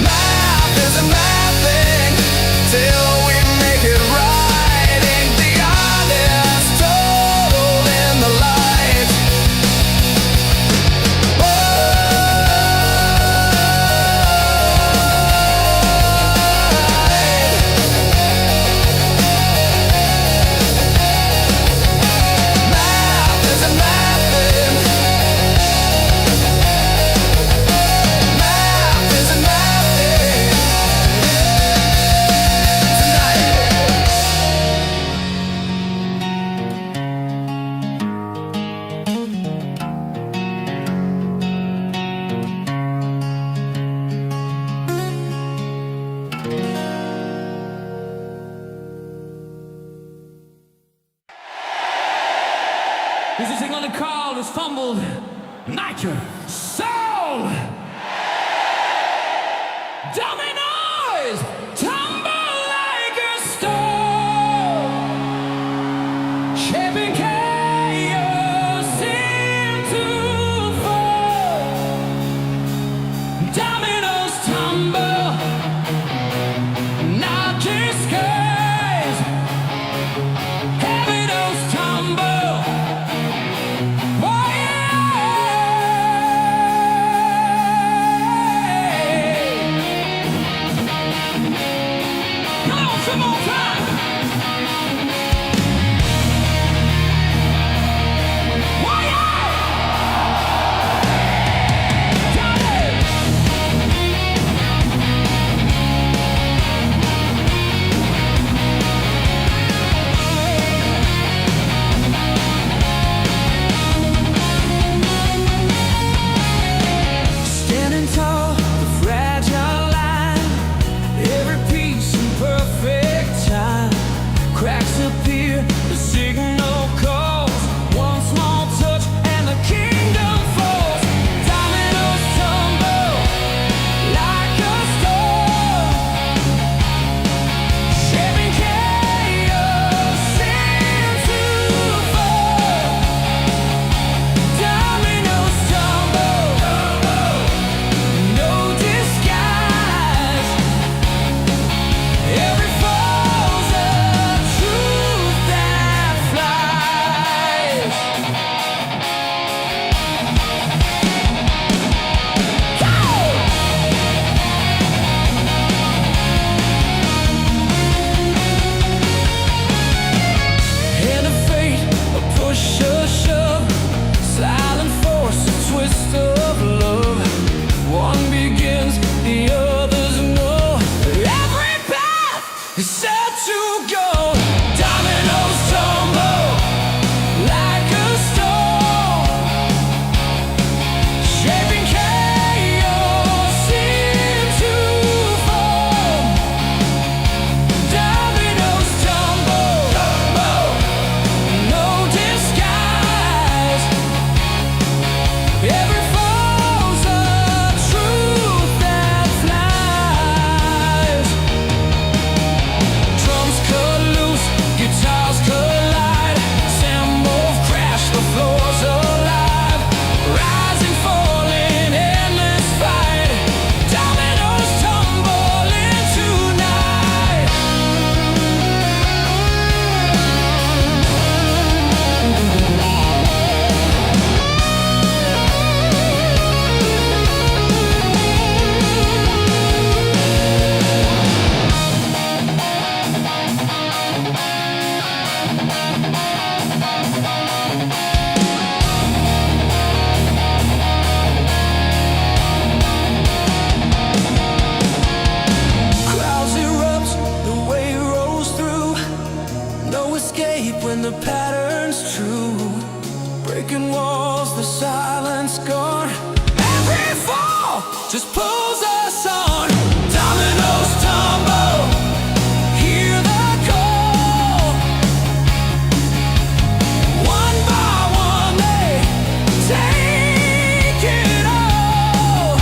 Math isn't mathing, till we make it right. Ain't the idea gonna call this fumbled Nitro Soul. Dominoes tumble like a stone, shaping chaos into fall. Dominoes tumble, not disguise. Dominoes tumble. Oh yeah. Come on, some more time. Oh yeah. Standing tall, the fragile line, every piece in perfect time. Cracks appear, the signal calls. One small touch and the kingdom falls. Dominoes tumble like a storm, shaping chaos into fall. Dominoes tumble, no disguise. Every fall's a truth that flies. Go! Hand of fate, a push, a shove, silent force, a twist of love. One begins, the others know. Every path is set to go. Dominoes tumble like a stone, shaping chaos into form. Dominoes tumble, no disguise. Every fall's a truth that flies. Drums cut loose, guitars collide. Cymbals crash, the floor's alive. Rising, falling, endless fight. Dominoes tumble into night. Crowds erupt, the wave rolls through. No escape when the pattern's true. Breaking walls, the silence gone. Every fall just pulls us on. Dominoes tumble, hear the call. One by one they take it all.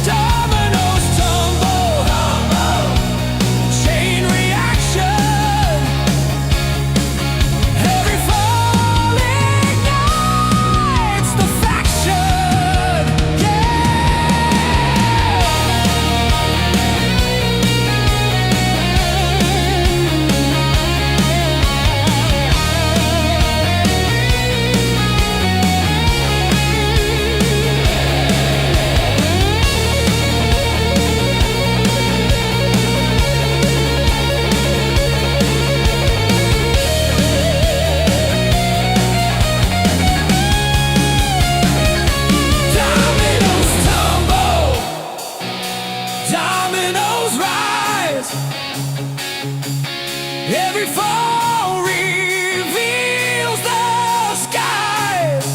Dominoes tumble, chain reaction. Every fall ignites the faction. Dominoes tumble, dominoes rise. Every fall reveals the skies.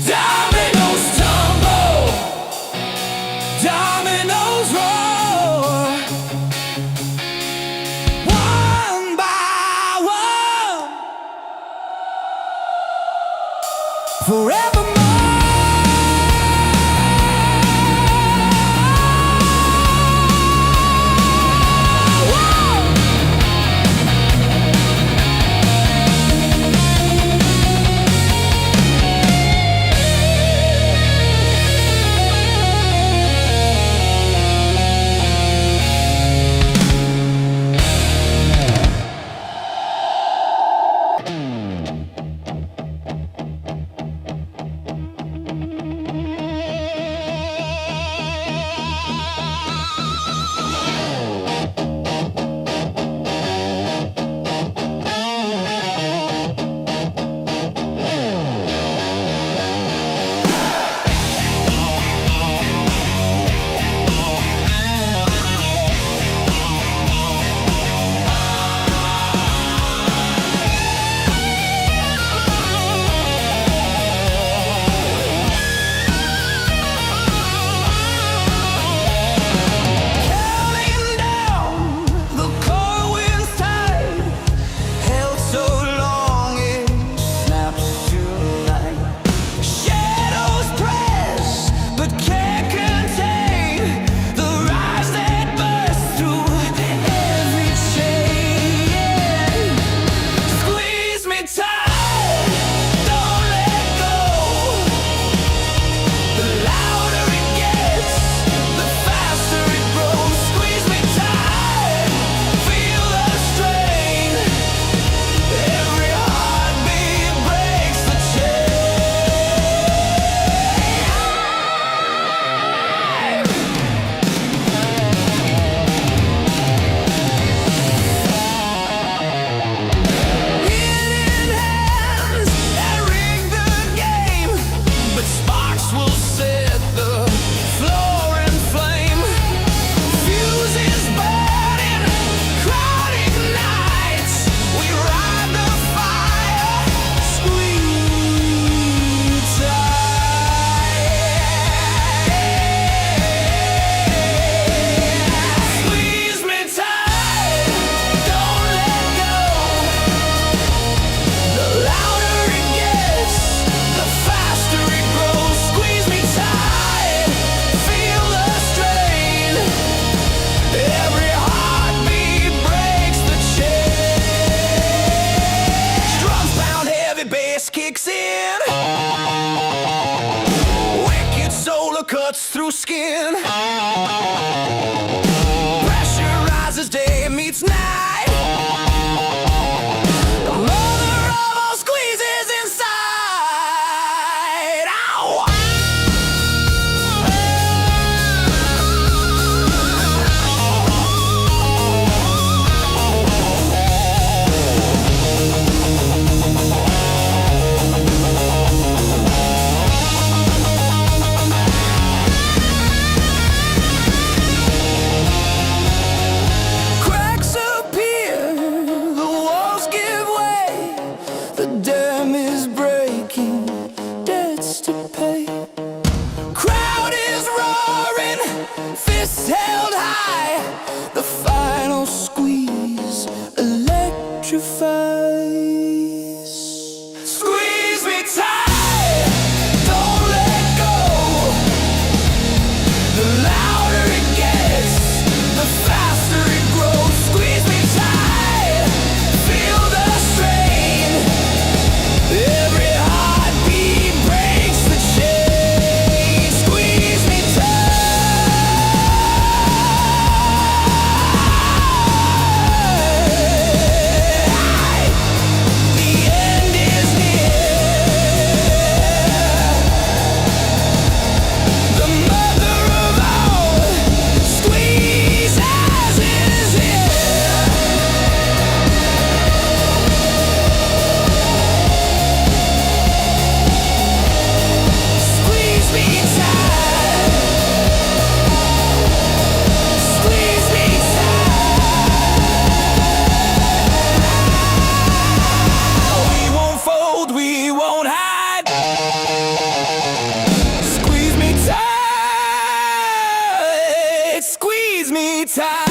Dominoes tumble, dominoes roar. One by one. in. Pressure rises, day meets night. The mother of all squeezes inside. Ow! Cracks appear, the walls give way, the dam is breaking, debts to pay. Crowd is roaring, fists held high, the final squeeze electrifies. Squeeze me tight, don't let go. The louder it gets, the faster it grows. Squeeze me tight, feel the strain. Every heartbeat breaks the chain. Squeeze me tight. The end is near. The mother of all squeezes is here. Squeeze me tight. Squeeze me tight. We won't fold, we won't hide. Squeeze me tight. Squeeze me tight.